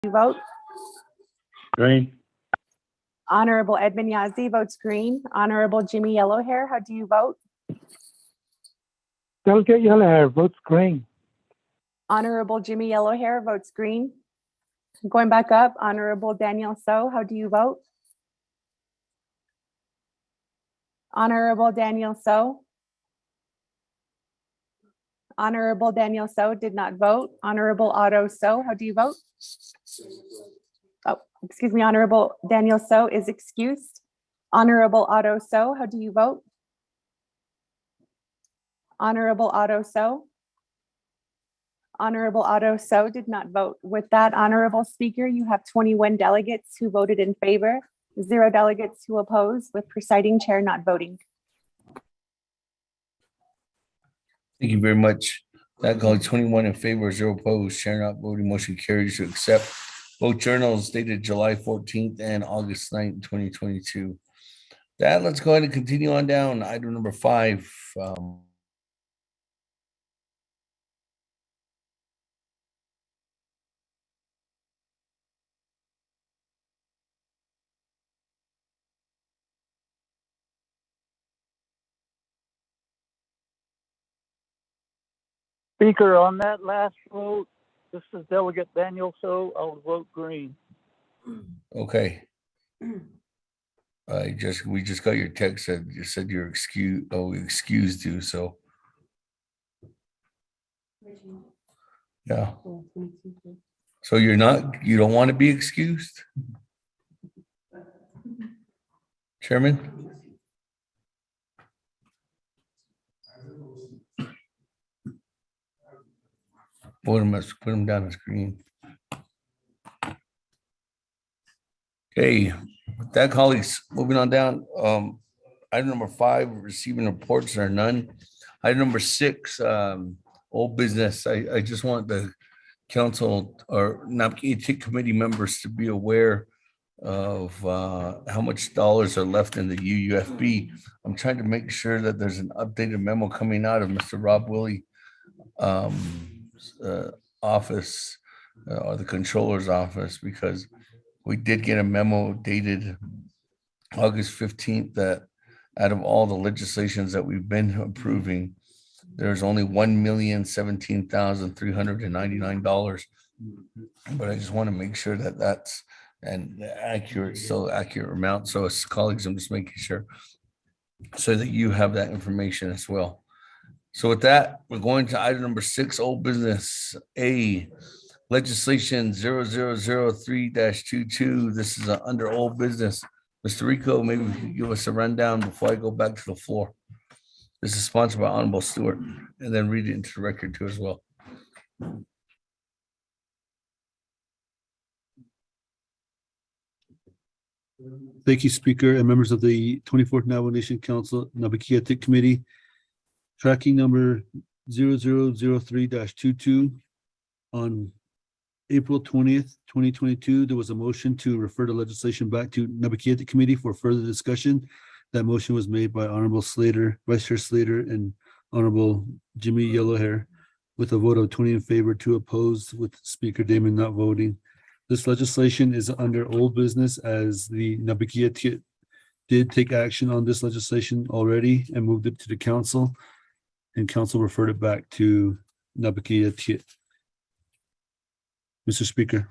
you vote? Green. Honorable Edmund Yazzie votes green. Honorable Jimmy Yellowhair, how do you vote? Delegate Yellowhair votes green. Honorable Jimmy Yellowhair votes green. Going back up, Honorable Daniel So, how do you vote? Honorable Daniel So. Honorable Daniel So did not vote. Honorable Otto So, how do you vote? Oh, excuse me, Honorable Daniel So is excused. Honorable Otto So, how do you vote? Honorable Otto So. Honorable Otto So did not vote. With that, Honorable Speaker, you have 21 delegates who voted in favor, 0 delegates who oppose, with presiding chair not voting. Thank you very much. That called 21 in favor, 0 opposed, chair not voting, motion carries to accept both journals dated July 14th and August 9th, 2022. That, let's go ahead and continue on down. Item number 5. Speaker, on that last vote, this is Delegate Daniel So. I'll vote green. Okay. We just got your text that you said you're excused. Oh, we excused you, so. Yeah. So you don't want to be excused? Chairman? Put him down the screen. Okay, with that, colleagues, moving on down. Item number 5, receiving reports, there are none. Item number 6, old business. I just want the council or Naabik'iytiI committee members to be aware of how much dollars are left in the UUFB. I'm trying to make sure that there's an updated memo coming out of Mr. Rob Willie office or the controller's office, because we did get a memo dated August 15th that out of all the legislations that we've been approving, there's only $1,017,399. But I just want to make sure that that's an accurate amount. So as colleagues, I'm just making sure so that you have that information as well. So with that, we're going to item number 6, old business A, legislation 0003-22. This is under old business. Mr. Rico, maybe you can give us a rundown before I go back to the floor. This is sponsored by Honorable Stewart, and then read it into the record too as well. Thank you, Speaker, and members of the 24th Navajo Nation Council Naabik'iytiI Committee. Tracking number 0003-22. On April 20th, 2022, there was a motion to refer the legislation back to Naabik'iytiI Committee for further discussion. That motion was made by Honorable Slater, Vice Chair Slater, and Honorable Jimmy Yellowhair, with a vote of 20 in favor, 2 opposed, with Speaker Damon not voting. This legislation is under old business, as the Naabik'iytiI did take action on this legislation already and moved it to the council, and council referred it back to Naabik'iytiI. Mr. Speaker.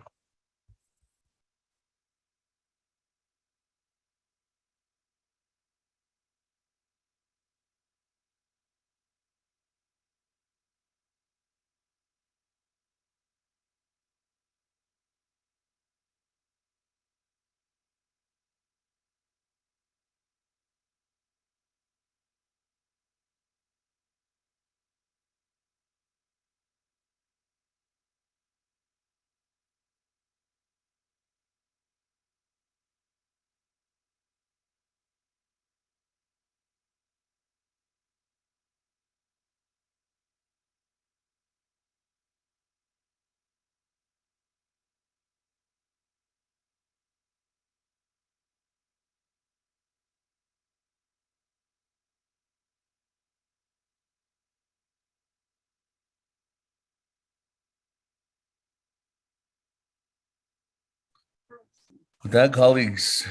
With that, colleagues,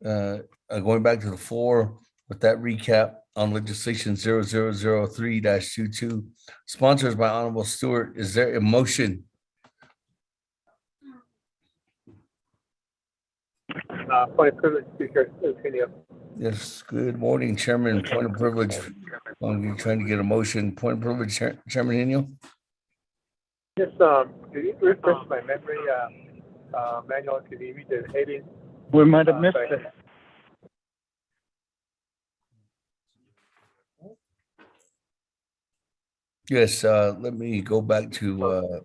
going back to the floor with that recap on legislation 0003-22, sponsored by Honorable Stewart, is there a motion? Point of privilege, Speaker. Continue. Yes, good morning, Chairman. Point of privilege. I'm trying to get a motion. Point of privilege, Chairman Henio. Just, could you refresh my memory, Manuel, could you read the heading? We might have missed it. Yes, let me go back to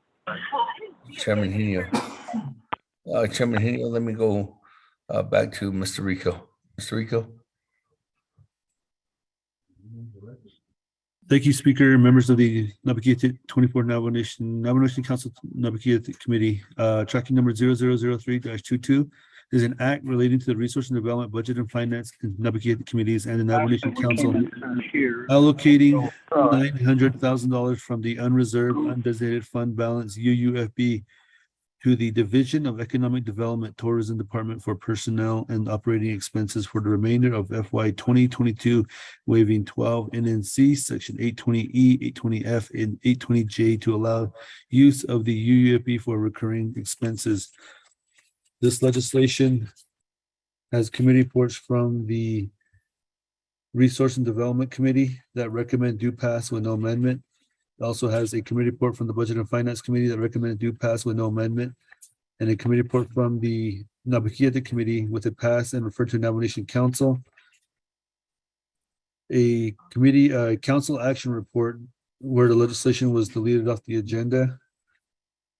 Chairman Henio. Chairman Henio, let me go back to Mr. Rico. Mr. Rico. Thank you, Speaker, members of the Naabik'iytiI 24 Navajo Nation Council Naabik'iytiI Committee. Tracking number 0003-22 is an act relating to the Resource and Development, Budget and Finance and Naabik'iytiI Committees and the Navajo Nation Council allocating $900,000 from the unreserved undesignated fund balance UUFB to the Division of Economic Development Tourism Department for personnel and operating expenses for the remainder of FY 2022, waiving 12 NNC Section 820E, 820F, and 820J to allow use of the UUFB for recurring expenses. This legislation has committee reports from the Resource and Development Committee that recommend do pass with no amendment. It also has a committee report from the Budget and Finance Committee that recommended do pass with no amendment, and a committee report from the Naabik'iytiI Committee with a pass and referred to Navajo Nation Council. A committee council action report where the legislation was deleted off the agenda.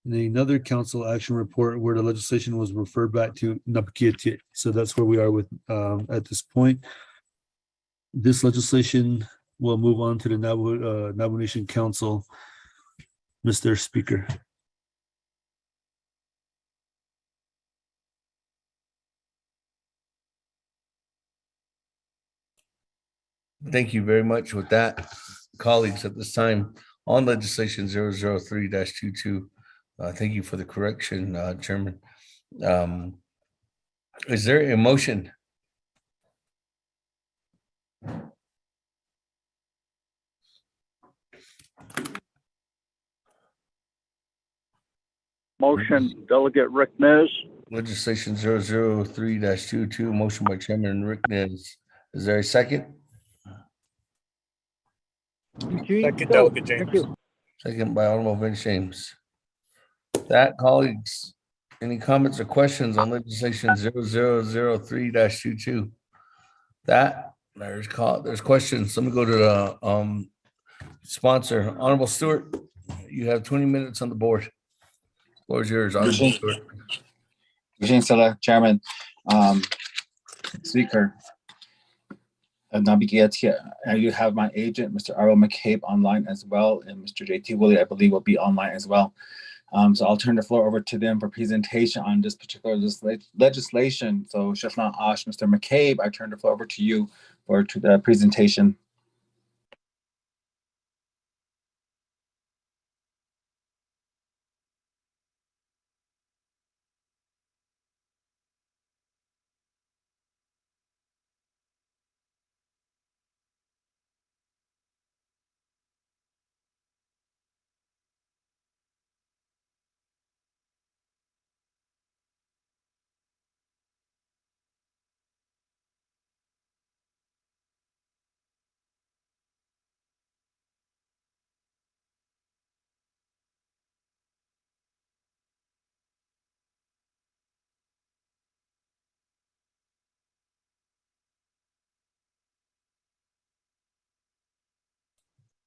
And another council action report where the legislation was referred back to Naabik'iytiI. So that's where we are with at this point. This legislation will move on to the Navajo Nation Council. Mr. Speaker. Thank you very much. With that, colleagues, at this time on legislation 003-22, thank you for the correction, Chairman. Is there a motion? Motion, Delegate Rick Nez. Legislation 003-22, motion by Chairman Rick Nez. Is there a second? Second, Delegate James. Second by Honorable Vince James. That, colleagues, any comments or questions on legislation 0003-22? That, there's questions. Let me go to the sponsor. Honorable Stewart, you have 20 minutes on the board. Floor is yours, Honorable Stewart. Select Chairman, Speaker. Naabik'iytiI, you have my agent, Mr. Arlo McCabe, online as well, and Mr. JT Willie, I believe, will be online as well. So I'll turn the floor over to them for presentation on this particular legislation. So Shafna Ash, Mr. McCabe, I turn the floor over to you for the presentation.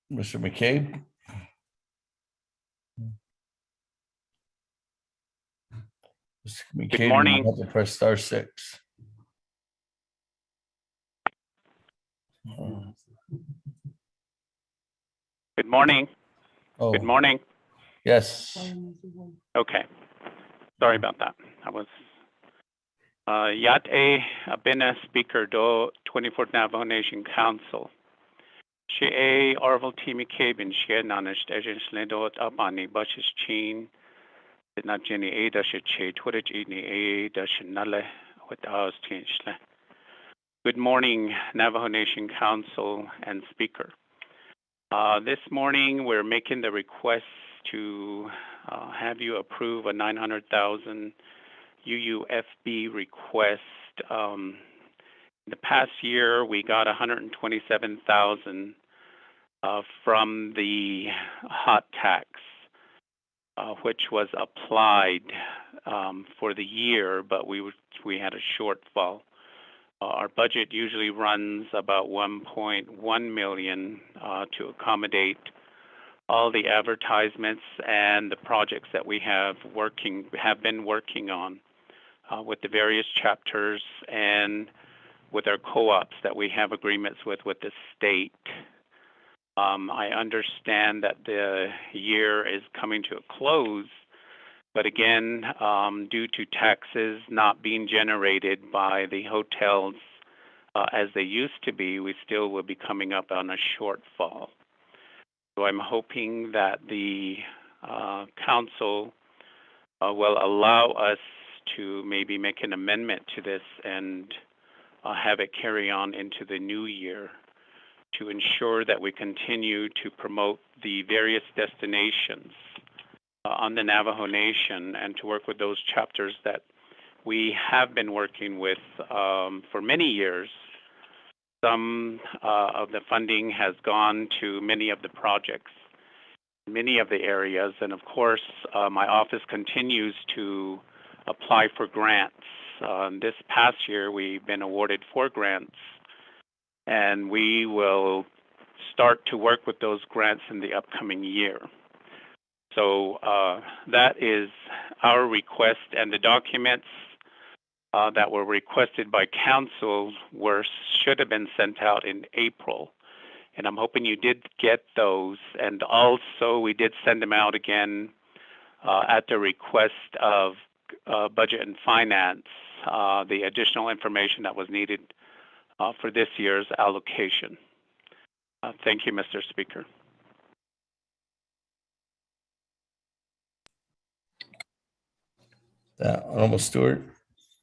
Mr. McCabe. Mr. McCabe, you morning. have to press *6. Good morning. Oh, Good morning. yes. Okay. Sorry about that. I was Yat A Abena Speaker do 24th Navajo Nation Council. She A Orville T. McCabe and she Nanish Dejan Slendot Abani Bushes Chin na Jenny A dash che Twitter Jenny A dash nulle with ours changed. Good morning, Navajo Nation Council and Speaker. This morning we're making the request to have you approve a 900,000 UUFB request. In the past year, we got 127,000 from the hot tax, which was applied for the year, but we had a shortfall. Our budget usually runs about 1.1 million to accommodate all the advertisements and the projects that we have been working on with the various chapters and with our co-ops that we have agreements with the state. I understand that the year is coming to a close, but again, due to taxes not being generated by the hotels as they used to be, we still will be coming up on a shortfall. So I'm hoping that the council will allow us to maybe make an amendment to this and have it carry on into the new year to ensure that we continue to promote the various destinations on the Navajo Nation and to work with those chapters that we have been working with for many years. Some of the funding has gone to many of the projects, many of the areas, and of course, my office continues to apply for grants. This past year, we've been awarded 4 grants, and we will start to work with those grants in the upcoming year. So that is our request, and the documents that were requested by council should have been sent out in April, and I'm hoping you did get those. And also, we did send them out again at the request of Budget and Finance, the additional information that was needed for this year's allocation. Thank you, Mr. Speaker. Honorable Stewart,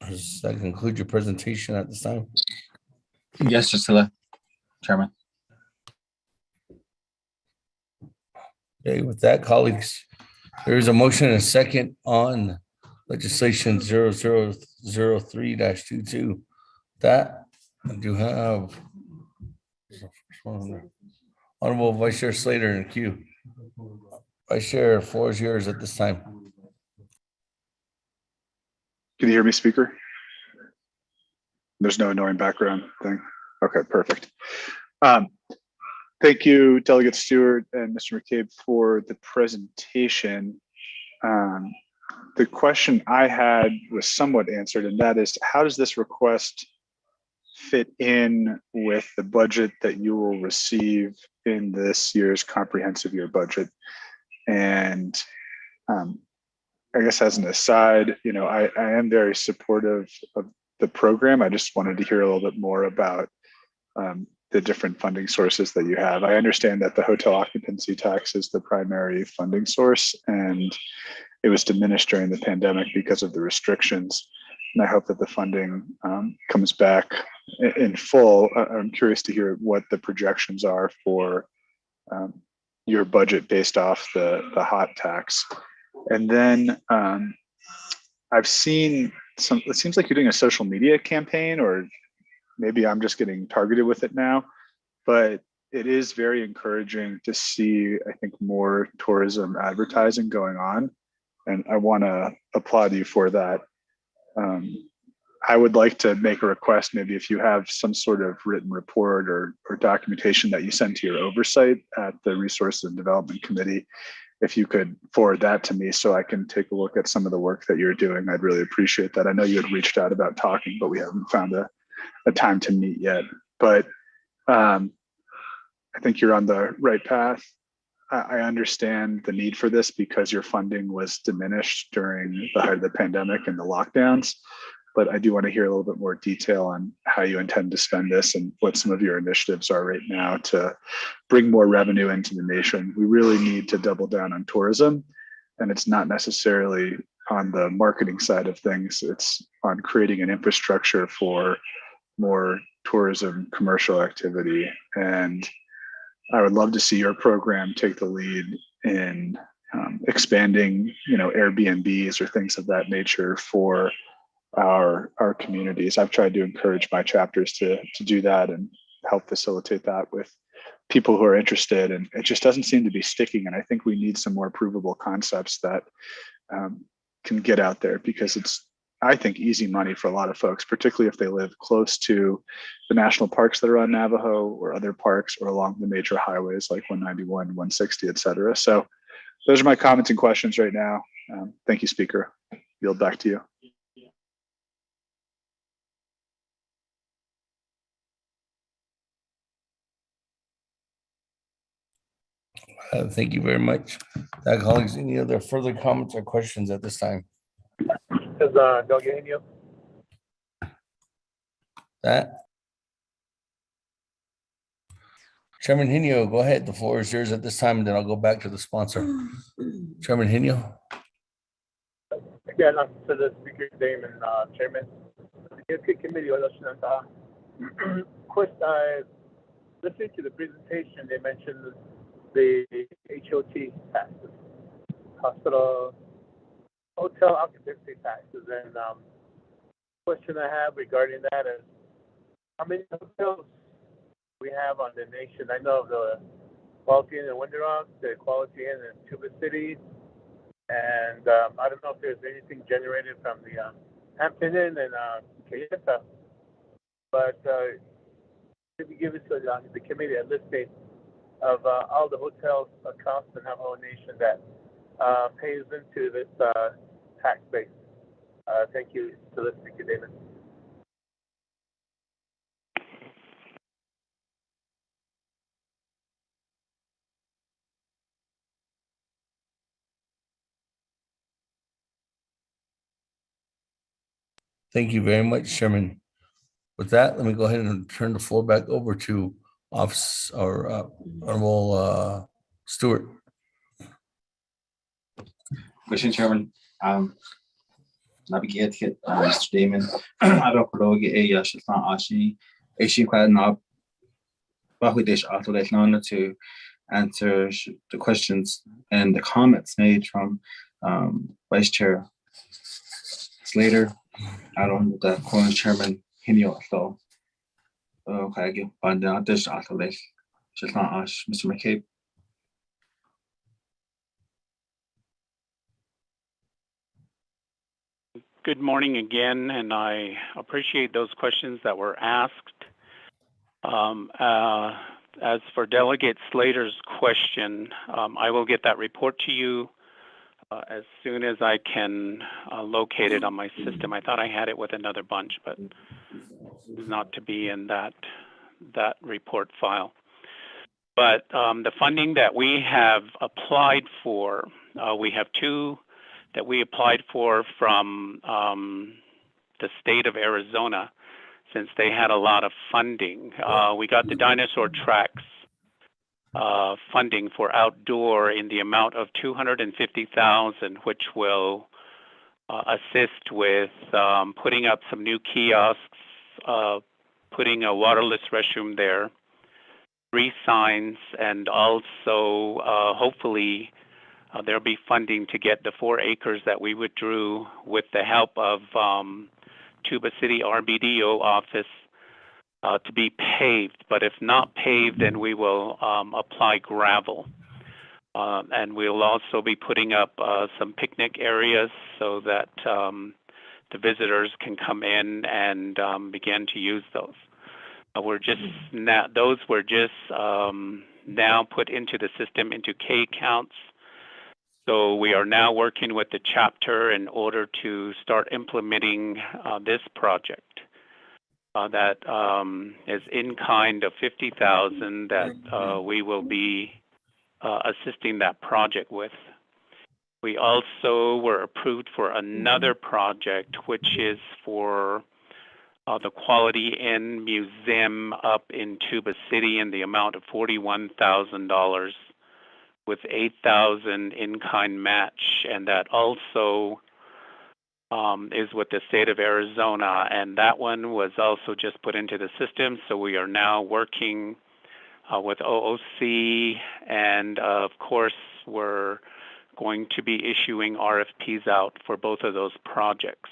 does that conclude your presentation at this time? Yes, Jusila, Chairman. Okay, with that, colleagues, there is a motion and a second on legislation 0003-22. That I do have Honorable Vice Chair Slater in queue. Vice Chair, floor is yours at this time. Can you hear me, Speaker? There's no annoying background thing. Okay, perfect. Thank you, Delegate Stewart and Mr. McCabe, for the presentation. The question I had was somewhat answered, and that is, how does this request fit in with the budget that you will receive in this year's comprehensive year budget? And I guess as an aside, you know, I am very supportive of the program. I just wanted to hear a little bit more about the different funding sources that you have. I understand that the hotel occupancy tax is the primary funding source, and it was diminished during the pandemic because of the restrictions. And I hope that the funding comes back in full. I'm curious to hear what the projections are for your budget based off the hot tax. And then I've seen it seems like you're doing a social media campaign, or maybe I'm just getting targeted with it now, but it is very encouraging to see, I think, more tourism advertising going on. And I want to applaud you for that. I would like to make a request, maybe if you have some sort of written report or documentation that you send to your oversight at the Resources and Development Committee, if you could forward that to me so I can take a look at some of the work that you're doing, I'd really appreciate that. I know you had reached out about talking, but we haven't found a time to meet yet. But I think you're on the right path. I understand the need for this because your funding was diminished during the height of the pandemic and the lockdowns. But I do want to hear a little bit more detail on how you intend to spend this and what some of your initiatives are right now to bring more revenue into the nation. We really need to double down on tourism. and it's not necessarily on the marketing side of things. It's on creating an infrastructure for more tourism, commercial activity. And I would love to see your program take the lead in expanding, Airbnbs or things of that nature for our communities. I've tried to encourage my chapters to do that and help facilitate that with people who are interested, and it just doesn't seem to be sticking. And I think we need some more provable concepts that can get out there, because it's, I think, easy money for a lot of folks, particularly if they live close to the national parks that are on Navajo or other parks or along the major highways like 191, 160, et cetera. So those are my comments and questions right now. Thank you, Speaker. Yield back to you. Thank you very much. Colleagues, any other further comments or questions at this time? Is Doug Henio? Chairman Henio, go ahead. The floor is yours at this time, and then I'll go back to the sponsor. Chairman Henio. Again, to the Speaker, Damon, Chairman. Committee, listening to the presentation, they mentioned the HOT taxes, hotel occupancy taxes, and question I have regarding that is how many hotels we have on the nation. I know of the Quality Inn in Winter Rock, the Quality Inn in Tuba City, and I don't know if there's anything generated from the Hampton Inn and Kayenta, but maybe give it to the committee a listing of all the hotels across the Navajo Nation that pays into this tax base. Thank you to the Speaker, David. Thank you very much, Chairman. With that, let me go ahead and turn the floor back over to Honorable Stewart. Question, Chairman. Naabik'iytiI, Mr. Damon. I don't know to answer the questions and the comments made from Vice Chair Slater. I don't know the Corner Chairman Henio. So, okay, Mr. McCabe. Good morning again, and I appreciate those questions that were asked. As for Delegate Slater's question, I will get that report to you as soon as I can locate it on my system. I thought I had it with another bunch, but it's not to be in that report file. But the funding that we have applied for, we have two that we applied for from the state of Arizona, since they had a lot of funding. We got the dinosaur tracks funding for outdoor in the amount of $250,000, which will assist with putting up some new kiosks, putting a waterless restroom there, 3 signs, and also hopefully there'll be funding to get the 4 acres that we withdrew with the help of Tuba City RBDO office to be paved. But if not paved, then we will apply gravel. And we'll also be putting up some picnic areas so that the visitors can come in and begin to use those. Those were just now put into the system into K counts. So we are now working with the chapter in order to start implementing this project that is in kind of $50,000 that we will be assisting that project with. We also were approved for another project, which is for the Quality Inn Museum up in Tuba City in the amount of $41,000, with 8,000 in-kind match, and that also is with the state of Arizona, and that one was also just put into the system. So we are now working with OOC, and of course, we're going to be issuing RFPs out for both of those projects.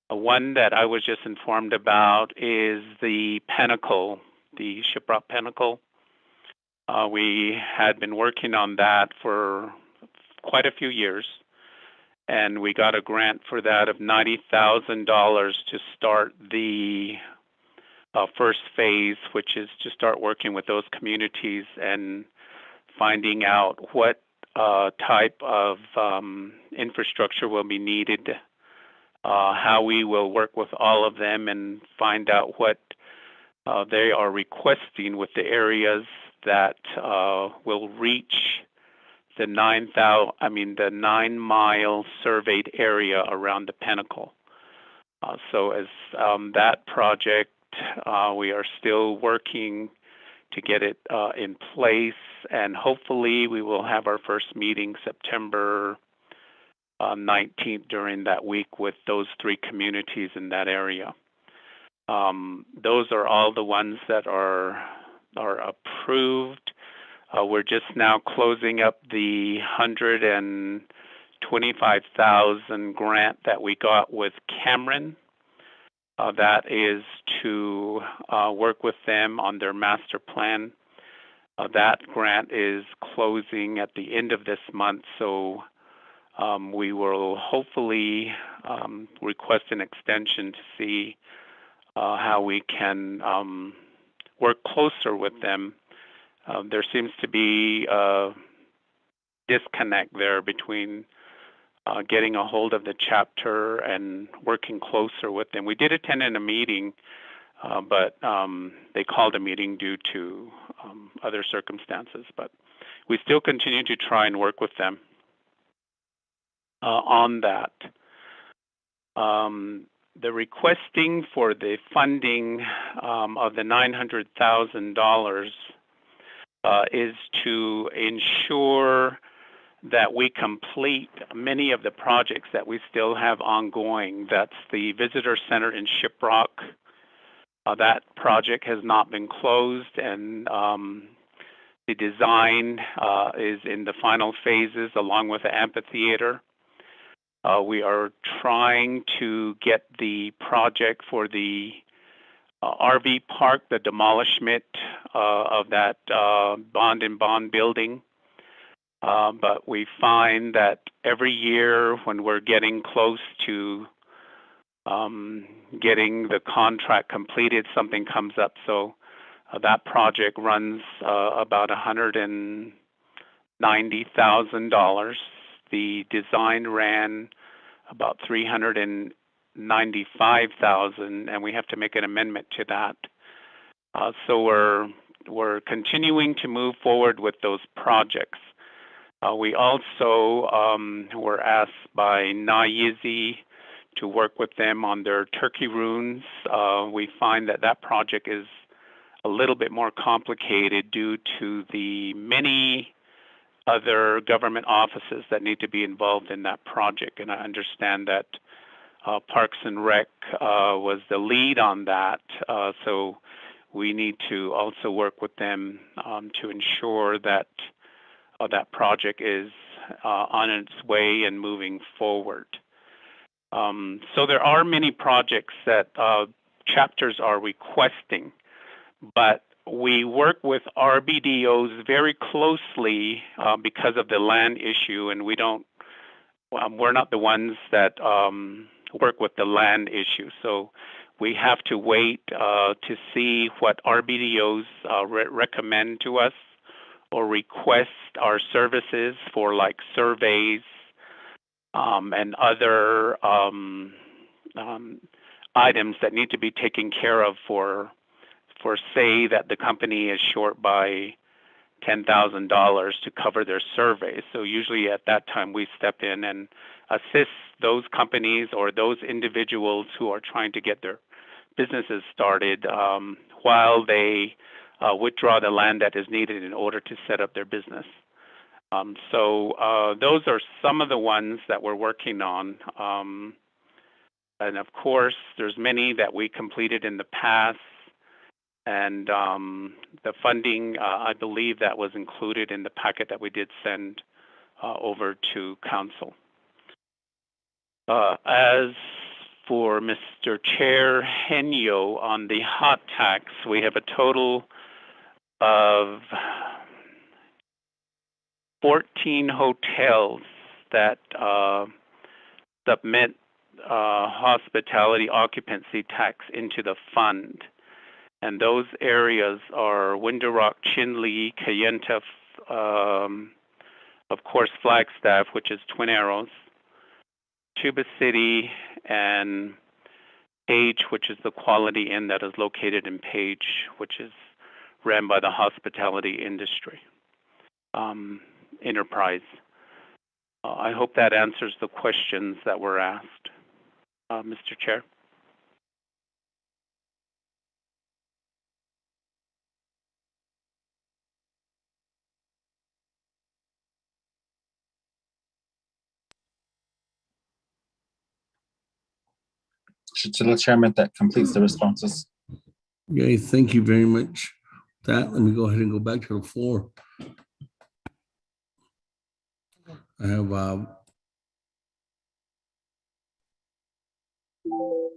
One that I was just informed about is the Pinnacle, the Shiprock Pinnacle. We had been working on that for quite a few years, and we got a grant for that of $90,000 to start the first phase, which is to start working with those communities and finding out what type of infrastructure will be needed, how we will work with all of them and find out what they are requesting with the areas that will reach the 9-mile surveyed area around the Pinnacle. So as that project, we are still working to get it in place, and hopefully we will have our first meeting September 19th during that week with those 3 communities in that area. Those are all the ones that are approved. We're just now closing up the $125,000 grant that we got with Cameron. That is to work with them on their master plan. That grant is closing at the end of this month, so we will hopefully request an extension to see how we can work closer with them. There seems to be a disconnect there between getting a hold of the chapter and working closer with them. We did attend in a meeting, but they called a meeting due to other circumstances. But we still continue to try and work with them on that. The requesting for the funding of the $900,000 is to ensure that we complete many of the projects that we still have ongoing. That's the Visitor Center in Shiprock. That project has not been closed, and the design is in the final phases along with the amphitheater. We are trying to get the project for the RV park, the demolishment of that bond building. But we find that every year when we're getting close to getting the contract completed, something comes up. So that project runs about $190,000. The design ran about $395,000, and we have to make an amendment to that. So we're continuing to move forward with those projects. We also were asked by Naabik'iytiI to work with them on their turkey runes. We find that that project is a little bit more complicated due to the many other government offices that need to be involved in that project. And I understand that Parks and Rec was the lead on that. So we need to also work with them to ensure that that project is on its way and moving forward. So there are many projects that chapters are requesting, but we work with RBDOs very closely because of the land issue, and we're not the ones that work with the land issue. So we have to wait to see what RBDOs recommend to us or request our services for, like surveys and other items that need to be taken care of for say that the company is short by $10,000 to cover their survey. So usually at that time we step in and assist those companies or those individuals who are trying to get their businesses started while they withdraw the land that is needed in order to set up their business. Those are some of the ones that we're working on. And of course, there's many that we completed in the past. And the funding, I believe that was included in the packet that we did send over to council. As for Mr. Chair Henyo on the hot tax, we have a total of 14 hotels that submit hospitality occupancy tax into the fund. And those areas are Window Rock, Chinle, Kayenta, of course, Flagstaff, which is Twin Arrows, Tuba City, and Page, which is the Quality Inn that is located in Page, which is ran by the hospitality industry enterprise. I hope that answers the questions that were asked, Mr. Chair. To the chairman, that completes the responses. Okay, thank you very much. Let me go ahead and go back to the floor. I have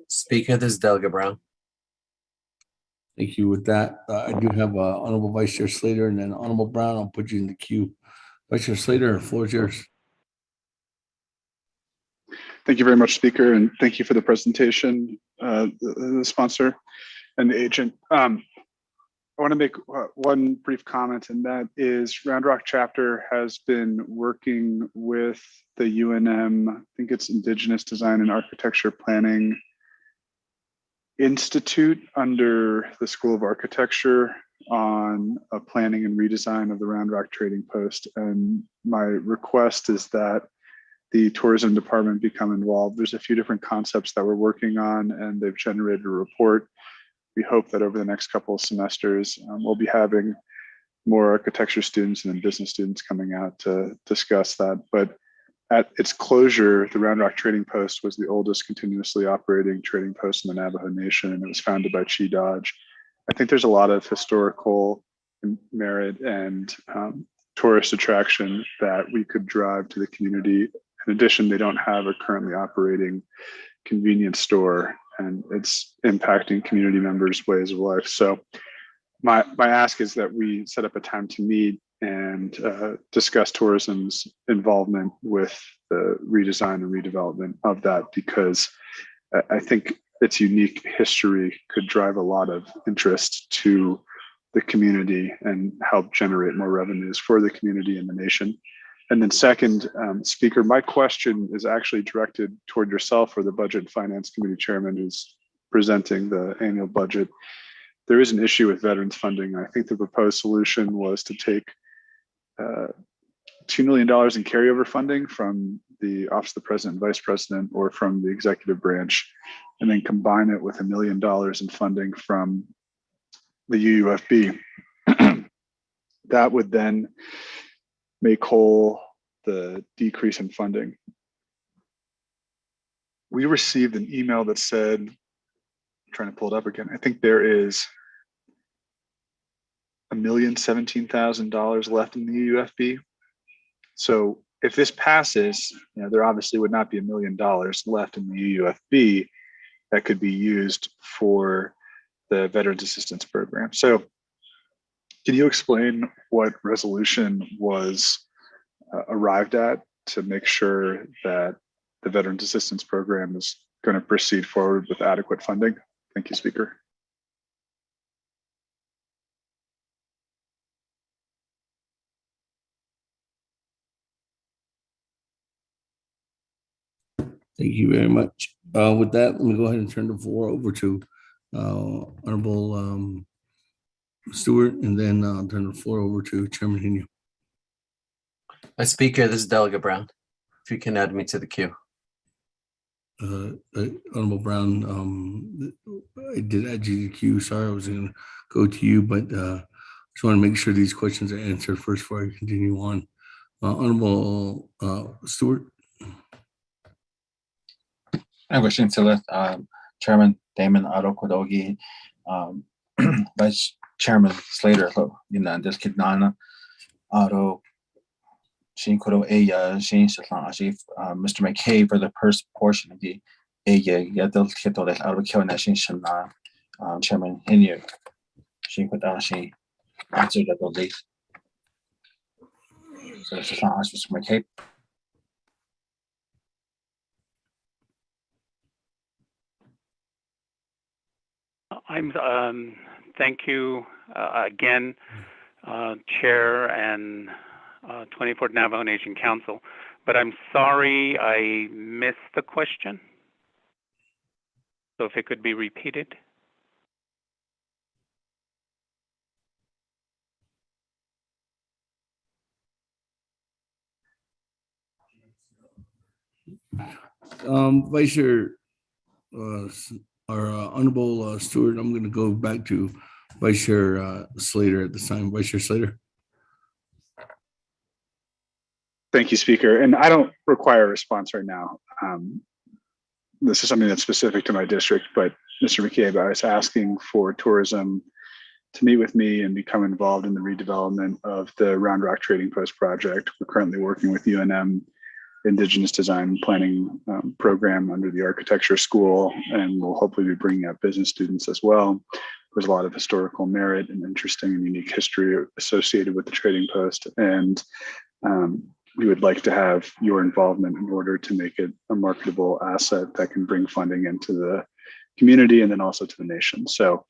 Speaker, this is Delegate Brown. thank you with that. I do have Honorable Vice Chair Slater and then Honorable Brown. I'll put you in the queue. Vice Chair Slater, the floor is yours. Thank you very much, Speaker, and thank you for the presentation, the sponsor and the agent. I want to make one brief comment, and that is Round Rock Chapter has been working with the UNM, I think it's Indigenous Design and Architecture Planning Institute under the School of Architecture on a planning and redesign of the Round Rock Trading Post. And my request is that the tourism department become involved. There's a few different concepts that we're working on, and they've generated a report. We hope that over the next couple of semesters, we'll be having more architecture students and business students coming out to discuss that. But at its closure, the Round Rock Trading Post was the oldest continuously operating trading post in the Navajo Nation, and it was founded by Chi Dodge. I think there's a lot of historical merit and tourist attraction that we could drive to the community. In addition, they don't have a currently operating convenience store, and it's impacting community members' ways of life. So my ask is that we set up a time to meet and discuss tourism's involvement with the redesign and redevelopment of that, because I think its unique history could drive a lot of interest to the community and help generate more revenues for the community and the nation. And then second, Speaker, my question is actually directed toward yourself or the Budget and Finance Committee Chairman who's presenting the annual budget. There is an issue with veterans funding. I think the proposed solution was to take $2 million in carryover funding from the Office of the President and Vice President or from the executive branch, and then combine it with $1 million in funding from the UUFB. That would then make whole the decrease in funding. We received an email that said, I'm trying to pull it up again, I think there is $1,017,000 left in the UUFB. So if this passes, there obviously would not be $1 million left in the UUFB that could be used for the Veterans Assistance Program. So can you explain what resolution was arrived at to make sure that the Veterans Assistance Program is going to proceed forward with adequate funding? Thank you, Speaker. Thank you very much. With that, let me go ahead and turn the floor over to Honorable Stewart, and then I'll turn the floor over to Chairman Henyo. Speaker, this is Delegate Brown. If you can add me to the queue. Honorable Brown, I did add you to the queue. Sorry, I was going to go to you, but just want to make sure these questions are answered first before I continue on. Honorable Stewart. I'm wishing to lift Chairman Damon Otto Kodogi, Vice Chairman Slater, this Kidnana Otto Shin Kodo Aya Shin Shatlan Ashif, Mr. McKay for the first portion of the Aya Yadel Kito that out of Kilna Shin Shana, Chairman Hinu Shin Kodashi answered the late. So Shatlan Ash, Mr. McKay. Thank you again, Chair and 24th Navajo Nation Council, but I'm sorry I missed the question. So if it could be repeated. Vice Chair, our Honorable Stewart, I'm going to go back to Vice Chair Slater at this time. Vice Chair Slater. Thank you, Speaker. And I don't require a response right now. This is something that's specific to my district, but Mr. McCabe, I was asking for tourism to meet with me and become involved in the redevelopment of the Round Rock Trading Post project. We're currently working with UNM Indigenous Design Planning program under the Architecture School, and we'll hopefully be bringing out business students as well. There's a lot of historical merit and interesting and unique history associated with the trading post, and we would like to have your involvement in order to make it a marketable asset that can bring funding into the community and then also to the nation. So,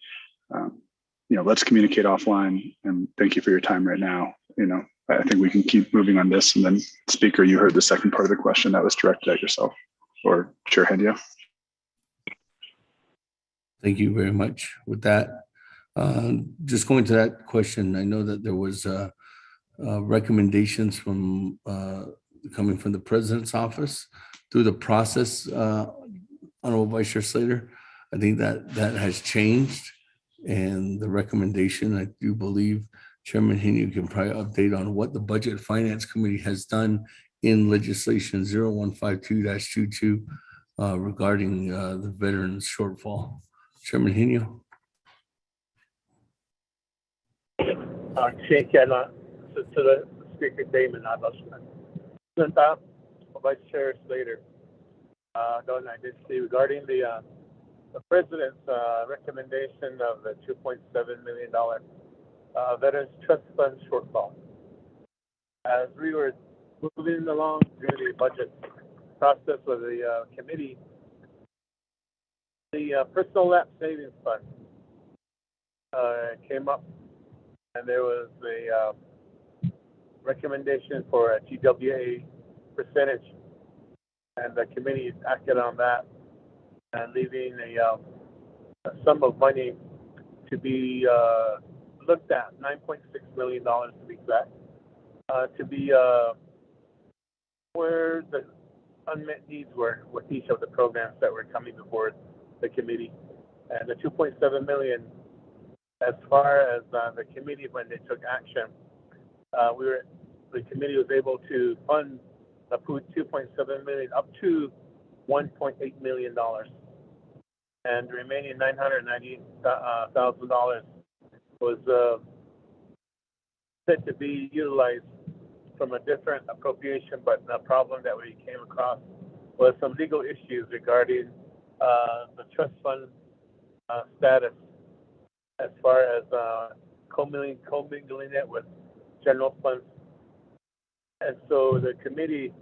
let's communicate offline, and thank you for your time right now. I think we can keep moving on this. And then, Speaker, you heard the second part of the question that was directed at yourself, or Chair Hendio. Thank you very much. With that, just going to that question, I know that there was recommendations from coming from the President's office through the process. Honorable Vice Chair Slater, I think that has changed, and the recommendation, I do believe Chairman Hinu can probably update on what the Budget Finance Committee has done in legislation 0152-22 regarding the veterans shortfall. Chairman Hinu. To the Speaker Damon, Vice Chair Slater, I did see regarding the President's recommendation of the $2.7 million Veterans Trust Fund shortfall. As we were moving along through the budget process of the committee, the Personal Lapse Savings Fund came up, and there was a recommendation for a TWA percentage, and the committee acted on that, and leaving a sum of money to be looked at, $9.6 million to be exact, to be where the unmet needs were with each of the programs that were coming before the committee. And the $2.7 million, as far as the committee, when they took action, the committee was able to fund the $2.7 million up to $1.8 million, and the remaining $990,000 was said to be utilized from a different appropriation, but the problem that we came across was some legal issues regarding the trust fund status, as far as commingling it with general funds. And so the committee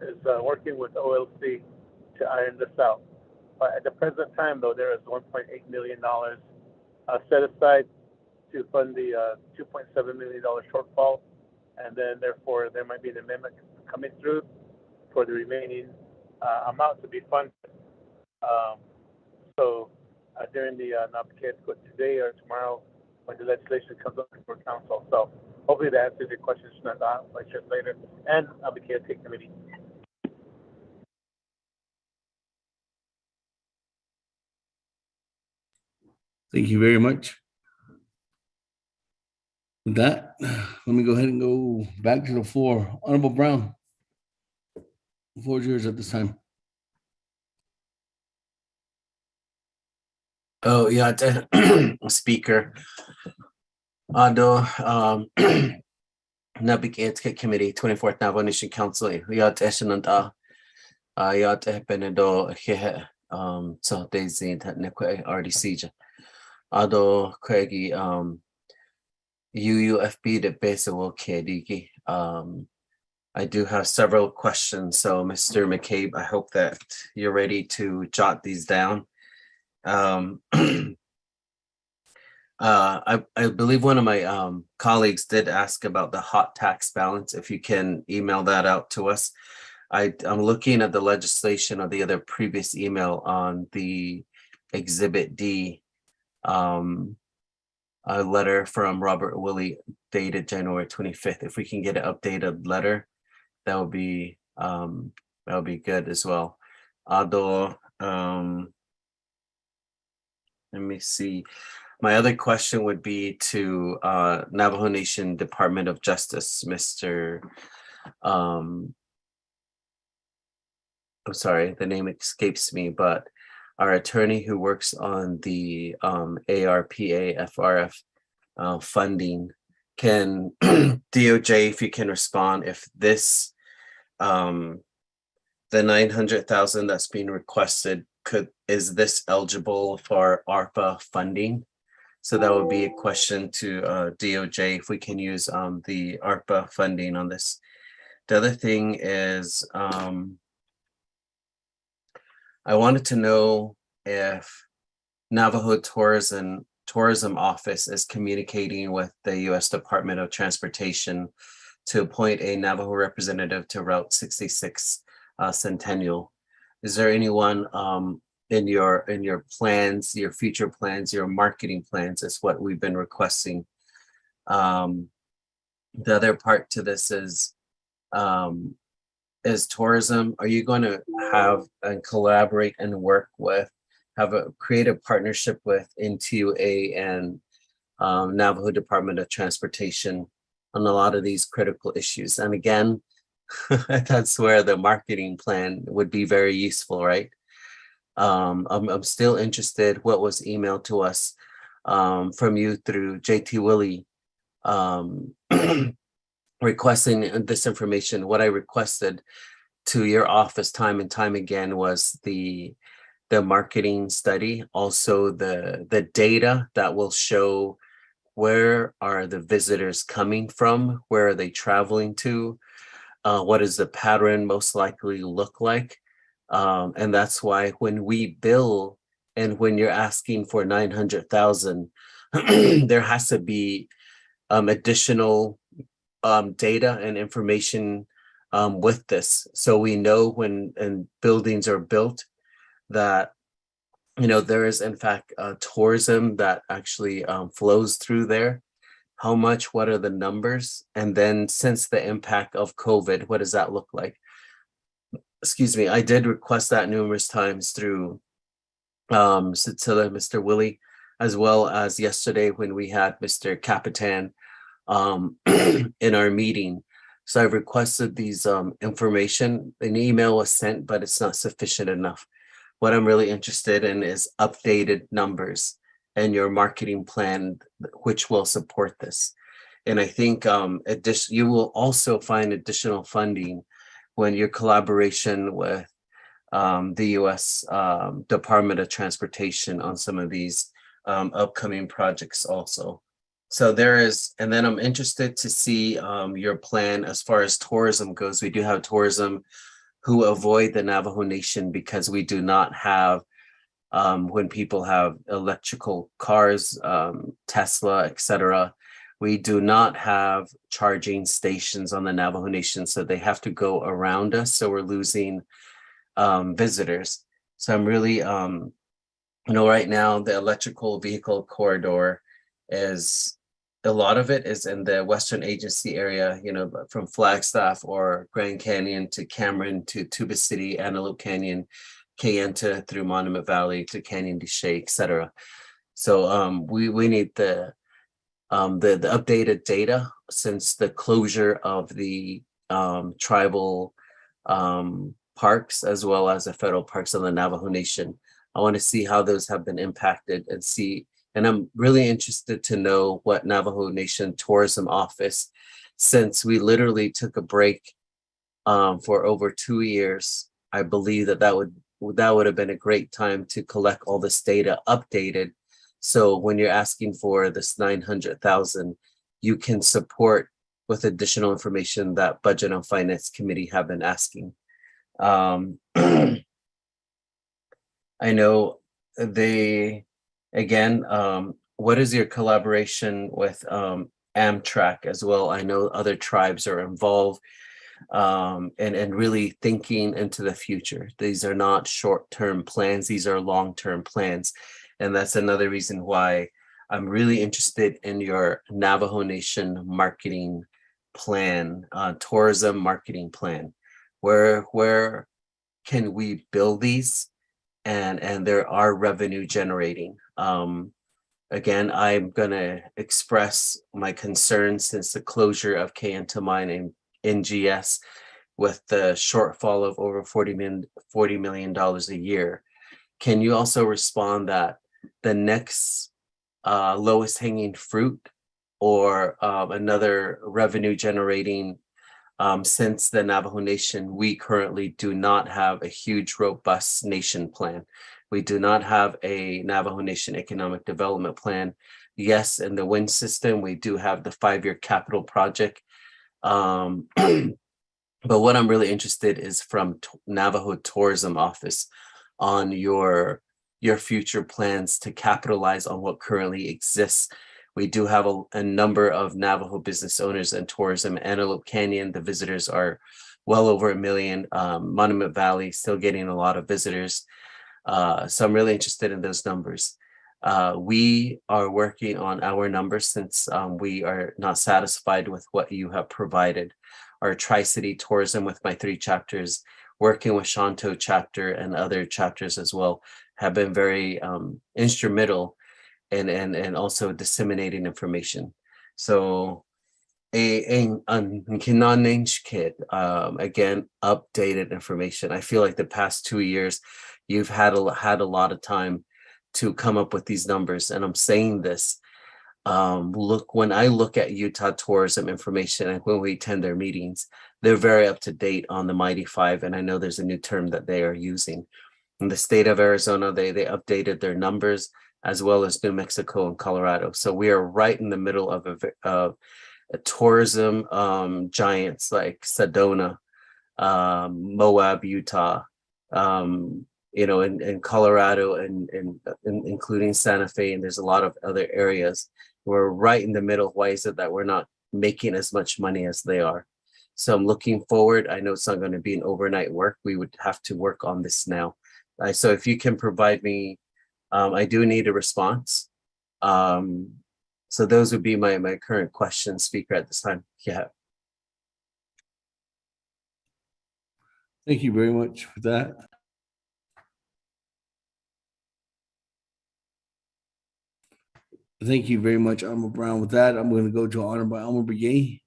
is working with OLC to iron this out. But at the present time, though, there is $1.8 million set aside to fund the $2.7 million shortfall, and then therefore there might be an amendment coming through for the remaining amount to be funded. So during the Naabik'iytiI today or tomorrow, when the legislation comes up before council. So hopefully that answers your question, Vice Chair Slater and Naabik'iytiI committee. Thank you very much. With that, let me go ahead and go back to the floor. Honorable Brown. The floor is yours at this time. Oh, yeah, Speaker. Naabik'iytiI Committee, 24th Navajo Nation Council. Penado, so Daisy, RDC. Ado, Craigie, UUFB, the base of KDG. I do have several questions. So, Mr. McCabe, I hope that you're ready to jot these down. I believe one of my colleagues did ask about the hot tax balance. If you can email that out to us. I'm looking at the legislation of the other previous email on the Exhibit D, a letter from Robert Willie dated January 25th. If we can get an updated letter, that would be good as well. Although, let me see. My other question would be to Navajo Nation Department of Justice, Mr. I'm sorry, the name escapes me, but our attorney who works on the ARPA FRF funding, can DOJ, if you can respond, if this the 900,000 that's being requested, is this eligible for ARPA funding? So that would be a question to DOJ if we can use the ARPA funding on this. The other thing is I wanted to know if Navajo Tourism Office is communicating with the U.S. Department of Transportation to appoint a Navajo representative to Route 66 Centennial. Is there anyone in your plans, your future plans, your marketing plans, is what we've been requesting? The other part to this is tourism. Are you going to have and collaborate and work with, create a partnership with NTUA and Navajo Department of Transportation on a lot of these critical issues? And again, that's where the marketing plan would be very useful, right? I'm still interested what was emailed to us from you through JT Willie requesting this information. What I requested to your office time and time again was the marketing study, also the data that will show where are the visitors coming from, where are they traveling to, what does the pattern most likely look like. And that's why when we bill and when you're asking for 900,000, there has to be additional data and information with this. So we know when buildings are built that, there is in fact tourism that actually flows through there. How much, what are the numbers? And then since the impact of COVID, what does that look like? Excuse me, I did request that numerous times through Mr. Willie, as well as yesterday when we had Mr. Capitan in our meeting. So I requested these information. An email was sent, but it's not sufficient enough. What I'm really interested in is updated numbers and your marketing plan, which will support this. And I think you will also find additional funding when your collaboration with the U.S. Department of Transportation on some of these upcoming projects also. So there is, and then I'm interested to see your plan as far as tourism goes. We do have tourism who avoid the Navajo Nation because we do not have, when people have electrical cars, Tesla, etc., we do not have charging stations on the Navajo Nation, so they have to go around us. So we're losing visitors. So I'm really, right now the electrical vehicle corridor is, a lot of it is in the Western Agency area, from Flagstaff or Grand Canyon to Cameron to Tuba City, Antelope Canyon, Kayenta through Monument Valley to Canyon de Chelly, etc. So we need the the updated data since the closure of the tribal parks as well as the federal parks of the Navajo Nation. I want to see how those have been impacted and I'm really interested to know what Navajo Nation Tourism Office, since we literally took a break for over 2 years. I believe that would have been a great time to collect all this data updated. So when you're asking for this 900,000, you can support with additional information that Budget and Finance Committee have been asking. I know what is your collaboration with Amtrak as well? I know other tribes are involved and really thinking into the future. These are not short-term plans, these are long-term plans. And that's another reason why I'm really interested in your Navajo Nation marketing plan, tourism marketing plan. Where can we build these and there are revenue generating? Again, I'm gonna express my concern since the closure of Kayenta Mine and NGS with the shortfall of over $40 million a year. Can you also respond that the next lowest hanging fruit or another revenue generating, since the Navajo Nation, we currently do not have a huge, robust nation plan. We do not have a Navajo Nation economic development plan. Yes, in the wind system, we do have the 5-year capital project. But what I'm really interested is from Navajo Tourism Office on your future plans to capitalize on what currently exists. We do have a number of Navajo business owners and tourism. Antelope Canyon, the visitors are well over 1 million. Monument Valley still getting a lot of visitors. So I'm really interested in those numbers. We are working on our numbers since we are not satisfied with what you have provided. Our Tri-City Tourism with my 3 chapters, working with Shanto chapter and other chapters as well, have been very instrumental and also disseminating information. So again, updated information. I feel like the past 2 years, you've had a lot of time to come up with these numbers. And I'm saying this, when I look at Utah tourism information and when we attend their meetings, they're very up to date on the Mighty Five. And I know there's a new term that they are using. In the state of Arizona, they updated their numbers, as well as New Mexico and Colorado. So we are right in the middle of a tourism giants like Sedona, Moab, Utah, in Colorado and including Santa Fe, and there's a lot of other areas. We're right in the middle. Why is it that we're not making as much money as they are? So I'm looking forward. I know it's not going to be an overnight work. We would have to work on this now. So if you can provide me, I do need a response. So those would be my current questions, Speaker, at this time. Yeah. Thank you very much for that. Thank you very much, Alma Brown. With that, I'm going to go to Honor by Alma Brigay.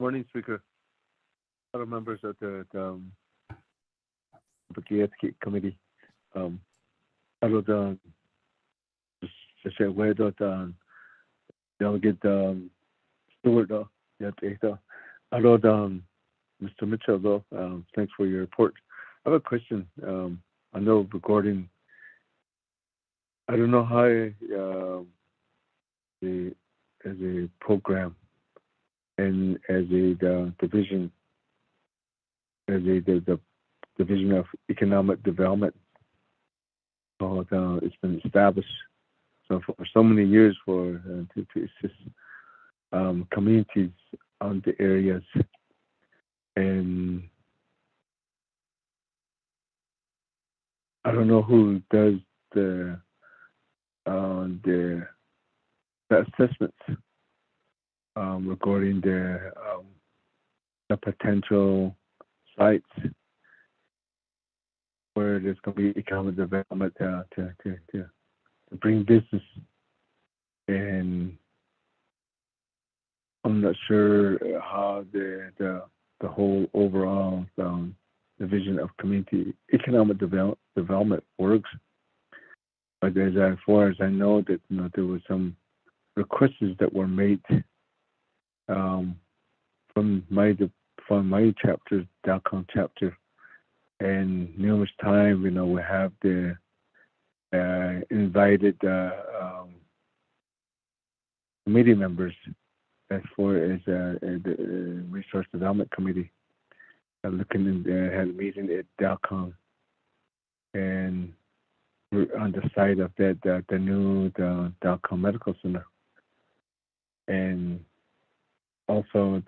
Morning, Speaker. Other members of the Untitled Committee. I would just say where that Delegate Stewart, I wrote Mr. Mitchell, though. Thanks for your report. I have a question. I know regarding, I don't know how as a program and as a division, the Division of Economic Development, it's been established. So for so many years to assist communities on the areas, and I don't know who does the assessments regarding the potential sites where there's going to be economic development to bring business. And I'm not sure how the whole overall division of community economic development works. But as far as I know, that there were some requests that were made from my chapter, Dalcon chapter, and numerous times, we have the invited committee members as far as the Resource Development Committee looking and had a meeting at Dalcon, and we're on the site of the new Dalcon Medical Center, and also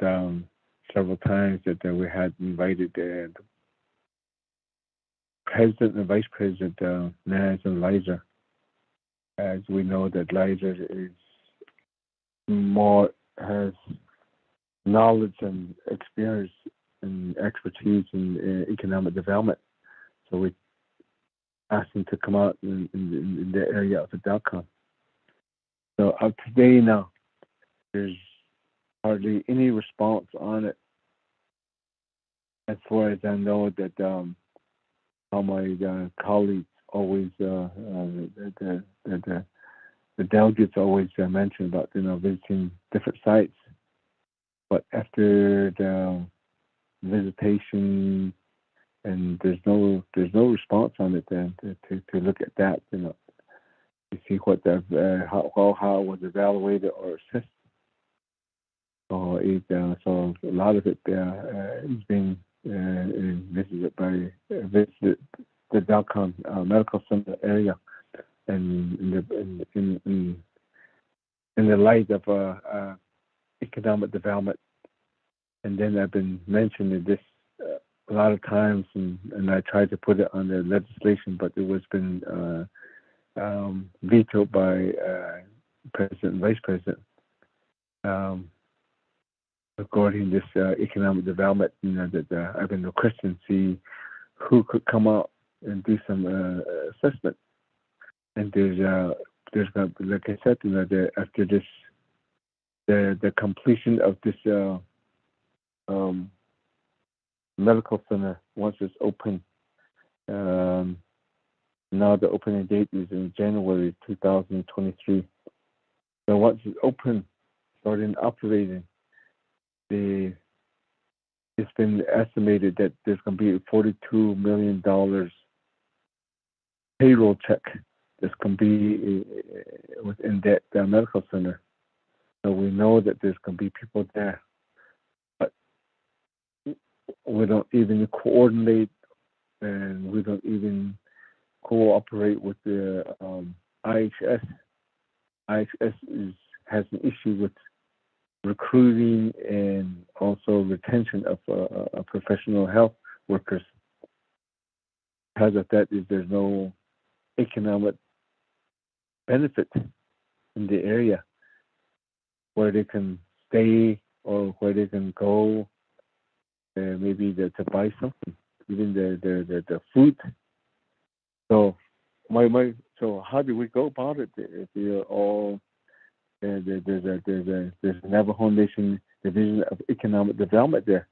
several times that we had invited the President and Vice President Naz and Liza, as we know that Liza has knowledge and experience and expertise in economic development. So we asked him to come out in the area of the Dalcon. So up today now, there's hardly any response on it. As far as I know, that how my colleagues always, the delegates always mention about visiting different sites, but after the visitation, and there's no response on it then to look at that, to see what how it was evaluated or assessed. So so a lot of it is being visited by the Dalcon Medical Center area, and in the light of economic development. And then I've been mentioning this a lot of times, and I tried to put it on the legislation, but it was been vetoed by President and Vice President regarding this economic development. That I've been requesting to see who could come out and do some assessment. And there's like I said, after this, the completion of this medical center, once it's open, now the opening date is in January 2023. So once it's open, starting operating, it's been estimated that there's going to be a $42 million payroll check that's going to be within that medical center. So we know that there's going to be people there, but we don't even coordinate, and we don't even cooperate with the IHS. IHS has an issue with recruiting and also retention of professional health workers. Because of that, there's no economic benefit in the area where they can stay or where they can go, maybe to buy something, even the food. So so how do we go about it if you're all there's a Navajo Nation Division of Economic Development there.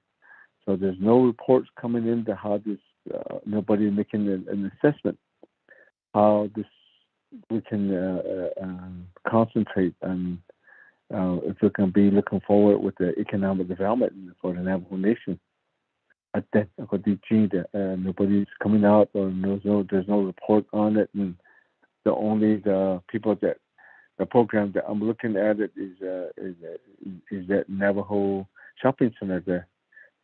So there's no reports coming into how this, nobody making an assessment how this we can concentrate on if we can be looking forward with the economic development for the Navajo Nation. Nobody's coming out, or there's no report on it, and the people that the program that I'm looking at it is that Navajo shopping center there.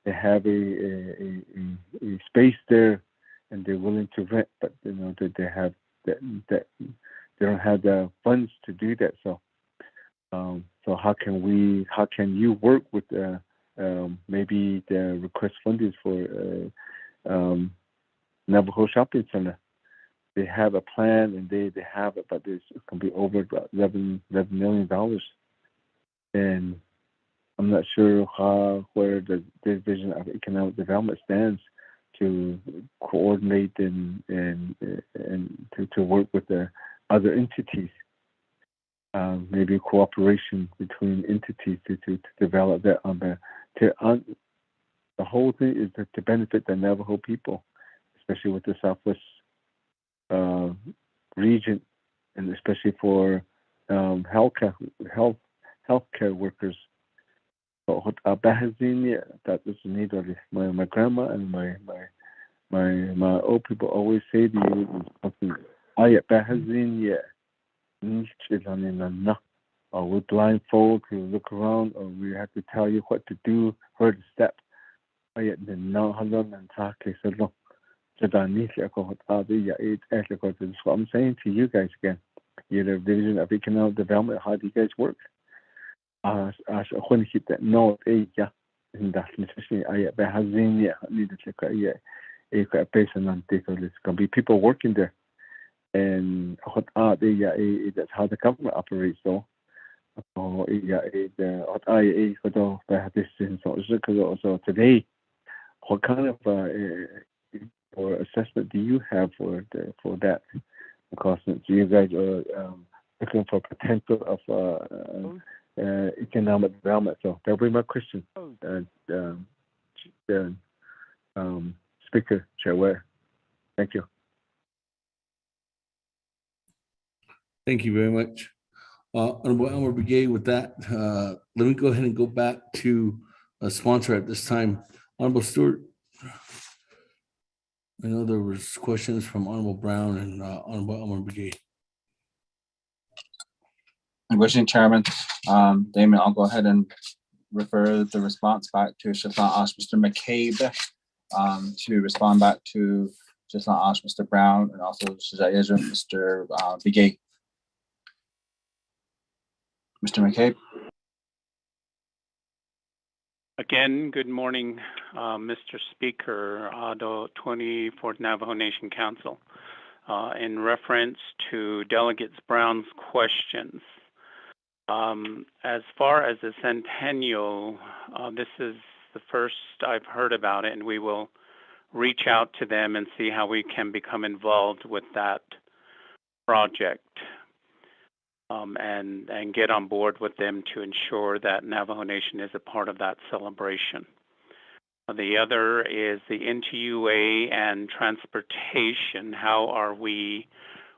They have a space there, and they're willing to rent, but that they have that they don't have the funds to do that. So how can you work with maybe the request funding for Navajo shopping center? They have a plan, and they have it, but it's going to be over about $11 million. And I'm not sure where the Division of Economic Development stands to coordinate and to work with the other entities. Maybe cooperation between entities to develop that the whole thing is to benefit the Navajo people, especially with the Southwest region, and especially for healthcare workers. That is needed. My grandma and my old people always say to you something. Or we're blindfold to look around, or we have to tell you what to do, where to step. That's what I'm saying to you guys again. You're the Division of Economic Development. How do you guys work? I want to keep that note. And that's especially there's going to be people working there. And that's how the government operates, though. So today, what kind of or assessment do you have for that? Because you guys are looking for potential of economic development. So that'll be my question. Speaker, Chair. Thank you. Thank you very much. Honorable Elmer Brigade, with that, let me go ahead and go back to a sponsor at this time. Honorable Stewart. I know there was questions from Honorable Brown and Honorable Elmer Brigade. Wishing Chairman, Damon, I'll go ahead and refer the response back to just ask Mr. McCabe to respond back to just ask Mr. Brown and also Mr. Brigade. Mr. McCabe. Again, good morning, Mr. Speaker, the 24th Navajo Nation Council. In reference to Delegates Brown's questions, as far as the centennial, this is the first I've heard about it, and we will reach out to them and see how we can become involved with that project. And get on board with them to ensure that Navajo Nation is a part of that celebration. The other is the NTUA and transportation. How are we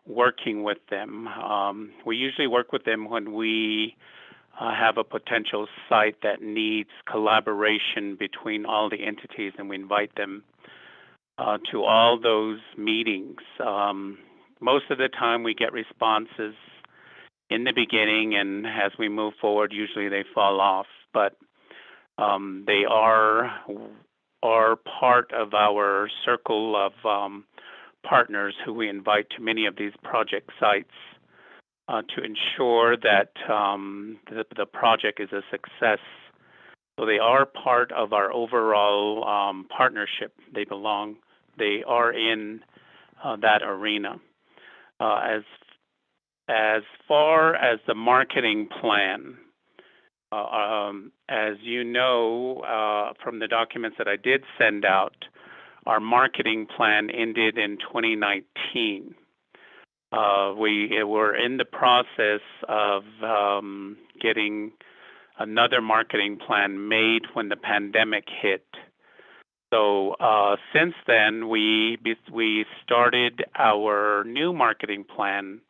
working with them? We usually work with them when we have a potential site that needs collaboration between all the entities, and we invite them to all those meetings. Most of the time we get responses in the beginning, and as we move forward, usually they fall off, but they are part of our circle of partners who we invite to many of these project sites to ensure that the project is a success. So they are part of our overall partnership. They are in that arena. As far as the marketing plan, as you know from the documents that I did send out, our marketing plan ended in 2019. We were in the process of getting another marketing plan made when the pandemic hit. So since then, we started our new marketing plan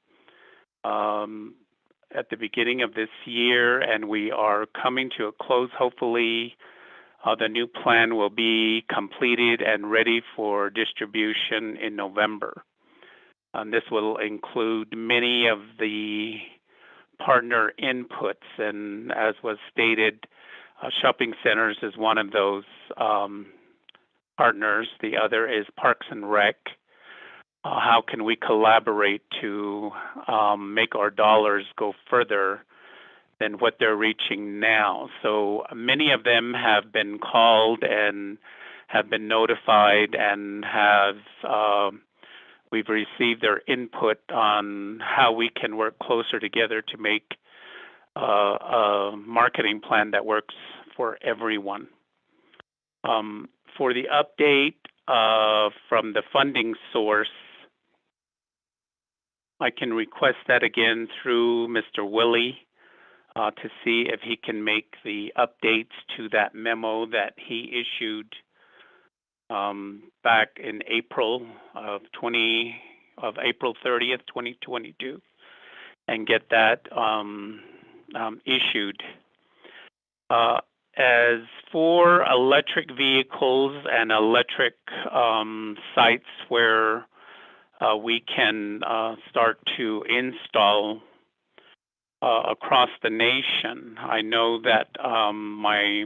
at the beginning of this year, and we are coming to a close. Hopefully, the new plan will be completed and ready for distribution in November. This will include many of the partner inputs, and as was stated, shopping centers is one of those partners. The other is Parks and Rec. How can we collaborate to make our dollars go further than what they're reaching now? So many of them have been called and have been notified and have we've received their input on how we can work closer together to make a marketing plan that works for everyone. For the update from the funding source, I can request that again through Mr. Willie to see if he can make the updates to that memo that he issued back in April of April 30th, 2022, and get that issued. As for electric vehicles and electric sites where we can start to install across the nation, I know that my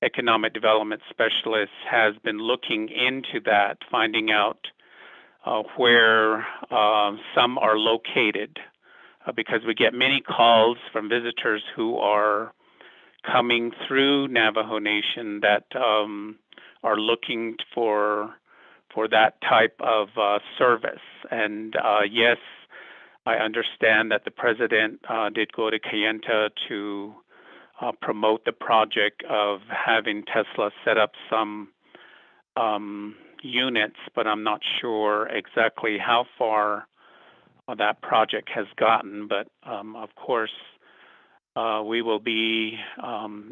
economic development specialist has been looking into that, finding out where some are located, because we get many calls from visitors who are coming through Navajo Nation that are looking for that type of service. And yes, I understand that the president did go to Kayenta to promote the project of having Tesla set up some units, but I'm not sure exactly how far that project has gotten. But of course, we will be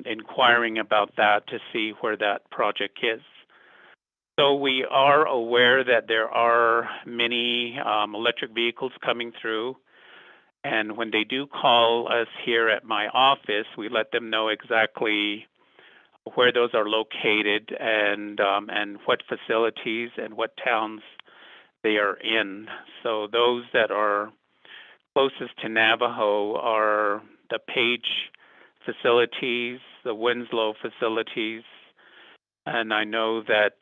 inquiring about that to see where that project is. So we are aware that there are many electric vehicles coming through, and when they do call us here at my office, we let them know exactly where those are located and what facilities and what towns they are in. So those that are closest to Navajo are the Page facilities, the Winslow facilities, and I know that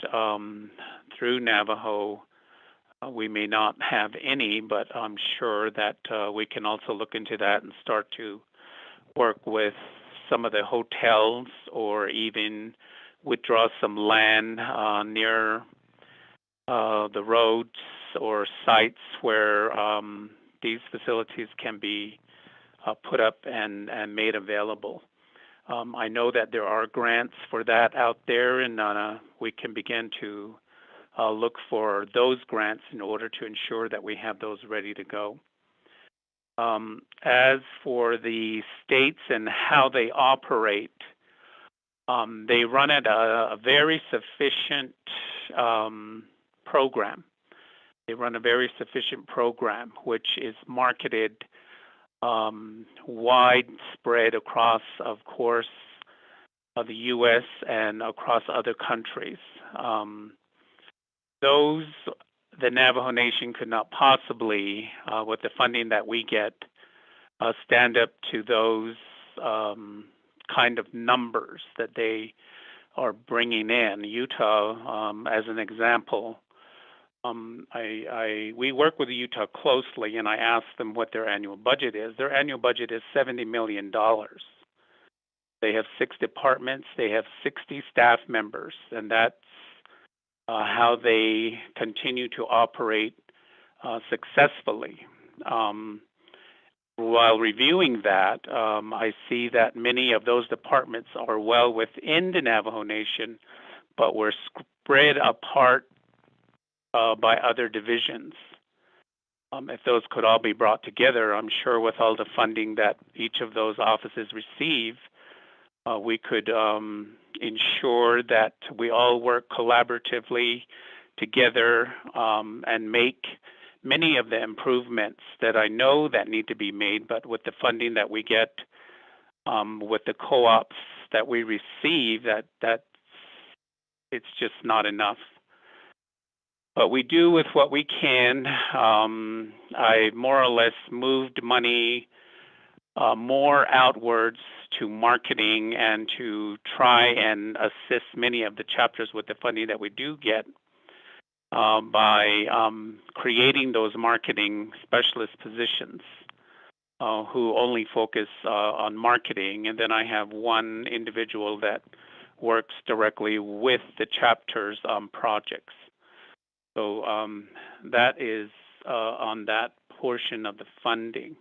through Navajo, we may not have any, but I'm sure that we can also look into that and start to work with some of the hotels or even withdraw some land near the roads or sites where these facilities can be put up and made available. I know that there are grants for that out there, and we can begin to look for those grants in order to ensure that we have those ready to go. As for the states and how they operate, they run at a very sufficient program. They run a very sufficient program, which is marketed widespread across, of course, the U.S. and across other countries. The Navajo Nation could not possibly, with the funding that we get, stand up to those kind of numbers that they are bringing in. Utah, as an example, we work with Utah closely, and I asked them what their annual budget is. Their annual budget is $70 million. They have 6 departments. They have 60 staff members, and that's how they continue to operate successfully. While reviewing that, I see that many of those departments are well within the Navajo Nation, but were spread apart by other divisions. If those could all be brought together, I'm sure with all the funding that each of those offices receive, we could ensure that we all work collaboratively together and make many of the improvements that I know that need to be made, but with the funding that we get, with the co-ops that we receive, that it's just not enough. But we do with what we can. I more or less moved money more outwards to marketing and to try and assist many of the chapters with the funding that we do get by creating those marketing specialist positions who only focus on marketing. And then I have one individual that works directly with the chapters projects. So that is on that portion of the funding.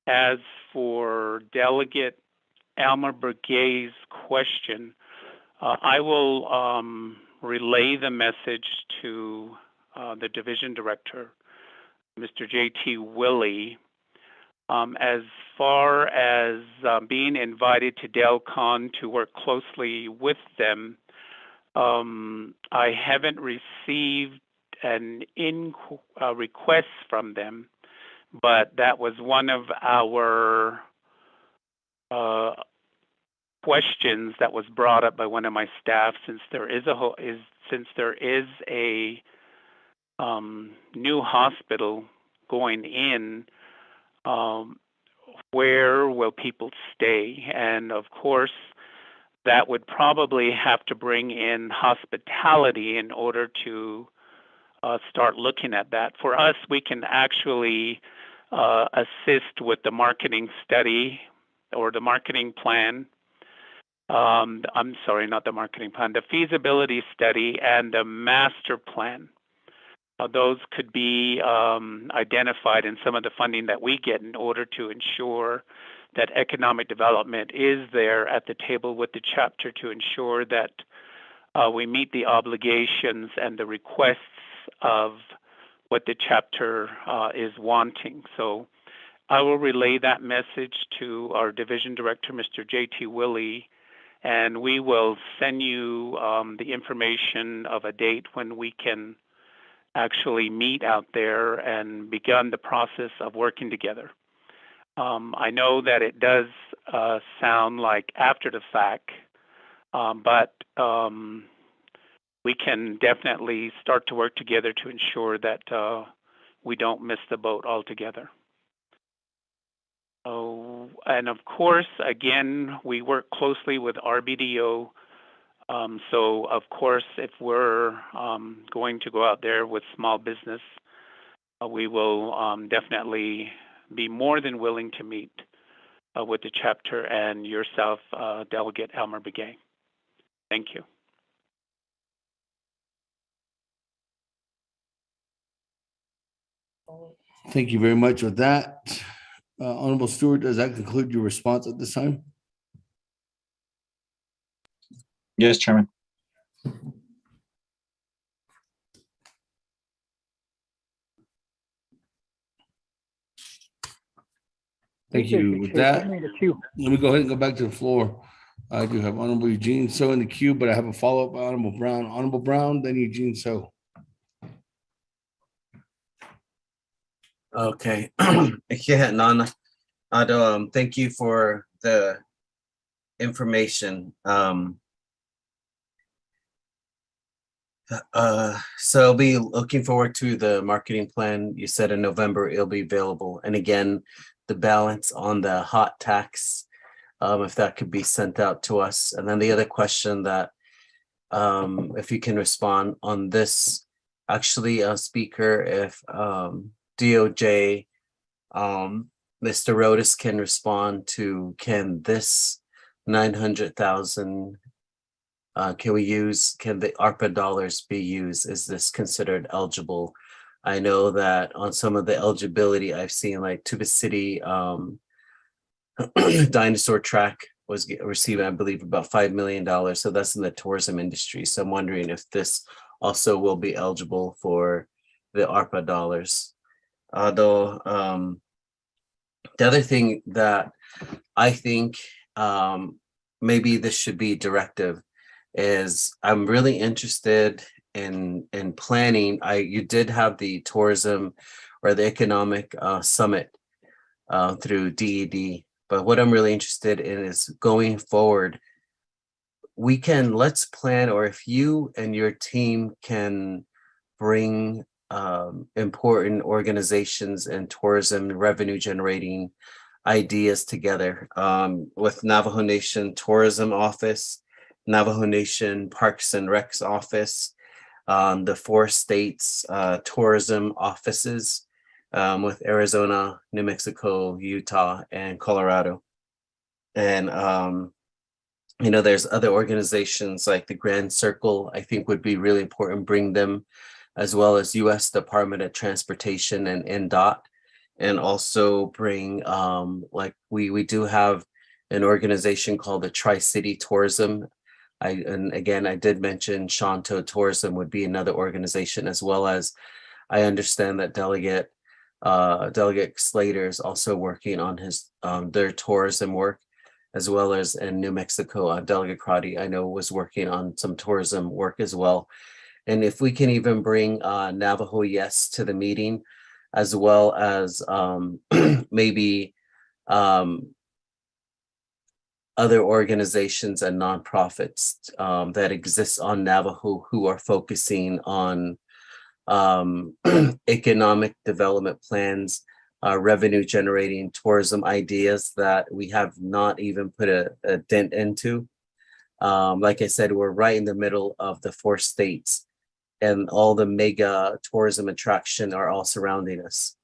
As for Delegate Alma Bergay's question, I will relay the message to the division director, Mr. J.T. Willie. As far as being invited to Delcon to work closely with them, I haven't received an request from them, but that was one of our questions that was brought up by one of my staff, since there is a new hospital going in. Where will people stay? And of course, that would probably have to bring in hospitality in order to start looking at that. For us, we can actually assist with the marketing study or the marketing plan. I'm sorry, not the marketing plan, the feasibility study and the master plan. Those could be identified in some of the funding that we get in order to ensure that economic development is there at the table with the chapter to ensure that we meet the obligations and the requests of what the chapter is wanting. So I will relay that message to our division director, Mr. J.T. Willie, and we will send you the information of a date when we can actually meet out there and begun the process of working together. I know that it does sound like after the fact, but we can definitely start to work together to ensure that we don't miss the boat altogether. And of course, again, we work closely with RBDO. So of course, if we're going to go out there with small business, we will definitely be more than willing to meet with the chapter and yourself, Delegate Elmer Begay. Thank you. Thank you very much with that. Honorable Stewart, does that conclude your response at this time? Yes, Chairman. Thank you. With that, Put me in the queue. let me go ahead and go back to the floor. I do have Honorable Eugene So in the queue, but I have a follow-up by Honorable Brown. Honorable Brown, then Eugene So. Okay. Yeah, Nana. Thank you for the information. So I'll be looking forward to the marketing plan. You said in November it'll be available. And again, the balance on the hot tax, if that could be sent out to us. And then the other question that, if you can respond on this, actually, Speaker, if DOJ, Mr. Rodas can respond to, can this 900,000 can the ARPA dollars be used? Is this considered eligible? I know that on some of the eligibility I've seen, like Tuba City dinosaur track was receiving, I believe, about $5 million. So that's in the tourism industry. So I'm wondering if this also will be eligible for the ARPA dollars. Although the other thing that I think maybe this should be directive is I'm really interested in planning. You did have the tourism or the economic summit through DED, but what I'm really interested in is going forward, let's plan, or if you and your team can bring important organizations and tourism revenue generating ideas together with Navajo Nation Tourism Office, Navajo Nation Parks and Recs Office, the 4 states tourism offices with Arizona, New Mexico, Utah, and Colorado. And there's other organizations like the Grand Circle, I think would be really important, bring them, as well as U.S. Department of Transportation and NDOT, and also bring, like we do have an organization called the Tri-City Tourism And again, I did mention Shanto Tourism would be another organization, as well as I understand that Delegate Slater is also working on his their tourism work, as well as in New Mexico, Delegate Crotty, I know, was working on some tourism work as well. And if we can even bring Navajo Yes to the meeting, as well as maybe other organizations and nonprofits that exist on Navajo who are focusing on economic development plans, revenue generating tourism ideas that we have not even put a dent into. Like I said, we're right in the middle of the 4 states, and all the mega tourism attraction are all surrounding us.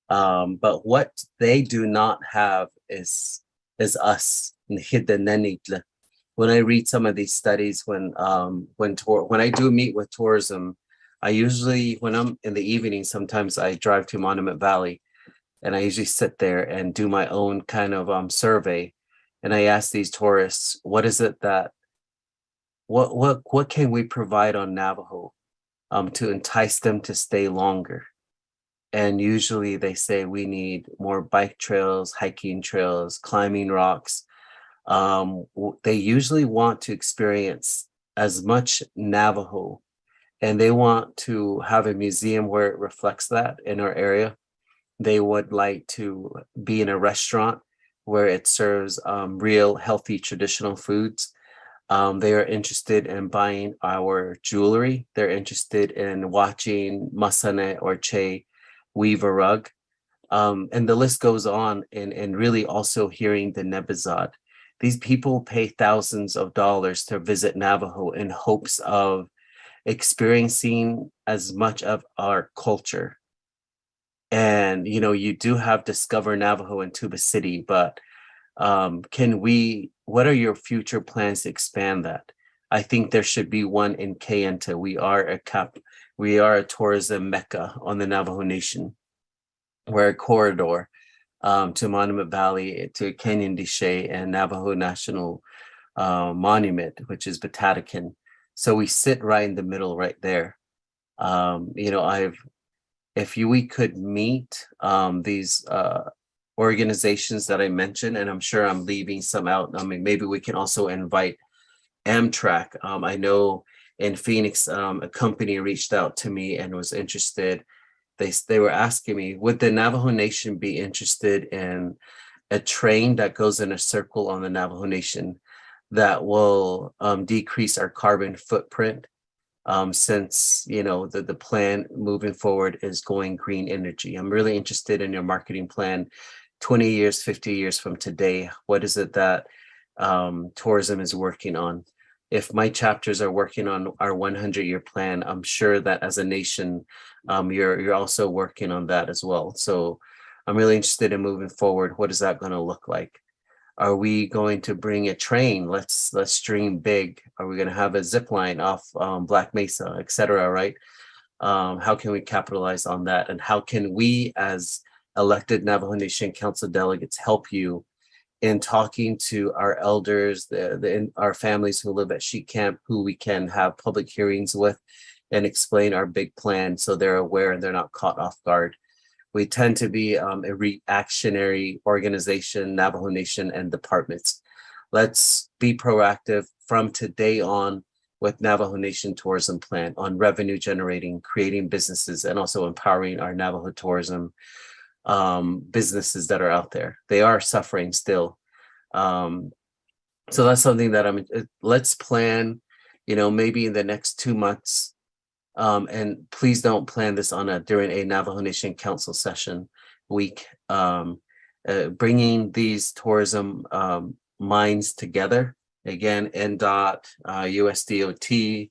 But what they do not have is us. When I read some of these studies, when I do meet with tourism, I usually, when I'm in the evening, sometimes I drive to Monument Valley, and I usually sit there and do my own kind of survey, and I ask these tourists, what is it that what can we provide on Navajo to entice them to stay longer? And usually they say we need more bike trails, hiking trails, climbing rocks. They usually want to experience as much Navajo, and they want to have a museum where it reflects that in our area. They would like to be in a restaurant where it serves real healthy traditional foods. They are interested in buying our jewelry. They're interested in watching Masane or Che weave a rug. And the list goes on, and really also hearing the Nebazad. These people pay thousands of dollars to visit Navajo in hopes of experiencing as much of our culture. And, you know, you do have Discover Navajo in Tuba City, but what are your future plans to expand that? I think there should be one in Kayenta. We are a tourism mecca on the Navajo Nation. We're a corridor to Monument Valley, to Canyon de Chelly and Navajo National Monument, which is Batatacan. So we sit right in the middle right there. You know, we could meet these organizations that I mentioned, and I'm sure I'm leaving some out. I mean, maybe we can also invite Amtrak. I know in Phoenix, a company reached out to me and was interested. They were asking me, would the Navajo Nation be interested in a train that goes in a circle on the Navajo Nation that will decrease our carbon footprint, since, you know, the plan moving forward is going green energy. I'm really interested in your marketing plan 20 years, 50 years from today. What is it that tourism is working on? If my chapters are working on our 100-year plan, I'm sure that as a nation, you're also working on that as well. So I'm really interested in moving forward. What is that going to look like? Are we going to bring a train? Let's dream big. Are we going to have a zip line off Black Mesa, et cetera, right? How can we capitalize on that? And how can we, as elected Navajo Nation Council delegates, help you in talking to our elders, our families who live at Sheep Camp, who we can have public hearings with and explain our big plan so they're aware and they're not caught off guard. We tend to be a reactionary organization, Navajo Nation and departments. Let's be proactive from today on with Navajo Nation Tourism Plan on revenue generating, creating businesses, and also empowering our Navajo tourism businesses that are out there. They are suffering still. So that's something that let's plan, you know, maybe in the next 2 months. And please don't plan this during a Navajo Nation Council session week. Bringing these tourism minds together, again, NDOT, USDOT,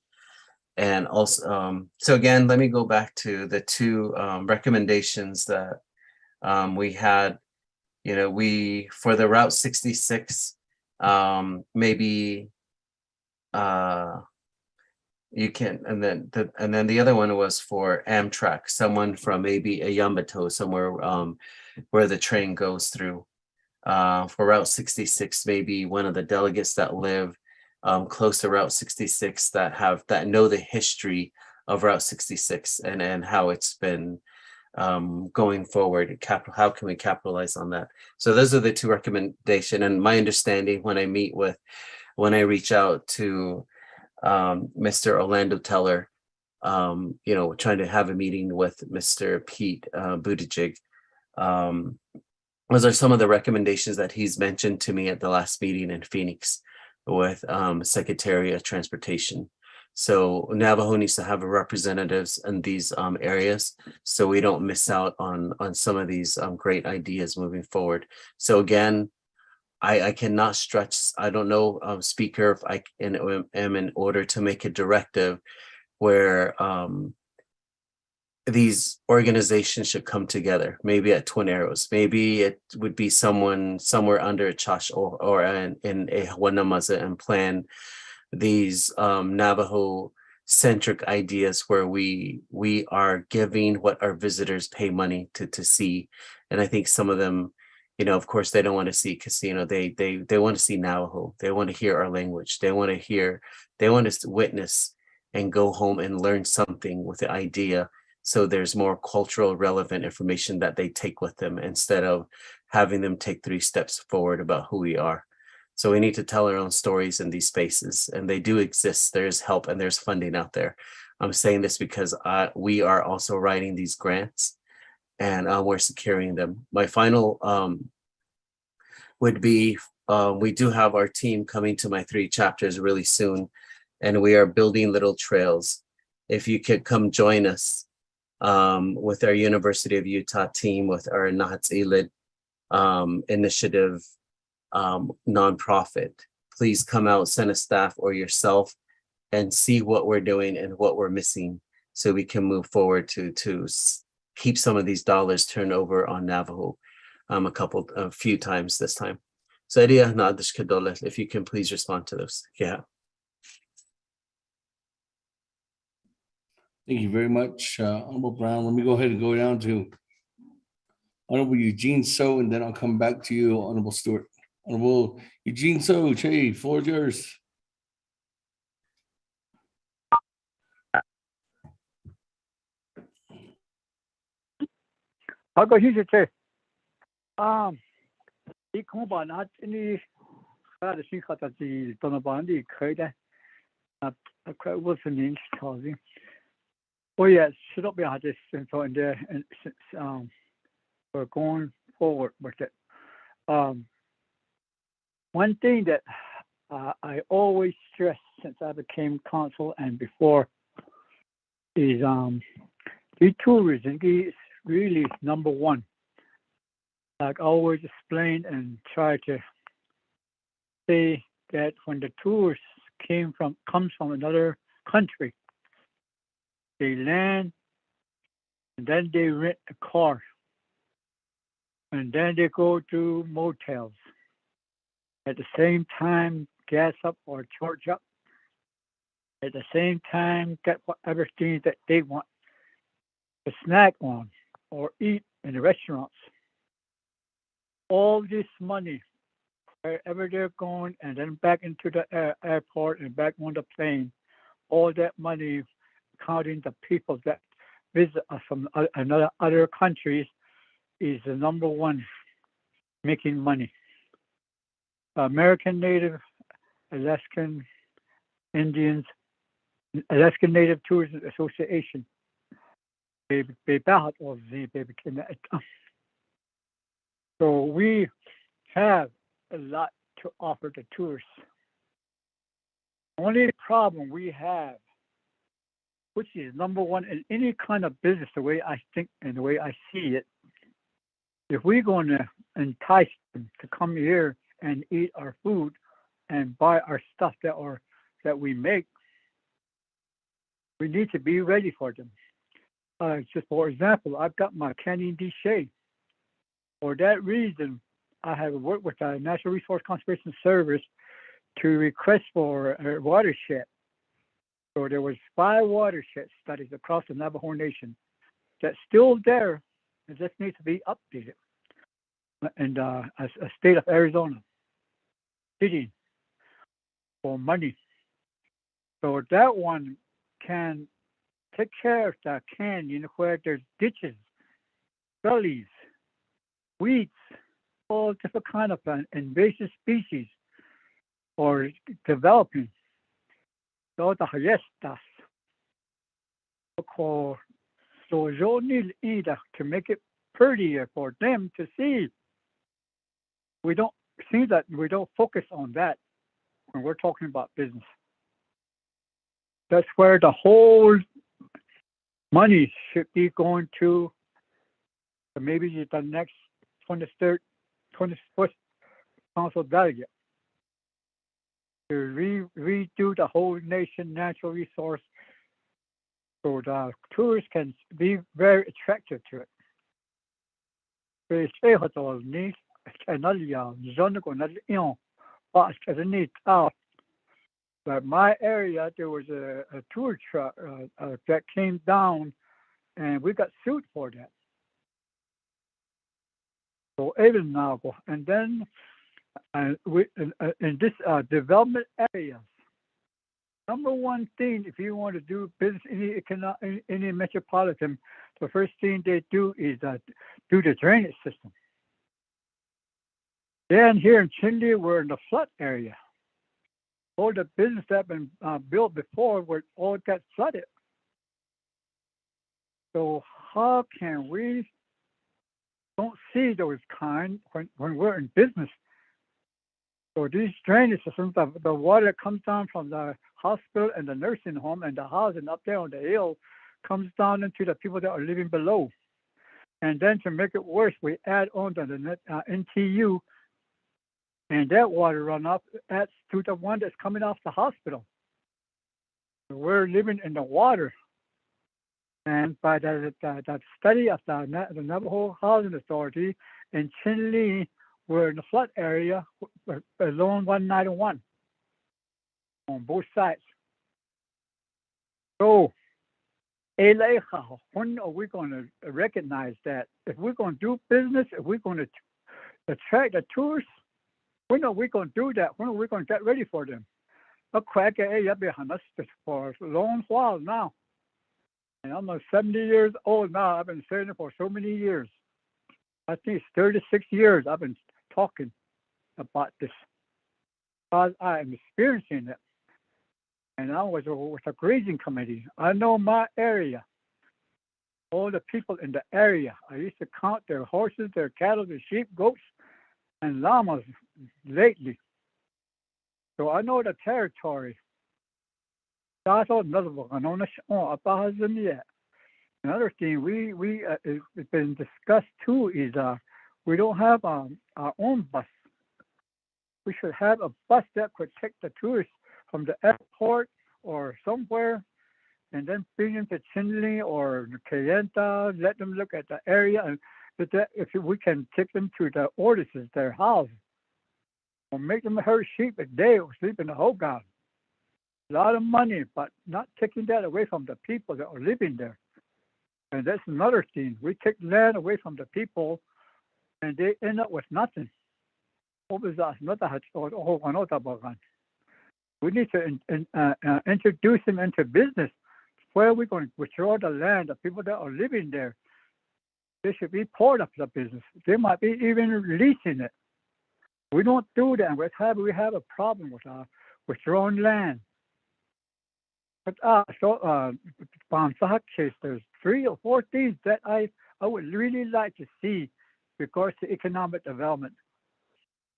and also, so again, let me go back to the 2 recommendations that we had. You know, for the Route 66, maybe you can, and then the other one was for Amtrak, someone from maybe a Yambato, somewhere where the train goes through. For Route 66, maybe one of the delegates that live close to Route 66 that know the history of Route 66 and how it's been going forward. How can we capitalize on that? So those are the two recommendations. And my understanding when I reach out to Mr. Orlando Teller, trying to have a meeting with Mr. Pete Buttigieg. Those are some of the recommendations that he's mentioned to me at the last meeting in Phoenix with Secretary of Transportation. So Navajo needs to have representatives in these areas so we don't miss out on some of these great ideas moving forward. So again, I cannot stretch, I don't know, Speaker, if I am in order to make a directive where these organizations should come together, maybe at Twin Arrows, maybe it would be someone somewhere under a Chash or in a Wanamaza and plan these Navajo centric ideas where we are giving what our visitors pay money to see. And I think some of them, of course, they don't want to see casino. They want to see Navajo. They want to hear our language. They want to witness and go home and learn something with the idea. So there's more cultural relevant information that they take with them instead of having them take 3 steps forward about who we are. So we need to tell our own stories in these spaces, and they do exist. There's help and there's funding out there. I'm saying this because we are also writing these grants and we're securing them. My final would be, we do have our team coming to my 3 chapters really soon, and we are building little trails. If you could come join us with our University of Utah team, with our Naabik'iytiI initiative nonprofit, please come out, send a staff or yourself and see what we're doing and what we're missing so we can move forward to keep some of these dollars turned over on Navajo a few times this time. So if you can please respond to those. Yeah. Thank you very much, Honorable Brown. Let me go ahead and go down to Honorable Eugene So, and then I'll come back to you, Honorable Stewart. Honorable Eugene So, Che, floor is yours. We're going forward with it. One thing that I always stress since I became consul and before is the tourism is really number one. Like I always explain and try to say that when the tourists comes from another country, they land and then they rent a car and then they go to motels. At the same time, gas up or charge up. At the same time, get whatever things that they want to snack on or eat in the restaurants. All this money, wherever they're going, and then back into the airport and back on the plane, all that money, counting the people that visit us from other countries, is the number one making money. American Native, Alaskan Indians, Alaskan Native Tourism Association. So we have a lot to offer the tourists. Only problem we have, which is number one in any kind of business, the way I think and the way I see it, if we're going to entice them to come here and eat our food and buy our stuff that we make, we need to be ready for them. Just for example, I've got my canning Dichet. For that reason, I have worked with the Natural Resource Conservation Service to request for a watershed. So there was 5 watershed studies across the Navajo Nation that's still there. It just needs to be updated. And a state of Arizona, city, for money. So that one can take care of the canyon where there's ditches, gullies, weeds, all different kind of invasive species or developing. So the hiestas. So you need either to make it prettier for them to see. We don't see that, we don't focus on that when we're talking about business. That's where the whole money should be going to maybe the next 23rd, 21st council delegate to redo the whole nation natural resource so the tourists can be very attractive to it. But my area, there was a tour truck that came down, and we got sued for that. So even now, and then in this development areas, number one thing, if you want to do business in any metropolitan, the first thing they do is do the drainage system. Then here in Chinle, we're in the flood area. All the business that have been built before were all got flooded. So how can we don't see those kind when we're in business? So these drainage systems, the water that comes down from the hospital and the nursing home and the housing up there on the hill comes down into the people that are living below. And then to make it worse, we add on to the NTU, and that water runoff adds to the one that's coming off the hospital. We're living in the water. And by the study of the Navajo Housing Authority in Chinle, we're in the flood area along 191 on both sides. So, when are we going to recognize that? If we're going to do business, if we're going to attract the tourists, when are we going to do that? When are we going to get ready for them? For a long while now. And I'm 70 years old now. I've been saying it for so many years. I think it's 36 years I've been talking about this. Because I am experiencing it. And I was with a grazing committee. I know my area. All the people in the area. I used to count their horses, their cattle, their sheep, goats, and llamas lately. So I know the territory. Another thing it's been discussed too is we don't have our own bus. We should have a bus that could take the tourists from the airport or somewhere and then bring them to Chinle or Kayenta, let them look at the area, and if we can take them to the ordinances, their house, or make them herd sheep a day or sleep in the hogan. A lot of money, but not taking that away from the people that are living there. And that's another thing. We take land away from the people, and they end up with nothing. We need to introduce them into business. Where are we going to withdraw the land? The people that are living there, they should be part of the business. They might be even leasing it. We don't do that. We have a problem with our withdrawing land. But case, there's 3 or 4 things that I would really like to see regards to economic development.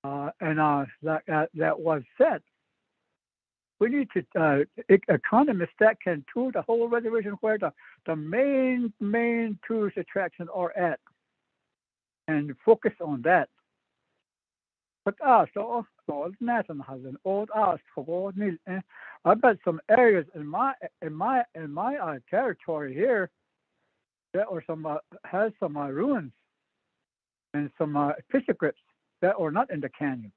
That was said. We need to economists that can tour the whole reservation where the main tourist attractions are at, and focus on that. But I've got some areas in my territory here that are has some ruins and some fisher grips that are not in the canyon.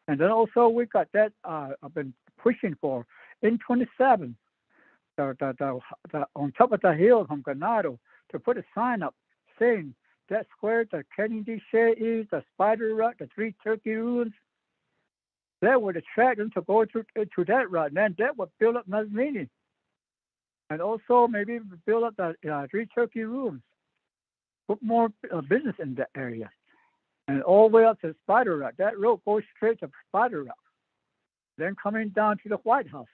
And then also we got that I've been pushing for in 27, the on top of the hill from Ganado, to put a sign up saying that's where the Kennedy Share is, the Spider Rock, the 3 turkey ruins. That would attract them to go to that route. And then that would build up another meeting. And also maybe build up the 3 turkey rooms. Put more business in that area. And all the way up to Spider Rock. That road goes straight to Spider Rock. Then coming down to the White House.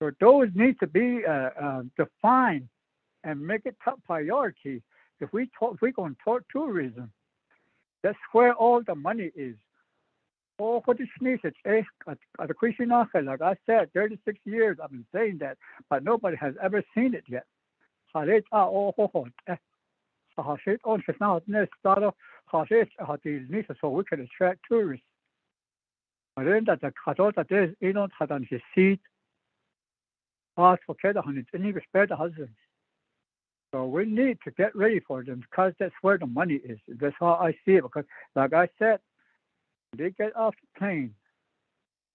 So those need to be defined and make it top priority. If we're going to talk tourism, that's where all the money is. All for the sneezes, at the Kusinaka, like I said, 36 years I've been saying that, but nobody has ever seen it yet. So we can attract tourists. And then that the Kato that there's not had on his seat. So we need to get ready for them because that's where the money is. That's how I see it. Because, like I said, they get off the plane,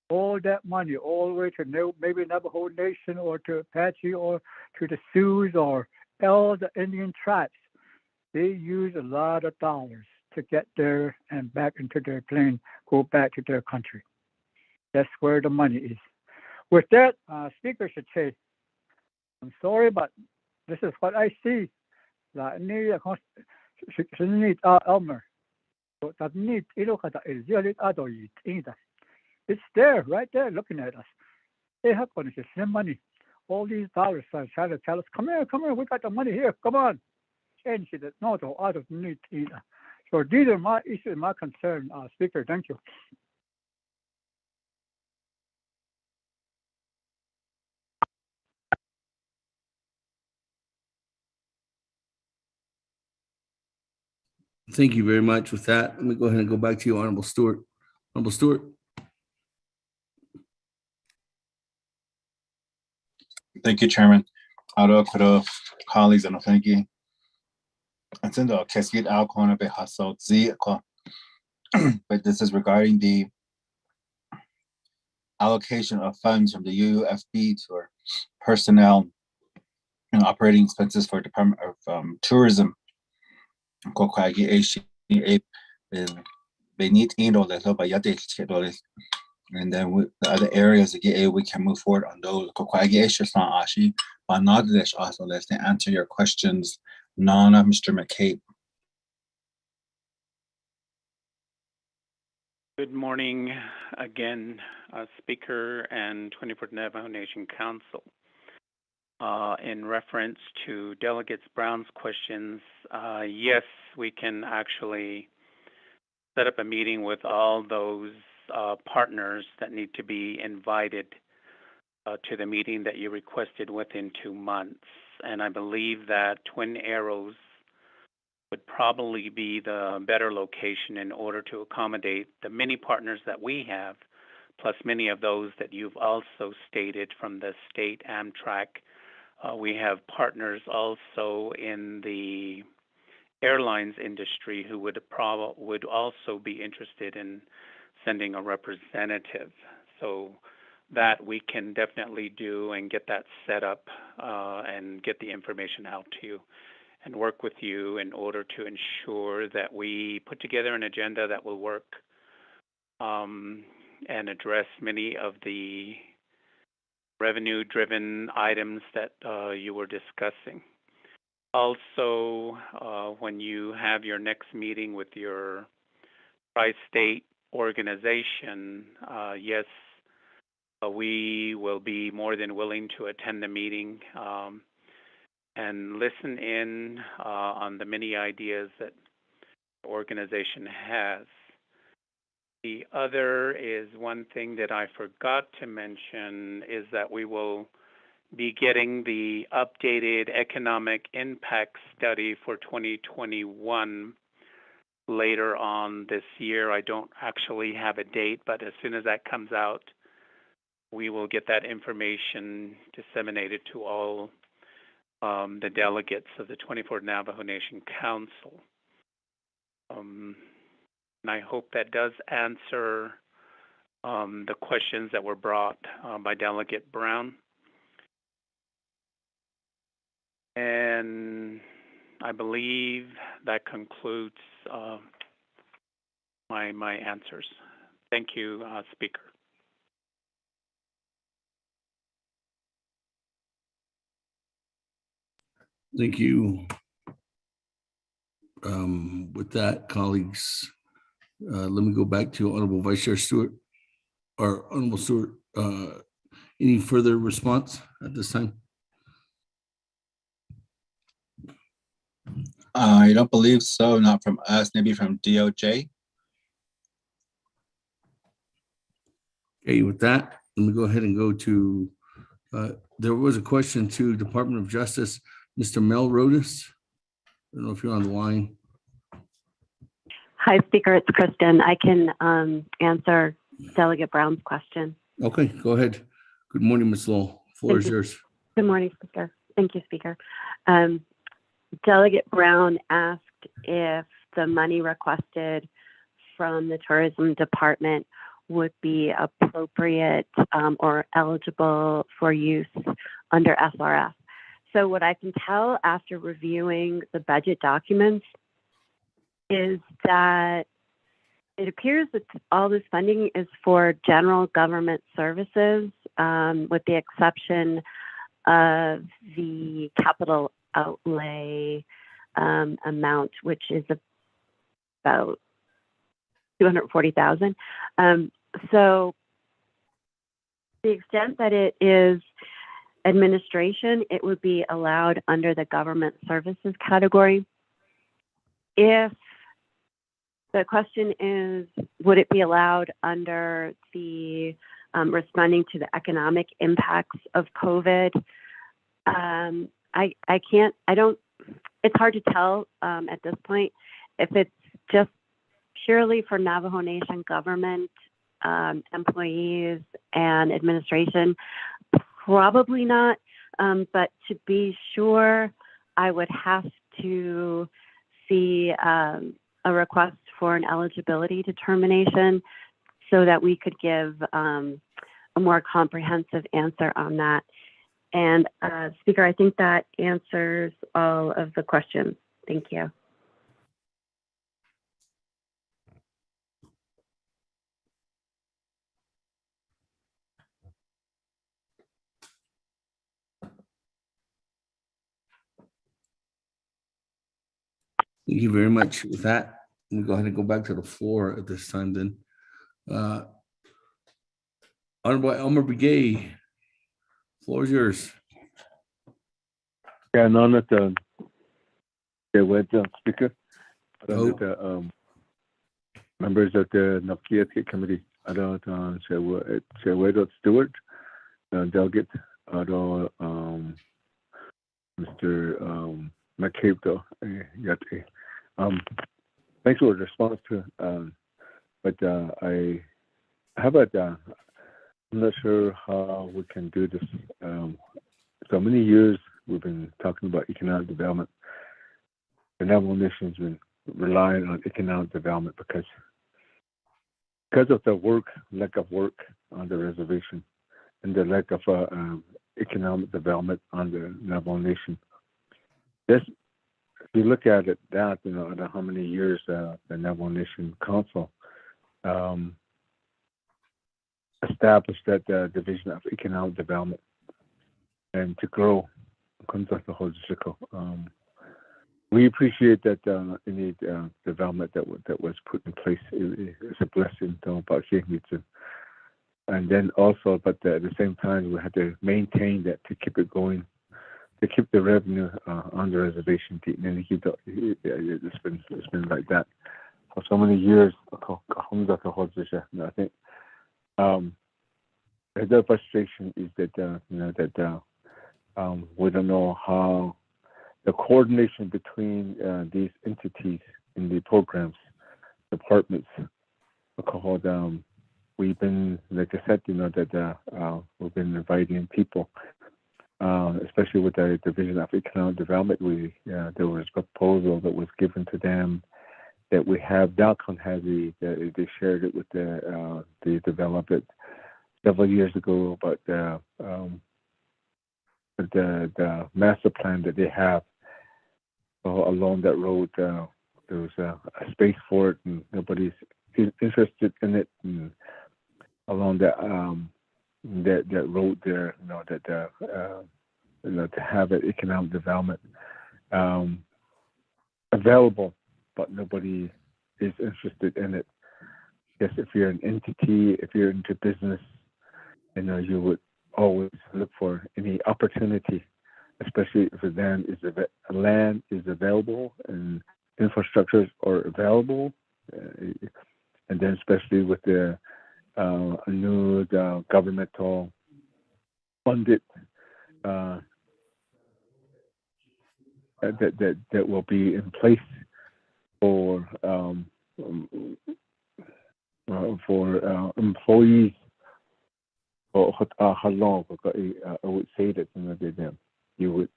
all that money, all the way to maybe Navajo Nation or to Apache or to the Sioux or all the Indian tribes. They use a lot of dollars to get there and back into their plane, go back to their country. That's where the money is. With that, Speaker should say, I'm sorry, but this is what I see. Elmer. It's there, right there, looking at us. They have going to send money. All these dollars are trying to tell us, come here, we got the money here, come on. Change it, not out of need either. So these are my issues, my concern, Speaker. Thank you. Thank you very much. With that, let me go ahead and go back to you, Honorable Stewart. Honorable Stewart. Thank you, Chairman. Colleagues, and thank you. But this is regarding the allocation of funds from the UUFB to personnel and operating expenses for Department of Tourism. And then the other areas we can move forward on those. Also, let's answer your questions. Nana, Mr. McCabe. Good morning again, Speaker and 24th Navajo Nation Council. In reference to Delegates Brown's questions, yes, we can actually set up a meeting with all those partners that need to be invited to the meeting that you requested within 2 months. And I believe that Twin Arrows would probably be the better location in order to accommodate the many partners that we have, plus many of those that you've also stated from the state Amtrak. We have partners also in the airlines industry who would also be interested in sending a representative. So that we can definitely do and get that set up and get the information out to you and work with you in order to ensure that we put together an agenda that will work and address many of the revenue-driven items that you were discussing. Also, when you have your next meeting with your tri-state organization, yes, we will be more than willing to attend the meeting and listen in on the many ideas that the organization has. The other is one thing that I forgot to mention is that we will be getting the updated economic impact study for 2021 later on this year. I don't actually have a date, but as soon as that comes out, we will get that information disseminated to all the delegates of the 24th Navajo Nation Council. And I hope that does answer the questions that were brought by Delegate Brown. And I believe that concludes my answers. Thank you, Speaker. Thank you. With that, colleagues, let me go back to Honorable Vice Chair Stewart or Honorable Stewart. Any further response at this time? I don't believe so, not from us, maybe from DOJ. Okay, with that, let me go ahead and go to, there was a question to Department of Justice, Mr. Mel Rodas. I don't know if you're on the line. Hi, Speaker, it's Kristen. I can answer Delegate Brown's question. Okay, go ahead. Good morning, Ms. Lowell. Floor is yours. Good morning, Speaker. Thank you, Speaker. Delegate Brown asked if the money requested from the Tourism Department would be appropriate or eligible for use under SRF. So what I can tell after reviewing the budget documents is that it appears that all this funding is for general government services, with the exception of the capital outlay amount, which is about $240,000. So to the extent that it is administration, it would be allowed under the government services category. If the question is, would it be allowed under the responding to the economic impacts of COVID? It's hard to tell at this point if it's just purely for Navajo Nation government employees and administration. Probably not, but to be sure, I would have to see a request for an eligibility determination so that we could give a more comprehensive answer on that. And Speaker, I think that answers all of the questions. Thank you. Thank you very much. With that, let me go ahead and go back to the floor at this time then. Honorable Elmer Begay, floor is yours. Yeah, none of the web speaker. Oh. The members of the Naabik'iytiI committee. I don't Chair Stewart, delegate. I don't Mr. McCabe, Yati. Thanks for the response to, but I how about I'm not sure how we can do this. So many years we've been talking about economic development. The Navajo Nation's been relying on economic development because of the lack of work on the reservation and the lack of economic development on the Navajo Nation. This, if you look at it, that how many years the Navajo Nation Council established that Division of Economic Development and to grow. We appreciate that any development that was put in place is a blessing. And then also, but at the same time, we had to maintain that to keep it going, to keep the revenue on the reservation. And it's been like that for so many years. And I think the frustration is that we don't know how the coordination between these entities in the programs, departments, we've been, like I said, that we've been inviting people, especially with the Division of Economic Development. There was a proposal that was given to them that we have. Dalcon has they shared it with they developed it several years ago, but the master plan that they have along that road, there was a space for it, and nobody's interested in it along that road there, to have an economic development available, but nobody is interested in it. Yes, if you're an entity, if you're into business, you would always look for any opportunity, especially if land is available and infrastructures are available, and then especially with the new governmental funded that will be in place for employees. How long? I would say that you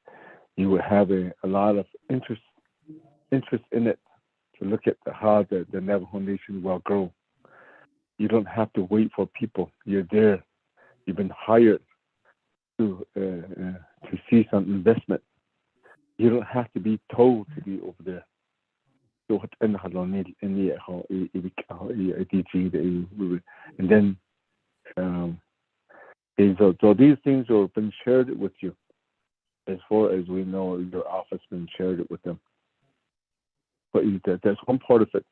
would have a lot of interest in it to look at how the Navajo Nation will grow. You don't have to wait for people. You're there. You've been hired to see some investment. You don't have to be told to be over there. And then so these things have been shared with you. As far as we know, your office been shared with them. But that's one part of it.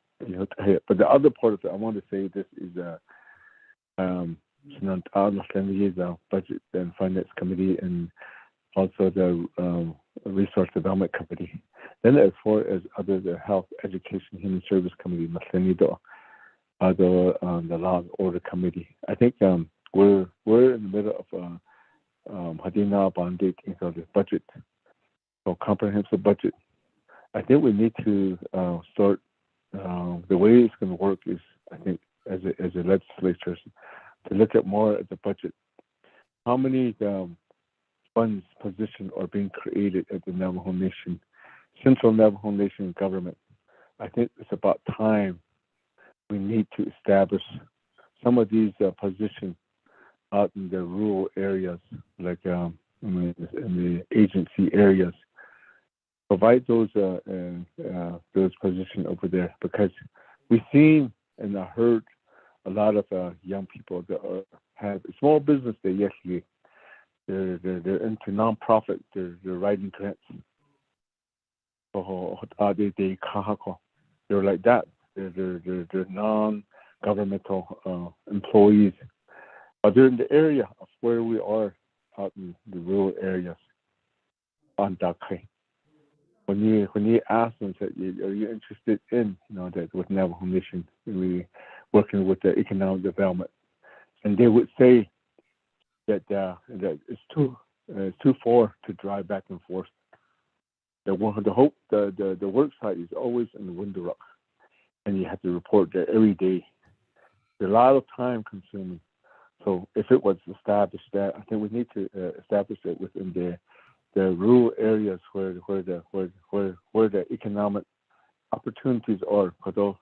But the other part of it, I want to say this is Budget and Finance Committee and also the Resource Development Committee. Then as far as the Health, Education, Human Service Committee, the Law and Order Committee. I think we're in the middle of Hadina Bandit the budget, or comprehensive budget. I think we need to start. The way it's going to work is, I think, as a legislature, to look at more at the budget. How many funds positions are being created at the Navajo Nation, Central Navajo Nation government? I think it's about time we need to establish some of these positions out in the rural areas, like in the agency areas. Provide those positions over there, because we've seen and I heard a lot of young people that have a small business. They're into nonprofit. They're writing grants. They're like that. They're non-governmental employees. But they're in the area of where we are out in the rural areas on Dakai. When you ask them, are you interested in that with Navajo Nation, we working with the economic development, and they would say that it's too far to drive back and forth. The work site is always in the Window Rock, and you have to report there every day. It's a lot of time consuming. So if it was established that, I think we need to establish it within the rural areas where the economic opportunities are. So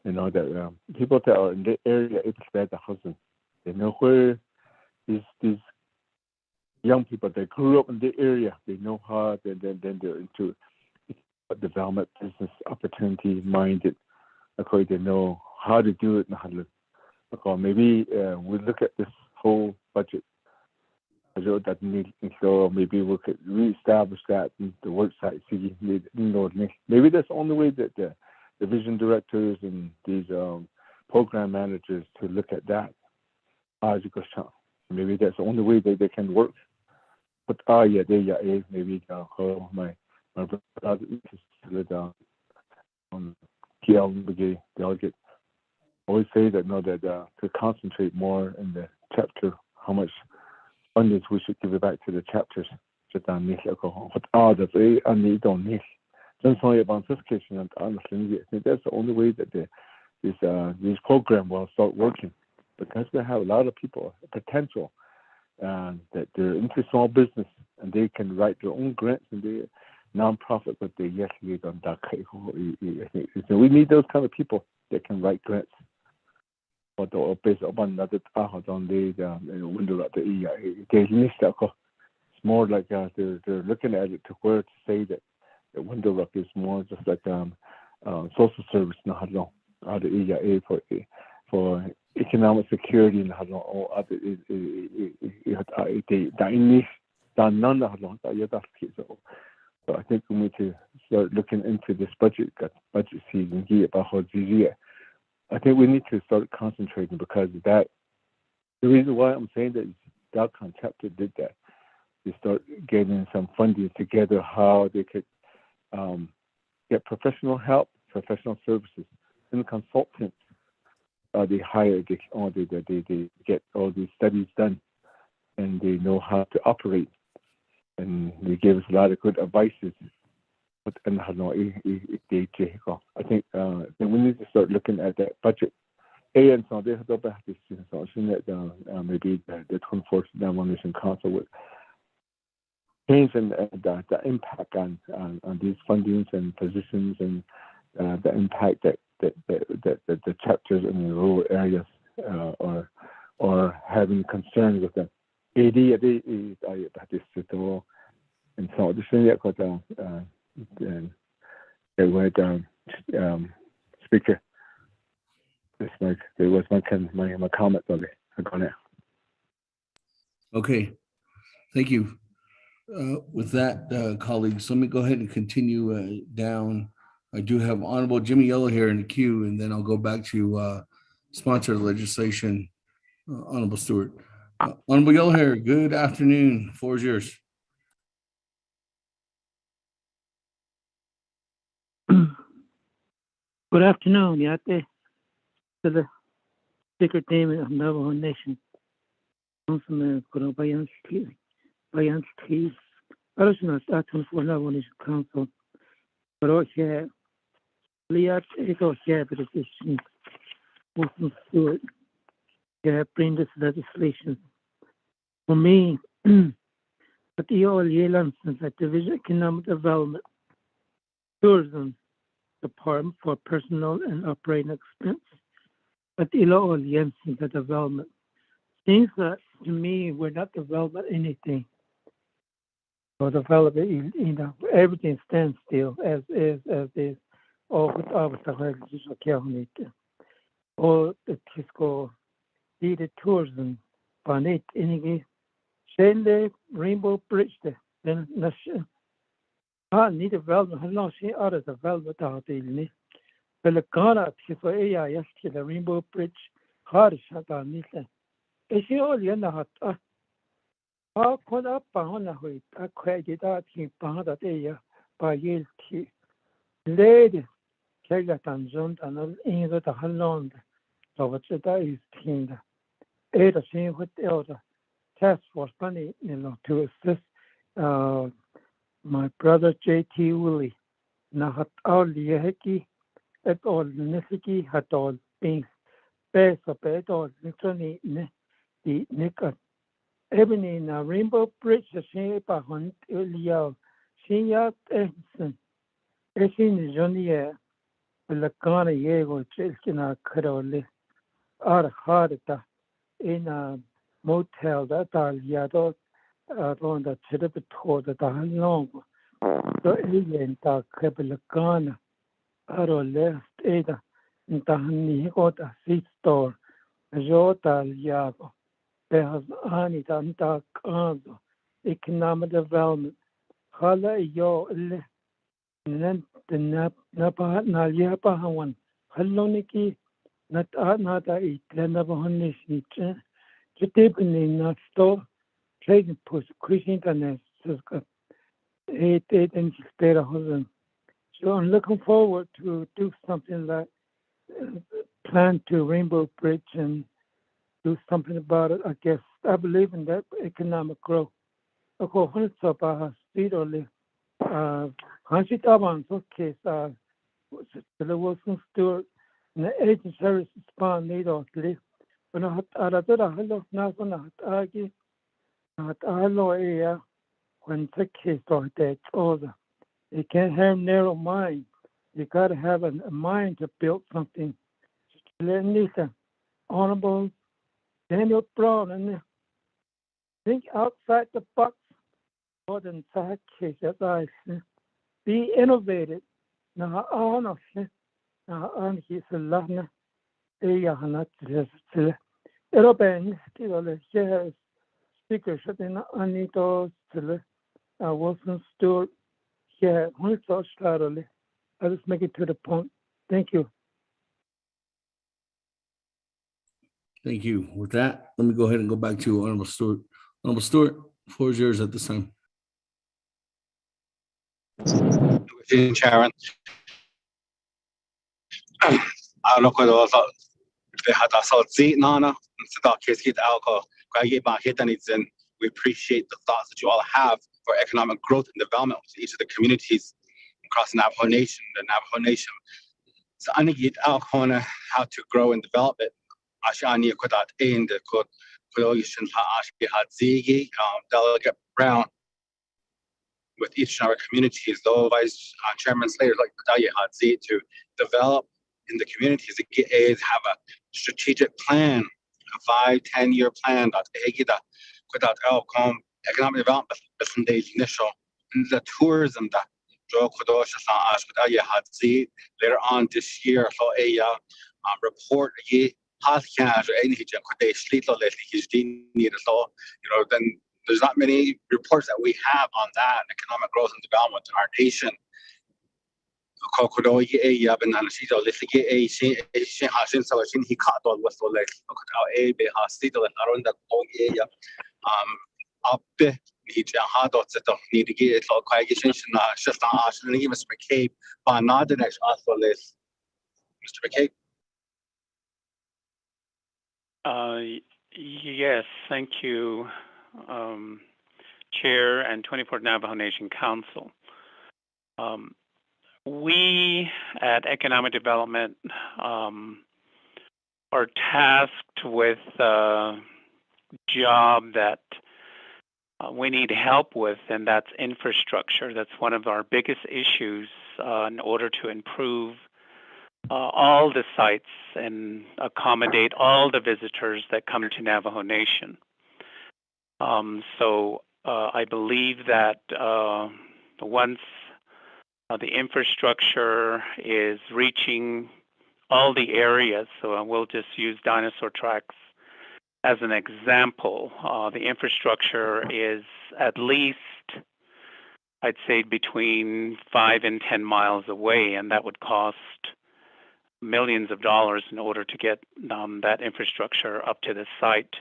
that people that are in the area, it's better housing. They know where these young people that grew up in the area. They know how. Then they're into development, business opportunity minded. Okay, they know how to do it. Maybe we look at this whole budget. So maybe we could reestablish that in the work site. Maybe that's the only way that the division directors and these program managers to look at that. Maybe that's the only way that they can work. But maybe my brother delegate always say that to concentrate more in the chapter, how much funding we should give it back to the chapters. I think that's the only way that these programs will start working, because we have a lot of people, potential, that they're into small business and they can write their own grants and they're non-profit, but they so we need those kind of people that can write grants. Based upon that, it's more like they're looking at it to where to say that the Window Rock is more just like social service na halong other EIA for economic security na halong or other so I think we need to start looking into this budget season here about how I think we need to start concentrating because of that. The reason why I'm saying that is Telecommuni chapter did that. They start getting some funding together how they could get professional help, professional services, and consultants. They hire, they get all these studies done, and they know how to operate. And they gave us a lot of good advices. I think we need to start looking at that budget. And so they have to back this so maybe the 24th Nation Council would change and the impact on these fundings and positions and the impact that the chapters in the rural areas or having concerns with them. And so the thing that speaker. There was my comment on it. Okay, thank you. With that, colleagues, let me go ahead and continue down. I do have Honorable Jimmy Yellow here in the queue, and then I'll go back to sponsor legislation, Honorable Stewart. Honorable Yellow here, good afternoon. Floor is yours. Good afternoon, Yate, to the Secretary of Navajo Nation, Councilman Bayanski, Original Statute for Navajo Nation Council, but also Liat Eco Petition, Wilson Stewart, bring this legislation. For me, at the all year since the Division of Economic Development, Tourism Department for Personnel and Operating Expense, at the all year since the development. Seems that to me we're not developing anything. Or developing, everything stands still as is, all with the legislature county. Or the Tisco, the tourism, Panet, any Shende, Rainbow Bridge, then need development, how long she out of development out there, but the Ghana, Tisco, AIS, the Rainbow Bridge, hard shut on Nita. Is she all in the hot? How could I pound a weight? I credit that he pound that area by Yale tea. Lady, Kegatan John and in the Holland, so what that is king. The same with the other task force money, to assist my brother J.T. Willie. Now, all the Yaki at all Nisiki had all things best of it all literally the Nika. Ebony na Rainbow Bridge, the shape of Hunt Ilio, Shinyat Edson, Essin Jonia, the Ghana Yego, Chilkina Karoli, are hard in a motel that are Yado on the Chiripato that are long. So alien talk Ghana, are left either in Tahani got a seat store, Jota Yago. There's any talk on economic development. Hala yo and then the Napa Naliapahawan. Haloniki, not eat, Navajo Nation, Jitipini, not store, trading post, Christian and eight and spare husband. So I'm looking forward to do something like plan to Rainbow Bridge and do something about it. I guess I believe in that economic growth. Of course, when it's about speedily, Hansi Taban, okay, the Wilson Stewart, and the agent service spawn need or live. When I had a hello, now when I argue, not our lawyer, when the case or that order. You can't have narrow mind. You got to have a mind to build something. Listen, Honorable Daniel Brown, and think outside the box more than that case, as I say. Be innovative. na ana se na an ki salahna e ya hana tse European skilole she speaker shatina anito tse Wilson Stewart yeah hunso starole I'll just make it to the point. Thank you. Thank you. With that, let me go ahead and go back to Honorable Stewart. Honorable Stewart, floor is yours at this time. Sharon. I look at also they had a salt seat nana instead of kids hit alcohol. We appreciate the thoughts that you all have for economic growth and development with each of the communities across the Navajo Nation, So I need alcohol how to grow and develop it. Ashani Kodat in the code coalition Delegate Brown with each of our communities, though Vice Chairman Slater like to develop in the communities have a strategic plan, a 5-10-year plan that economic development initial and the tourism that later on this year so a report then there's not many reports that we have on that economic growth and development in our nation. Mr. McCabe, Mr. McCabe. Yes, thank you, Chair and 24th Navajo Nation Council. We at Economic Development are tasked with a job that we need help with, and that's infrastructure. That's one of our biggest issues in order to improve all the sites and accommodate all the visitors that come to Navajo Nation. So I believe that once the infrastructure is reaching all the areas, so we'll just use dinosaur tracks as an example. The infrastructure is at least, I'd say, between 5 and 10 miles away, and that would cost millions of dollars in order to get that infrastructure up to the site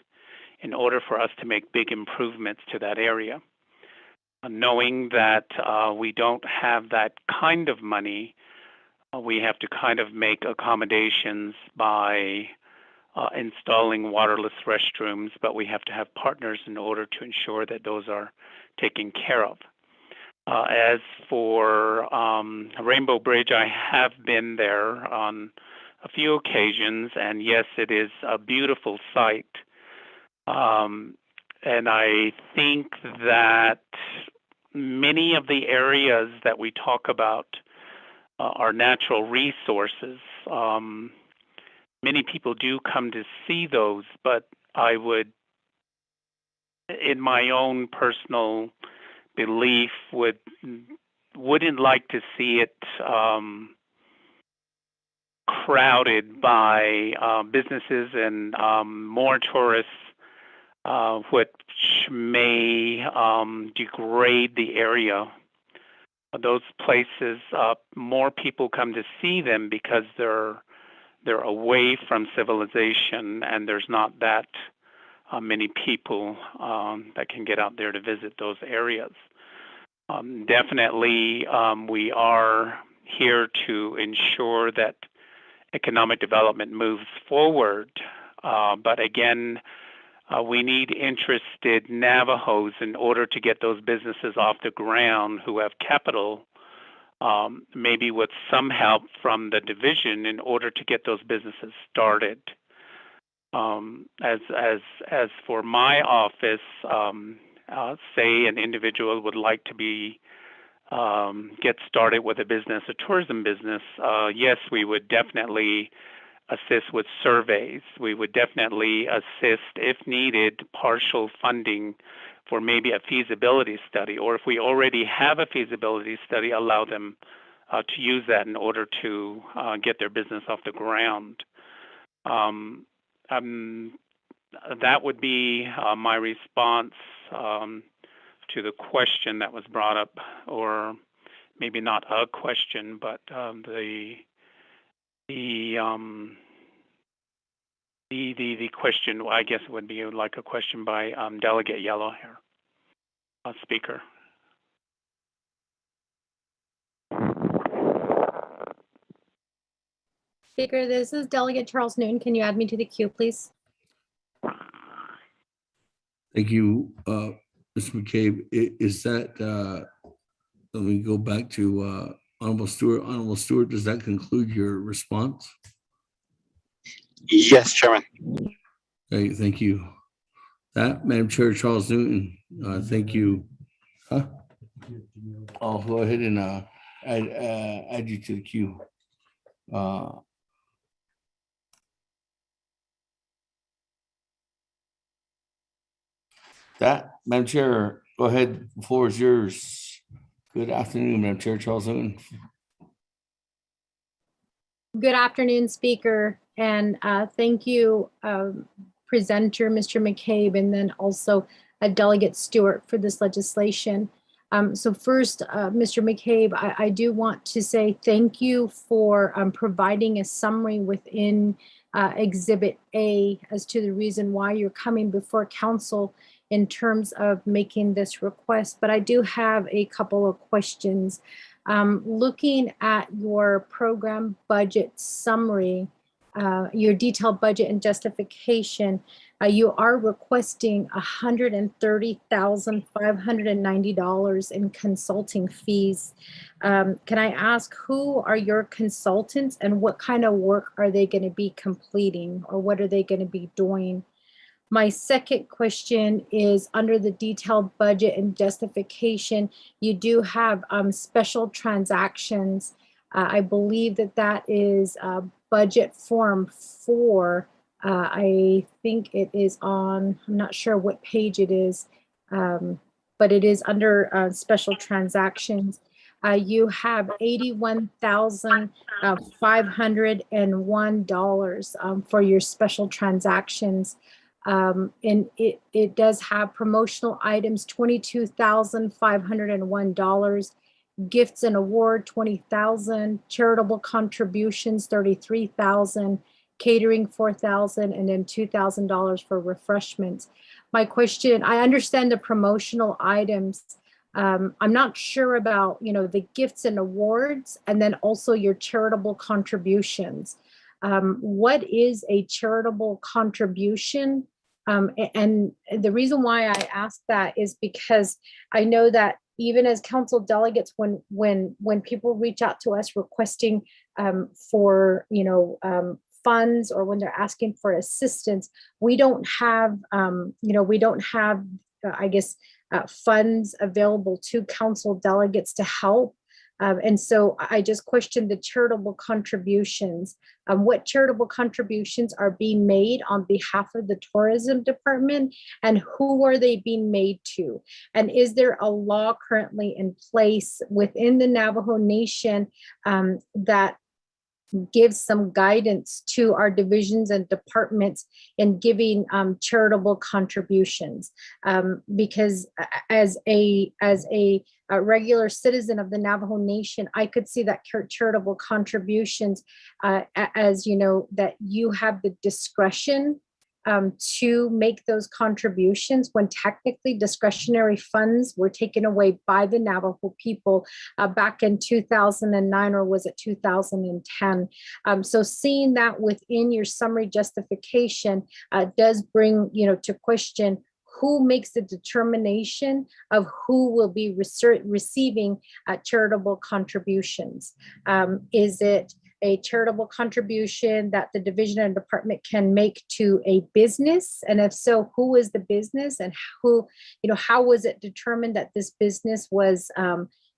in order for us to make big improvements to that area. Knowing that we don't have that kind of money, we have to kind of make accommodations by installing waterless restrooms, but we have to have partners in order to ensure that those are taken care of. As for Rainbow Bridge, I have been there on a few occasions, and yes, it is a beautiful site. And I think that many of the areas that we talk about are natural resources. Many people do come to see those, but I would, in my own personal belief, wouldn't like to see it crowded by businesses and more tourists, which may degrade the area. Those places, more people come to see them because they're away from civilization, and there's not that many people that can get out there to visit those areas. Definitely, we are here to ensure that economic development moves forward. But again, we need interested Navajos in order to get those businesses off the ground who have capital, maybe with some help from the division in order to get those businesses started. As for my office, say an individual would like to be get started with a business, a tourism business, yes, we would definitely assist with surveys. We would definitely assist, if needed, partial funding for maybe a feasibility study, or if we already have a feasibility study, allow them to use that in order to get their business off the ground. That would be my response to the question that was brought up, or maybe not a question, but the question, I guess it would be like a question by Delegate Yellow Hair, speaker. Speaker, this is Delegate Charles Newton. Can you add me to the queue, please? Thank you, Mr. McCabe. Is that, let me go back to Honorable Stewart. Honorable Stewart, does that conclude your response? Yes, Chairman. Okay, thank you. That, Madam Chair, Charles Newton, thank you. Huh? I'll go ahead and add you to the queue. That, Madam Chair, go ahead. The floor is yours. Good afternoon, Madam Chair, Charles Newton. Good afternoon, Speaker, and thank you, presenter Mr. McCabe, and then also Delegate Stewart for this legislation. So first, Mr. McCabe, I do want to say thank you for providing a summary within Exhibit A as to the reason why you're coming before Council in terms of making this request. But I do have a couple of questions. Looking at your program budget summary, your detailed budget and justification, you are requesting $130,590 in consulting fees. Can I ask, who are your consultants and what kind of work are they going to be completing, or what are they going to be doing? My second question is, under the detailed budget and justification, you do have special transactions. I believe that is budget form 4. I think it is on, I'm not sure what page it is, but it is under special transactions. You have $81,501 for your special transactions. And it does have promotional items, $22,501, gifts and award, $20,000, charitable contributions, $33,000, catering, $4,000, and then $2,000 for refreshments. My question, I understand the promotional items. I'm not sure about, the gifts and awards, and then also your charitable contributions. What is a charitable contribution? And the reason why I ask that is because I know that even as council delegates, when people reach out to us requesting for funds, or when they're asking for assistance, we don't have funds available to council delegates to help. And so I just questioned the charitable contributions. What charitable contributions are being made on behalf of the tourism department, and who are they being made to? And is there a law currently in place within the Navajo Nation that gives some guidance to our divisions and departments in giving charitable contributions? Because as a regular citizen of the Navajo Nation, I could see that charitable contributions as that you have the discretion to make those contributions, when technically discretionary funds were taken away by the Navajo people back in 2009, or was it 2010? So seeing that within your summary justification does bring to question who makes the determination of who will be receiving charitable contributions. Is it a charitable contribution that the division and department can make to a business? And if so, who is the business, and who, how was it determined that this business was,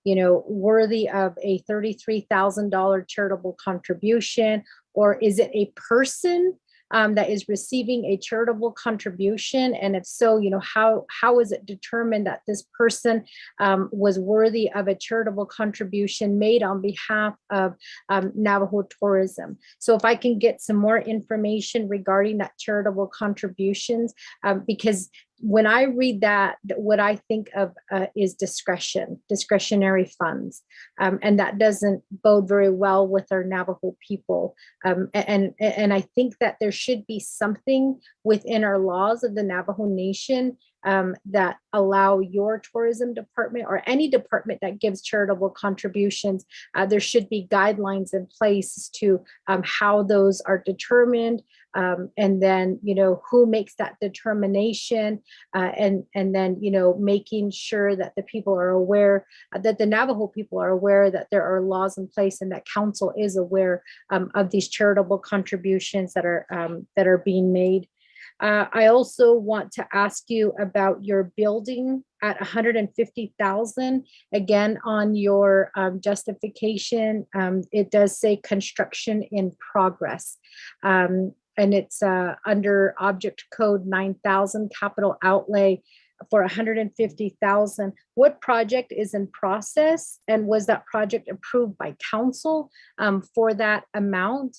worthy of a $33,000 charitable contribution? Or is it a person that is receiving a charitable contribution? And if so, how is it determined that this person was worthy of a charitable contribution made on behalf of Navajo tourism? So if I can get some more information regarding that charitable contributions, because when I read that, what I think of is discretionary funds. And that doesn't bode very well with our Navajo people. And I think that there should be something within our laws of the Navajo Nation that allow your tourism department or any department that gives charitable contributions. There should be guidelines in place to how those are determined, and then who makes that determination, and then making sure that the people are aware, that the Navajo people are aware that there are laws in place and that council is aware of these charitable contributions that are being made. I also want to ask you about your building at 150,000. Again, on your justification, it does say construction in progress. And it's under object code 9,000 capital outlay for 150,000. What project is in process, and was that project approved by council for that amount?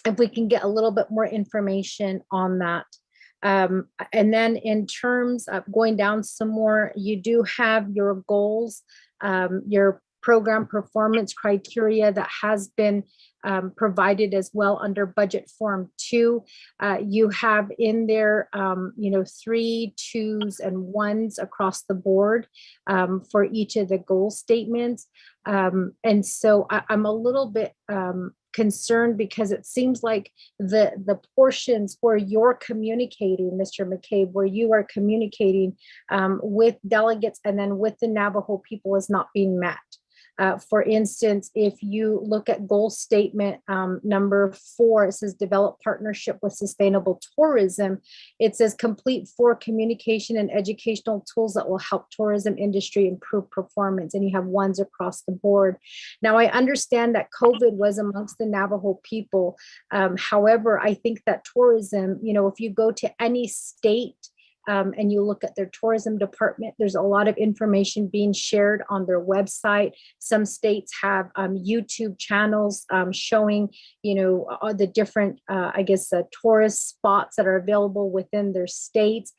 If we can get a little bit more information on that. And then in terms of going down some more, you do have your goals, your program performance criteria that has been provided as well under budget form 2. You have in there, 3 2s and 1s across the board for each of the goal statements. And so I'm a little bit concerned because it seems like the portions where you're communicating, Mr. McCabe, where you are communicating with delegates and then with the Navajo people is not being met. For instance, if you look at goal statement number 4, it says develop partnership with sustainable tourism. It says complete 4 communication and educational tools that will help tourism industry improve performance. And you have 1s across the board. Now, I understand that COVID was amongst the Navajo people. However, I think that tourism, if you go to any state, and you look at their tourism department, there's a lot of information being shared on their website. Some states have YouTube channels showing, the different, tourist spots that are available within their states.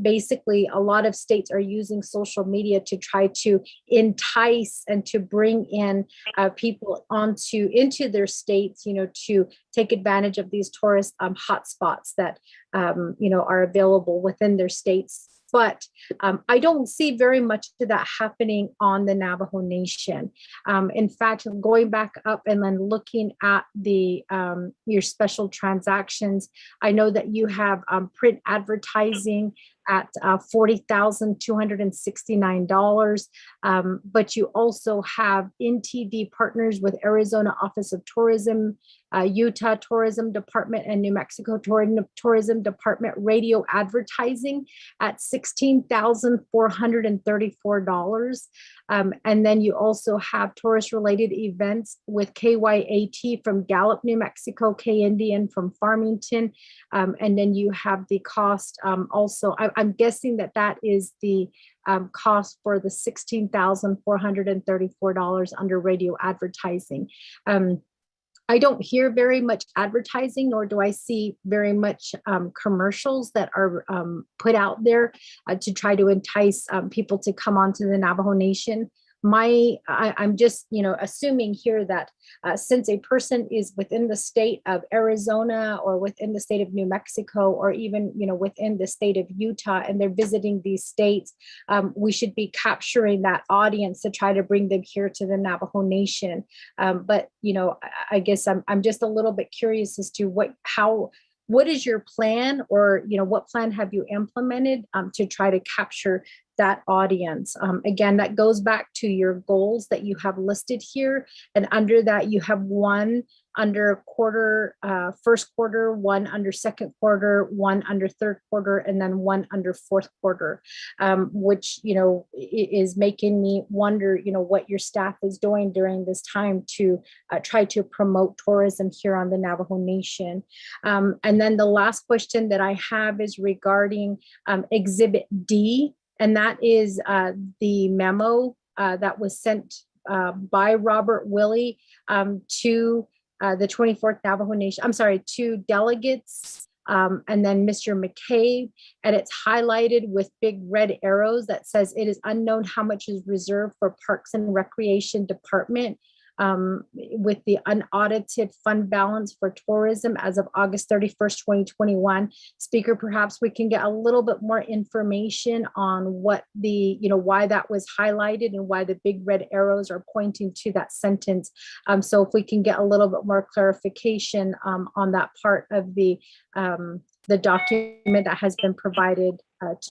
Basically, a lot of states are using social media to try to entice and to bring in people into their states, to take advantage of these tourist hotspots that are available within their states. But I don't see very much of that happening on the Navajo Nation. In fact, going back up and then looking at the your special transactions, I know that you have print advertising at $40,269, but you also have NTD partners with Arizona Office of Tourism, Utah Tourism Department, and New Mexico Tourism Department radio advertising at $16,434. And then you also have tourist-related events with KYAT from Gallup, New Mexico, K Indian from Farmington, and then you have the cost also. I'm guessing that is the cost for the $16,434 under radio advertising. I don't hear very much advertising, nor do I see very much commercials that are put out there to try to entice people to come onto the Navajo Nation. I'm just, assuming here that since a person is within the state of Arizona or within the state of New Mexico, or even, within the state of Utah, and they're visiting these states, we should be capturing that audience to try to bring them here to the Navajo Nation. But, I guess I'm just a little bit curious as to what is your plan, or, what plan have you implemented to try to capture that audience. Again, that goes back to your goals that you have listed here. And under that, you have one under first quarter, one under second quarter, one under third quarter, and then one under fourth quarter, which, is making me wonder, what your staff is doing during this time to try to promote tourism here on the Navajo Nation. And then the last question that I have is regarding Exhibit D, and that is the memo that was sent by Robert Willie to the 24th Navajo Nation, to delegates, and then Mr. McCabe, and it's highlighted with big red arrows that says it is unknown how much is reserved for Parks and Recreation Department with the unaudited fund balance for tourism as of August 31st, 2021. Speaker, perhaps we can get a little bit more information on what why that was highlighted and why the big red arrows are pointing to that sentence. So if we can get a little bit more clarification on that part of the document that has been provided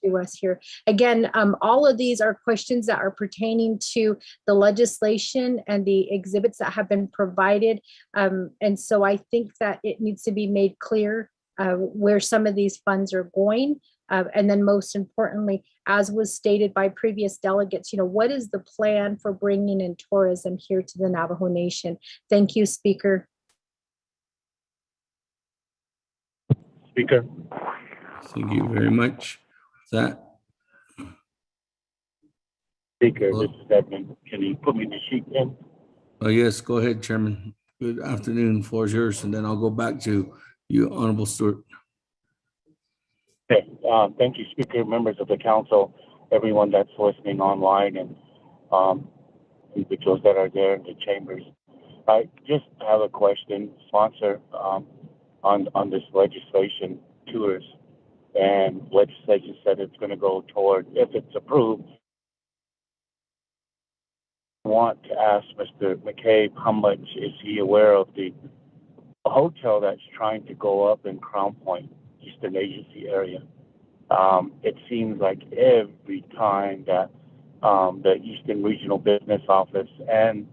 to us here. Again, all of these are questions that are pertaining to the legislation and the exhibits that have been provided. And so I think that it needs to be made clear where some of these funds are going. And then most importantly, as was stated by previous delegates, what is the plan for bringing in tourism here to the Navajo Nation? Thank you, Speaker. Speaker. Thank you very much. That. Speaker, this is Edmund. Can you put me in the sheet then? Oh, yes, go ahead, Chairman. Good afternoon, floor is yours, and then I'll go back to you, Honorable Stewart. Okay, thank you, Speaker, members of the council, everyone that's listening online, and individuals that are there in the chambers. I just have a question, sponsor, on this legislation, tours, and legislation said it's going to go toward, if it's approved. I want to ask Mr. McCabe, how much is he aware of the hotel that's trying to go up in Crown Point, Eastern Agency area? It seems like every time that the Eastern Regional Business Office and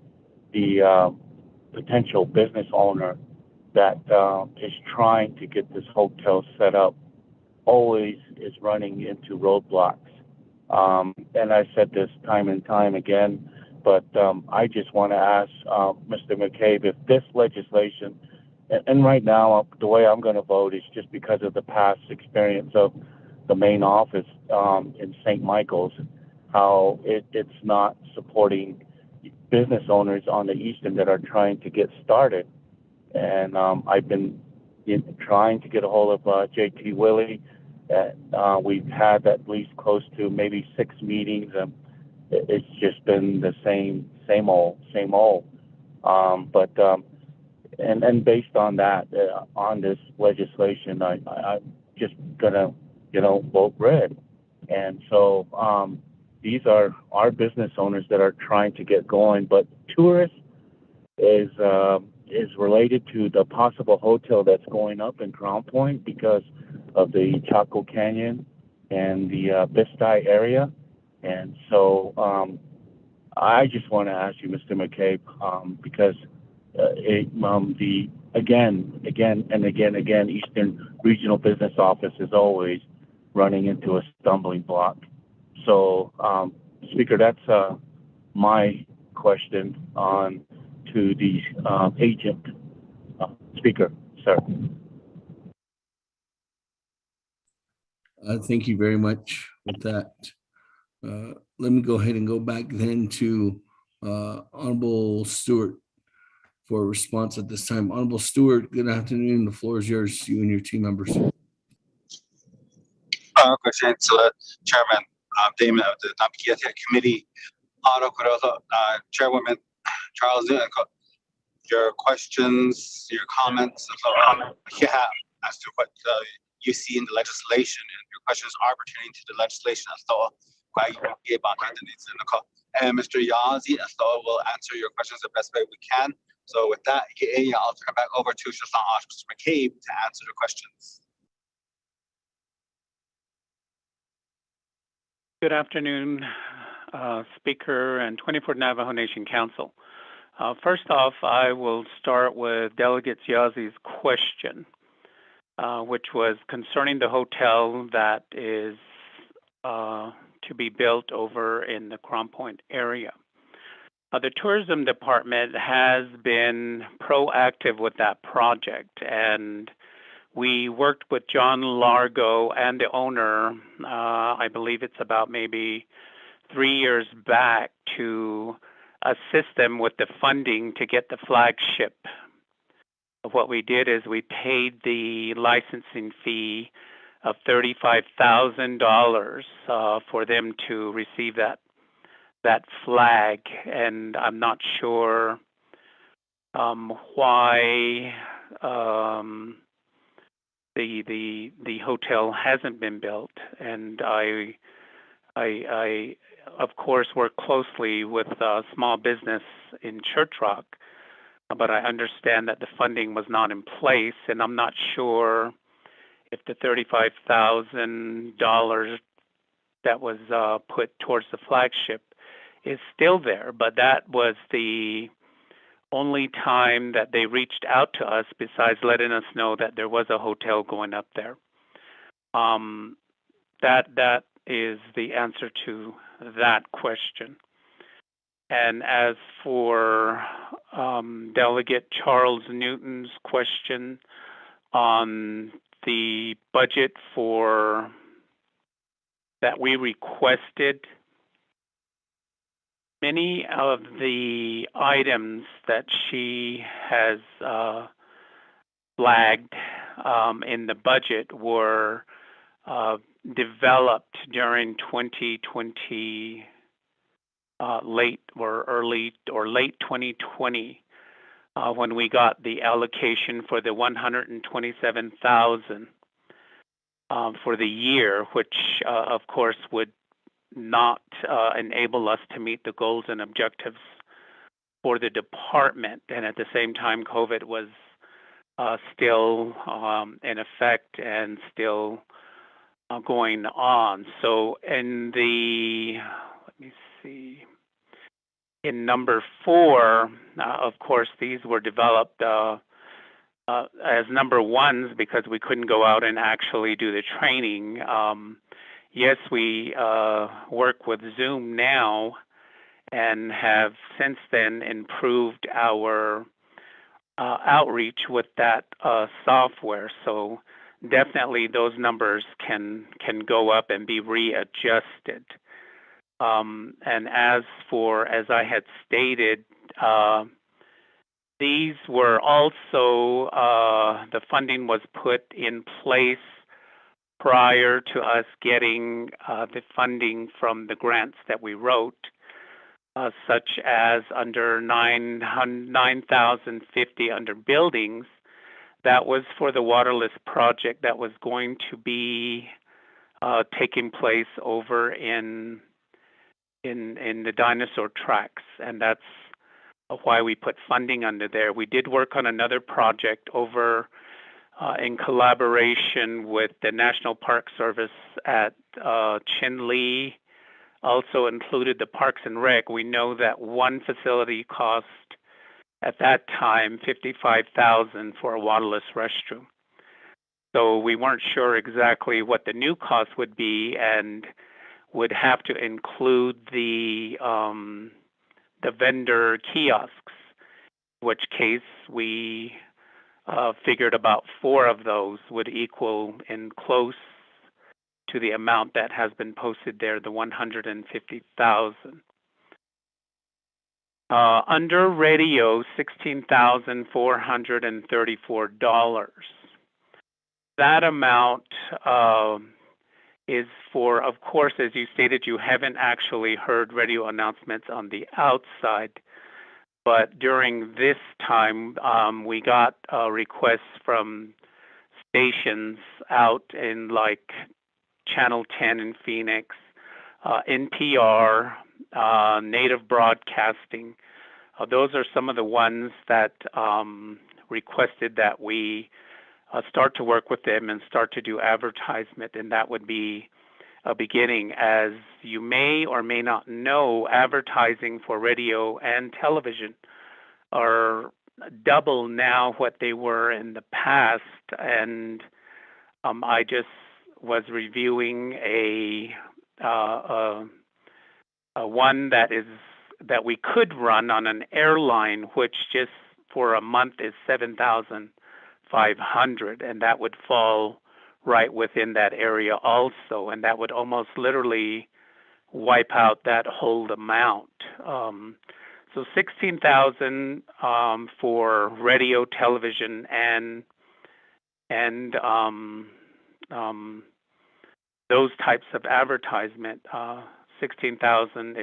the potential business owner that is trying to get this hotel set up always is running into roadblocks. And I said this time and time again, but I just want to ask Mr. McCabe if this legislation, and right now the way I'm going to vote is just because of the past experience of the main office in St. Michael's, how it's not supporting business owners on the Eastern that are trying to get started. And I've been trying to get a hold of J.T. Willie. We've had at least close to maybe 6 meetings, and it's just been the same old. And based on that, on this legislation, I'm just gonna, vote red. And so these are our business owners that are trying to get going, but tourists is related to the possible hotel that's going up in Crown Point because of the Chaco Canyon and the Bistai area. And so I just want to ask you, Mr. McCabe, because again, Eastern Regional Business Office is always running into a stumbling block. So, Speaker, that's my question on to the agent. Speaker, sir. Thank you very much with that. Let me go ahead and go back then to Honorable Stewart for a response at this time. Honorable Stewart, good afternoon. The floor is yours, you and your team members. Question to the Chairman Damon of the Naabik'iytiI Committee. Chairwoman Charles Newton, your questions, your comments as to what you see in the legislation, and your questions are pertaining to the legislation as though and Mr. Yazi as though will answer your questions the best way we can. So with that, I'll turn it back over to Mr. McCabe to answer the questions. Good afternoon, Speaker and 24 Navajo Nation Council. First off, I will start with Delegate Yazzi's question, which was concerning the hotel that is to be built over in the Crown Point area. The tourism department has been proactive with that project, and we worked with John Largo and the owner, I believe it's about maybe 3 years back, to assist them with the funding to get the flagship. What we did is we paid the licensing fee of $35,000 for them to receive that flag, and I'm not sure why the hotel hasn't been built. And I of course work closely with small business in Church Rock, but I understand that the funding was not in place, and I'm not sure if the $35,000 that was put towards the flagship is still there. But that was the only time that they reached out to us, besides letting us know that there was a hotel going up there. That is the answer to that question. And as for Delegate Charles Newton's question on the budget for that we requested, many of the items that she has flagged in the budget were developed during 2020, late 2020, when we got the allocation for the $127,000 for the year, which of course would not enable us to meet the goals and objectives for the department. And at the same time, COVID was still in effect and still going on. So in the, let me see, in number 4, of course, these were developed as number 1s because we couldn't go out and actually do the training. Yes, we work with Zoom now and have since then improved our outreach with that software. So definitely those numbers can go up and be readjusted. And as I had stated, these were also, the funding was put in place prior to us getting the funding from the grants that we wrote, such as under 9,050 under buildings. That was for the waterless project that was going to be taking place over in the dinosaur tracks, and that's why we put funding under there. We did work on another project over in collaboration with the National Park Service at Chinle, also included the Parks and Rec. We know that one facility cost at that time $55,000 for a waterless restroom. So we weren't sure exactly what the new cost would be, and would have to include the vendor kiosks, in which case we figured about 4 of those would equal in close to the amount that has been posted there, the $150,000. Under radio, $16,434. That amount is for, of course, as you stated, you haven't actually heard radio announcements on the outside. But during this time, we got requests from stations out in like Channel 10 in Phoenix, NPR, Native Broadcasting. Those are some of the ones that requested that we start to work with them and start to do advertisement, and that would be beginning. As you may or may not know, advertising for radio and television are double now what they were in the past. And I just was reviewing a one that we could run on an airline, which just for a month is 7,500, and that would fall right within that area also, and that would almost literally wipe out that whole amount. So 16,000 for radio, television, and those types of advertisement. 16,000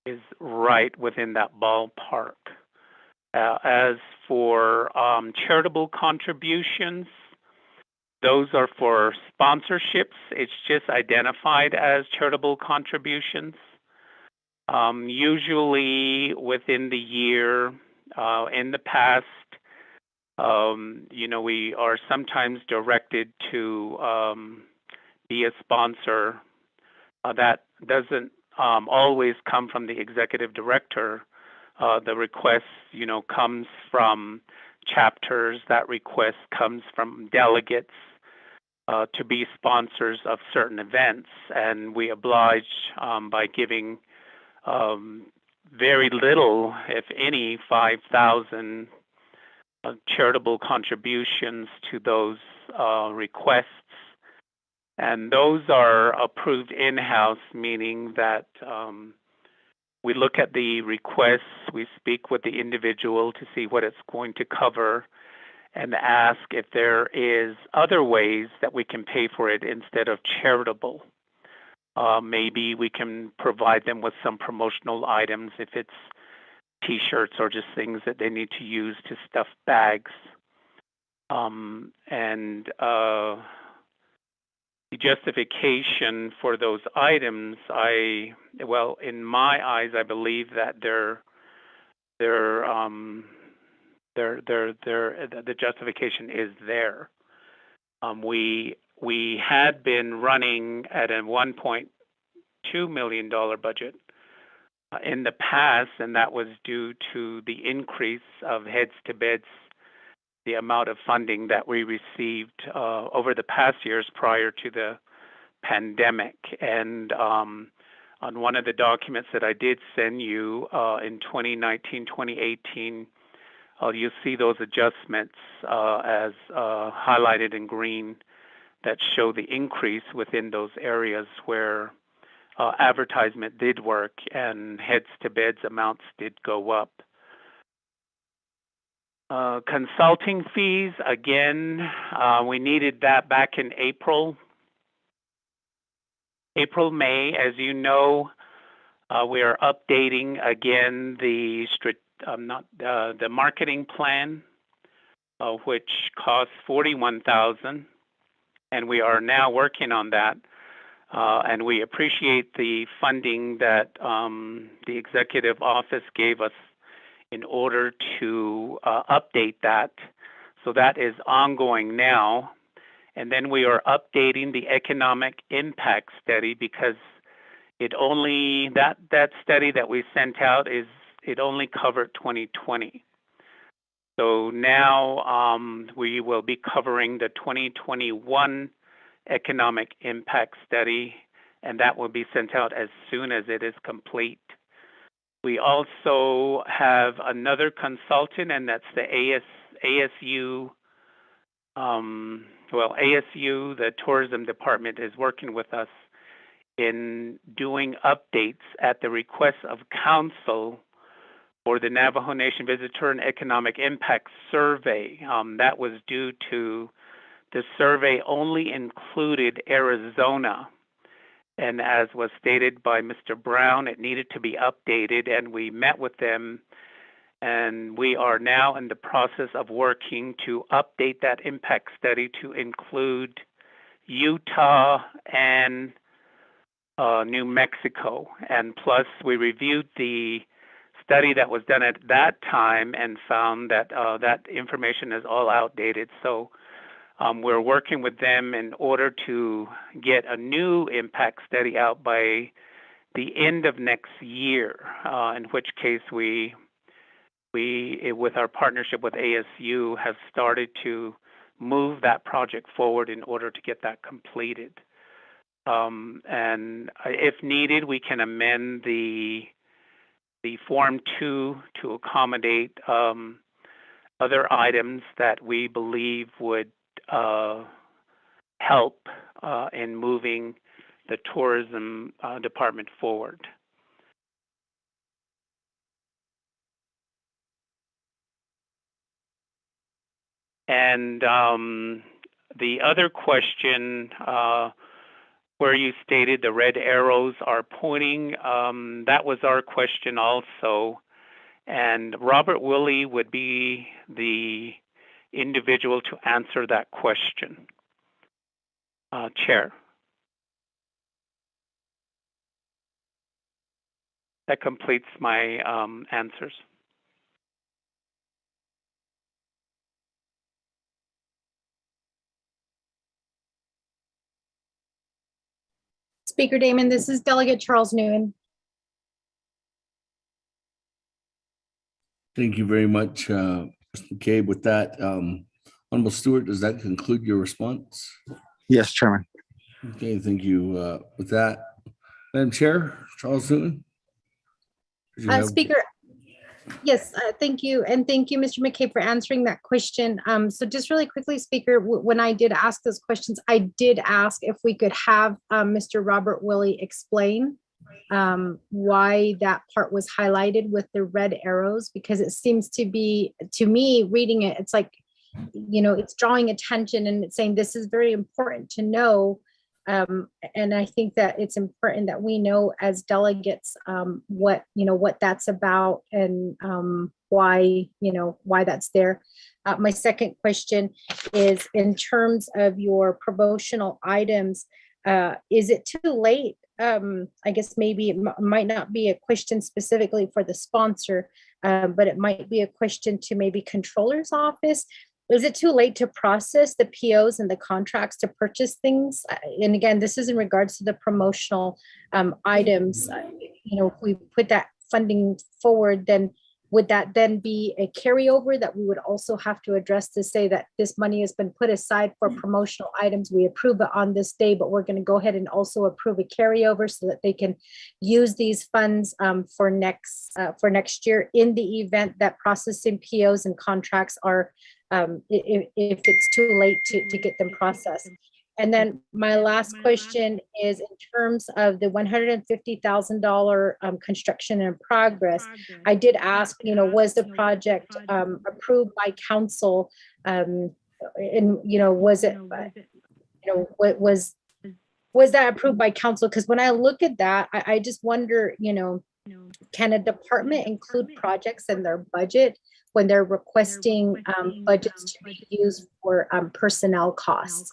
is right within that ballpark. As for charitable contributions, those are for sponsorships. It's just identified as charitable contributions. Usually within the year, in the past, we are sometimes directed to be a sponsor. That doesn't always come from the executive director. The request, comes from chapters. That request comes from delegates to be sponsors of certain events, and we oblige by giving very little, if any, 5,000 charitable contributions to those requests. And those are approved in-house, meaning that we look at the requests, we speak with the individual to see what it's going to cover, and ask if there is other ways that we can pay for it instead of charitable. Maybe we can provide them with some promotional items if it's T-shirts or just things that they need to use to stuff bags. The justification for those items, in my eyes, I believe that the justification is there. We had been running at a $1.2 million budget in the past, and that was due to the increase of heads to beds, the amount of funding that we received over the past years prior to the pandemic. And on one of the documents that I did send you in 2019, 2018, you'll see those adjustments as highlighted in green that show the increase within those areas where advertisement did work and heads to beds amounts did go up. Consulting fees, again, we needed that back in April, May. As you know, we are updating again the marketing plan, which costs $41,000, and we are now working on that. And we appreciate the funding that the executive office gave us in order to update that. So that is ongoing now. And then we are updating the economic impact study because that study that we sent out it only covered 2020. So now we will be covering the 2021 economic impact study, and that will be sent out as soon as it is complete. We also have another consultant, and that's the ASU. ASU, the tourism department, is working with us in doing updates at the request of council for the Navajo Nation Visitor and Economic Impact Survey. That was due to the survey only included Arizona. And as was stated by Mr. Brown, it needed to be updated, and we met with them. And we are now in the process of working to update that impact study to include Utah and New Mexico. And plus, we reviewed the study that was done at that time and found that that information is all outdated. So We're working with them in order to get a new impact study out by the end of next year, in which case we, with our partnership with ASU, have started to move that project forward in order to get that completed. And if needed, we can amend the Form 2 to accommodate other items that we believe would help in moving the tourism department forward. And the other question where you stated the red arrows are pointing, that was our question also. And Robert Willie would be the individual to answer that question. Chair. That completes my answers. Speaker Damon, this is Delegate Charles Nguyen. Thank you very much, Mr. McCabe. With that, Honorable Stewart, does that conclude your response? Yes, Chairman. Okay, thank you. With that, Madam Chair, Charles Newton. Speaker, yes, thank you. And thank you, Mr. McCabe, for answering that question. So just really quickly, Speaker, when I did ask those questions, I did ask if we could have Mr. Robert Willie explain why that part was highlighted with the red arrows, because it seems to be, to me, reading it, it's like, you know, it's drawing attention and it's saying this is very important to know. And I think that it's important that we know as delegates what, you know, what that's about and why, you know, why that's there. My second question is in terms of your promotional items, is it too late? I guess maybe it might not be a question specifically for the sponsor, but it might be a question to maybe controller's office. Is it too late to process the POs and the contracts to purchase things? And again, this is in regards to the promotional items. You know, if we put that funding forward, then would that then be a carryover that we would also have to address to say that this money has been put aside for promotional items? We approve it on this day, but we're going to go ahead and also approve a carryover so that they can use these funds for next year in the event that processing POs and contracts are if it's too late to get them processed. And then my last question is in terms of the $150,000 construction in progress. I did ask, you know, was the project approved by council? And, you know, was it, you know, what was that approved by council? Because when I look at that, I just wonder, you know, can a department include projects in their budget when they're requesting budgets to be used for personnel costs?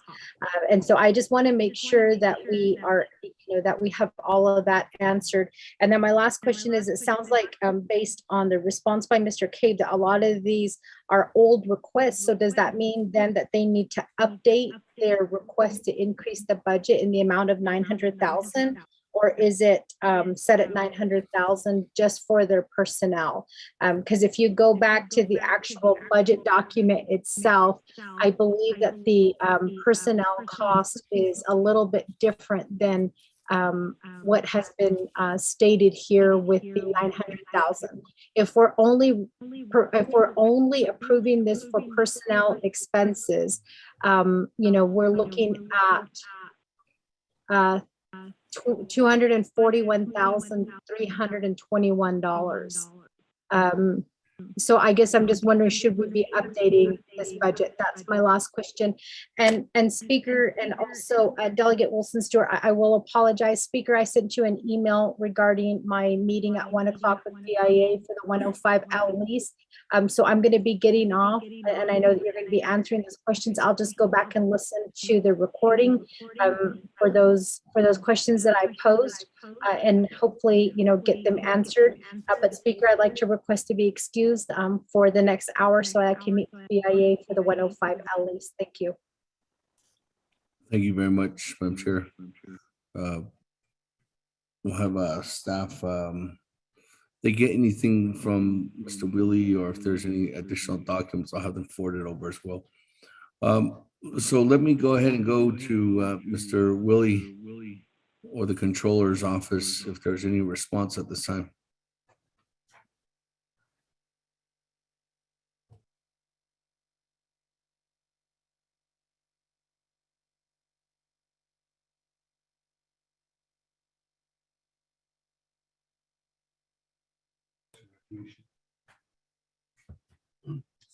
And so I just want to make sure that we are, you know, that we have all of that answered. And then my last question is, it sounds like based on the response by Mr. Cave, that a lot of these are old requests. So does that mean then that they need to update their request to increase the budget in the amount of 900,000? Or is it set at 900,000 just for their personnel? Because if you go back to the actual budget document itself, I believe that the personnel cost is a little bit different than what has been stated here with the 900,000. If we're only approving this for personnel expenses, you know, we're looking at $241,321. So I guess I'm just wondering, should we be updating this budget? That's my last question. And Speaker, and also Delegate Wilson Stewart, I will apologize. Speaker, I sent you an email regarding my meeting at 1 o'clock with BIA for the 105L lease. So I'm going to be getting off, and I know that you're going to be answering those questions. I'll just go back and listen to the recording for those questions that I posed, and hopefully, you know, get them answered. But Speaker, I'd like to request to be excused for the next hour so I can meet with BIA for the 105L lease. Thank you. Thank you very much, Madam Chair. We'll have staff, they get anything from Mr. Willie, or if there's any additional documents, I'll have them forwarded over as well. So let me go ahead and go to Mr. Willie or the Controller's office if there's any response at this time.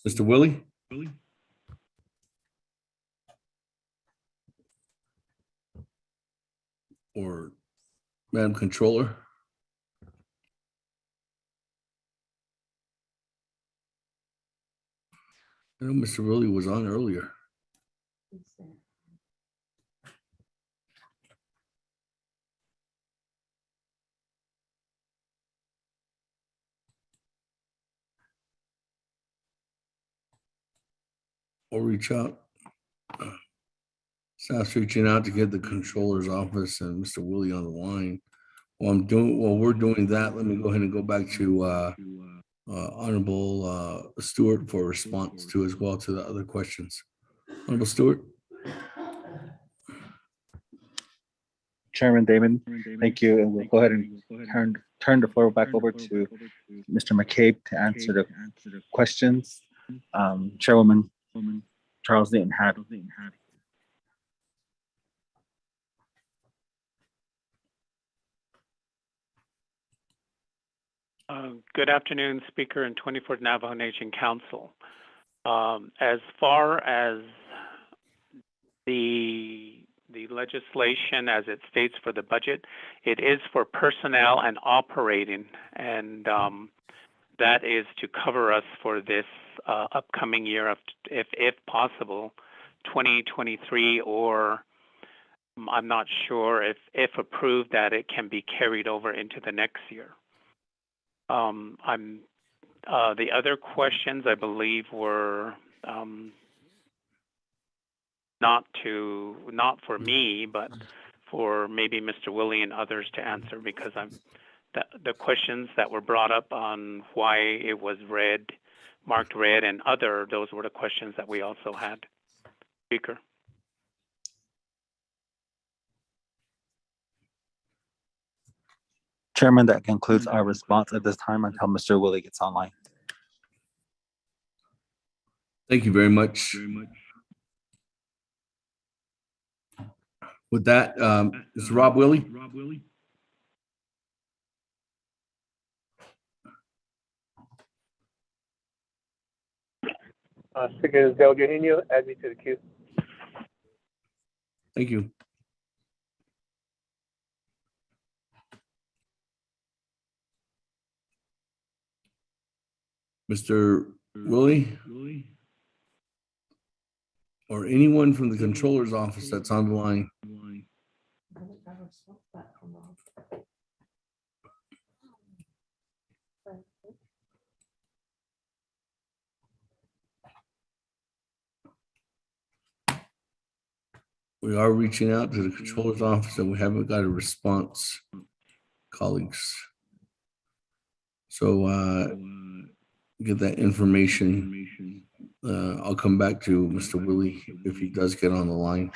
Mr. Willie? Or Madam Controller? I know Mr. Willie was on earlier. Or reach out. Staff's reaching out to get the Controller's office and Mr. Willie on the line. While we're doing that, let me go ahead and go back to Honorable Stewart for a response to as well to the other questions. Honorable Stewart. Chairman Damon, thank you. And we'll go ahead and turn the floor back over to Mr. McCabe to answer the questions. Chairwoman Charles Newton had. Good afternoon, Speaker and 24th Navajo Nation Council. As far as the legislation as it states for the budget, it is for personnel and operating, and that is to cover us for this upcoming year of, if possible, 2023, or I'm not sure if approved that it can be carried over into the next year. The other questions I believe were not for me, but for maybe Mr. Willie and others to answer, because the questions that were brought up on why it was marked red and other, those were the questions that we also had. Speaker. Chairman, that concludes our response at this time until Mr. Willie gets online. Thank you very much. With that, is Rob Willie? Speaker Del Eugenio, add me to the queue. Thank you. Mr. Willie? Or anyone from the Controller's office that's on the line? We are reaching out to the Controller's office and we haven't got a response, colleagues. So get that information. I'll come back to Mr. Willie if he does get on the line.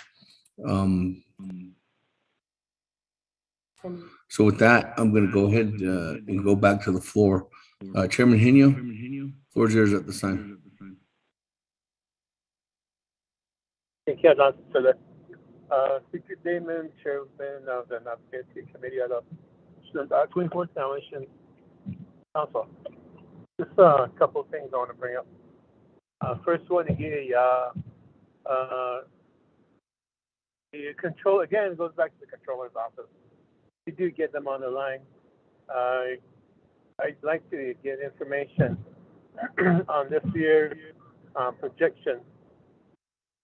So with that, I'm going to go ahead and go back to the floor. Chairman Henio, floor is yours at this time. Thank you, Lance, for that. Speaker Damon, Chairman of the Naabik'iytiI Committee of the 24th Nation Council. Just a couple of things I want to bring up. First one, the control, again, it goes back to the Controller's office. We do get them on the line. I'd like to get information on this year's projection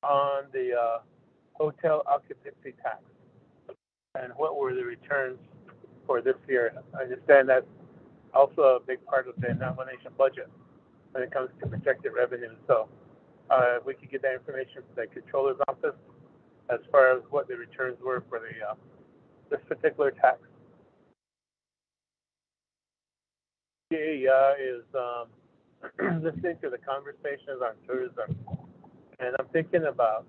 on the hotel occupancy tax and what were the returns for this year. I understand that's also a big part of the Navajo Nation budget when it comes to projected revenue. So if we could get that information from the Controller's office, as far as what the returns were for the this particular tax. Is listening to the conversations on tourism, and I'm thinking about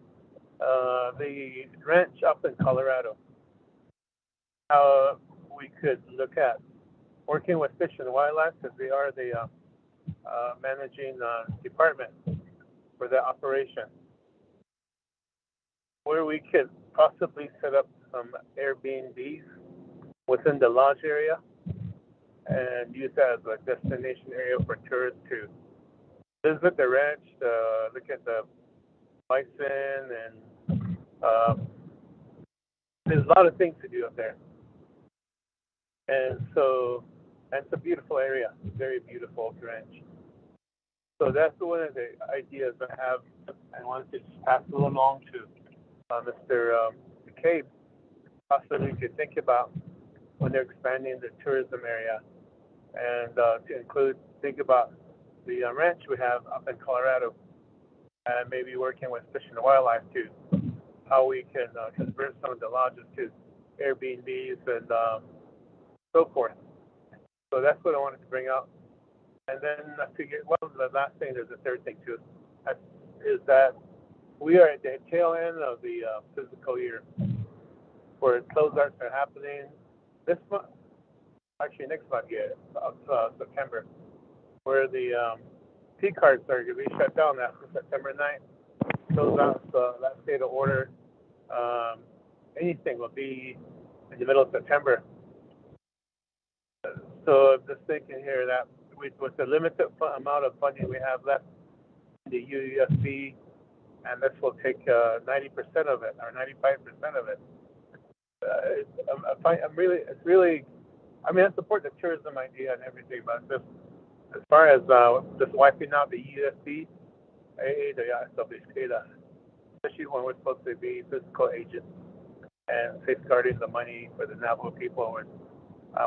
the ranch up in Colorado. How we could look at working with Fish and Wildlife, because they are the managing department for the operation, where we could possibly set up some Airbnbs within the lodge area and use that as a destination area for tourists to visit the ranch, look at the bison, and there's a lot of things to do up there. And so, and it's a beautiful area, very beautiful ranch. So that's one of the ideas I have, and wanted to just pass it along to Mr. McCabe, possibly to think about when they're expanding the tourism area, and to think about the ranch we have up in Colorado, and maybe working with Fish and Wildlife too, how we can convert some of the lodges to Airbnbs and so forth. So that's what I wanted to bring up. And then I figured, well, the last thing, there's a third thing too, is that we are at the tail end of the fiscal year, where closeouts are happening this month, actually next month, September, where the P cards are going to be shut down after September 9th. Closeouts, that state of order, anything will be in the middle of September. So I'm just thinking here that with the limited amount of funding we have left in the UUSB, and this will take 90% of it or 95% of it. I support the tourism idea and everything, but just as far as just wiping out the USB, especially when we're supposed to be fiscal agents and safeguarding the money for the Navajo people, and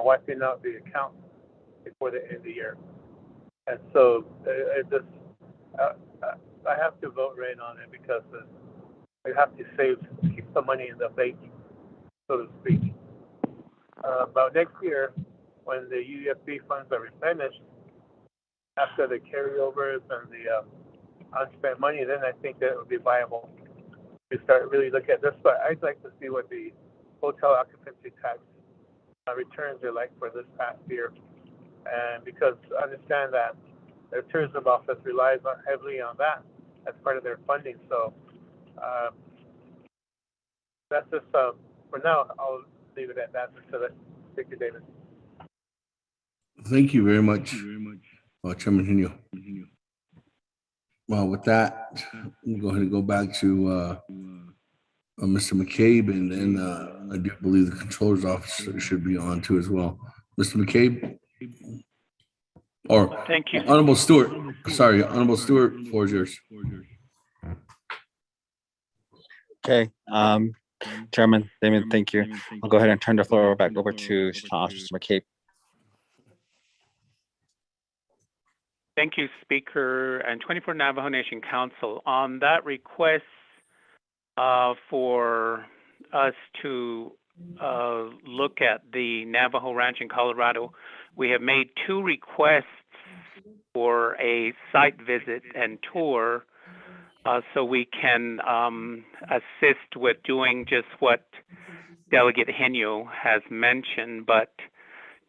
wiping out the account before the end of the year. And so I have to vote right on it, because we have to keep the money in the bank, so to speak. But next year, when the UFB funds are replenished, after the carryovers and the unspent money, then I think that it would be viable to start really looking at this. But I'd like to see what the hotel occupancy tax returns are like for this past year. And because I understand that their tourism office relies heavily on that as part of their funding. So that's just, for now, I'll leave it at that. Thank you, David. Thank you very much, Chairman Henio. Well, with that, we'll go ahead and go back to Mr. McCabe, and then I do believe the controller's office should be on too as well. Mr. McCabe? Or thank you. Honorable Stewart. Sorry, Honorable Stewart, floor is yours. Okay, Chairman, Damien, thank you. I'll go ahead and turn the floor back over to Mr. McCabe. Thank you, Speaker, and 24 Navajo Nation Council. On that request for us to look at the Navajo Ranch in Colorado, we have made 2 requests for a site visit and tour, so we can assist with doing just what Delegate Henio has mentioned. But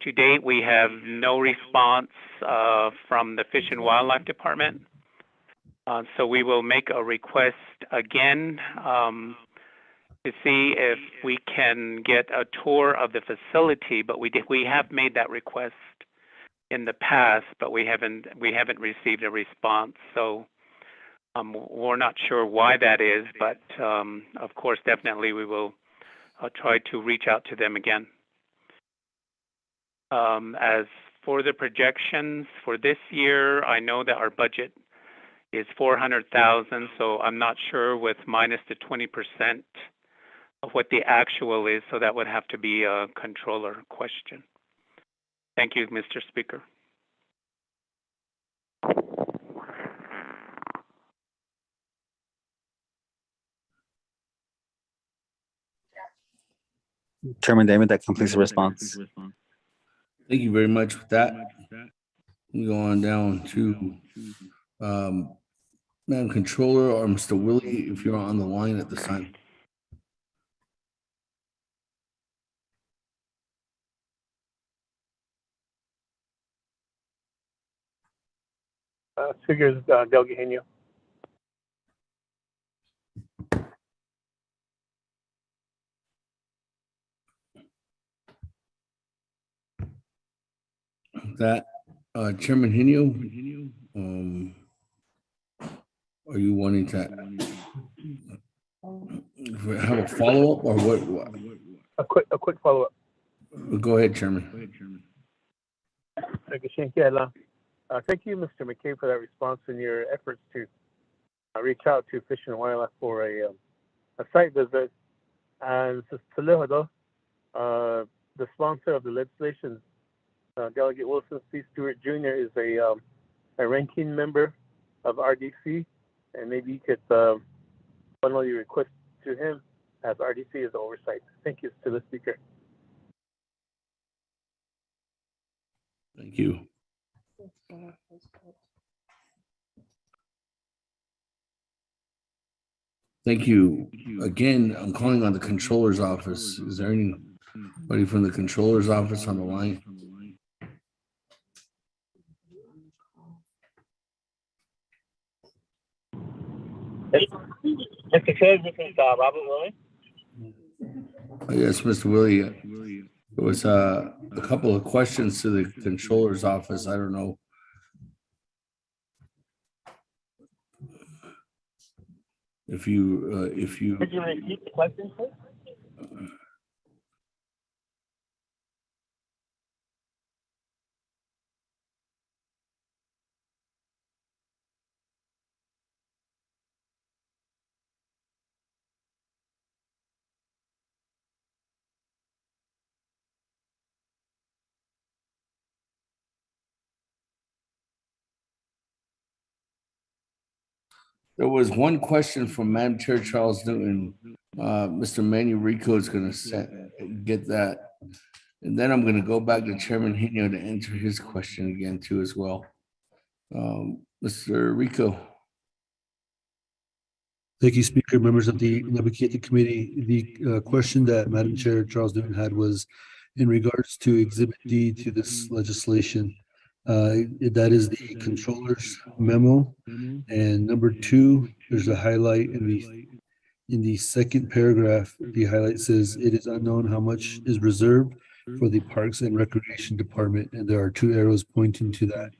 to date, we have no response from the Fish and Wildlife Department. So we will make a request again to see if we can get a tour of the facility. But we have made that request in the past, but we haven't received a response. So we're not sure why that is, but of course, definitely we will try to reach out to them again. As for the projections for this year, I know that our budget is $400,000, so I'm not sure with minus the 20% of what the actual is, so that would have to be a controller question. Thank you, Mr. Speaker. Chairman Damon, that completes the response. Thank you very much with that. We go on down to Madam Controller or Mr. Willie, if you're on the line at this time. Figures, Delegate Henio. That Chairman Henio, are you wanting to have a follow-up or what? A quick follow-up. Go ahead, Chairman. Thank you, Mr. McCabe, for that response and your efforts to reach out to Fish and Wildlife for a site visit. And the sponsor of the legislation, Delegate Wilson C. Stewart Jr. is a ranking member of RDC, and maybe you could funnel your request to him as RDC is oversight. Thank you to the speaker. Thank you. Thank you. Again, I'm calling on the Controller's office. Is there anybody from the Controller's office on the line? Mr. Chair, this is Robert Willie. Yes, Mr. Willie. There was a couple of questions to the Controller's office. I don't know. If you Could you repeat the question, please? There was one question from Madam Chair Charles Newton. Mr. Manurico is going to get that. And then I'm going to go back to Chairman Henio to answer his question again too as well. Mr. Rico. Thank you, Speaker, members of the Naabik'iytiI Committee. The question that Madam Chair Charles Newton had was in regards to Exhibit D to this legislation. That is the controller's memo. And number 2, there's a highlight in the second paragraph. The highlight says it is unknown how much is reserved for the Parks and Recreation Department, and there are 2 arrows pointing to that.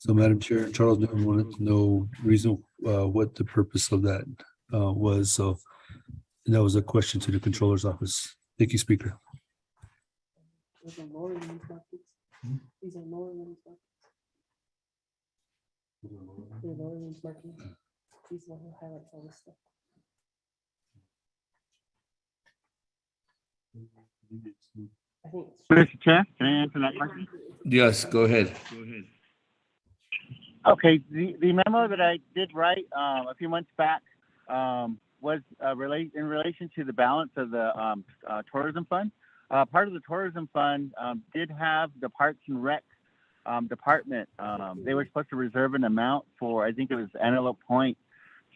So Madam Chair Charles Newton wanted to know what the purpose of that was. So and that was a question to the controller's office. Thank you, Speaker. These are lower limit buckets. These are lower limit buckets. They're lower limit buckets. These are the highlights all this stuff. I think Mr. Chair, can I answer that question? Yes, go ahead. Okay, the memo that I did write a few months back was in relation to the balance of the tourism fund. Part of the tourism fund did have the Parks and Rec department. They were supposed to reserve an amount for, I think it was Antelope Point.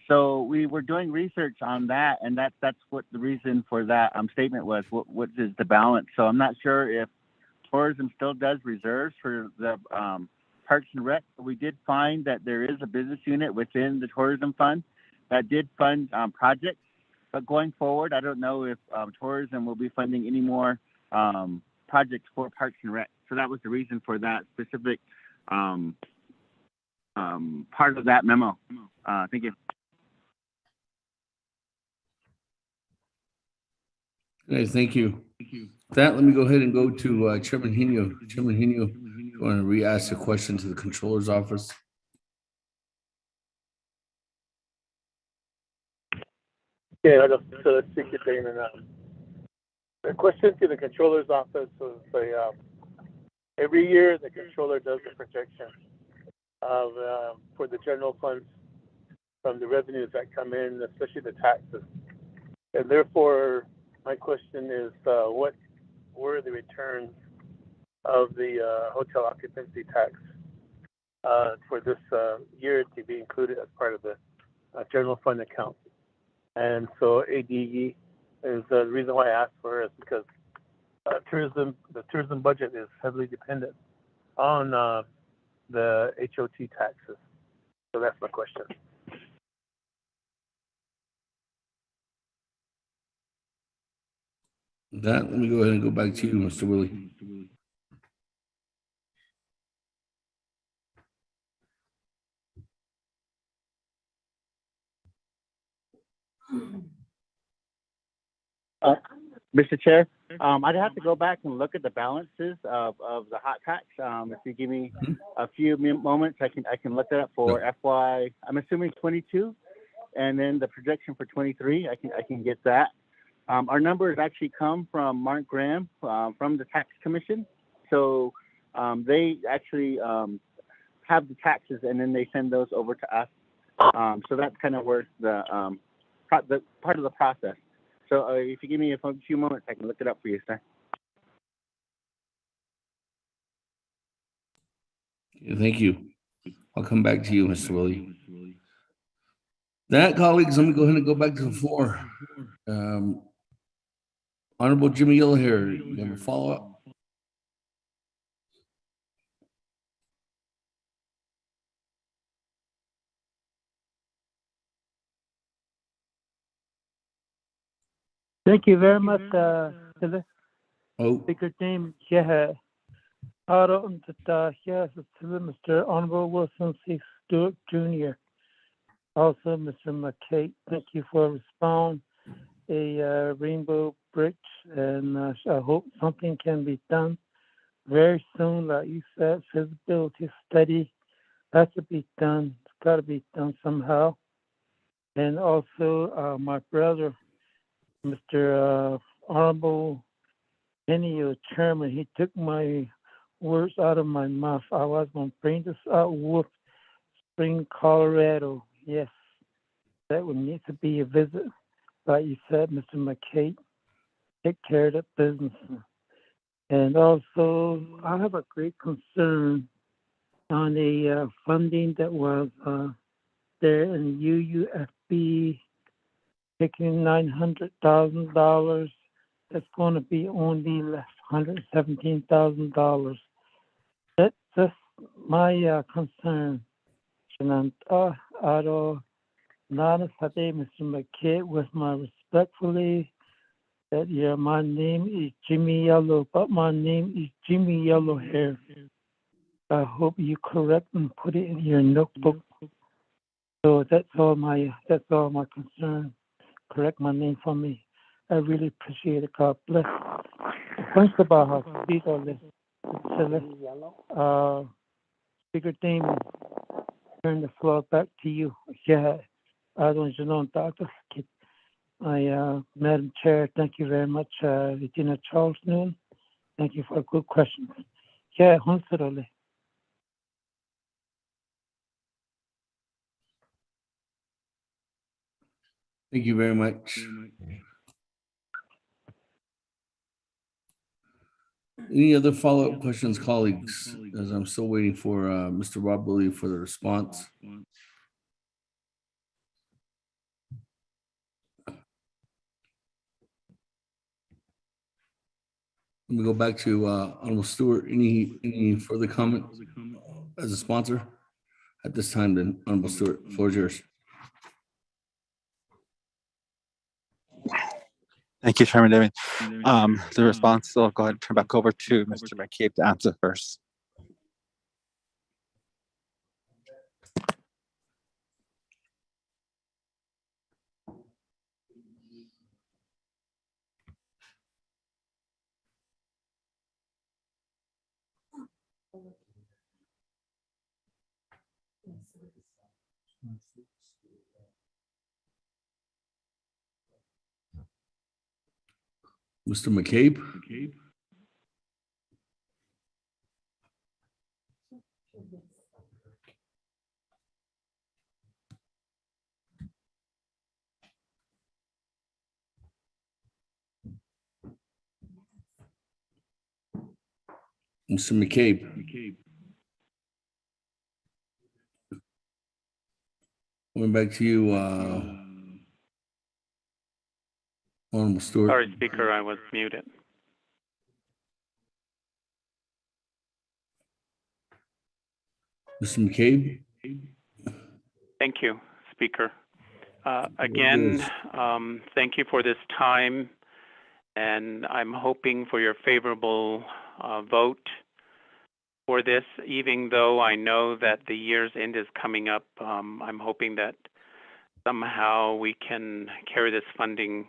So we were doing research on that, and that's what the reason for that statement was. What is the balance? So I'm not sure if tourism still does reserves for the Parks and Rec. We did find that there is a business unit within the tourism fund that did fund projects. But going forward, I don't know if tourism will be funding any more projects for Parks and Rec. So that was the reason for that specific part of that memo. Thank you. Okay, thank you. With that, let me go ahead and go to Chairman Henio. Chairman Henio, you want to re-ask the question to the Controller's office? Yeah, so let's speak to Damon. The question to the Controller's office was every year the Controller does a projection of for the general funds from the revenues that come in, especially the taxes. And therefore, my question is, what were the returns of the hotel occupancy tax for this year to be included as part of the general fund account. And so ADE is the reason why I asked for her is because the tourism budget is heavily dependent on the HOT taxes. So that's my question. That, let me go ahead and go back to you, Mr. Willie. Mr. Chair, I'd have to go back and look at the balances of the hot tax. If you give me a few moments, I can look that up for FY. I'm assuming 22, and then the projection for 23. I can get that. Our numbers actually come from Mark Graham from the Tax Commission, so they actually have the taxes, and then they send those over to us. So that's kind of where the part of the process. So if you give me a few moments, I can look it up for you, sir. Thank you. I'll come back to you, Mr. Willie. That, colleagues, let me go ahead and go back to the floor. Honorable Jimmy Yellow here, you have a follow-up? Thank you very much, Speaker James. Yeah, Mr. Honorable Wilson C. Stewart Jr. Also, Mr. McKay, thank you for responding. A rainbow bridge, and I hope something can be done very soon. Like you said, feasibility study has to be done. It's got to be done somehow. And also, my brother, Mr. Honorable Penny, Chairman, he took my words out of my mouth. I was going to bring this out with Spring, Colorado. Yes, that would need to be a visit. Like you said, Mr. McKay, take care of that business. And also, I have a great concern on the funding that was there in UUFB, taking $900,000. That's going to be only left $117,000. That's just my concern. Mr. McKay, with my respectfully, that my name is Jimmy Yellow, but my name is Jimmy Yellow here. I hope you correct and put it in your notebook. So that's all my concern. Correct my name for me. I really appreciate it. God bless. Thanks about how sweet all this. Speaker Damon, turn the floor back to you. Yeah. I don't know, Dr. Madam Chair, thank you very much. Regina Charles Noon, thank you for good questions. Yeah, honestly. Thank you very much. Any other follow-up questions, colleagues? As I'm still waiting for Mr. Rob Willie for the response. Let me go back to Honorable Stewart. Any further comment as a sponsor? At this time, then, Honorable Stewart, the floor is yours. Thank you, Chairman David. The response, I'll go ahead and turn back over to Mr. McCabe to answer first. Mr. McCabe? Mr. McCabe. Going back to you, Honorable Stewart. Sorry, Speaker, I was muted. Mr. McCabe. Thank you, Speaker. Again, thank you for this time, and I'm hoping for your favorable vote for this, even though I know that the year's end is coming up. I'm hoping that somehow we can carry this funding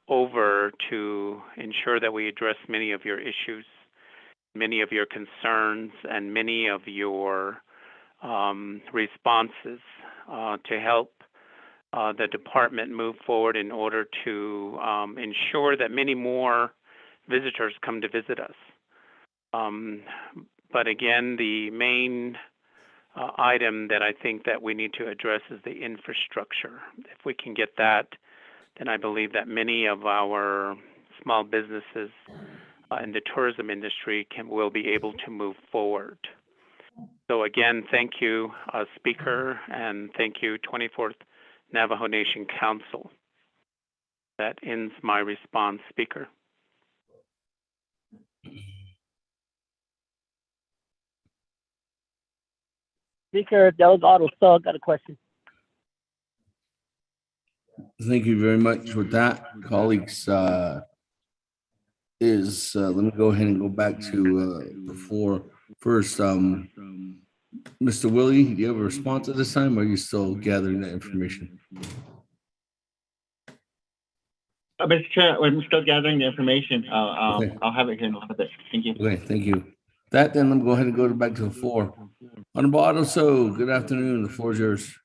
over to ensure that we address many of your issues, many of your concerns, and many of your responses to help the department move forward in order to ensure that many more visitors come to visit us. But again, the main item that I think that we need to address is the infrastructure. If we can get that, then I believe that many of our small businesses in the tourism industry will be able to move forward. So again, thank you, Speaker, and thank you, 24th Navajo Nation Council. That ends my response, Speaker. Speaker Delgado, so I got a question. Thank you very much for that, colleagues. Let me go ahead and go back to the floor first. Mr. Willie, do you have a response at this time, or are you still gathering that information? Mr. Chair, I'm still gathering the information. I'll have it here in a little bit. Thank you. Okay, thank you. That then, let me go ahead and go back to the floor. Honorable Otto So, good afternoon. The floor is yours.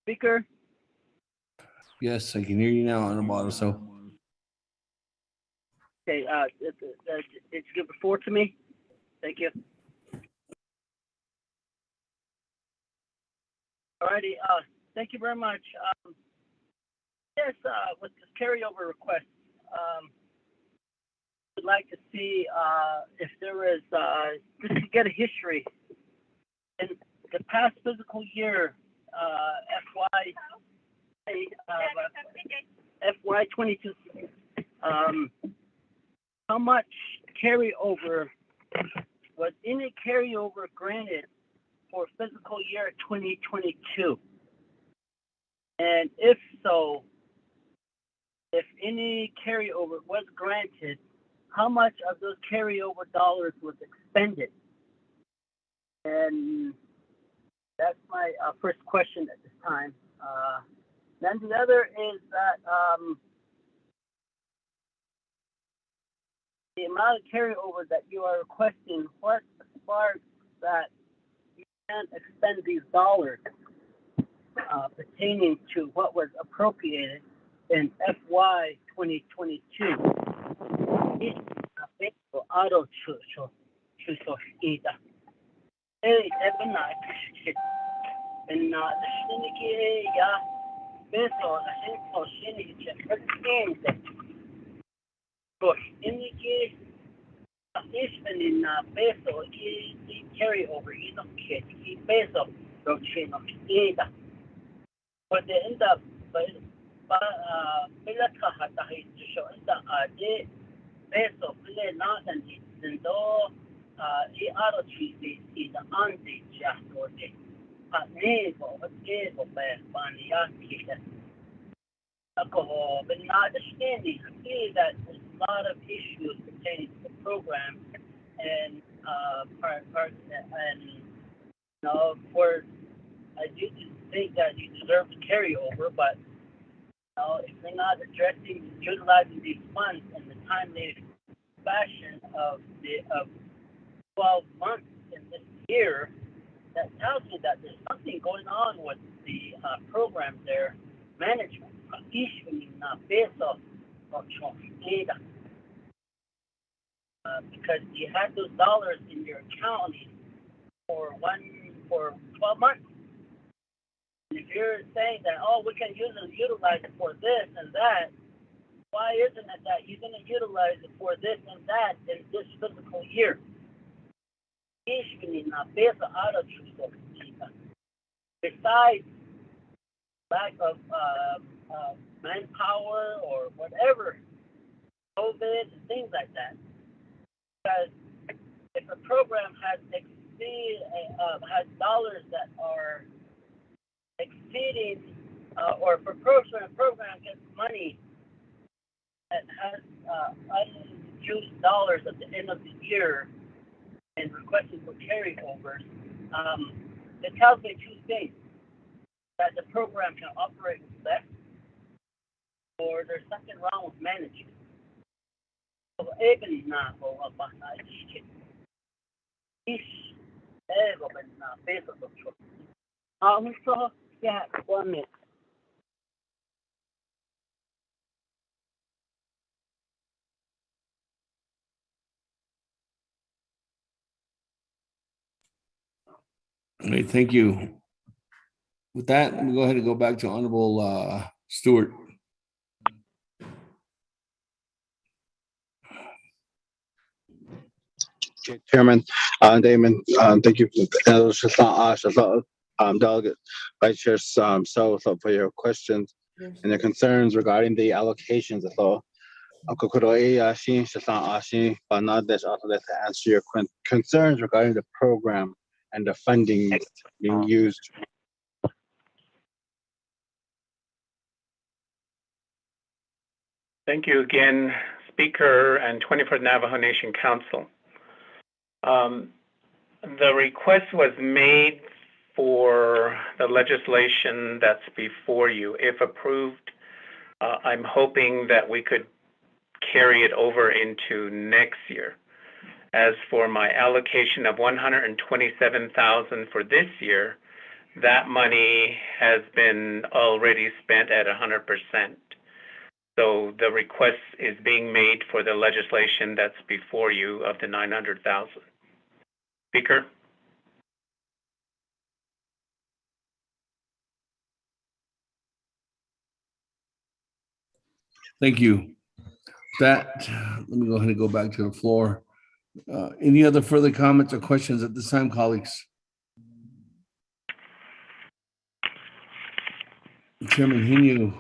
Speaker. Yes, I can hear you now, Honorable Otto So. Okay, it's good before to me. Thank you. Alrighty, thank you very much. Yes, with this carryover request, would like to see if there is just to get a history in the past fiscal year, FY 22. How much carryover was any carryover granted for fiscal year 2022? And if so, if any carryover was granted, how much of those carryover dollars was expended? And that's my first question at this time. Then the other is that the amount of carryover that you are requesting, what sparks that you can expend these dollars pertaining to what was appropriated in FY 2022. Carry over peso but they end up peso play not and it's no other trees is the anti just or the nego but not understanding that there's a lot of issues pertaining to the program and of course I do think that you deserve to carry over, but if they're not addressing utilizing these funds in the timely fashion of 12 months in this year, that tells me that there's something going on with the program there, management, issuing peso or data. Because you had those dollars in your account for 12 months. And if you're saying that, oh, we can utilize it for this and that, why isn't it that you're going to utilize it for this and that in this fiscal year? Issuing peso out of besides lack of manpower or whatever, COVID and things like that. Because if a program has dollars that are exceeding, or if a program gets money that has unused dollars at the end of the year and requesting for carryovers, it tells me two things: that the program can operate with less, or there's something wrong with management. Yeah, 1 minute. All right, thank you. With that, let me go ahead and go back to Honorable Stewart. Chairman, Damon, thank you, Delegate Vice Chair So for your questions and the concerns regarding the allocations. To answer your concerns regarding the program and the funding being used. Thank you again, Speaker and 24th Navajo Nation Council. The request was made for the legislation that's before you. If approved, I'm hoping that we could carry it over into next year. As for my allocation of $127,000 for this year, that money has been already spent at 100%. So the request is being made for the legislation that's before you of the $900,000. Speaker. Thank you. Let me go ahead and go back to the floor. Any other further comments or questions at this time, colleagues? Chairman Hinu,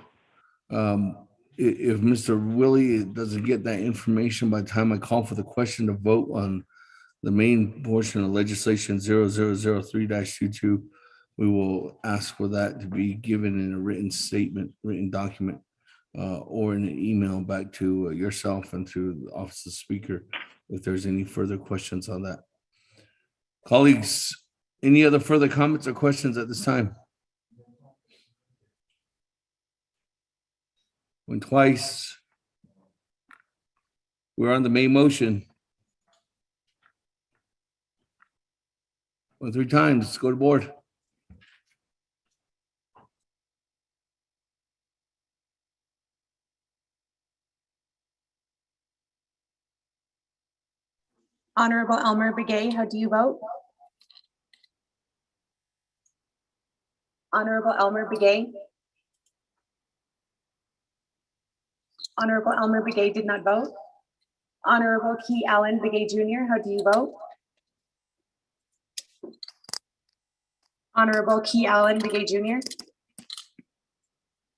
if Mr. Willie doesn't get that information by the time I call for the question to vote on the main portion of legislation 0003-22, we will ask for that to be given in a written statement, written document, or in an email back to yourself and to the Office of Speaker if there's any further questions on that. Colleagues, any other further comments or questions at this time? Went twice. We're on the main motion. Went 3 times. Let's go to board. Honorable Elmer Begay, how do you vote? Honorable Elmer Begay. Honorable Elmer Begay did not vote. Honorable Key Allen Begay Jr., how do you vote? Honorable Key Allen Begay Jr.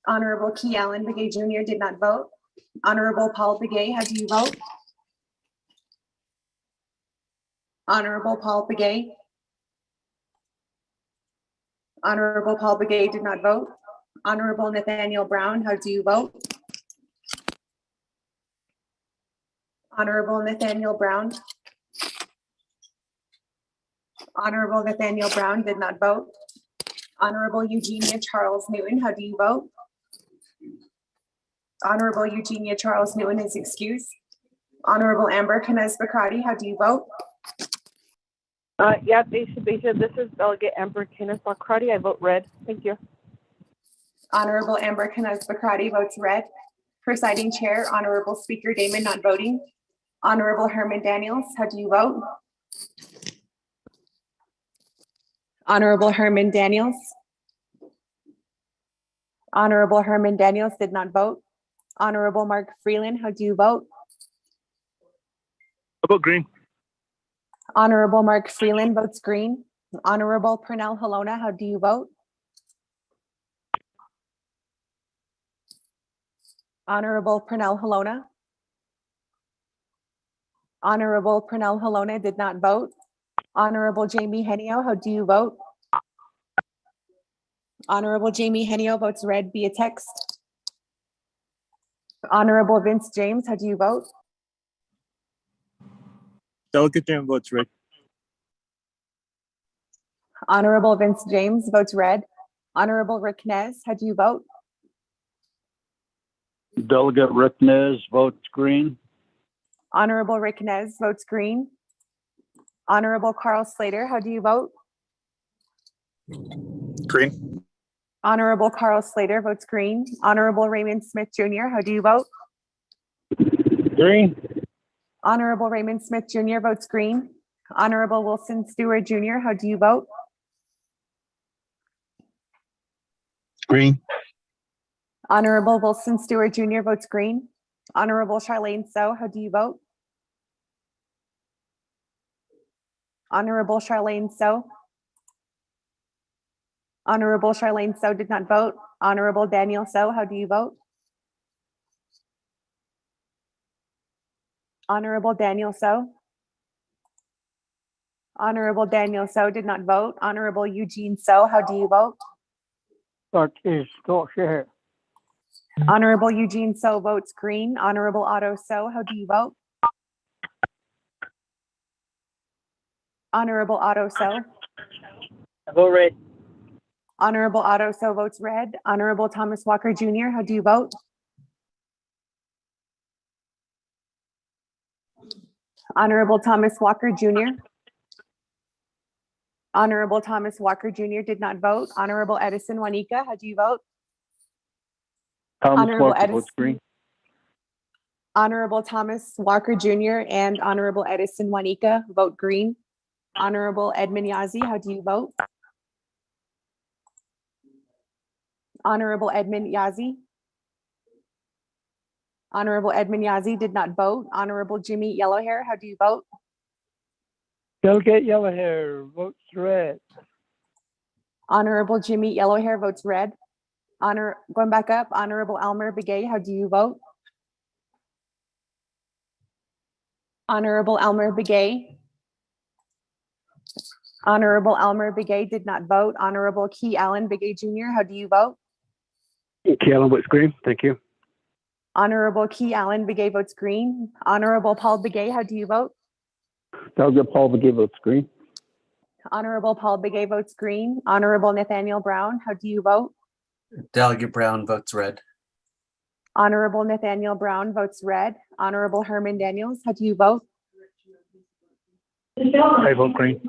Honorable Key Allen Begay Jr. did not vote. Honorable Paul Begay, how do you vote? Honorable Paul Begay. Honorable Paul Begay did not vote. Honorable Nathaniel Brown, how do you vote? Honorable Nathaniel Brown. Honorable Nathaniel Brown did not vote. Honorable Eugenia Charles Newton, how do you vote? Honorable Eugenia Charles Newton is excused. Honorable Amber Canez Bacrati, how do you vote? Yeah, Bishop, this is Delegate Amber Canez Bacrati. I vote red. Thank you. Honorable Amber Canes Bacrati votes red. Presiding Chair, Honorable Speaker Damon not voting. Honorable Herman Daniels, how do you vote? Honorable Herman Daniels. Honorable Herman Daniels did not vote. Honorable Mark Freeland, how do you vote? How about green? Honorable Mark Freeland votes green. Honorable Pernell Halona, how do you vote? Honorable Pernell Halona. Honorable Pernell Halona did not vote. Honorable Jamie Henio, how do you vote? Honorable Jamie Henio votes red via text. Honorable Vince James, how do you vote? Delegate Dan votes red. Honorable Vince James votes red. Honorable Rick Nez, how do you vote? Delegate Rick Nez votes green. Honorable Rick Nez votes green. Honorable Carl Slater, how do you vote? Green. Honorable Carl Slater votes green. Honorable Raymond Smith Jr., how do you vote? Green. Honorable Raymond Smith Jr. votes green. Honorable Wilson Stewart Jr., how do you vote? Green. Honorable Wilson Stewart Jr. votes green. Honorable Charlene So, how do you vote? Honorable Charlene So. Honorable Charlene So did not vote. Honorable Daniel So, how do you vote? Honorable Daniel So. Honorable Daniel So did not vote. Honorable Eugene So, how do you vote? That is Scott here. Honorable Eugene So votes green. Honorable Otto So, how do you vote? Honorable Otto So. I vote red. Honorable Otto So votes red. Honorable Thomas Walker Jr., how do you vote? Honorable Thomas Walker Jr. Honorable Thomas Walker Jr. did not vote. Honorable Edison Juanica, how do you vote? Thomas Honorable Walker Edison. votes green. Honorable Thomas Walker Jr. and Honorable Edison Juanica vote green. Honorable Edmund Yazzie, how do you vote? Honorable Edmund Yazzie. Honorable Edmund Yazzie did not vote. Honorable Jimmy Yellowhair, how do you vote? Delegate Yellowhair votes red. Honorable Jimmy Yellowhair votes red. Going back up, Honorable Elmer Begay, how do you vote? Honorable Elmer Begay. Honorable Elmer Begay did not vote. Honorable Key Allen Begay Jr., how do you vote? Key Allen votes green. Thank you. Honorable Key Allen Begay votes green. Honorable Paul Begay, how do you vote? Delegate Paul Begay votes green. Honorable Paul Begay votes green. Honorable Nathaniel Brown, how do you vote? Delegate Brown votes red. Honorable Nathaniel Brown votes red. Honorable Herman Daniels, how do you vote? I vote green.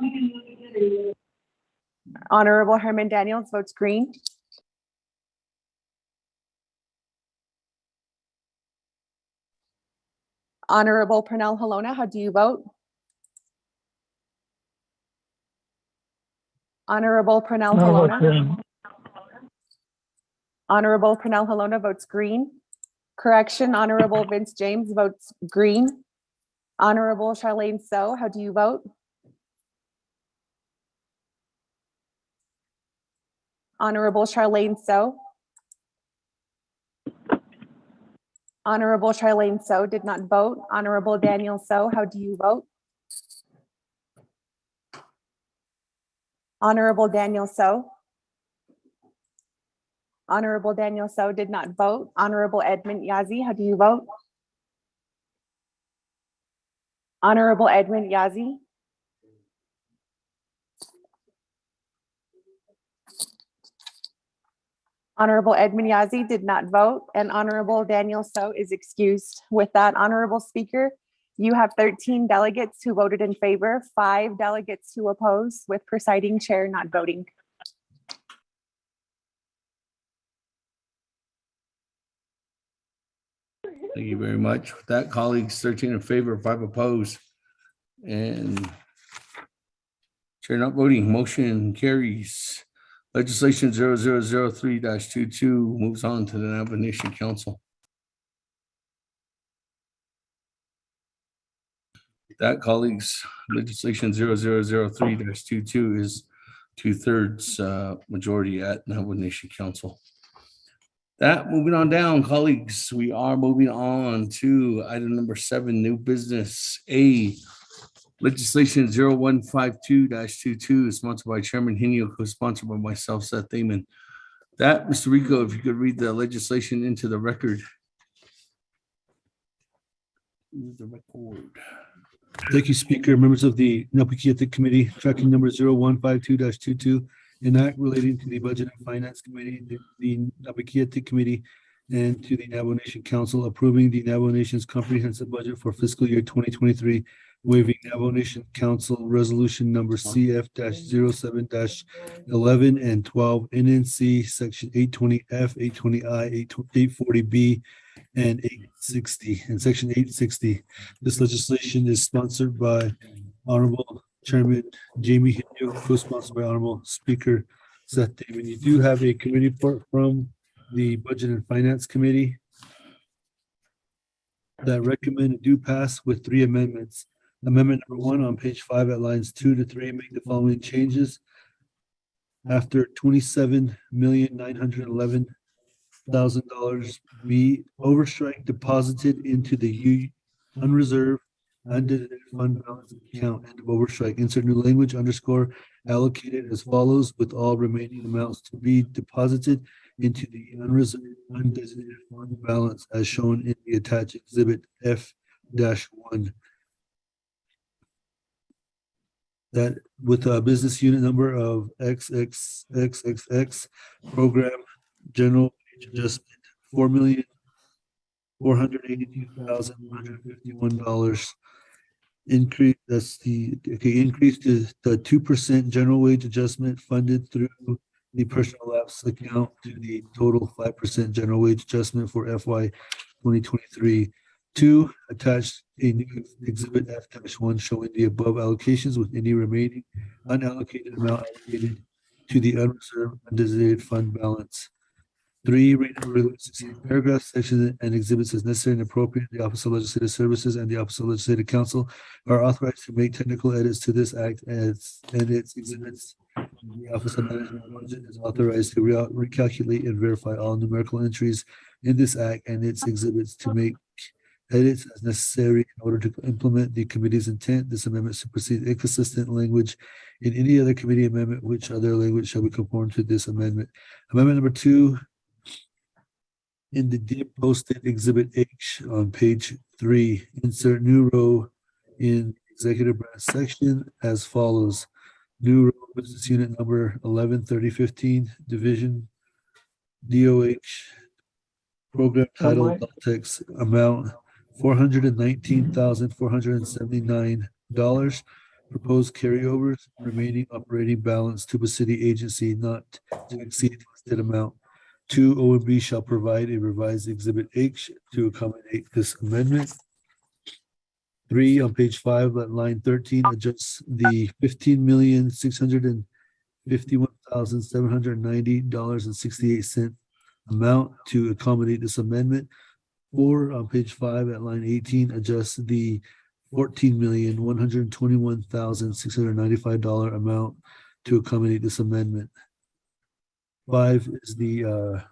Honorable Herman Daniels votes green. Honorable Pernell Halona, how do you vote? Honorable Pernell Halona. Honorable Pernell Halona votes green. Correction, Honorable Vince James votes green. Honorable Charlene So, how do you vote? Honorable Charlene So. Honorable Charlene So did not vote. Honorable Daniel So, how do you vote? Honorable Daniel So. Honorable Daniel So did not vote. Honorable Edmund Yazzie, how do you vote? Honorable Edmund Yazzie. Honorable Edmund Yazzie did not vote, and Honorable Daniel So is excused. With that, Honorable Speaker, you have 13 delegates who voted in favor, 5 delegates who oppose, with presiding chair not voting. Thank you very much. With that, colleagues, 13 in favor, 5 opposed. And chair not voting, motion carries. Legislation 0003-22 moves on to the Navajo Nation Council. With that, colleagues, legislation 0003-22 is 2/3 majority at Navajo Nation Council. That moving on down, colleagues, we are moving on to item number 7, new business A. Legislation 0152-22 is sponsored by Chairman Henio, co-sponsored by myself, Seth Damon. That, Mr. Rico, if you could read the legislation into the record. Thank you, Speaker. Members of the Naabik'iytiI Committee, tracking number 0152-22, an act relating to the Budget and Finance Committee, the Naabik'iytiI Committee, and to the Navajo Nation Council, approving the Navajo Nation's comprehensive budget for fiscal year 2023, waiving Navajo Nation Council Resolution number CF-07-11 and 12, NNC Section 820F, 820I, 840B, and 860, and Section 860. This legislation is sponsored by Honorable Chairman Jamie Henio, co-sponsored by Honorable Speaker Seth Damon. You do have a committee report from the Budget and Finance Committee that recommend and do pass with 3 amendments. Amendment number 1 on page 5 at lines 2 to 3, make the following changes. After $27,911,000 be overstrike deposited into the unreserved undesignated fund balance account, end of overstrike. Insert new language, underscore allocated as follows, with all remaining amounts to be deposited into the unreserved undesignated fund balance as shown in the attached exhibit F-1. That with a business unit number of XXXXX, program general wage adjustment, $4,482,151. Increase, that's the increase to the 2% general wage adjustment funded through the personal lapse account to the total 5% general wage adjustment for FY 2023. 2, attached a new exhibit F-1 showing the above allocations with any remaining unallocated amount allocated to the unreserved undesignated fund balance. 3, read and release succeeding paragraphs, sections, and exhibits as necessary and appropriate. The Office of Legislative Services and the Office of Legislative Counsel are authorized to make technical edits to this act and its exhibits. The Office of Management and Budget is authorized to recalculate and verify all numerical entries in this act and its exhibits to make edits as necessary in order to implement the committee's intent. This amendment supersedes inconsistent language in any other committee amendment, which other language shall be conformed to this amendment. Amendment number 2, in the DIP posted exhibit H on page 3, insert new row in executive branch section as follows. New row, business unit number 113015, division DOH, program title, text amount $419,479. Proposed carryovers, remaining operating balance to a city agency not to exceed listed amount. 2, OMB shall provide a revised exhibit H to accommodate this amendment. 3, on page 5 at line 13, adjusts the $15,651,790.68 amount to accommodate this amendment. 4, on page 5 at line 18, adjusts the $14,121,695 amount to accommodate this amendment. 5 is the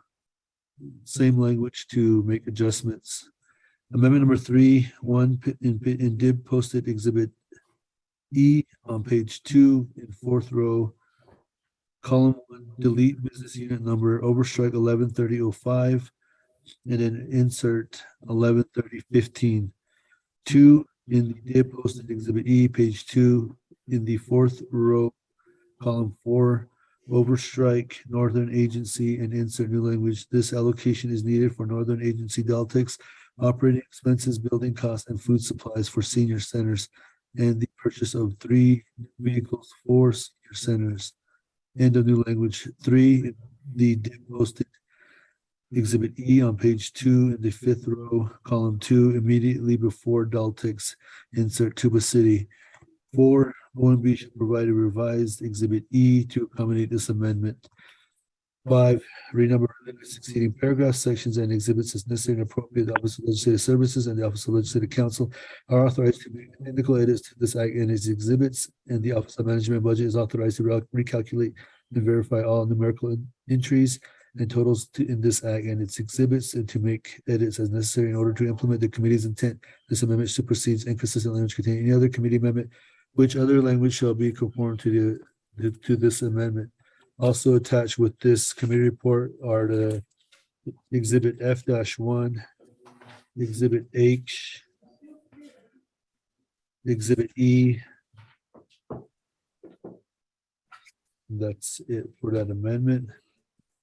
same language to make adjustments. Amendment number 3, 1 in DIB posted exhibit E on page 2 in 4th row, column 1, delete business unit number, overstrike 113005, and then insert 113015. 2 in the DIB posted exhibit E, page 2 in the 4th row, column 4, overstrike Northern Agency and insert new language. This allocation is needed for Northern Agency Deltex operating expenses, building costs, and food supplies for senior centers, and the purchase of 3 vehicles for senior centers. End of new language. 3, the DIB posted Exhibit E on page 2 in the 5th row, column 2, immediately before Daltex, insert Tuba City. 4, OMB should provide a revised Exhibit E to accommodate this amendment. 5, renumber succeeding paragraphs, sections, and exhibits as necessary and appropriate. The Office of Legislative Services and the Office of Legislative Counsel are authorized to make technical edits to this act and its exhibits, and the Office of Management and Budget is authorized to recalculate and verify all numerical entries and totals in this act and its exhibits, and to make edits as necessary in order to implement the committee's intent. This amendment supersedes inconsistent language containing any other committee amendment, which other language shall be conformed to this amendment. Also attached with this committee report are the Exhibit F-1, Exhibit H, Exhibit E. That's it for that amendment.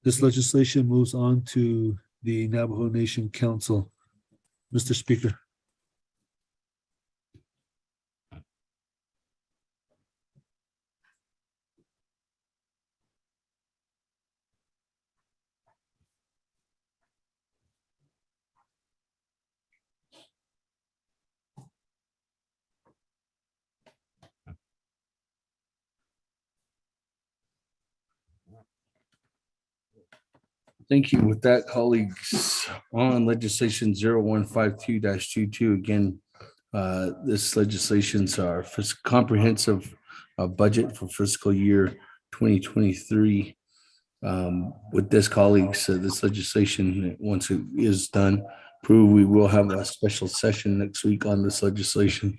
This legislation moves on to the Navajo Nation Council. Mr. Speaker. Thank you. With that, colleagues, on legislation 0152-22, again, this legislation's our comprehensive budget for fiscal year 2023. With this, colleagues, this legislation, once it is done, approved, we will have a special session next week on this legislation.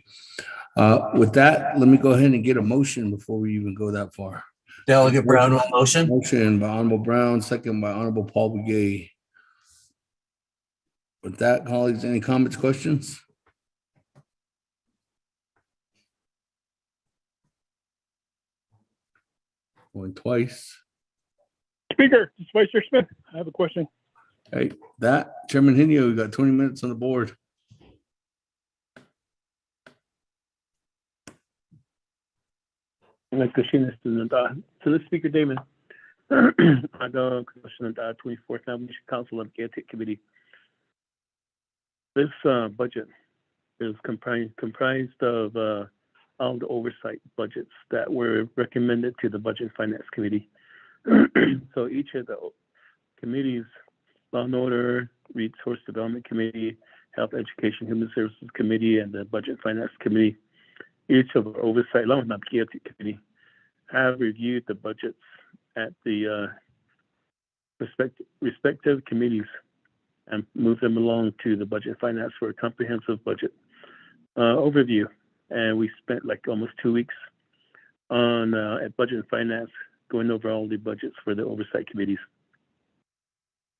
With that, let me go ahead and get a motion before we even go that far. Delegate Brown on motion. Motion by Honorable Brown, second by Honorable Paul Begay. With that, colleagues, any comments, questions? Going twice. Speaker, this is Vice Chair Smith. I have a question. Hey, that Chairman Henio, we got 20 minutes on the board. To the Speaker Damon, I got a question on the 24th Nation Council of Naabik'iytiI Committee. This budget is comprised of all the oversight budgets that were recommended to the Budget and Finance Committee. So each of the committees, Law and Order, Resource Development Committee, Health, Education, Human Services Committee, and the Budget and Finance Committee, each of our oversight, along with Naabik'iytiI Committee, have reviewed the budgets at the respective committees and moved them along to the Budget and Finance for a comprehensive budget overview. And we spent like almost 2 weeks on at Budget and Finance going over all the budgets for the oversight committees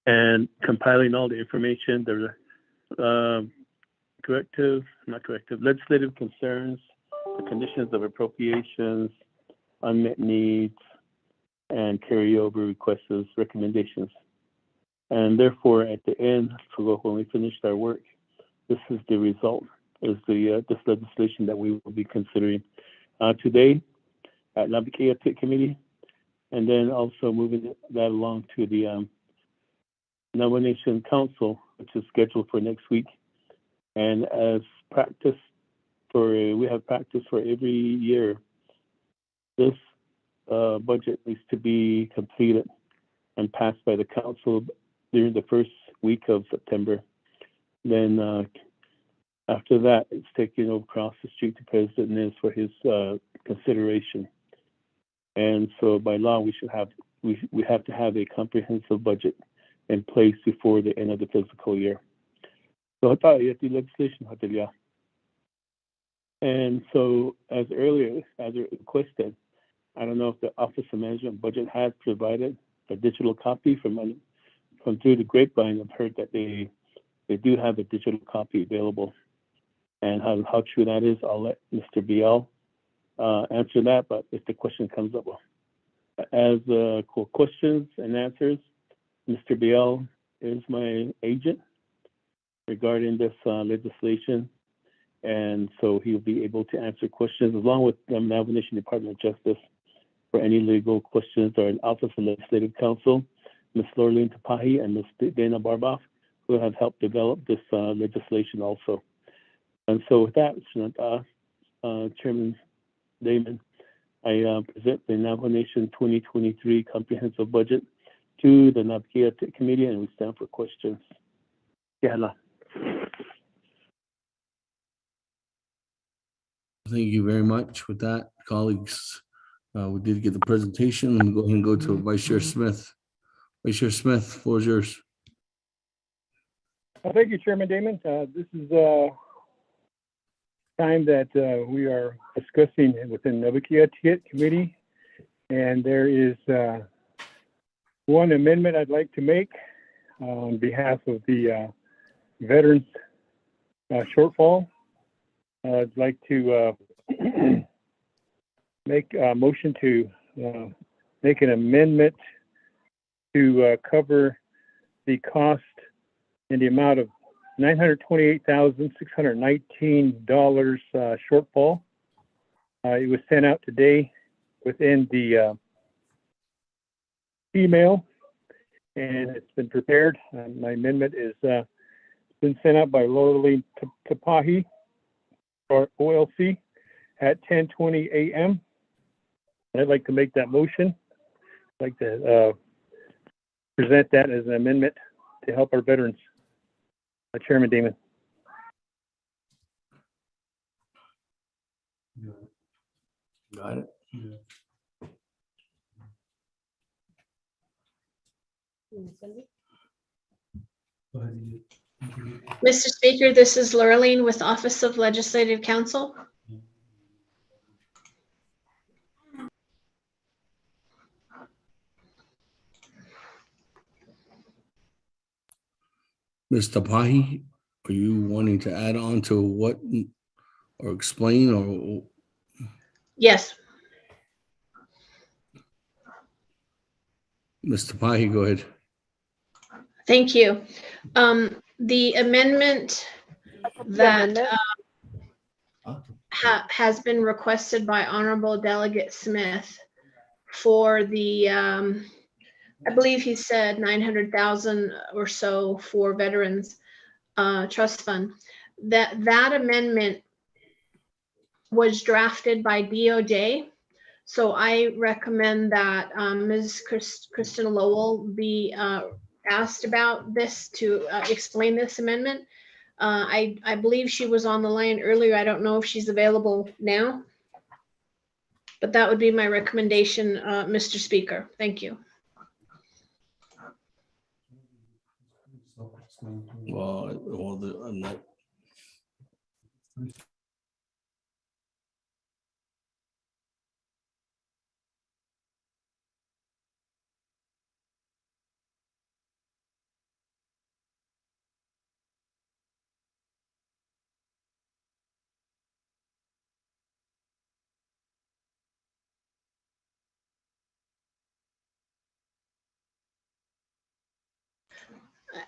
and compiling all the information, the legislative concerns, the conditions of appropriations, unmet needs, and carryover requests, recommendations. And therefore, at the end, when we finished our work, this is the result, is this legislation that we will be considering today at Naabik'iytiI Committee, and then also moving that along to the Navajo Nation Council, which is scheduled for next week. And as practice we have practice for every year, this budget needs to be completed and passed by the council during the first week of September. Then after that, it's taken across the street to President Nez for his consideration. And so by law, we have to have a comprehensive budget in place before the end of the fiscal year. So legislation. And so as requested, I don't know if the Office of Management Budget has provided a digital copy from through the grapevine. I've heard that they do have a digital copy available. And how true that is, I'll let Mr. BL answer that. But if the question comes up, well, as questions and answers, Mr. BL is my agent regarding this legislation. And so he'll be able to answer questions along with the Navajo Nation Department of Justice for any legal questions, or an Office of Legislative Counsel Ms. Lorleen Tapahi and Ms. Dana Barboff, who have helped develop this legislation also. And so with that, Chairman Damon, I present the Navajo Nation 2023 Comprehensive Budget to the Naabik'iytiI Committee, and we stand for questions. Yala. Thank you very much. With that, colleagues, we did get the presentation. Let me go ahead and go to Vice Chair Smith. Vice Chair Smith, floor is yours. Thank you, Chairman Damon. This is time that we are discussing within Naabik'iytiI Committee, and there is one amendment I'd like to make on behalf of the veterans shortfall. I'd like to make a motion to make an amendment to cover the cost in the amount of $928,619 shortfall. It was sent out today within the email, and it's been prepared. My amendment is been sent out by Lorleen Tapahi, or OLC, at 10:20 a.m. I'd like to make that motion. I'd like to present that as an amendment to help our veterans. Chairman Damon. Got it. Mr. Speaker, this is Lorleen with Office of Legislative Counsel. Ms. Tapahi, are you wanting to add on to what or explain or? Yes. Ms. Tapahi, go ahead. Thank you. The amendment that has been requested by Honorable Delegate Smith for the I believe he said 900,000 or so for veterans trust fund. That amendment was drafted by DOJ. So I recommend that Ms. Kristen Lowell be asked about this to explain this amendment. I believe she was on the line earlier. I don't know if she's available now, but that would be my recommendation, Mr. Speaker. Thank you. I'm not.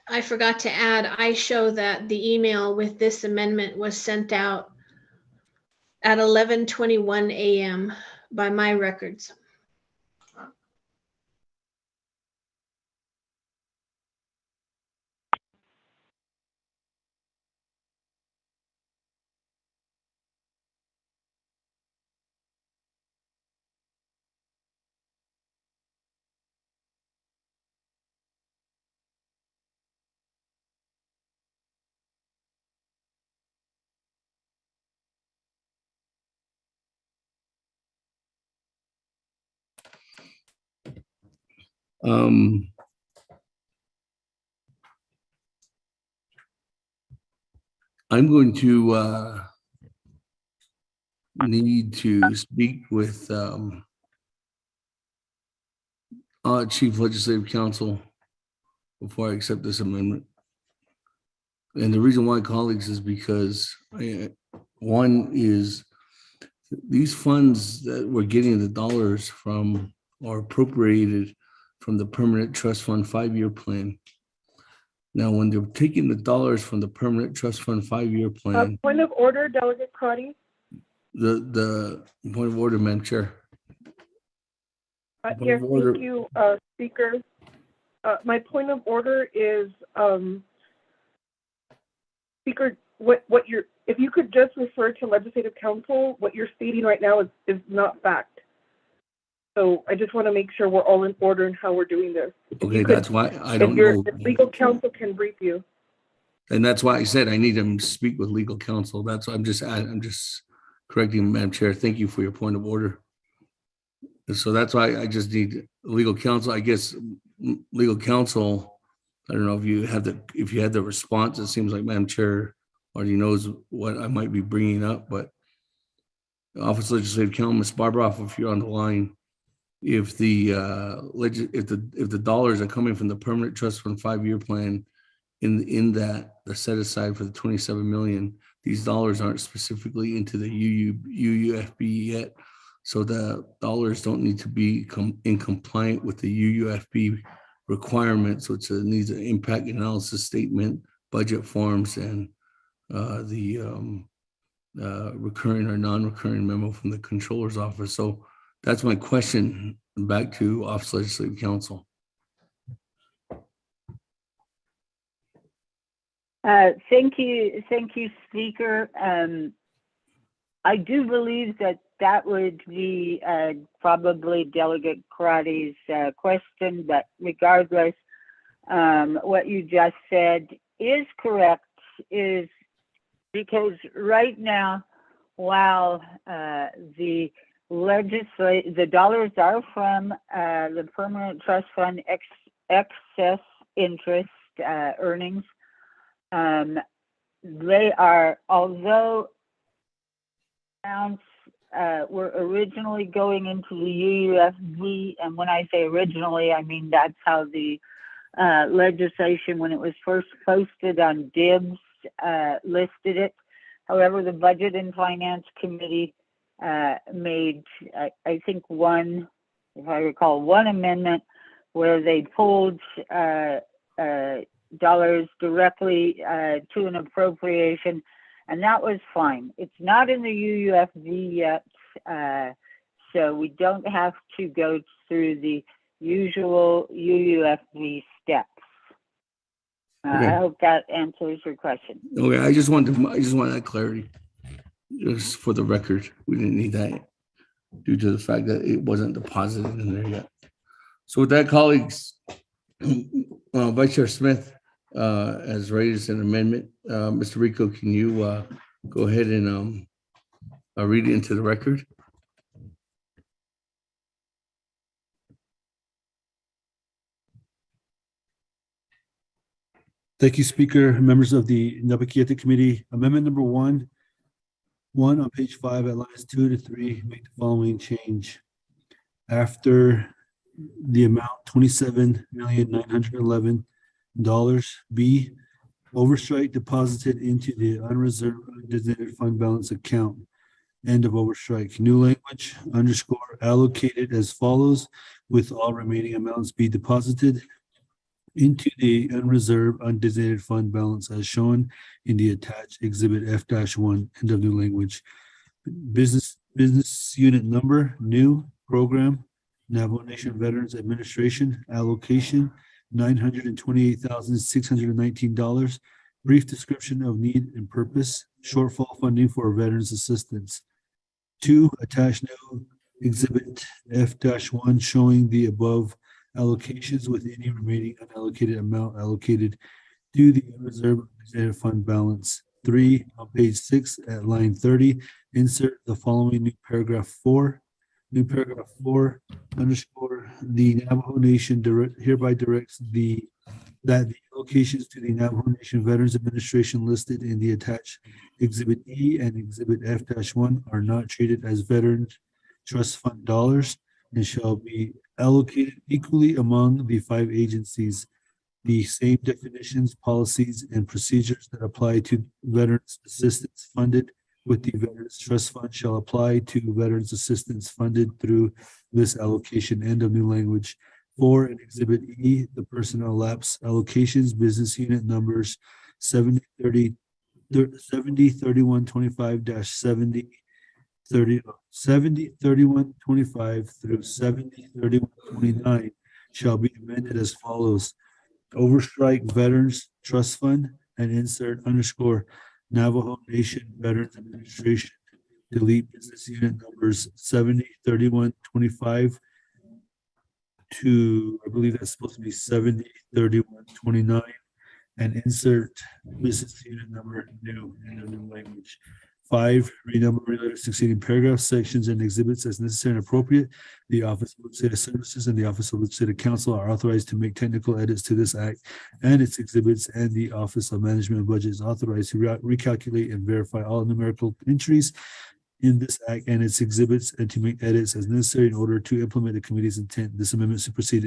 I forgot to add, I show that the email with this amendment was sent out at 11:21 a.m. by my records. I'm going to need to speak with Chief Legislative Counsel before I accept this amendment. And the reason why, colleagues, is because one is these funds that we're getting the dollars from are appropriated from the Permanent Trust Fund 5-year plan. Now, when they're taking the dollars from the Permanent Trust Fund 5-year plan, Point of order, Delegate Crotty. the point of order, Madam Chair. Yes, thank you, Speaker. My point of order is, Speaker, what you're, if you could just refer to Legislative Council, what you're stating right now is not fact. So I just want to make sure we're all in order in how we're doing this. Okay, that's why I don't If your know. legal counsel can brief you. And that's why I said I need to speak with legal counsel. That's why I'm just correcting, Madam Chair. Thank you for your point of order. And so that's why I just need legal counsel. I guess legal counsel, I don't know if you have the response. It seems like Madam Chair already knows what I might be bringing up, but Office of Legislative Counsel, Ms. Barbara, if you're on the line, if the dollars are coming from the permanent trust fund 5-year plan, in that they're set aside for the 27 million, these dollars aren't specifically into the UUFB yet. So the dollars don't need to be in compliant with the UUFB requirements, which needs an impact analysis statement, budget forms, and the recurring or non-recurring memo from the controller's office. So that's my question back to Office of Legislative Counsel. Thank you, Speaker. I do believe that would be probably Delegate Karate's question, but regardless, what you just said is correct, is because right now, while the dollars are from the permanent trust fund excess interest earnings, they are, although amounts were originally going into the UUFB, and when I say originally, I mean that's how the legislation, when it was first posted on DIBS, listed it. However, the Budget and Finance Committee made, I think if I recall, one amendment where they pulled dollars directly to an appropriation, and that was fine. It's not in the UUFB yet, so we don't have to go through the usual UUFB steps. Okay. I hope that answers your question. Okay, I just want that clarity, just for the record. We didn't need that due to the fact that it wasn't deposited in there yet. So with that, colleagues, Vice Chair Smith has raised an amendment. Mr. Rico, can you go ahead and read it into the record? Thank you, Speaker. Members of the Naabik'iytiI Committee, Amendment number 1 on page 5 at lines 2 to 3, make the following change. After the amount $27,911, B, oversight deposited into the unreserved undesignated fund balance account. End of overstrike. New language, underscore, allocated as follows, with all remaining amounts be deposited into the unreserved undesignated fund balance as shown in the attached Exhibit F-1. End of new language. Business unit number, new program, Navajo Nation Veterans Administration, allocation $928,619. Brief description of need and purpose, shortfall funding for veterans assistance. 2, attached new Exhibit F-1 showing the above allocations with any remaining unallocated amount allocated to the unreserved undesignated fund balance. 3, on page 6 at line 30, insert the following new paragraph 4. New paragraph 4, underscore, the Navajo Nation hereby directs that the allocations to the Navajo Nation Veterans Administration listed in the attached Exhibit E and Exhibit F-1 are not treated as Veterans Trust Fund dollars and shall be allocated equally among the 5 agencies. The same definitions, policies, and procedures that apply to veterans assistance funded with the Veterans Trust Fund shall apply to veterans assistance funded through this allocation. End of new language. 4, in Exhibit E, the personnel lapse allocations, business unit numbers 703125-70 3125 through 703129 shall be amended as follows. Oversight Veterans Trust Fund and insert underscore Navajo Nation Veterans Administration. Delete business unit numbers 70, 31, 25 to, I believe that's supposed to be 70, 31, 29, and insert business unit number new in the new language. 5, renumber related succeeding paragraphs, sections, and exhibits as necessary and appropriate. The Office of Legislative Services and the Office of Legislative Counsel are authorized to make technical edits to this act and its exhibits, and the Office of Management and Budget is authorized to recalculate and verify all numerical entries in this act and its exhibits and to make edits as necessary in order to implement the committee's intent. This amendment supersedes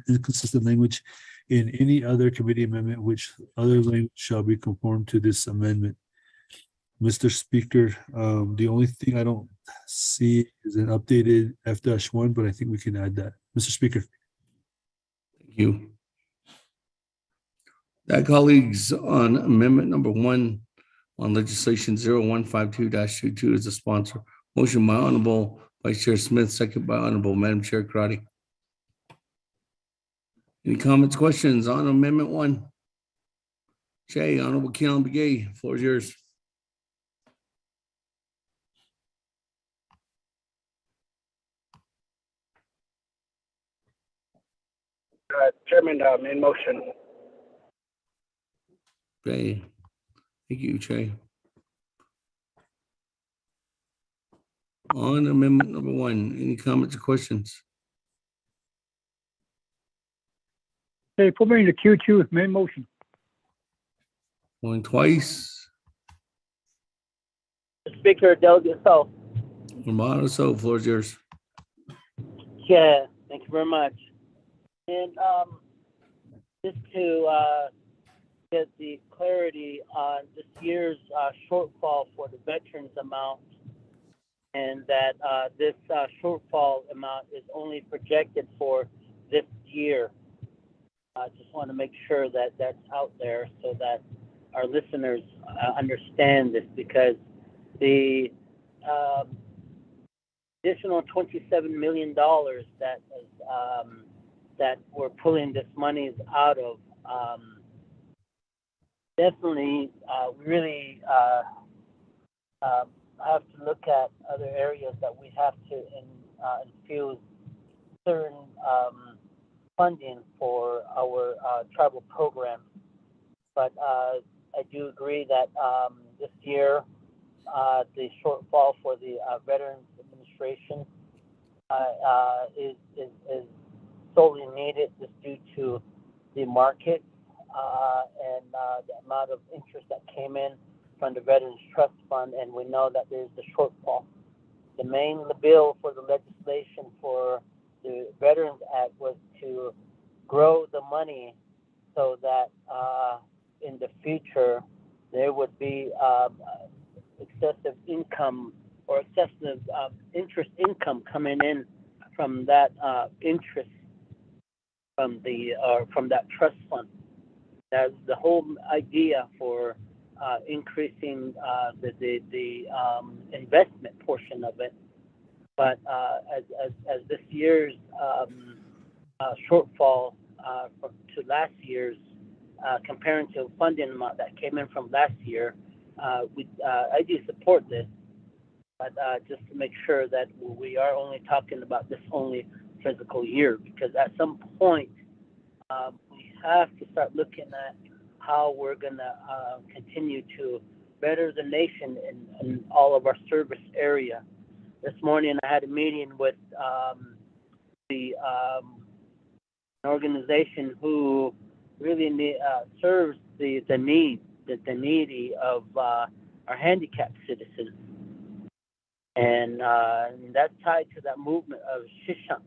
inconsistent language in any other committee amendment, which other language shall be conformed to this amendment. Mr. Speaker, the only thing I don't see is an updated F-1, but I think we can add that. Mr. Speaker. Thank you. That, colleagues, on amendment number 1 on legislation 0152-22 is the sponsor. Motion by Honorable Vice Chair Smith, second by Honorable Madam Chair Karate. Any comments, questions on amendment 1? Jay, Honorable Keon Begay, floor is yours. Chairman, in motion. Okay. Thank you, Jay. On amendment number 1, any comments or questions? Hey, put me in the Q2 main motion. Going twice. Speaker, Delegate So. Romano, so floor is yours. Yeah, thank you very much. And just to get the clarity on this year's shortfall for the veterans amount, and that this shortfall amount is only projected for this year. I just want to make sure that that's out there so that our listeners understand this, because the additional $27 million that is that we're pulling this money out of, definitely really have to look at other areas that we have to infuse certain funding for our tribal programs. But I do agree that this year the shortfall for the Veterans Administration is solely needed just due to the market and the amount of interest that came in from the Veterans Trust Fund, and we know that there's the shortfall. The main bill for the legislation for the Veterans Act was to grow the money so that in the future there would be excessive income or excessive interest income coming in from that interest from that trust fund. That's the whole idea for increasing the investment portion of it. But as this year's shortfall to last year's, comparing to funding amount that came in from last year, I do support this, but just to make sure that we are only talking about this only physical year, because at some point we have to start looking at how we're going to continue to better the nation in all of our service area. This morning I had a meeting with the organization who really serves the needy of our handicapped citizens, and that's tied to that movement of Shisham,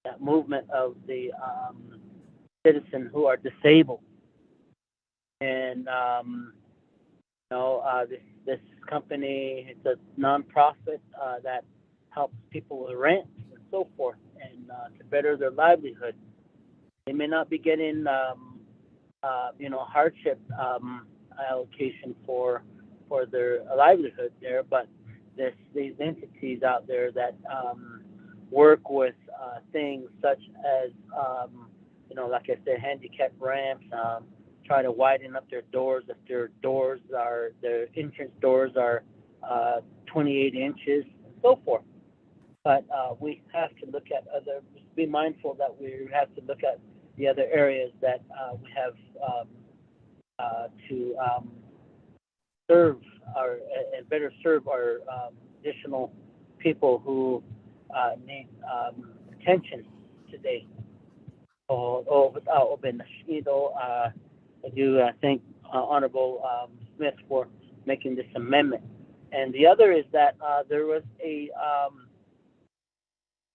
that movement of the citizens who are disabled. And this company, it's a nonprofit that helps people with rent and so forth, and to better their livelihood. They may not be getting hardship allocation for their livelihood there, but these entities out there that work with things such as, like I said, handicap ramps, try to widen up their doors if their entrance doors are 28 inches, and so forth. But we have to look at be mindful that we have to look at the other areas that we have to serve and better serve our additional people who need attention today. I do thank Honorable Smith for making this amendment. And the other is that there was a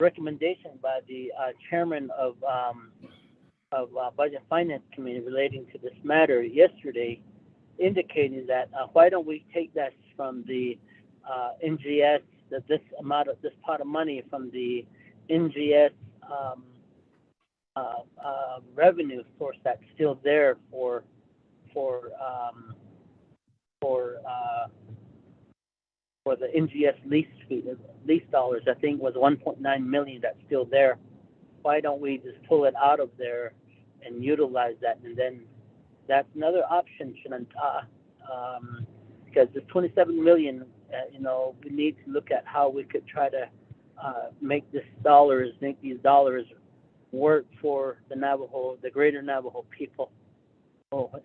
recommendation by the chairman of Budget and Finance Committee relating to this matter yesterday, indicating that why don't we take that from the NGS, this pot of money from the NGS revenue source that's still there for the NGS lease dollars. I think was 1.9 million that's still there. Why don't we just pull it out of there and utilize that? And then that's another option, because the 27 million, we need to look at how we could try to make these dollars work for the Navajo, the greater Navajo people. But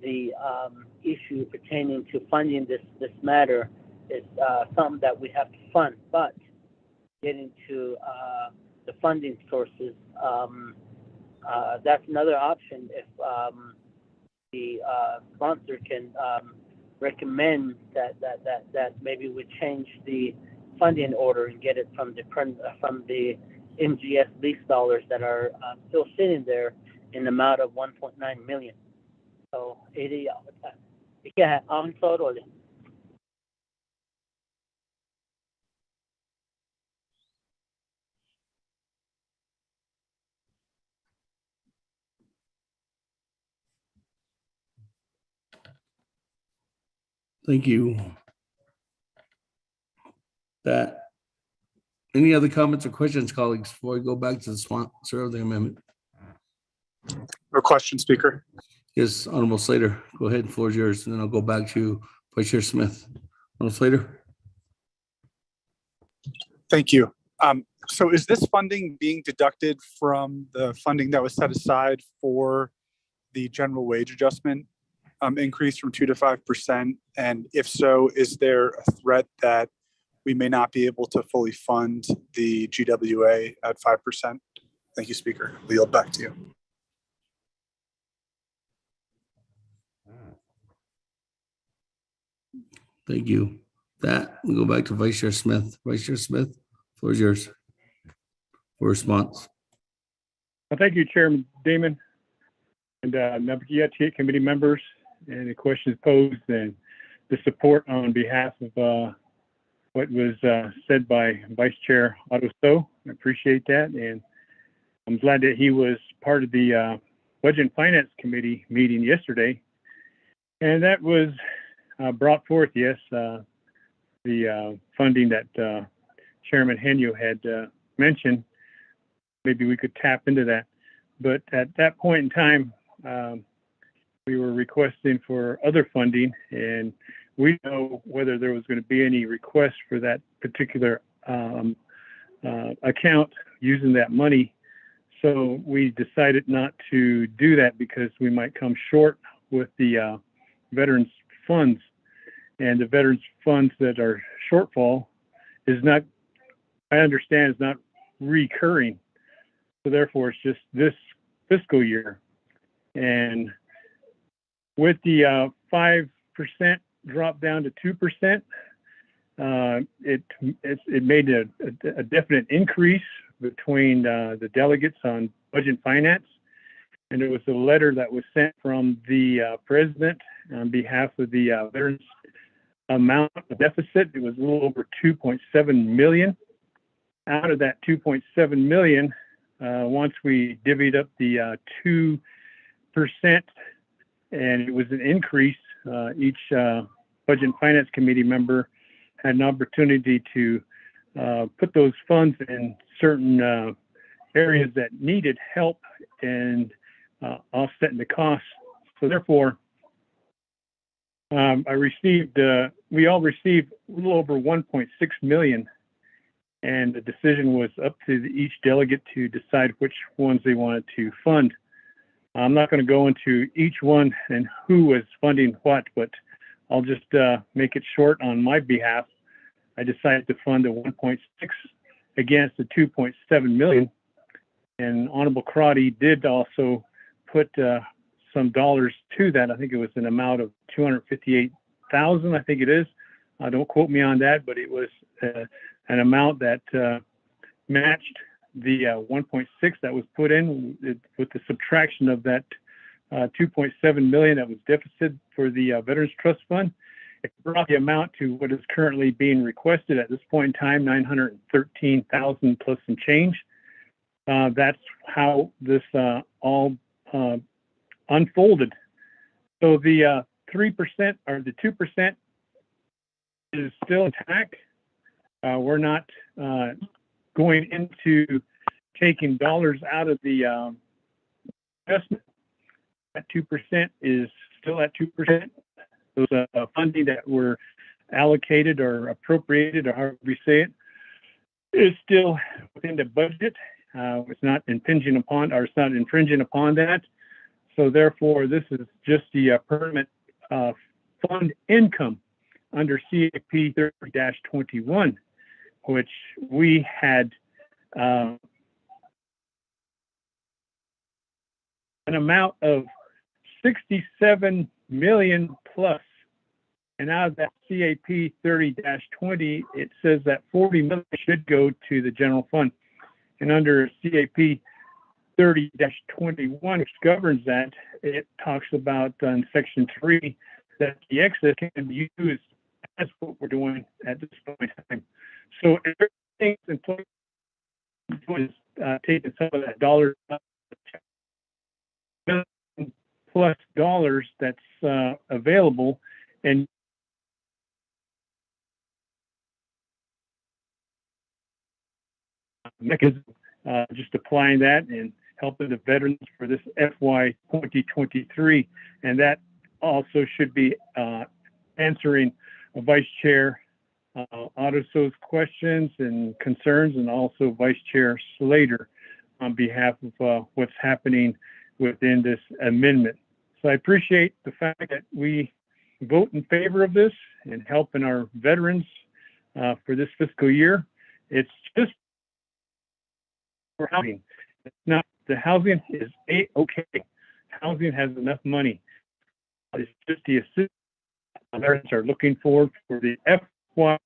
the issue pertaining to funding this matter is something that we have to fund. But getting to the funding sources, that's another option if the sponsor can recommend that maybe we change the funding order and get it from the NGS lease dollars that are still sitting there in the amount of 1.9 million. So, Thank you. Any other comments or questions, colleagues, before we go back to the sponsor of the amendment? No question, Speaker. Yes, Honorable Slater, go ahead, the floor is yours, and then I'll go back to Vice Chair Smith. Honorable Slater? Thank you. So is this funding being deducted from the funding that was set aside for the general wage adjustment increase from 2 to 5%? And if so, is there a threat that we may not be able to fully fund the GWA at 5%? Thank you, Speaker. I'll yield back to you. Thank you. We'll go back to Vice Chair Smith. Vice Chair Smith, floor is yours for response. Well, thank you, Chairman Damon, and Naabik'iytiI committee members, and the questions posed and the support on behalf of what was said by Vice Chair Otto So. I appreciate that, and I'm glad that he was part of the Budget and Finance Committee meeting yesterday, and that was brought forth, yes, the funding that Chairman Henyo had mentioned. Maybe we could tap into that, but at that point in time, we were requesting for other funding, and we didn't know whether there was going to be any request for that particular account using that money. So we decided not to do that because we might come short with the veterans funds, and the veterans funds that are shortfall is not, I understand, is not recurring. So therefore, it's just this fiscal year. And with the 5% drop down to 2%, it made a definite increase between the delegates on Budget and Finance. And it was a letter that was sent from the president on behalf of the veterans amount of deficit. It was a little over 2.7 million. Out of that 2.7 million, once we divvied up the 2%, and it was an increase each Budget and Finance Committee member, had an opportunity to put those funds in certain areas that needed help and offsetting the costs. So therefore, we all received a little over 1.6 million, and the decision was up to each delegate to decide which ones they wanted to fund. I'm not going to go into each one and who was funding what, but I'll just make it short on my behalf. I decided to fund the 1.6 against the 2.7 million. And Honorable Crotty did also put some dollars to that. I think it was an amount of 258,000, I think it is. Don't quote me on that, but it was an amount that matched the 1.6 that was put in with the subtraction of that 2.7 million that was deficit for the Veterans Trust Fund. It brought the amount to what is currently being requested at this point in time, 913,000 plus some change. That's how this all unfolded. So the 3% or the 2% is still intact. We're not going into taking dollars out of the investment. That 2% is still at 2%. Those funding that were allocated or appropriated, or however we say it, is still within the budget. It's not infringing upon that. So therefore, this is just the permanent fund income under CAP 30-21, which we had an amount of 67 million plus. And out of that CAP 30-20, it says that 40 million should go to the general fund. And under CAP 30-21, which governs that, it talks about in Section 3 that the excess can be used. That's what we're doing at this point in time. So everything's in place. Taking some of that dollar plus dollars that's available, and mechanism, just applying that and helping the veterans for this FY 2023, and that also should be answering Vice Chair Otto's questions and concerns, and also Vice Chair Slater on behalf of what's happening within this amendment. So I appreciate the fact that we vote in favor of this and helping our veterans for this fiscal year. It's just for housing. It's not, the housing is okay. Housing has enough money. It's just the assistance veterans are looking for the FY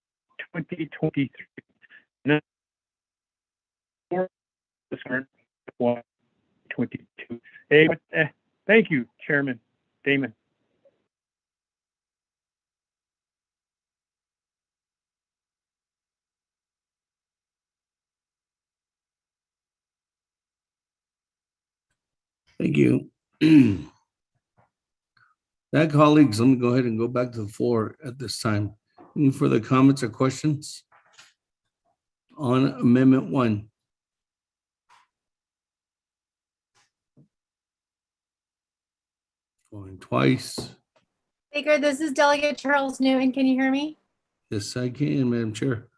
2023, not for this current FY 22. Hey, thank you, Chairman Damon. Thank you. That, colleagues, let me go ahead and go back to the floor at this time. Any further comments or questions on Amendment 1? Going twice. Speaker, this is Delegate Charles Newton. Can you hear me? Yes, I can, Madam Chair.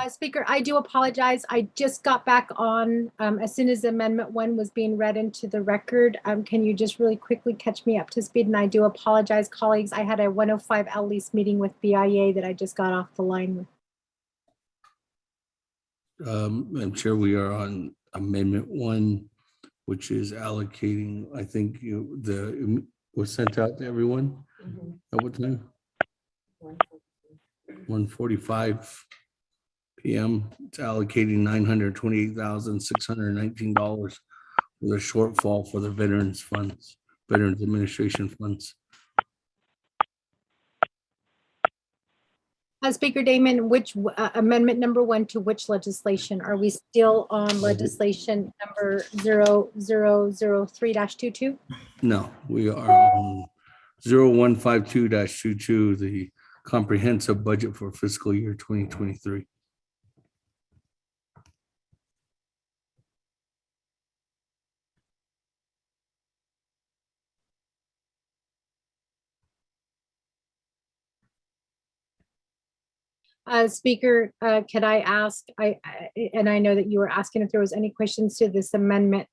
Speaker, I do apologize. I just got back on as soon as Amendment 1 was being read into the record. Can you just really quickly catch me up to speed? And I do apologize, colleagues. I had a 105 lease meeting with BIA that I just got off the line with. Madam Chair, we are on Amendment 1, which is allocating, I think the was sent out to everyone. At what time? 1:45 p.m. It's allocating $928,619 with a shortfall for the Veterans Funds, Veterans Administration Funds. Speaker Damon, which amendment number 1 to which legislation? Are we still on legislation number 0003-22? No, we are on 0152-22, the comprehensive budget for fiscal year 2023. Speaker, could I ask, and I know that you were asking if there was any questions to this amendment.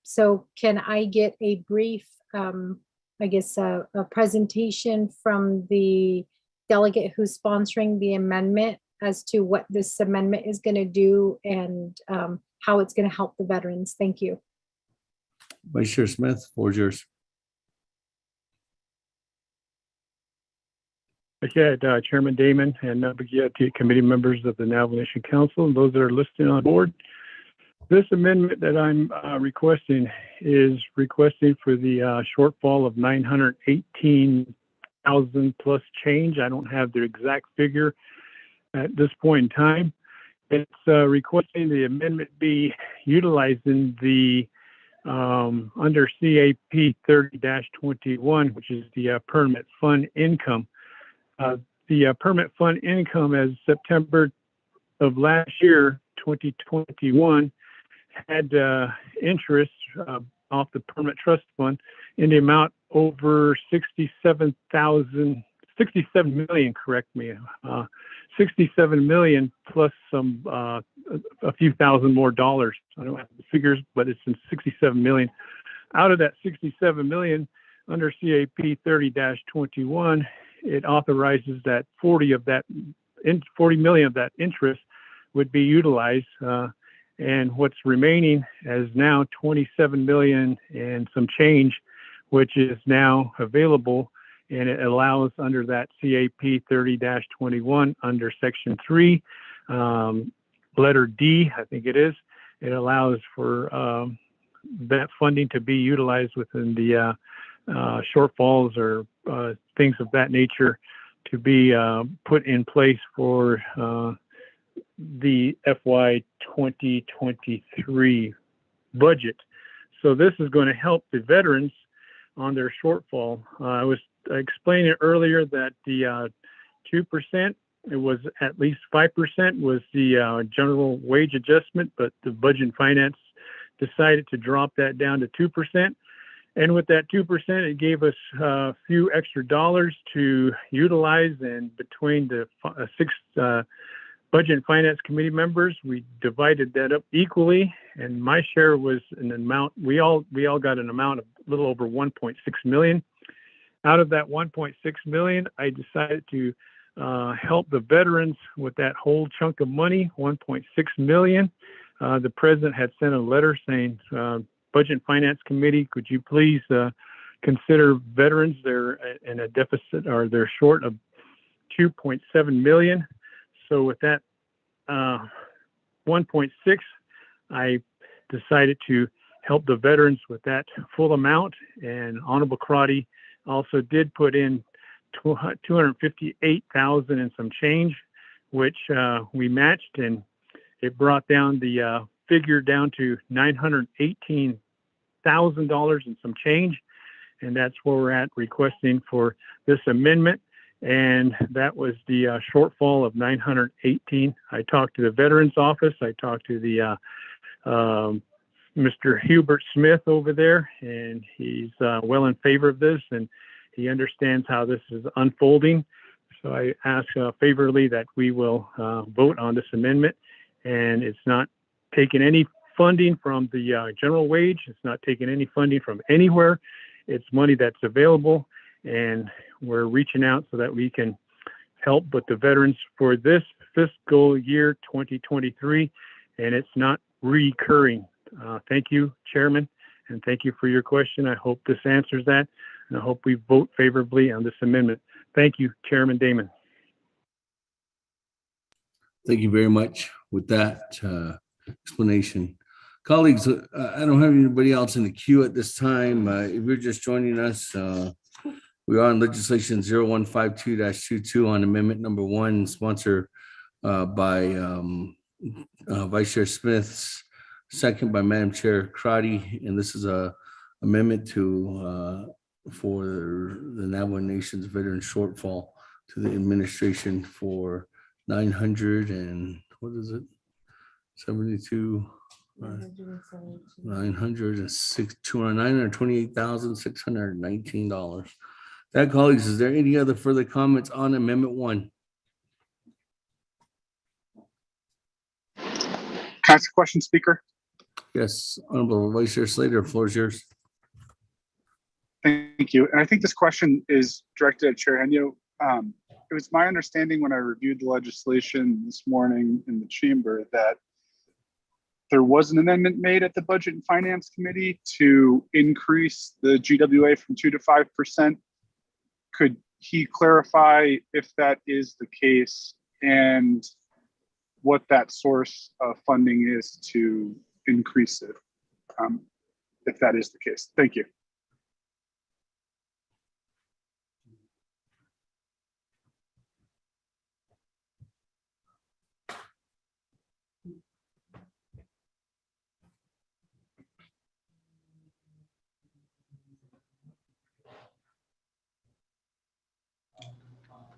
So can I get a brief, I guess, a presentation from the delegate who's sponsoring the amendment as to what this amendment is going to do and how it's going to help the veterans? Thank you. Vice Chair Smith, floor is yours. Okay, Chairman Damon and Naabik'iytiI committee members of the Navajo Nation Council, and those that are listed on board. This amendment that I'm requesting is requesting for the shortfall of 918,000 plus change. I don't have the exact figure at this point in time. It's requesting the amendment be utilizing the under CAP 30-21, which is the permanent fund income. The permanent fund income as September of last year, 2021, had interest off the permanent trust fund in the amount over 67 million, correct me, 67 million plus some, a few thousand more dollars. I don't have the figures, but it's in 67 million. Out of that 67 million under CAP 30-21, it authorizes that 40 million of that interest would be utilized. And what's remaining is now 27 million and some change, which is now available. And it allows under that CAP 30-21 under section 3, letter D, I think it is, it allows for that funding to be utilized within the shortfalls or things of that nature to be put in place for the FY 2023 budget. So this is going to help the veterans on their shortfall. I was explaining earlier that the 2%, it was at least 5% was the general wage adjustment, but the Budget and Finance decided to drop that down to 2%. And with that 2%, it gave us a few extra dollars to utilize. And between the six Budget and Finance Committee members, we divided that up equally. And my share was an amount, we all got an amount of a little over 1.6 million. Out of that 1.6 million, I decided to help the veterans with that whole chunk of money, 1.6 million. The president had sent a letter saying, Budget and Finance Committee, could you please consider veterans? They're in a deficit or they're short of 2.7 million. So with that 1.6, I decided to help the veterans with that full amount. And Honorable Crotty also did put in 258,000 and some change, which we matched, and it brought down the figure down to $918,000 and some change. And that's where we're at requesting for this amendment. And that was the shortfall of 918. I talked to the Veterans Office. I talked to the Mr. Hubert Smith over there, and he's well in favor of this, and he understands how this is unfolding. So I ask favorably that we will vote on this amendment. And it's not taking any funding from the general wage. It's not taking any funding from anywhere. It's money that's available. And we're reaching out so that we can help with the veterans for this fiscal year 2023. And it's not recurring. Thank you, Chairman. And thank you for your question. I hope this answers that. And I hope we vote favorably on this amendment. Thank you, Chairman Damon. Thank you very much with that explanation. Colleagues, I don't have anybody else in the queue at this time. If you're just joining us, we are on legislation 0152-22 on amendment number 1, sponsored by Vice Chair Smith's, second by Madam Chair Crotty. And this is a amendment to for the Navajo Nation's veteran shortfall to the administration for 900 and what is it? 72, 928,619 That, colleagues, is there any other further comments on Amendment 1? Can I ask a question, Speaker? Yes, Honorable Vice Chair Slater, the floor is yours. Thank you. And I think this question is directed at Chair Henyo. It was my understanding when I reviewed the legislation this morning in the chamber that there was an amendment made at the Budget and Finance Committee to increase the GWA from 2 to 5%. Could he clarify if that is the case and what that source of funding is to increase it, if that is the case? Thank you.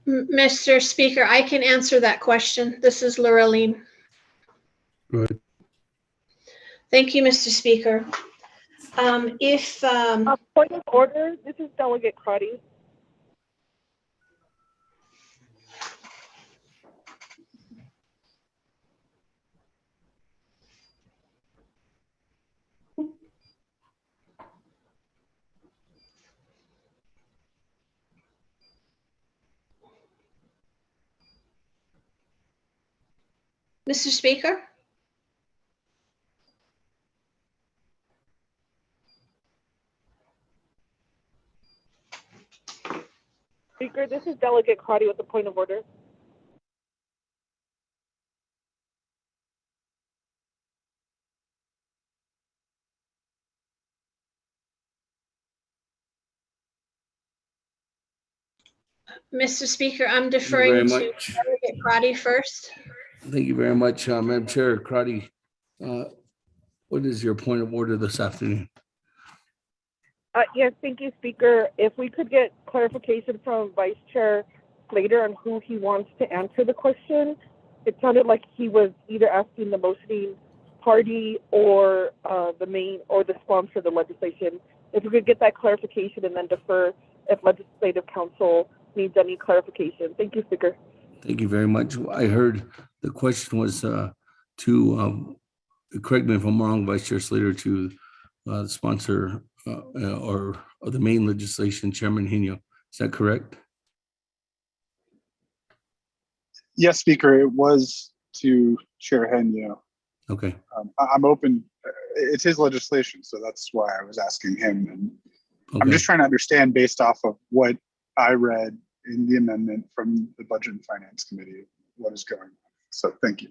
Mr. Speaker, I can answer that question. This is Laureline. Go ahead. Thank you, Mr. Speaker. Point of order, this is Delegate Crotty. Mr. Speaker? Speaker, this is Delegate Crotty with the point of order. Mr. Speaker, I'm very deferring to much. Delegate Crotty first. Thank you very much, Madam Chair. Crotty, what is your point of order this afternoon? Yes, thank you, Speaker. If we could get clarification from Vice Chair Slater on who he wants to answer the question. It sounded like he was either asking the motioning party or the main or the sponsor of the legislation. If we could get that clarification and then defer if Legislative Council needs any clarification. Thank you, Speaker. Thank you very much. I heard the question was to, correct me if I'm wrong, Vice Chair Slater, to the sponsor or the main legislation, Chairman Henyo. Is that correct? Yes, Speaker, it was to Chair Henyo. Okay. I'm open. It's his legislation, so that's why I was asking him. And Okay. I'm just trying to understand based off of what I read in the amendment from the Budget and Finance Committee, what is going on. So thank you.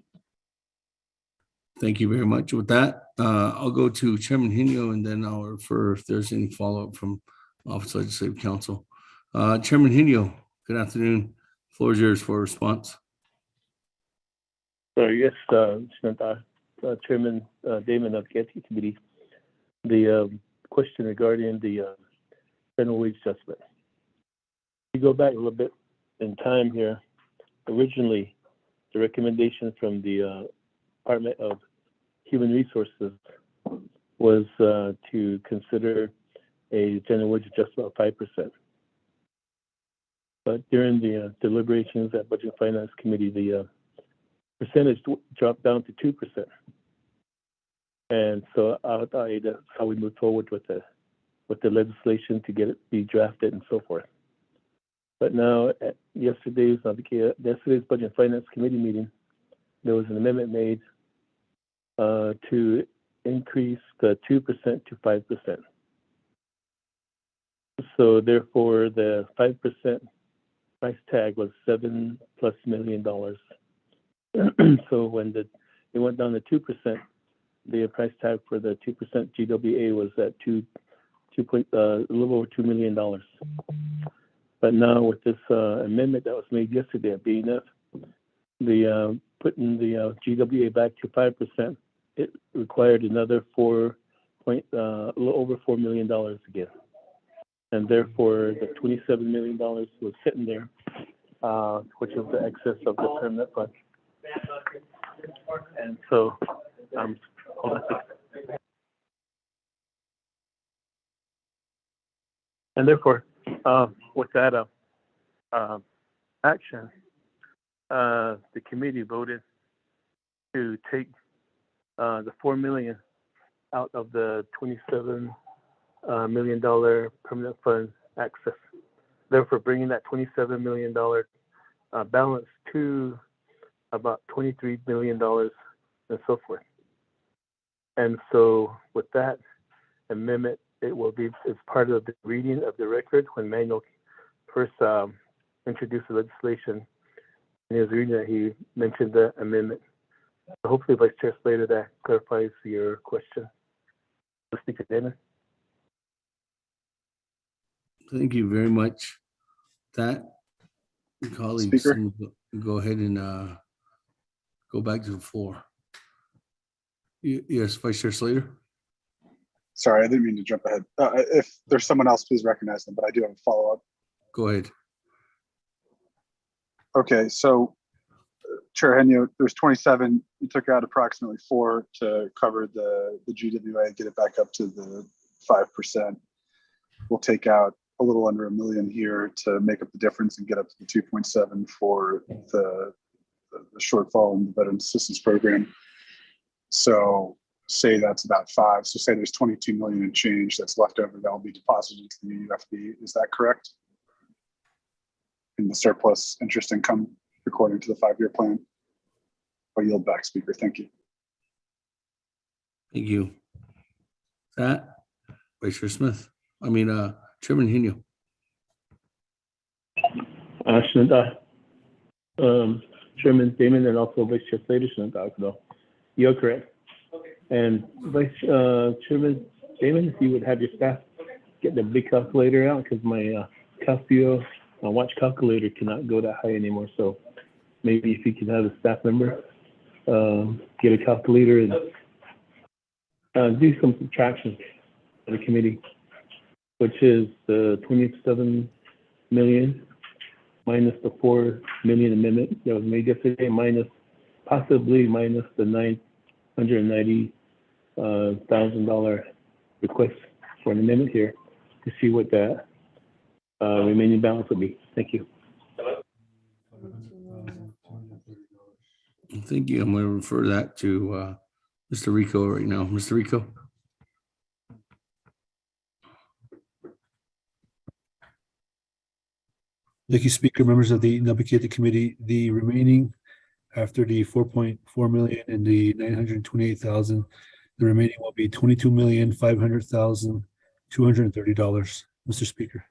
Thank you very much. With that, I'll go to Chairman Henyo and then I'll refer if there's any follow-up from Office of Legislative Counsel. Chairman Henyo, good afternoon. Floor is yours for a response. Yes, Chairman Damon of the Naabik'iytiI Committee. The question regarding the federal wage adjustment. You go back a little bit in time here. Originally, the recommendation from the Department of Human Resources was to consider a general wage adjustment of 5%. But during the deliberations at Budget and Finance Committee, the percentage dropped down to 2%. And so that's how we moved forward with the legislation to get it be drafted and so forth. But now at yesterday's Budget and Finance Committee meeting, there was an amendment made to increase the 2% to 5%. So therefore, the 5% price tag was $7+ million. So when it went down to 2%, the price tag for the 2% GWA was at a little over $2 million. But now with this amendment that was made yesterday at BNF, the putting the GWA back to 5%, it required another a little over $4 million again. And therefore, the $27 million was sitting there, which is the excess of the permanent fund. And so, hold on a second. And therefore, with that action, the committee voted to take the $4 million out of the $27 million permanent fund access, therefore bringing that $27 million balance to about $23 million and so forth. And so with that amendment, it will be as part of the reading of the record when Manuel first introduced the legislation. In his reading that he mentioned the amendment. So hopefully, Vice Chair Slater, that clarifies your question. Speaker Damon. Thank you very much. That, colleagues, Speaker? go ahead and go back to the floor. Yes, Vice Chair Slater. Sorry, I didn't mean to jump ahead. If there's someone else, please recognize them, but I do have a follow-up. Go ahead. Okay, so Chair Henyo, there's 27. You took out approximately 4 to cover the GWA, get it back up to the 5%. We'll take out a little under $1 million here to make up the difference and get up to the 2.7 for the shortfall in the Veteran Assistance Program. So say that's about 5. So say there's 22 million and change that's left over that will be deposited into the UFB. Is that correct? In the surplus interest income according to the 5-year plan? I'll yield back, Speaker. Thank you. Thank you. That, Vice Chair Smith. Chairman Henyo. Chairman Damon and also Vice Chair Slater, you're correct. And Vice Chairman Damon, if you would have your staff get the big calculator out, because my Casio watch calculator cannot go that high anymore. So maybe if you can have a staff member get a calculator and do some subtraction for the committee, which is the 27 million minus the 4 million amendment that was made yesterday, possibly minus the $990,000 request for an amendment here to see what that remaining balance would be. Thank you. Thank you. I'm going to refer that to Mr. Rico right now. Mr. Rico. Thank you, Speaker. Members of the Naabik'iytiI Committee, the remaining after the 4.4 million and the 928,000, the remaining will be $22,500,230. Mr. Speaker.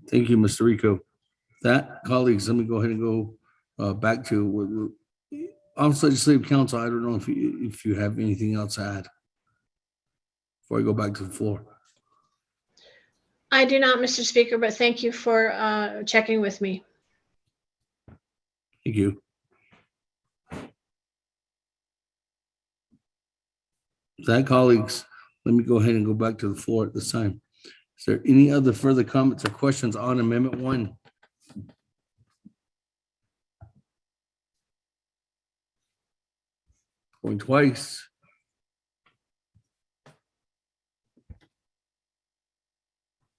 Thank you, Mr. Rico. That, colleagues, let me go ahead and go back to Office Legislative Council. I don't know if you have anything else to add before I go back to the floor. I do not, Mr. Speaker, but thank you for checking with me. Thank you. That, colleagues, let me go ahead and go back to the floor at this time. Is there any other further comments or questions on Amendment 1? Going twice.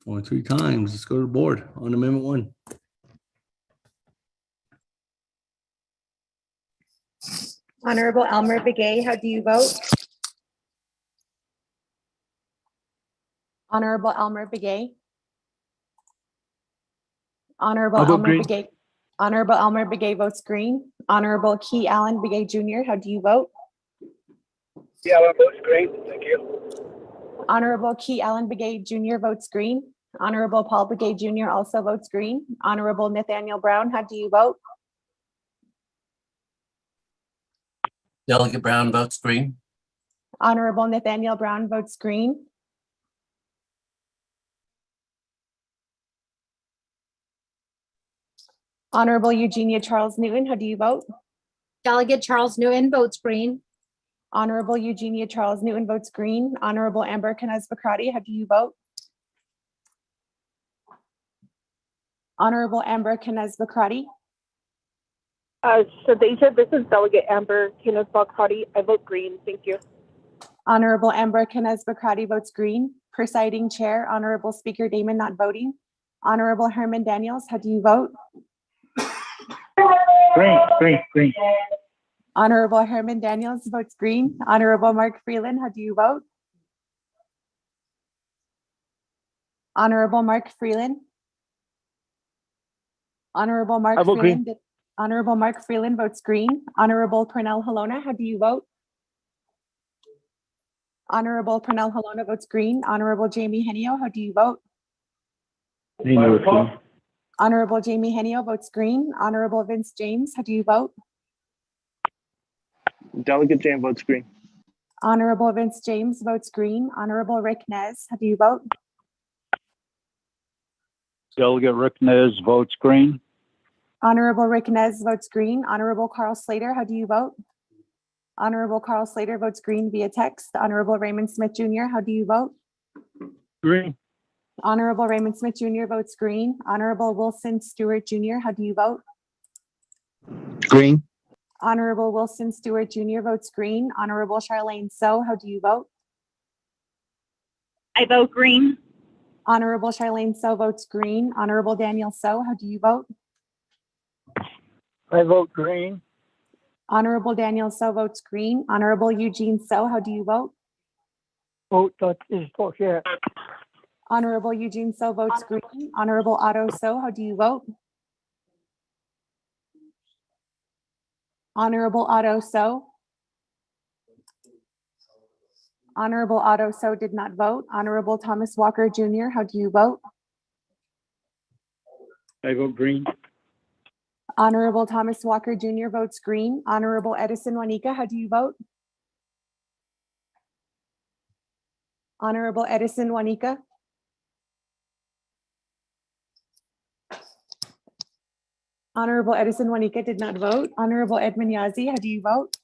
Going 3 times. Let's go to the board on Amendment 1. Honorable Elmer Begay, how do you vote? Honorable Elmer Begay. Honorable Elmer Begay. Honorable Elmer Begay votes green. Honorable Key Allen Begay Jr., how do you vote? Yeah, I vote green. Thank you. Honorable Key Allen Begay Jr. votes green. Honorable Paul Begay Jr. also votes green. Honorable Nathaniel Brown, how do you vote? Delegate Brown votes green. Honorable Nathaniel Brown votes green. Honorable Eugenia Charles Newton, how do you vote? Delegate Charles Newton votes green. Honorable Eugenia Charles Newton votes green. Honorable Amber Knez-Bakrati, how do you vote? Honorable Amber Knez-Bakrati. Shadeja, this is Delegate Amber Knez-Bakrati. I vote green. Thank you. Honorable Amber Knez-Bakrati votes green. Presiding Chair, Honorable Speaker Damon not voting. Honorable Herman Daniels, how do you vote? Green. Honorable Herman Daniels votes green. Honorable Mark Freeland, how do you vote? Honorable Mark Freeland. Honorable Mark I vote green. Freeland. Honorable Mark Freeland votes green. Honorable Pernell Halona, how do you vote? Honorable Pernell Halona votes green. Honorable Jamie Henio, how do you vote? Honorable Jamie Henio votes green. Honorable Vince James, how do you vote? Delegate James votes green. Honorable Vince James votes green. Honorable Rick Nez, how do you vote? Delegate Rick Nez votes green. Honorable Rick Nez votes green. Honorable Carl Slater, how do you vote? Honorable Carl Slater votes green via text. Honorable Raymond Smith Jr., how do you vote? Green. Honorable Raymond Smith Jr. votes green. Honorable Wilson Stewart Jr., how do you vote? Green. Honorable Wilson Stewart Jr. votes green. Honorable Charlene So, how do you vote? I vote green. Honorable Charlene So votes green. Honorable Daniel So, how do you vote? I vote green. Honorable Daniel So votes green. Honorable Eugene So, how do you vote? Vote that is for here. Honorable Eugene So votes green. Honorable Otto So, how do you vote? Honorable Otto So. Honorable Otto So did not vote. Honorable Thomas Walker Jr., how do you vote? I vote green. Honorable Thomas Walker Jr. votes green. Honorable Edison Juanica, how do you vote? Honorable Edison Juanica. Honorable Edison Juanica did not vote. Honorable Edmund Yazzie, how do you vote?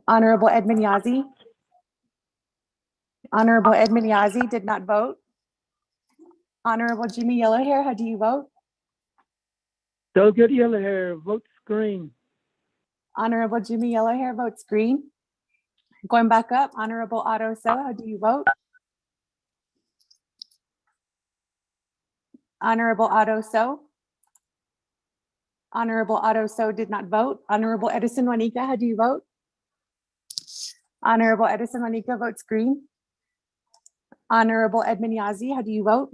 Honorable Edmund Yazzie. Honorable Edmund Yazzie did not vote. Honorable Jimmy Yellowhair, how do you vote? Delegate Yellowhair votes green. Honorable Jimmy Yellowhair votes green. Going back up, Honorable Otto So, how do you vote? Honorable Otto So. Honorable Otto So did not vote. Honorable Edison Juanica, how do you vote? Honorable Edison Juanica votes green. Honorable Edmund Yazzie, how do you vote?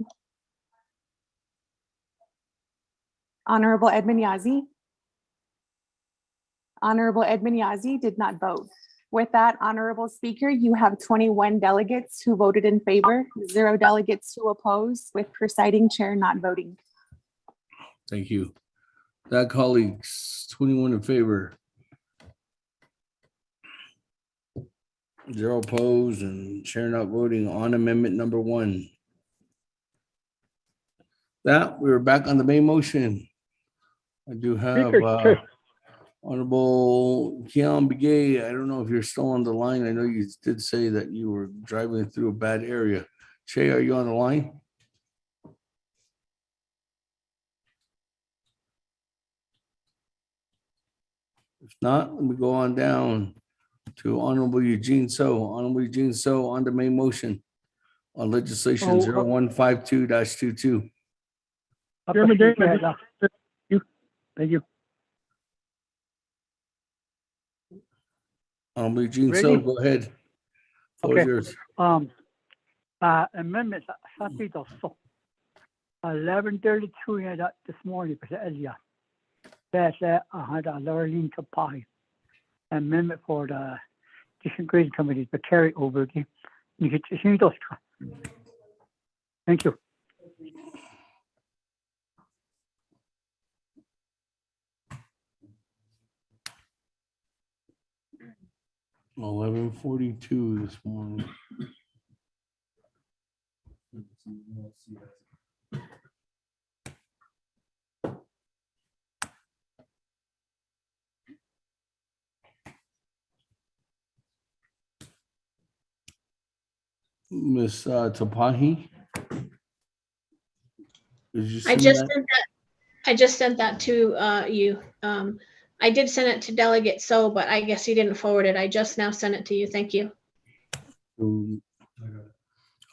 Honorable Edmund Yazzie. Honorable Edmund Yazzie did not vote. With that, Honorable Speaker, you have 21 delegates who voted in favor, 0 delegates who oppose, with presiding chair not voting. Thank you. That colleagues, 21 in favor. 0 opposed and chair not voting on amendment number 1. That we're back on the main motion. I do have Honorable Keon Begay. I don't know if you're still on the line. I know you did say that you were driving through a bad area. Che, are you on the line? If not, let me go on down to Honorable Eugene So. Honorable Eugene So on the main motion on legislation 0152-22. Chairman David, thank you. Eugene So, go ahead. Floor is Okay. yours. Amendments rapid so 11:32 this morning kasi earlier. That's learning to pie amendment for the district grading committee to carry over. Thank you. 11:42 this morning. Miss Tapahi? Did you I send just that? sent that. I just sent that to you. I did send it to Delegate So, but I guess you didn't forward it. I just now sent it to you. Thank you.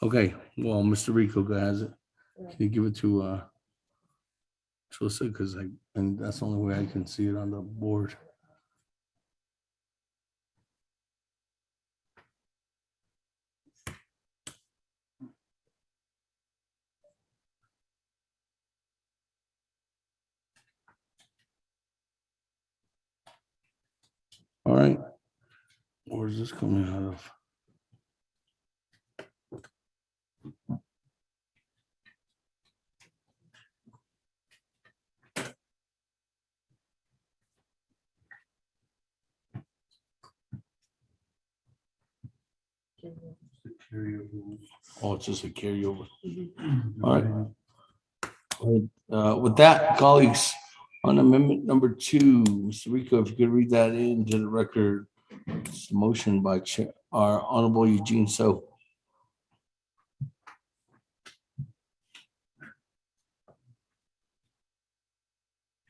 Okay, well, Mr. Rico has it. Can you give it to Trilsa? Because and that's the only way I can see it on the board. All right. Where's this coming out of? Oh, it's just a carryover. All right. With that, colleagues, on amendment number 2, Mr. Rico, if you could read that into the record. It's a motion by our Honorable Eugene So.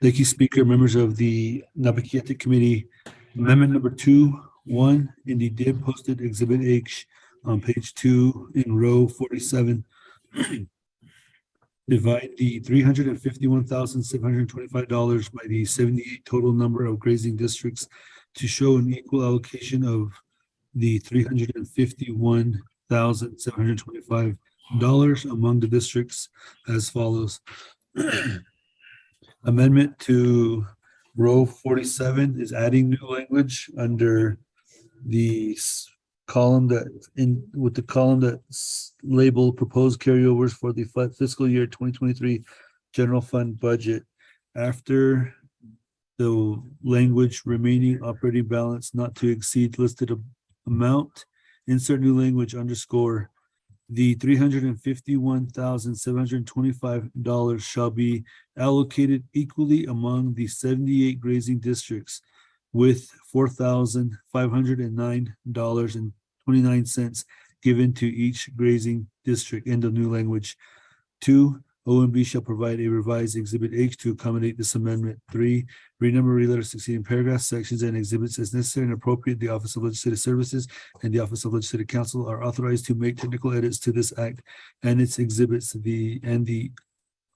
Thank you, Speaker. Members of the Naabik'iytiI Committee, Amendment number 2.1 in the DIB posted Exhibit H on page 2 in row 47. Divide the $351,725 by the 78 total number of grazing districts to show an equal allocation of the $351,725 among the districts as follows. Amendment to row 47 is adding new language under the column with the column that's labeled proposed carryovers for the fiscal year 2023 general fund budget. After the language remaining operating balance not to exceed listed amount, insert new language underscore the $351,725 shall be allocated equally among the 78 grazing districts with $4,509.29 given to each grazing district. End of new language. 2, OMB shall provide a revised Exhibit H to accommodate this amendment. 3, renumber, reletter succeeding paragraphs, sections, and exhibits as necessary and appropriate. The Office of Legislative Services and the Office of Legislative Counsel are authorized to make technical edits to this act and its exhibits. The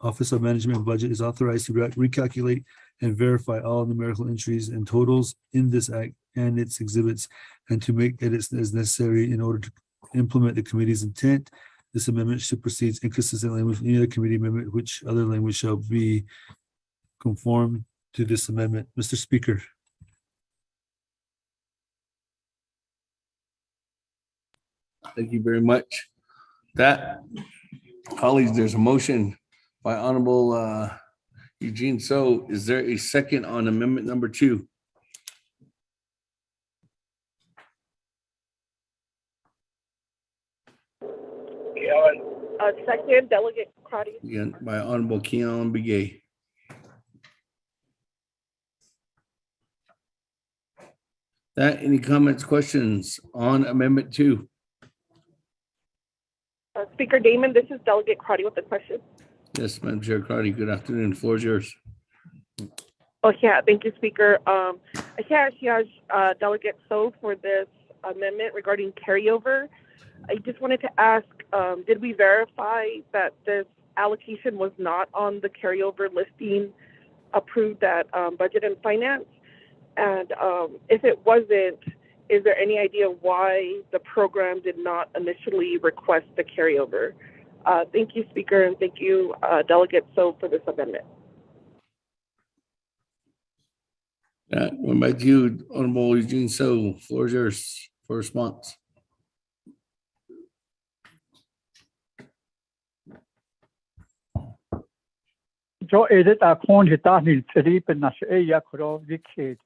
Office of Management and Budget is authorized to recalculate and verify all numerical entries and totals in this act and its exhibits, and to make edits as necessary in order to implement the committee's intent. This amendment supersedes inconsistent language in any other committee amendment, which other language shall be conformed to this amendment. Mr. Speaker. Thank you very much. That, colleagues, there's a motion by Honorable Eugene So. Is there a second on amendment number 2? Second, Delegate Crotty. Again, by Honorable Keon Begay. That, any comments, questions on amendment 2? Speaker Damon, this is Delegate Crotty with the question. Yes, Madam Chair Crowdy, good afternoon. The floor is yours. Oh, yeah, thank you, Speaker. Delegate So for this amendment regarding carryover. I just wanted to ask, did we verify that this allocation was not on the carryover listing approved at Budget and Finance? And if it wasn't, is there any idea why the program did not initially request the carryover? Thank you, Speaker, and thank you, Delegate So, for this amendment. Yeah, going back to you, Honorable Eugene So. Floor is yours for response. Jo edit a kon hita nil teri pen nas e ya kro dikhet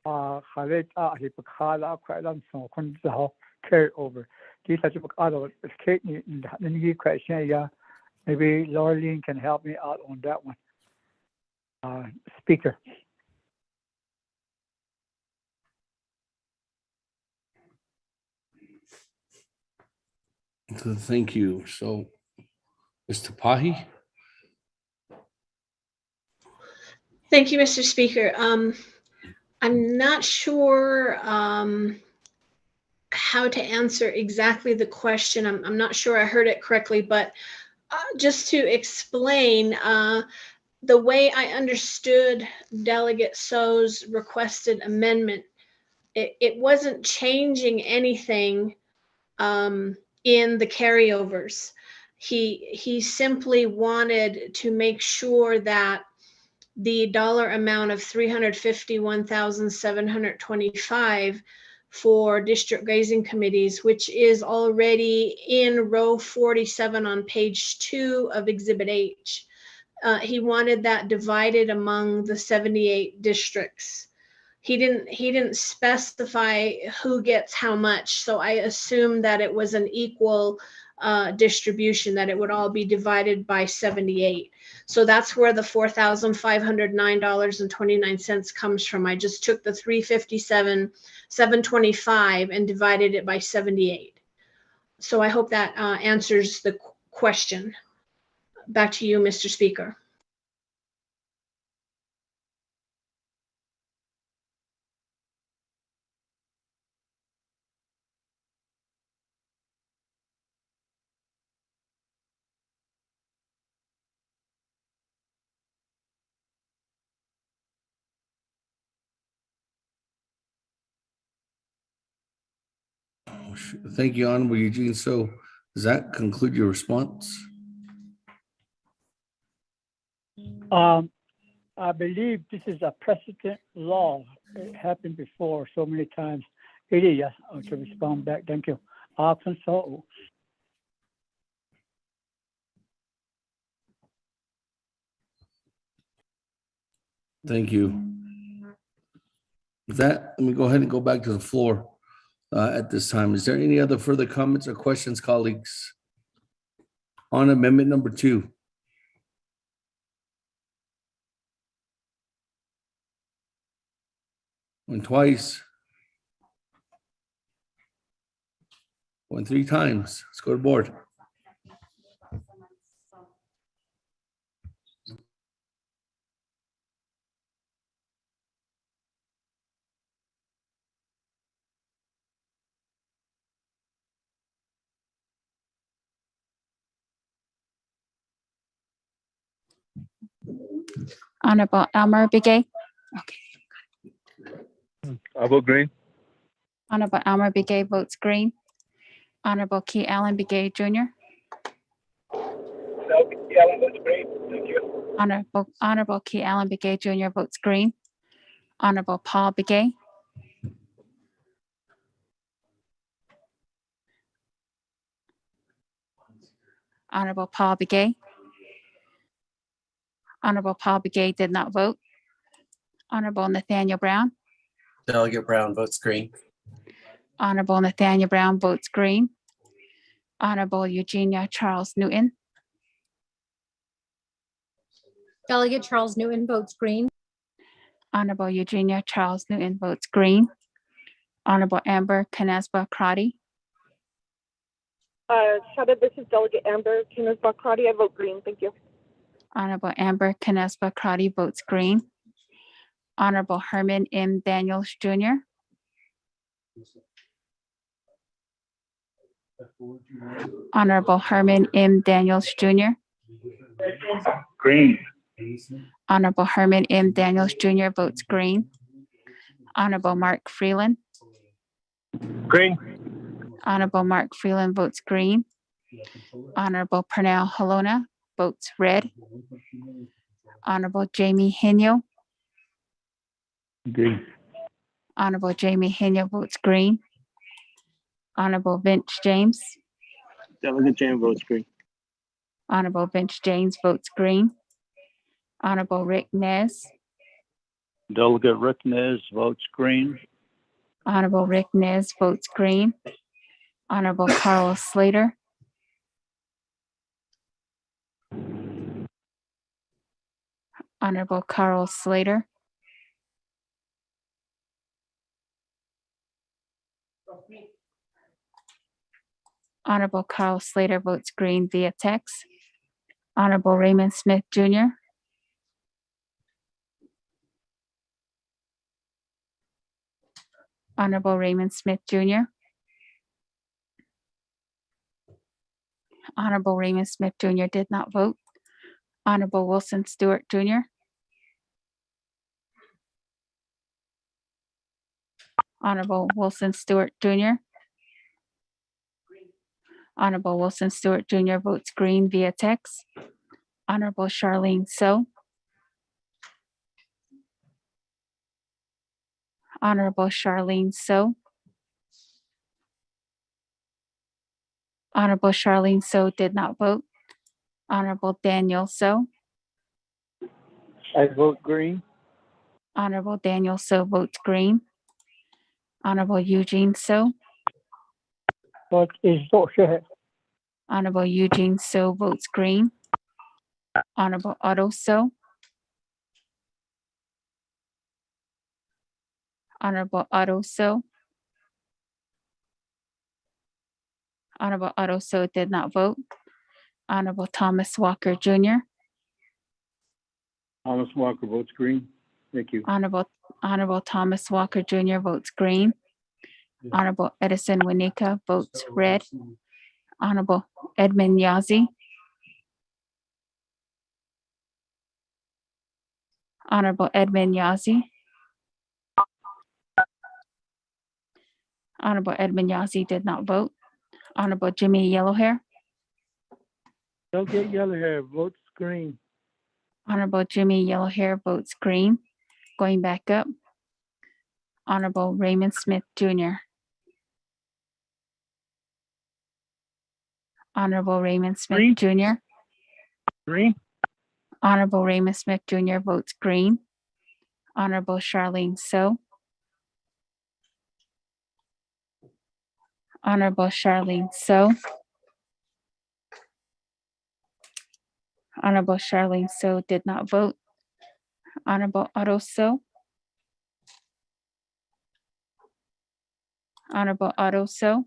خالد هيبقى خالد كويلان سو كنت هو carry over. These are just other escape. The question, yeah, maybe Laureline can help me out on that one. Speaker. Thank you. So, Mr. Pahi? Thank you, Mr. Speaker. I'm not sure how to answer exactly the question. I'm not sure I heard it correctly, but just to explain, the way I understood Delegate So's requested amendment, it wasn't changing anything in the carryovers. He simply wanted to make sure that the dollar amount of $351,725 for district grazing committees, which is already in row 47 on page 2 of Exhibit H. He wanted that divided among the 78 districts. He didn't specify who gets how much, so I assumed that it was an equal distribution, that it would all be divided by 78. So that's where the $4,509.29 comes from. I just took the $357,725 and divided it by 78. So I hope that answers the question. Back to you, Mr. Speaker. Thank you, Honorable Eugene. So does that conclude your response? I believe this is a precedent law. It happened before so many times. It is, yes, to respond back. Thank you. Consult. Thank you. With that, let me go ahead and go back to the floor at this time. Is there any other further comments or questions, colleagues, on amendment number 2? Went twice. Went 3 times. Let's go to board. Honorable Elmer Begay. I vote green. Honorable Elmer Begay votes green. Honorable Key Allen Begay Jr. Allen votes green. Thank you. Honorable Key Allen Begay Jr. votes green. Honorable Paul Begay. Honorable Paul Begay. Honorable Paul Begay did not vote. Honorable Nathaniel Brown. Delegate Brown votes green. Honorable Nathaniel Brown votes green. Honorable Eugenia Charles Newton. Delegate Charles Newton votes green. Honorable Eugenia Charles Newton votes green. Honorable Amber Canesba Crotty. Shada, this is Delegate Amber Kinas-Bakrati. I vote green. Thank you. Honorable Amber Canesba Crotty votes green. Honorable Herman M. Daniels Jr. Honorable Herman M. Daniels Jr. Green. Honorable Herman M. Daniels Jr. votes green. Honorable Mark Freeland. Green. Honorable Mark Freeland votes green. Honorable Pernell Halona votes red. Honorable Jamie Henyo. Green. Honorable Jamie Henyo votes green. Honorable Vince James. Delegate James votes green. Honorable Vince James votes green. Honorable Rick Nez. Delegate Rick Nez votes green. Honorable Rick Nez votes green. Honorable Carl Slater. Honorable Carl Slater. Honorable Carl Slater votes green via text. Honorable Raymond Smith Jr. Honorable Raymond Smith Jr. Honorable Raymond Smith Jr. did not vote. Honorable Wilson Stewart Jr. Honorable Wilson Stewart Jr. Honorable Wilson Stewart Jr. votes green via text. Honorable Charlene So. Honorable Charlene So. Honorable Charlene So did not vote. Honorable Daniel So. I vote green. Honorable Daniel So votes green. Honorable Eugene So. What is so? Honorable Eugene So votes green. Honorable Otto So. Honorable Otto So. Honorable Otto So did not vote. Honorable Thomas Walker Jr. Thomas Walker votes green. Thank you. Honorable Thomas Walker Jr. votes green. Honorable Edison Winika votes red. Honorable Edmund Yazzie. Honorable Edmund Yazzie. Honorable Edmund Yazzie did not vote. Honorable Jimmy Yellowhair. Don't get yellow hair. Votes green. Honorable Jimmy Yellowhair votes green. Going back up. Honorable Raymond Smith Jr. Honorable Raymond Smith Jr. Green. Honorable Raymond Smith Jr. votes green. Honorable Charlene So. Honorable Charlene So. Honorable Charlene So did not vote. Honorable Otto So. Honorable Otto So.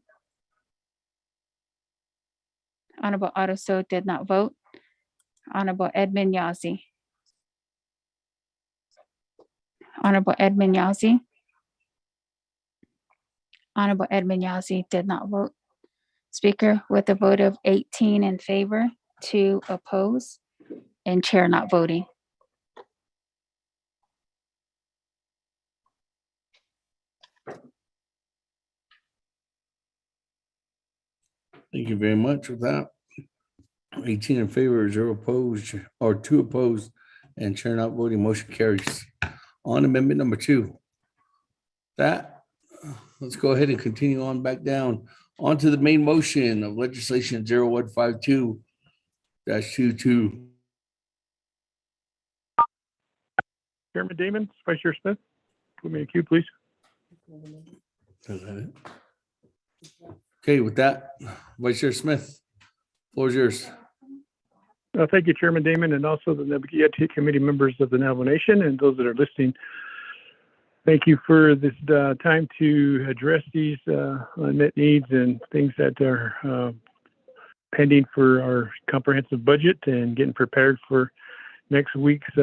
Honorable Otto So did not vote. Honorable Edmund Yazzie. Honorable Edmund Yazzie. Honorable Edmund Yazzie did not vote. Speaker, with a vote of 18 in favor, 2 opposed, and chair not voting. Thank you very much with that. 18 in favor, 0 opposed, or 2 opposed, and chair not voting, motion carries. On amendment number 2. Let's go ahead and continue on back down. On to the main motion of legislation 0152-22. Chairman Damon, Vice Chair Smith, put me in queue, please. Okay, with that, Vice Chair Smith, floor is yours. Thank you, Chairman Damon, and also the Naabik'iytiI committee members of the Navajo Nation and those that are listening. Thank you for this time to address these unmet needs and things that are pending for our comprehensive budget and getting prepared for next week's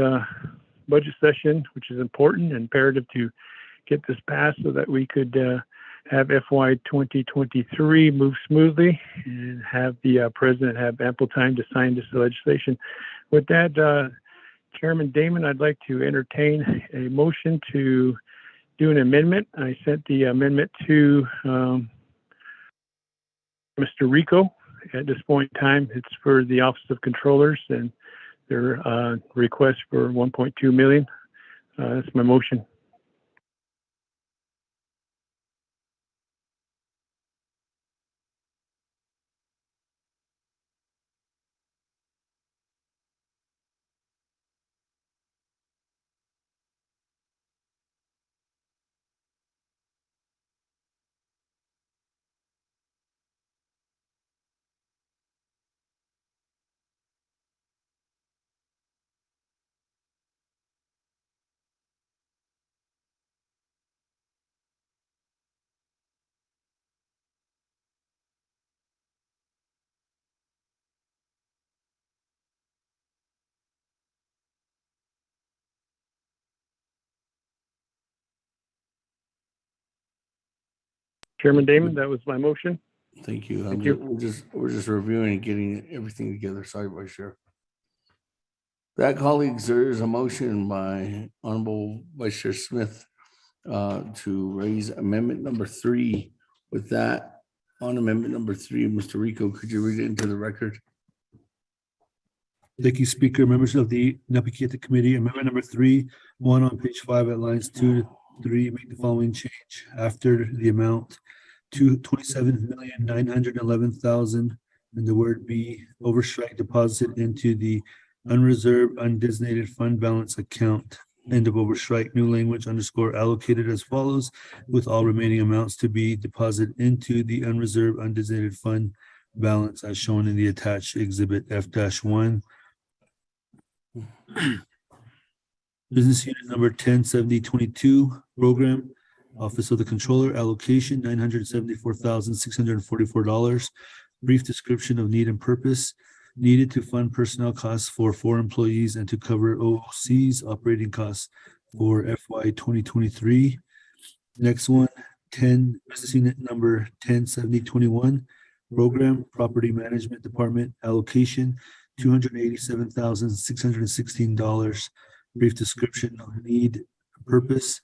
budget session, which is important and imperative to get this passed so that we could have FY 2023 move smoothly and have the president have ample time to sign this legislation. With that, Chairman Damon, I'd like to entertain a motion to do an amendment. I sent the amendment to Mr. Rico. At this point in time, it's for the Office of Controllers and their request for 1.2 million. That's my motion. Chairman Damon, that was my motion. Thank you. Thank you. We're just reviewing and getting everything together. Sorry, Vice Chair. That, colleagues, there is a motion by Honorable Vice Chair Smith to raise amendment number 3. With that, on amendment number 3, Mr. Rico, could you read it into the record? Thank you, Speaker. Members of the Naabik'iytiI Committee, amendment number 3, 1 on page 5 at lines 2 to 3, make the following change. After the amount to 27,911,000 and the word be overstrike deposit into the unreserved undesignated fund balance account. End of overstrike, new language _ allocated as follows, with all remaining amounts to be deposited into the unreserved undesignated fund balance as shown in the attached exhibit F-1. Business unit number 107022 program, Office of the Controller, allocation $974,644. Brief description of need and purpose. Needed to fund personnel costs for 4 employees and to cover OOC's operating costs for FY 2023. Next one, business unit number 107021 program, Property Management Department, allocation $287,616. Brief description of need, purpose.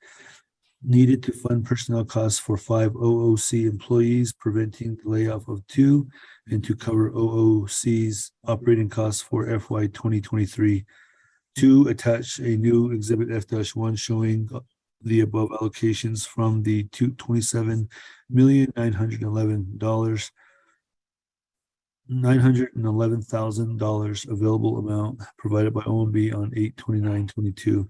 Needed to fund personnel costs for 5 OOC employees, preventing the layoff of 2, and to cover OOC's operating costs for FY 2023. 2, attach a new exhibit F-1 showing the above allocations from the $911,000 available amount provided by OMB on 8/29/22.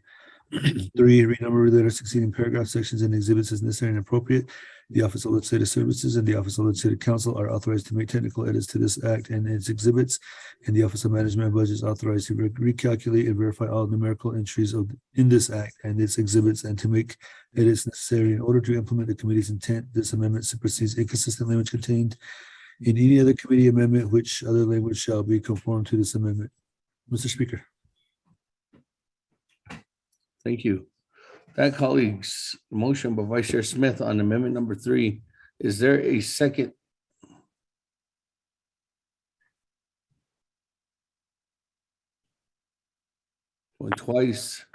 3, renumber the succeeding paragraph sections and exhibits as necessary and appropriate. The Office of Legislative Services and the Office of Legislative Counsel are authorized to make technical edits to this act and its exhibits, and the Office of Management and Budget is authorized to recalculate and verify all numerical entries in this act and its exhibits, and to make edits necessary in order to implement the committee's intent. This amendment supersedes inconsistent language contained in any other committee amendment, which other language shall be conformed to this amendment. Mr. Speaker. Thank you. That, colleagues, motion by Vice Chair Smith on amendment number 3. Is there a second? Going twice.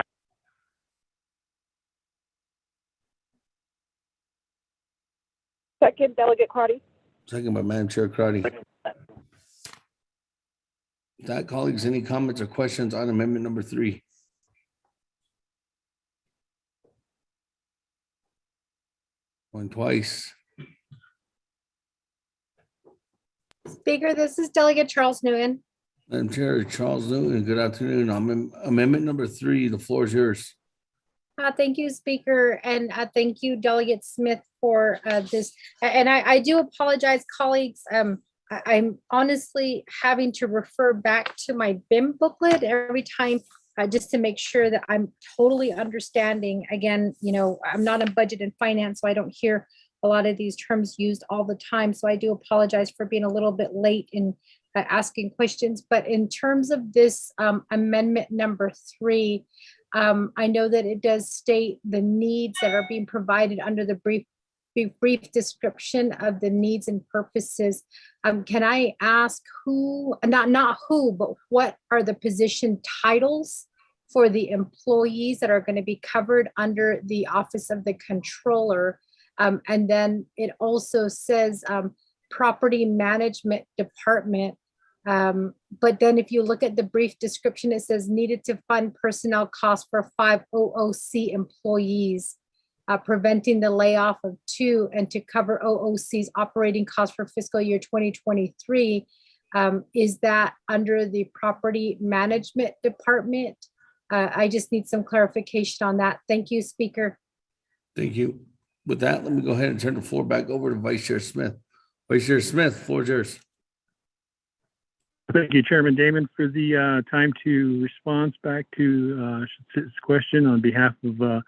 Second, Delegate Cardy. Second by Madam Chair Crowdy. That, colleagues, any comments or questions on amendment number 3? Going twice. Speaker, this is Delegate Charles Nguyen. Madam Chair, Charles Newton, good afternoon. Amendment number 3, the floor is yours. Thank you, Speaker, and thank you, Delegate Smith, for this. And I do apologize, colleagues. I'm honestly having to refer back to my BIM booklet every time just to make sure that I'm totally understanding. Again, I'm not in budget and finance, so I don't hear a lot of these terms used all the time. So I do apologize for being a little bit late in asking questions. But in terms of this amendment number 3, I know that it does state the needs that are being provided under the brief description of the needs and purposes. Can I ask who, not who, but what are the position titles for the employees that are going to be covered under the Office of the Controller? And then it also says Property Management Department. But then if you look at the brief description, it says needed to fund personnel costs for 5 OOC employees, preventing the layoff of 2, and to cover OOC's operating costs for fiscal year 2023. Is that under the Property Management Department? I just need some clarification on that. Thank you, Speaker. Thank you. With that, let me go ahead and turn the floor back over to Vice Chair Smith. Vice Chair Smith, floor is yours. Thank you, Chairman Damon, for the time to respond back to this question on behalf of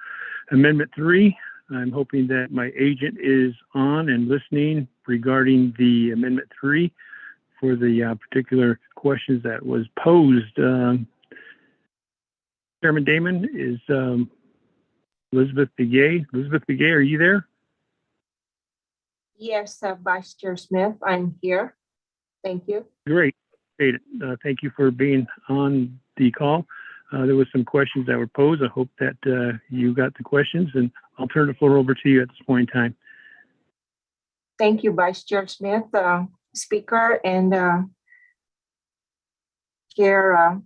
Amendment 3. I'm hoping that my agent is on and listening regarding the Amendment 3 for the particular questions that was posed. Chairman Damon, is Elizabeth Begay. Elizabeth Begay, are you there? Yes, Vice Chair Smith, I'm here. Thank you. Great. Thank you for being on the call. There was some questions that were posed. I hope that you got the questions, and I'll turn the floor over to you at this point in time. Thank you, Vice Chair Smith, Speaker, and Chair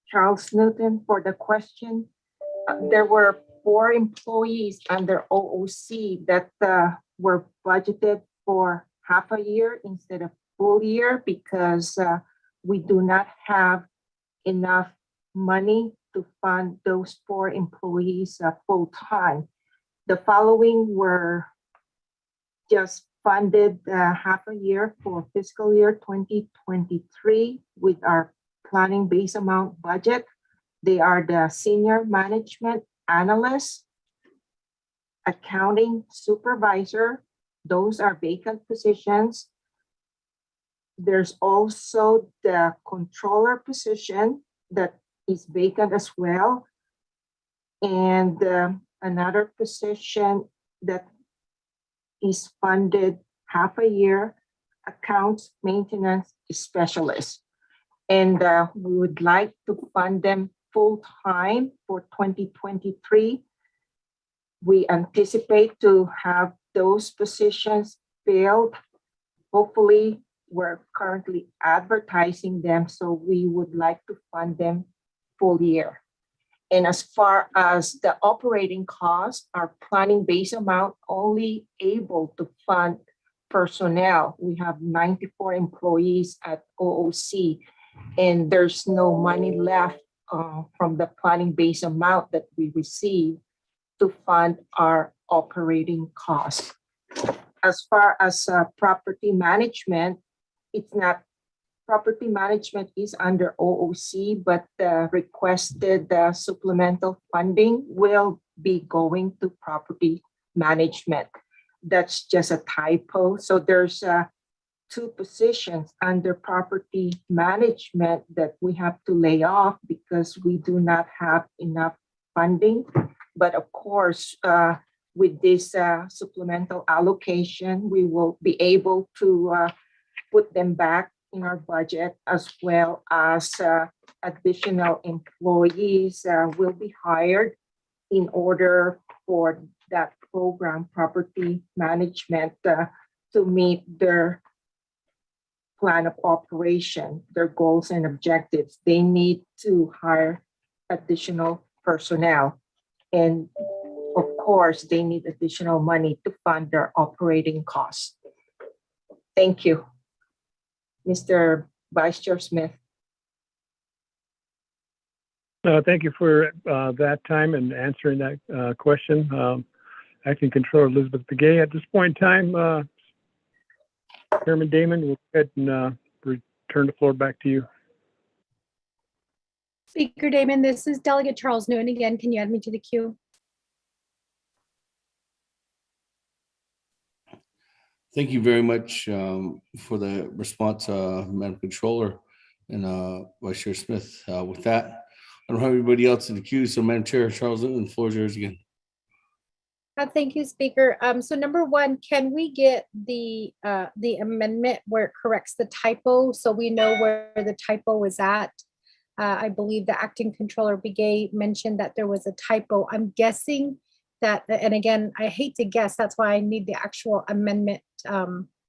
Charles Newton for the question. There were 4 employees under OOC that were budgeted for half a year instead of full year because we do not have enough money to fund those 4 employees full time. The following were just funded half a year for fiscal year 2023 with our planning base amount budget. They are the senior management analyst, accounting supervisor. Those are vacant positions. There's also the controller position that is vacant as well. And another position that is funded half a year, accounts maintenance specialist. And we would like to fund them full time for 2023. We anticipate to have those positions filled. Hopefully, we're currently advertising them, so we would like to fund them full year. And as far as the operating costs, our planning base amount only able to fund personnel. We have 94 employees at OOC, and there's no money left from the planning base amount that we receive to fund our operating costs. As far as property management, it's not, property management is under OOC, but the requested supplemental funding will be going to property management. That's just a typo. So there's 2 positions under property management that we have to lay off because we do not have enough funding. But of course, with this supplemental allocation, we will be able to put them back in our budget, as well as additional employees will be hired in order for that program, property management, to meet their plan of operation, their goals and objectives. They need to hire additional personnel. And of course, they need additional money to fund their operating costs. Thank you, Mr. Vice Chair Smith. Thank you for that time and answering that question. Acting Controller Elizabeth Begay. At this point in time, Chairman Damon, we'll go ahead and return the floor back to you. Speaker Damon, this is Delegate Charles Newton again. Can you add me to the queue? Thank you very much for the response, Madam Controller and Vice Chair Smith. With that, I don't have anybody else in the queue, so Madam Chair, Charles Newton, the floor is yours again. Thank you, Speaker. So number 1, can we get the amendment where it corrects the typo so we know where the typo is at? I believe the Acting Controller Begay mentioned that there was a typo. I'm guessing that, and again, I hate to guess, that's why I need the actual amendment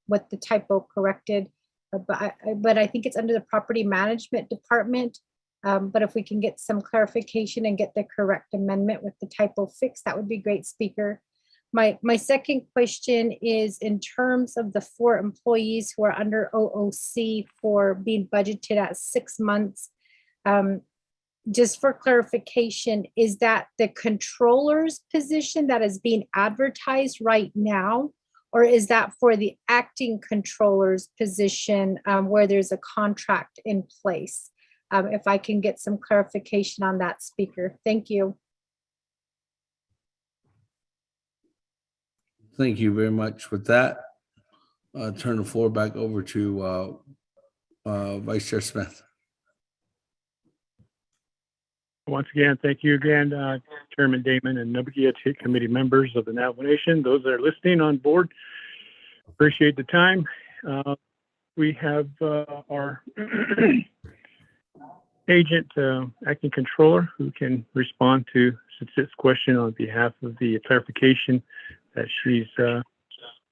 with the typo corrected. But I think it's under the Property Management Department. But if we can get some clarification and get the correct amendment with the typo fixed, that would be great, Speaker. My second question is in terms of the 4 employees who are under OOC for being budgeted at 6 months. Just for clarification, is that the controller's position that is being advertised right now? Or is that for the acting controller's position where there's a contract in place? If I can get some clarification on that, Speaker. Thank you. Thank you very much. With that, turn the floor back over to Vice Chair Smith. Once again, thank you again, Chairman Damon and Naabik'iytiI committee members of the Navajo Nation, those that are listening on board. Appreciate the time. We have our agent, acting controller, who can respond to Sit's question on behalf of the clarification that she's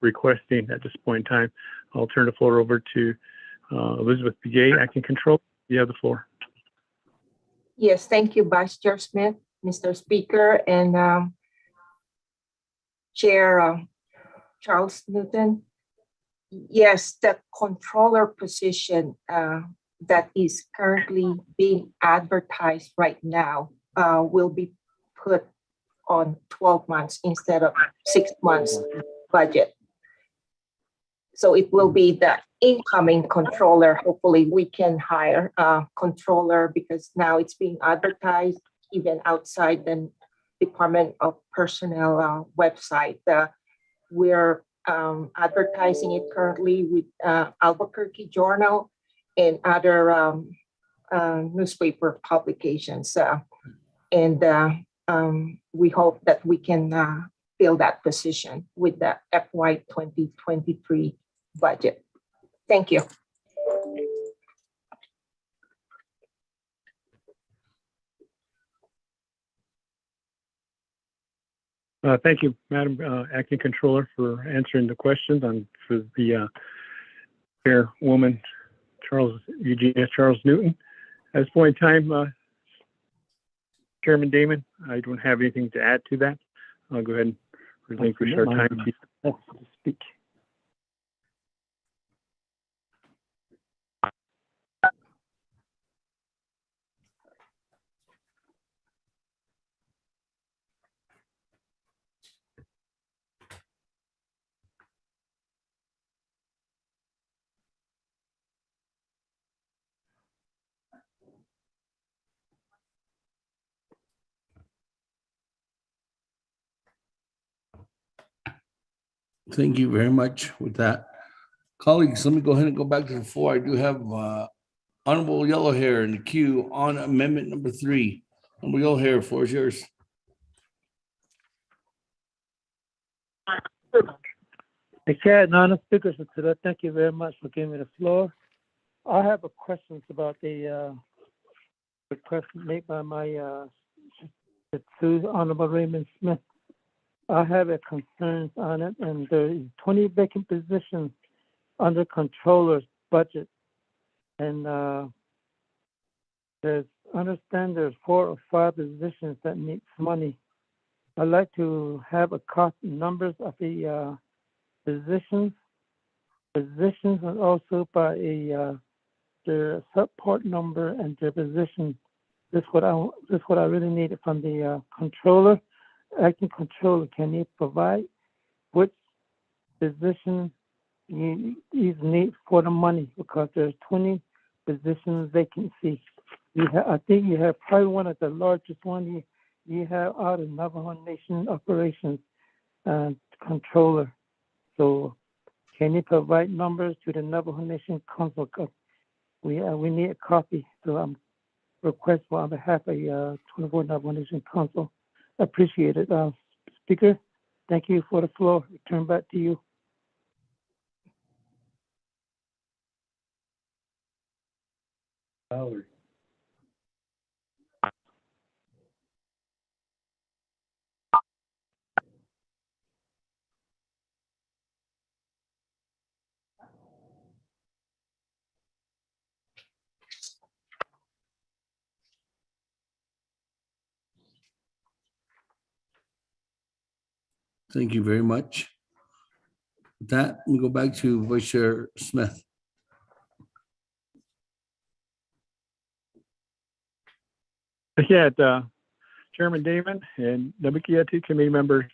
requesting at this point in time. I'll turn the floor over to Elizabeth Begay, acting controller. You have the floor. Yes, thank you, Vice Chair Smith, Mr. Speaker, and Chair Charles Newton. Yes, the controller position that is currently being advertised right now will be put on 12 months instead of 6 months budget. So it will be the incoming controller. Hopefully we can hire a controller because now it's being advertised even outside the Department of Personnel website. We're advertising it currently with Albuquerque Journal and other newspaper publications. We hope that we can fill that position with the FY 2023 budget. Thank you. Thank you, Madam Acting Controller, for answering the questions and for the Chairwoman Eugenia Charles Newton. At this point in time, Chairman Damon, I don't have anything to add to that. I'll go ahead and relinquish our time to speak. Thank you very much with that. Colleagues, let me go ahead and go back to the floor. I do have Honorable Yellow Hair in the queue on amendment number 3. Honorable Yellow Hair, floor is yours. The Chair, non-speakers today, thank you very much for giving me the floor. I have a questions about the request made by my Honorable Raymond Smith. I have a concerns on it, and there is 20 vacant positions under controller's budget. And understand there's 4 or 5 positions that needs money. I'd like to have a cost numbers of the positions and also by their support number and their position. This what I really needed from the controller. Acting controller, can you provide which position you need for the money? Because there's 20 positions vacancy. I think you have probably one of the largest one you have out of Navajo Nation operations controller. So can you provide numbers to the Navajo Nation Council? We need a copy. So I'm request on behalf of 24 Navajo Nation Council. Appreciate it. Speaker, thank you for the floor. Return back to you. Howard. Thank you very much. With that, we go back to Vice Chair Smith. Yeah, Chairman Damon and Naabik'iytiI committee members,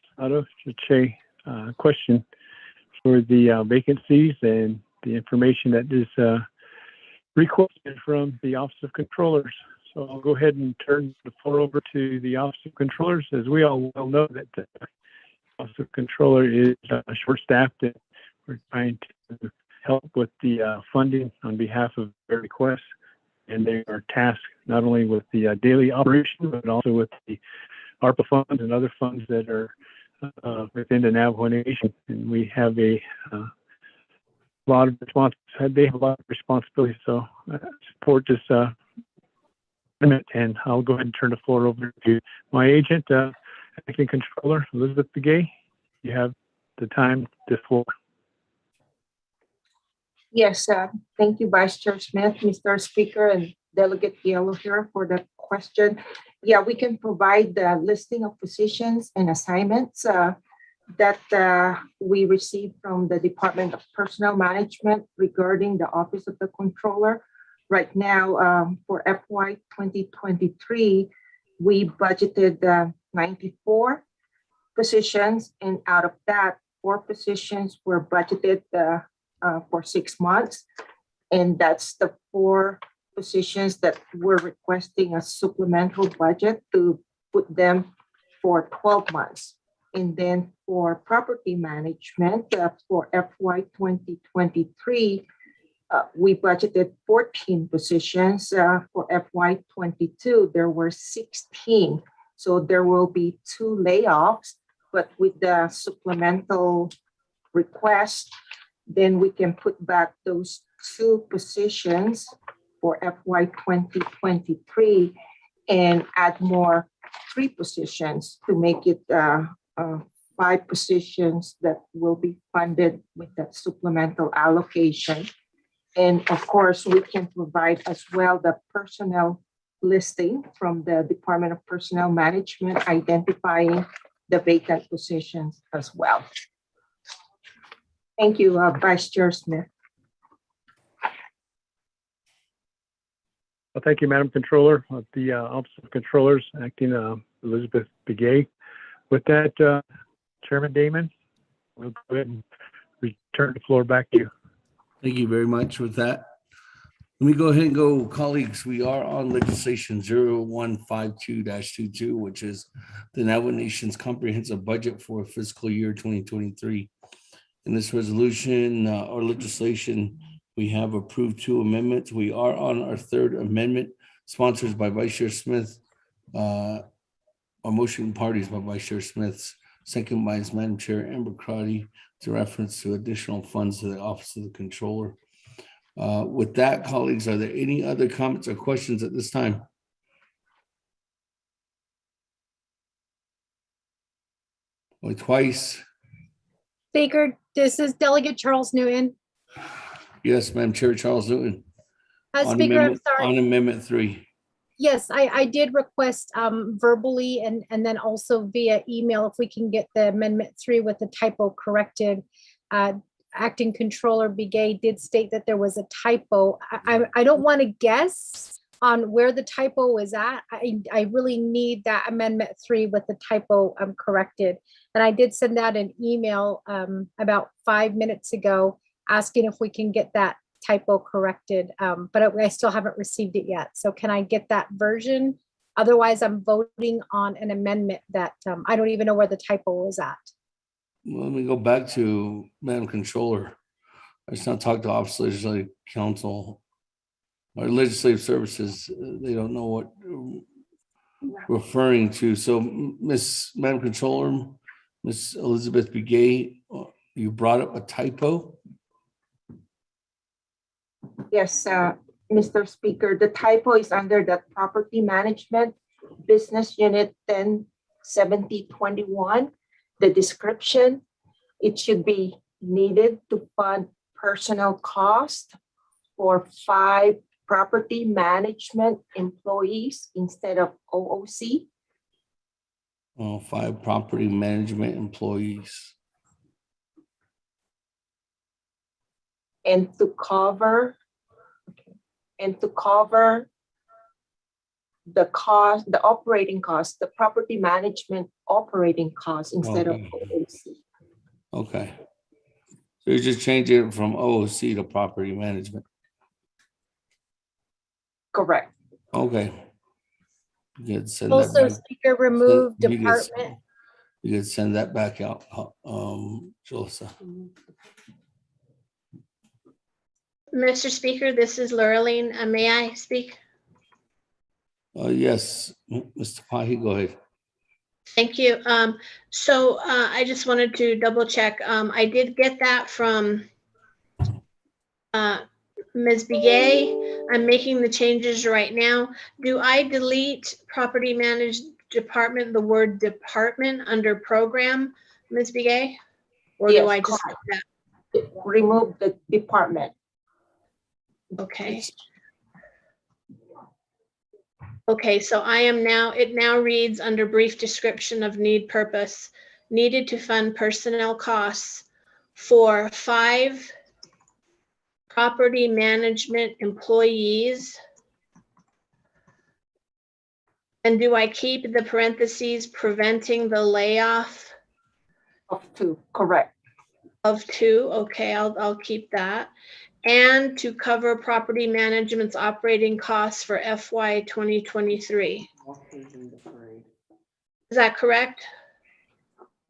question for the vacancies and the information that is requested from the Office of Controllers. So I'll go ahead and turn the floor over to the Office of Controllers. As we all well know that the Office of Controller is short-staffed, and we're trying to help with the funding on behalf of their requests. And they are tasked not only with the daily operation, but also with the ARPA funds and other funds that are within the Navajo Nation. And we have a lot of they have a lot of responsibility. So I support this amendment, and I'll go ahead and turn the floor over to my agent, Acting Controller Elizabeth Begay. You have the time, the floor. Yes, thank you, Vice Chair Smith, Mr. Speaker, and Delegate Yellow here for the question. Yeah, we can provide the listing of positions and assignments that we received from the Department of Personnel Management regarding the Office of the Controller. Right now, for FY 2023, we budgeted 94 positions, and out of that, 4 positions were budgeted for 6 months. And that's the 4 positions that we're requesting a supplemental budget to put them for 12 months. And then for property management, for FY 2023, we budgeted 14 positions. For FY 22, there were 16. So there will be 2 layoffs, but with the supplemental request, then we can put back those 2 positions for FY 2023 and add more 3 positions to make it 5 positions that will be funded with that supplemental allocation. And of course, we can provide as well the personnel listing from the Department of Personnel Management, identifying the vacant positions as well. Thank you, Vice Chair Smith. Well, thank you, Madam Controller of the Office of Controllers, Acting Elizabeth Begay. With that, Chairman Damon, we'll go ahead and return the floor back to you. Thank you very much. With that, let me go ahead and go, colleagues. We are on legislation 0152-22, which is the Navajo Nation's comprehensive budget for fiscal year 2023. In this resolution or legislation, we have approved 2 amendments. We are on our 3rd amendment, sponsored by Vice Chair Smith. Our motion parties by Vice Chair Smith, second by Madam Chair Amber Crotty, to reference to additional funds to the Office of the Controller. With that, colleagues, are there any other comments or questions at this time? Or twice? Speaker, this is Delegate Charles Newton. Yes, Madam Chair Charles Newton. Speaker, I'm sorry. On Amendment 3. Yes, I did request verbally and then also via email if we can get the Amendment 3 with the typo corrected. Acting Controller Begay did state that there was a typo. I don't want to guess on where the typo is at. I really need that Amendment 3 with the typo corrected. And I did send out an email about 5 minutes ago asking if we can get that typo corrected, but I still haven't received it yet. So can I get that version? Otherwise, I'm voting on an amendment that I don't even know where the typo is at. Well, let me go back to Madam Controller. I just not talked to Office of Legislative Counsel or Legislative Services. They don't know what referring to. So, Madam Controller, Ms. Elizabeth Begay, you brought up a typo. Yes, Mr. Speaker, the typo is under the Property Management Business Unit 107021. The description, it should be needed to fund personnel cost for 5 property management employees instead of OOC. 5 property management employees. And to cover the cost, the operating cost, the property management operating cost instead of OOC. Okay. So you're just changing it from OOC to property management. Correct. Okay. You could send Also, that back. Speaker, remove department. You could send that back out, Julissa. Mr. Speaker, this is Laureline. May I speak? Yes, Mr. Pahi, go ahead. Thank you. So I just wanted to double check. I did get that from Ms. Begay, I'm making the changes right now. Do I delete property managed department, the word department under program, Ms. Begay? Or do Yes, I just correct. that? Remove the department. Okay. Okay, so it now reads under brief description of need purpose, needed to fund personnel costs for 5 property management employees. And do I keep the parentheses preventing the layoff? Of 2, correct. Of 2, okay, I'll keep that. And to cover property management's operating costs for FY 2023. Is that correct?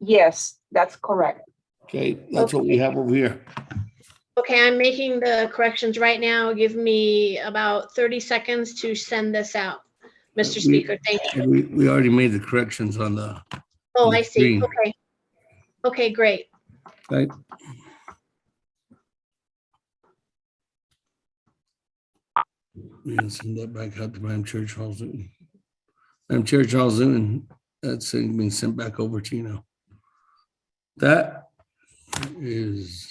Yes, that's correct. Okay, that's what we have over here. Okay, I'm making the corrections right now. Give me about 30 seconds to send this out. Mr. Speaker, thank you. We already made the corrections on the. Oh, on the I see. screen. Okay. Okay, great. Okay. We can send that back out to Madam Chair Charles Newton. Madam Chair Charles Newton, that's being sent back over to you now. That is.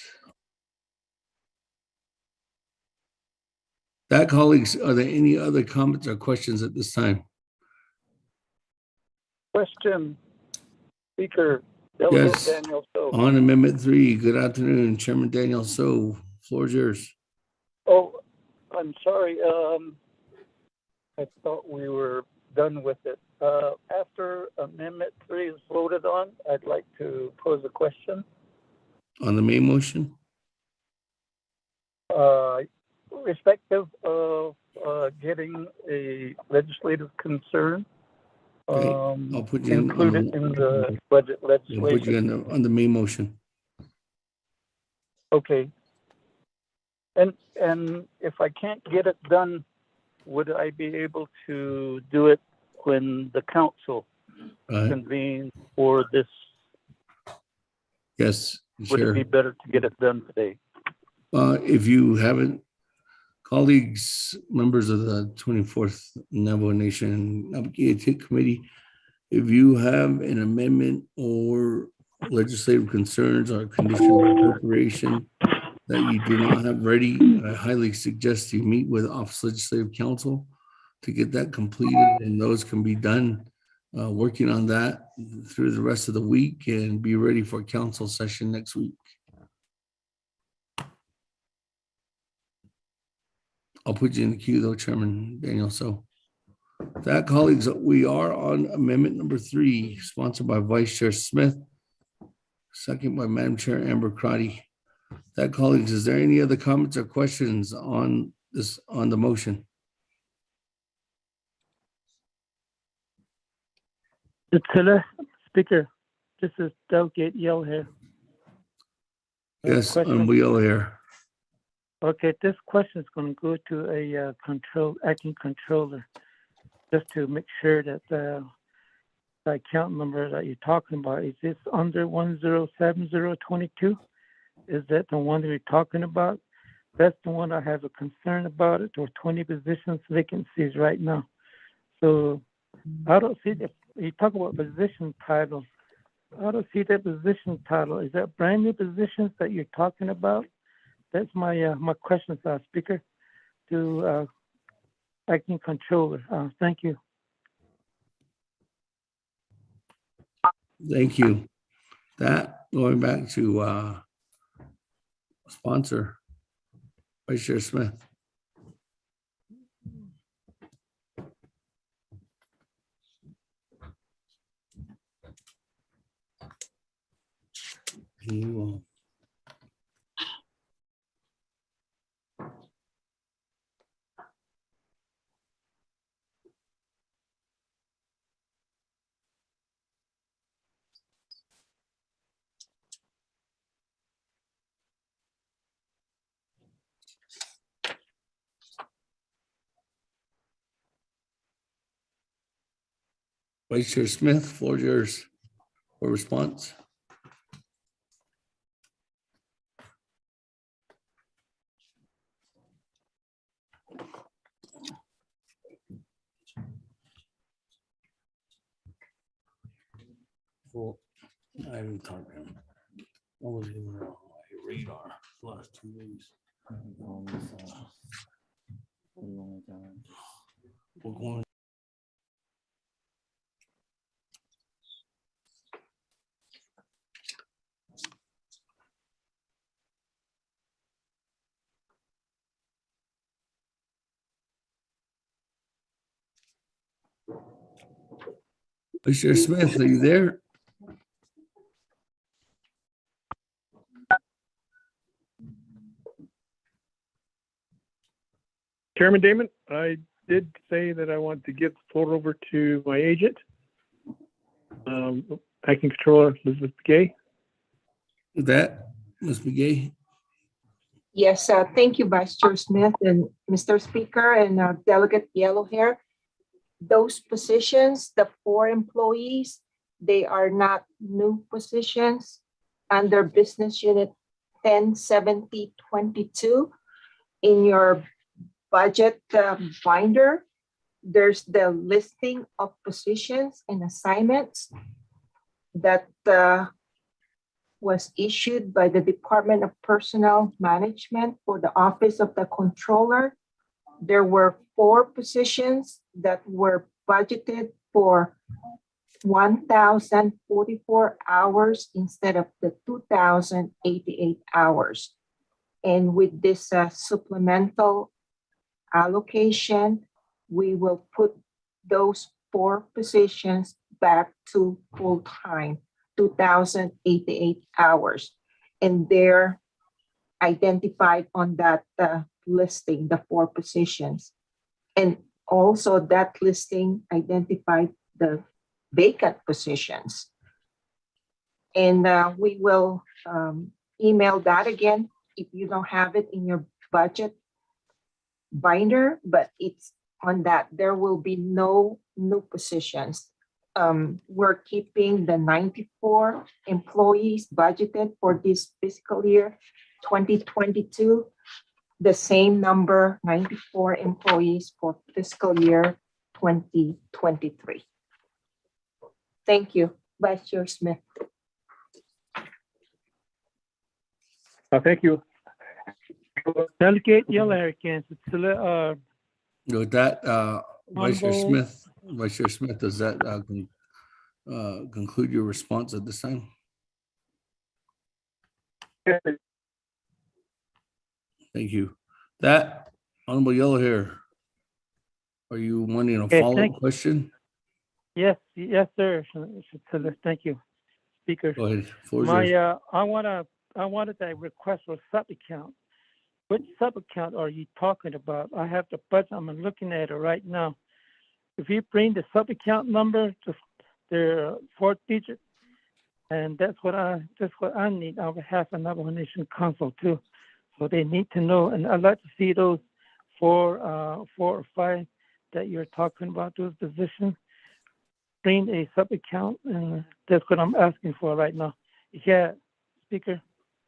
That, colleagues, are there any other comments or questions at this time? Question, Speaker, Delegate Yes, Daniel So. on Amendment 3, good afternoon, Chairman Daniel So, floor is yours. Oh, I'm sorry. I thought we were done with it. After Amendment 3 is voted on, I'd like to pose a question. On the main motion? Respective of getting a legislative concern Okay, I'll put you included in the budget I'll put you legislation. on the main motion. Okay. And if I can't get it done, would I be able to do it when the council convenes for this? Yes, Would sure. it be better to get it done today? If you haven't, colleagues, members of the 24th Navajo Nation Naabik'iytiI Committee, if you have an amendment or legislative concerns or condition of appropriation that you do not have ready, I highly suggest you meet with Office Legislative Counsel to get that completed, and those can be done working on that through the rest of the week and be ready for council session next week. I'll put you in the queue though, Chairman Daniel. So that, colleagues, we are on amendment number 3, sponsored by Vice Chair Smith, second by Madam Chair Amber Crotty. That, colleagues, is there any other comments or questions on this, on the motion? Speaker, this is Delegate Yell here. Yes, and we all here. Okay, this question is going to go to a acting controller, just to make sure that the account number that you're talking about, is this under 107022? Is that the one that you're talking about? That's the one I have a concern about it, or 20 positions vacancies right now. So I don't see that. You talk about position titles. I don't see that position title. Is that brand new positions that you're talking about? That's my my question, Speaker, to acting controller. Thank you. Thank you. That, going back to sponsor, Vice Chair Smith. You will. Vice Chair Smith, floor is yours for response. Well, I haven't talked to him. I wasn't even on my radar the last 2 days. We're going. Mr. Smith, are you there? Chairman Damon, I did say that I want to give the floor over to my agent, Acting Controller Elizabeth Gay. With that, Ms. McGay? Yes, thank you, Vice Chair Smith and Mr. Speaker and Delegate Yellowhair. Those positions, the 4 employees, they are not new positions under Business Unit 107022. In your budget binder, there's the listing of positions and assignments that was issued by the Department of Personnel Management for the Office of the Controller. There were 4 positions that were budgeted for 1,044 hours instead of the 2,088 hours. And with this supplemental allocation, we will put those 4 positions back to full-time, 2,088 hours. And they're identified on that listing, the 4 positions. And also that listing identified the vacant positions. And we will email that again if you don't have it in your budget binder, but it's on that. There will be no new positions. We're keeping the 94 employees budgeted for this fiscal year 2022, the same number, 94 employees for fiscal year 2023. Thank you, Vice Chair Smith. Thank you. Delegate Yellowhair, Kansas. With that, Vice Chair Honorable- Smith, does that conclude your response at this time? Thank you. That, Honorable Yellowhair, are you wanting a Okay, follow-up question? Yes, sir. Thank you, Speaker. Go ahead. Floor is yours. I wanted to request for a sub-account. Which sub-account are you talking about? I have the budget. I'm looking at it right now. If you bring the sub-account number to the 4th digit, and that's what I need on behalf of Navajo Nation Council too. So they need to know, and I'd like to see those 4 or 5 that you're talking about, those positions. Bring a sub-account, and that's what I'm asking for right now. Yeah, Speaker.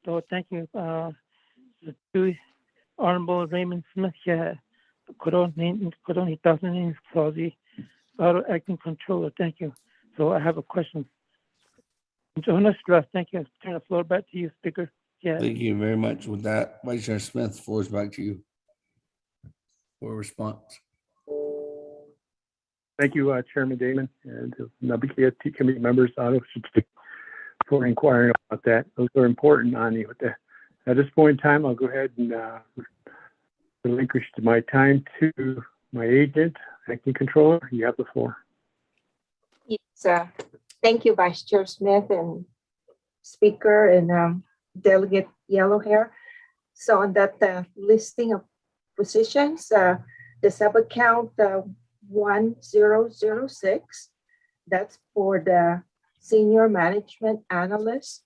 So thank you. To Honorable Raymond Smith, yeah. Acting Controller, thank you. So I have a question. Jonas Strauss, thank you. Turn the floor back to you, Speaker. Yeah. Thank you very much. With that, Vice Chair Smith, floor is back to you for a response. Thank you, Chairman Damon, and the Naabik'iytiI committee members for inquiring about that. Those are important, Ani. At this point in time, I'll go ahead and relinquish my time to my agent, Acting Controller. You have the floor. Yes, thank you, Vice Chair Smith and Speaker and Delegate Yellowhair. So on that listing of positions, the sub-account 1006, that's for the Senior Management Analyst.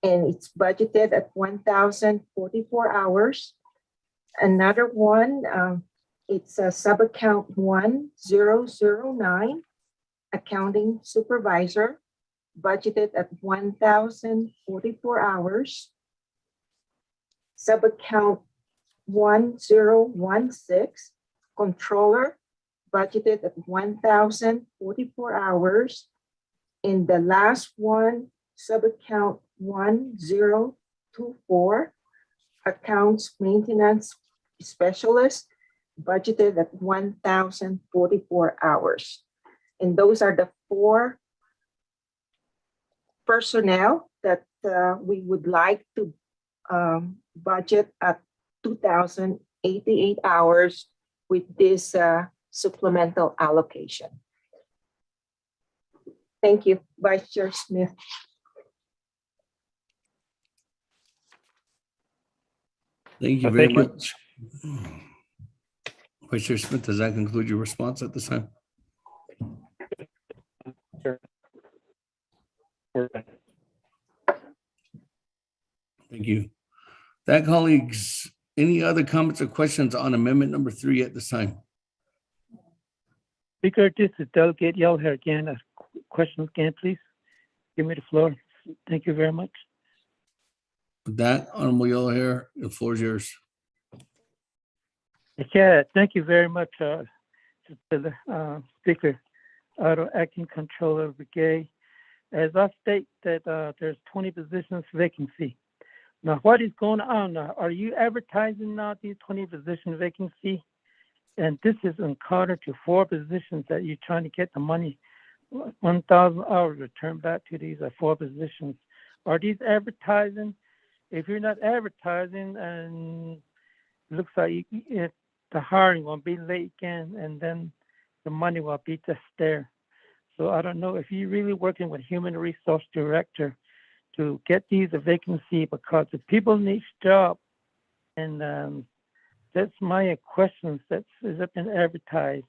And it's budgeted at 1,044 hours. Another one, it's a sub-account 1009, Accounting Supervisor, budgeted at 1,044 hours. Sub-account 1016, Controller, budgeted at 1,044 hours. In the last one, sub-account 1024, accounts maintenance specialist, budgeted at 1,044 hours. And those are the 4 personnel that we would like to budget at 2,088 hours with this supplemental allocation. Thank you, Vice Chair Smith. Thank you very Thank you. much. Vice Chair Smith, does that conclude your response at this time? Thank you. That, colleagues, any other comments or questions on amendment number 3 at this time? Speaker, this is Delegate Yell here again. A question again, please. Give me the floor. Thank you very much. With that, Honorable Yellow Hair, the floor is yours. Yeah, thank you very much, Speaker. Acting Controller Brigade. As I state that there's 20 positions vacancy. Now, what is going on now? Are you advertising now these 20 position vacancy? And this is in counter to 4 positions that you're trying to get the money, 1,000 hours returned back to these 4 positions. Are these advertising? If you're not advertising, and it looks like the hiring will be late again, and then the money will be just there. So I don't know if you're really working with Human Resource Director to get these a vacancy, because the people need job, and that's my questions. Has it been advertised?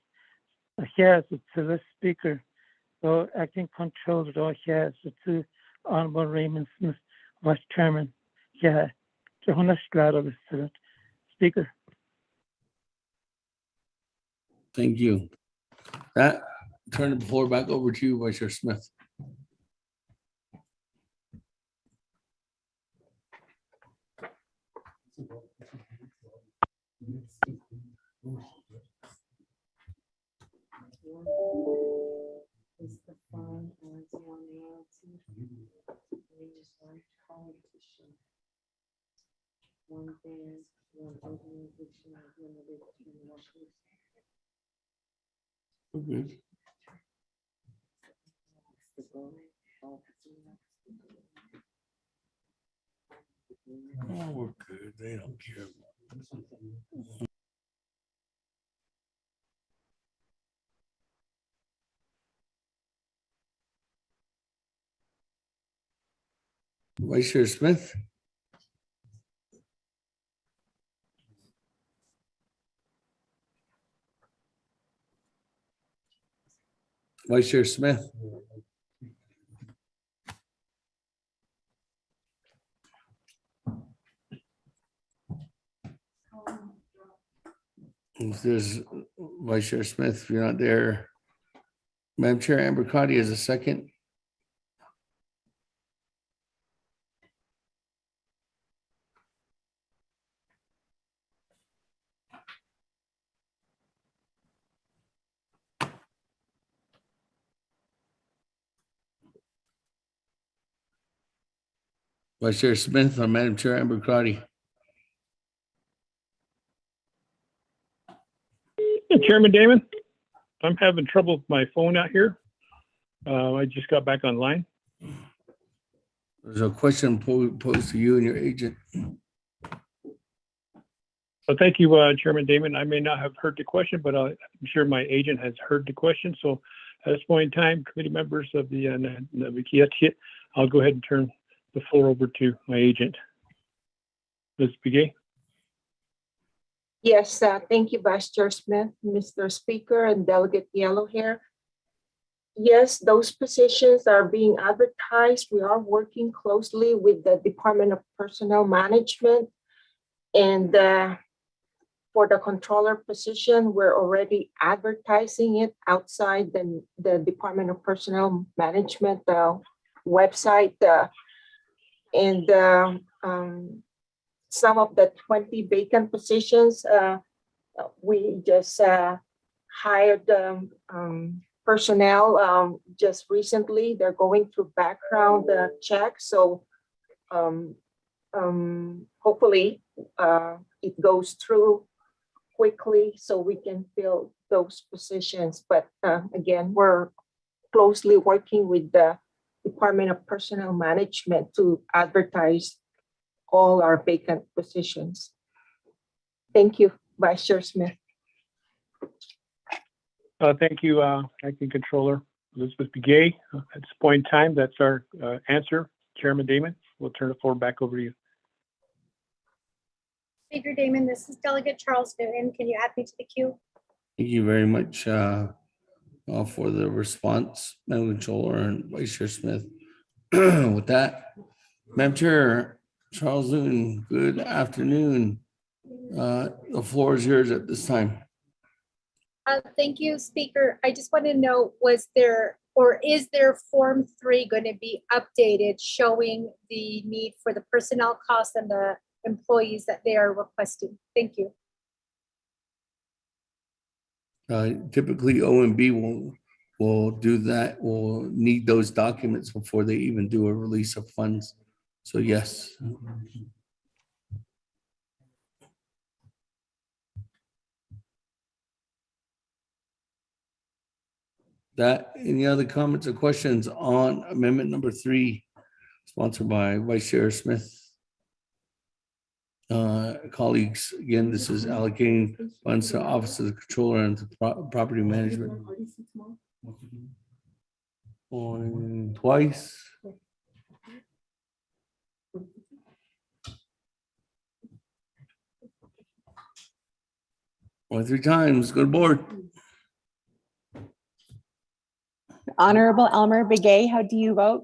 Yes, to the Speaker, so Acting Controller, or yes, to Honorable Raymond Smith, Vice Chairman. Yeah, Speaker. Thank you. That, turn the floor back over to you, Vice Chair Smith. Okay. Oh, we're good. They don't care. Vice Chair Smith. Vice Chair Smith. If there's Vice Chair Smith, if you're not there, Madam Chair, Amber Cotty is a second. Vice Chair Smith or Madam Chair, Amber Cotty. Chairman Damon, I'm having trouble with my phone out here. I just got back online. There's a question posed to you and your agent. So thank you, Chairman Damon. I may not have heard the question, but I'm sure my agent has heard the question. So at this point in time, committee members of the Naabik'iytiI, I'll go ahead and turn the floor over to my agent. Ms. Begay. Yes, thank you, Vice Chair Smith, Mr. Speaker, and Delegate Yellow Hair. Yes, those positions are being advertised. We are working closely with the Department of Personnel Management. And for the controller position, we're already advertising it outside the Department of Personnel Management website. Some of the 20 vacant positions, we just hired personnel, just recently, they're going through background checks. So hopefully it goes through quickly so we can fill those positions. But again, we're closely working with the Department of Personnel Management to advertise all our vacant positions. Thank you, Vice Chair Smith. Thank you, Acting Controller Elizabeth Begay. At this point in time, that's our answer. Chairman Damon, we'll turn the floor back over to you. Speaker Damon, this is Delegate Charles Newton. Can you add me to the queue? Thank you very much for the response, Madam Controller and Vice Chair Smith. With that, Madam Chair, Charles Newton, good afternoon. The floor is yours at this time. Thank you, Speaker. I just want to know, was there or is there Form 3 going to be updated showing the need for the personnel costs and the employees that they are requesting? Thank you. Typically, OMB will do that, will need those documents before they even do a release of funds. So yes. Any other comments or questions on amendment number 3, sponsored by Vice Chair Smith? Colleagues, again, this is allocating funds to Office of the Controller and to Property Management. Going twice. Or 3 times. Go to board. Honorable Elmer Begay, how do you vote?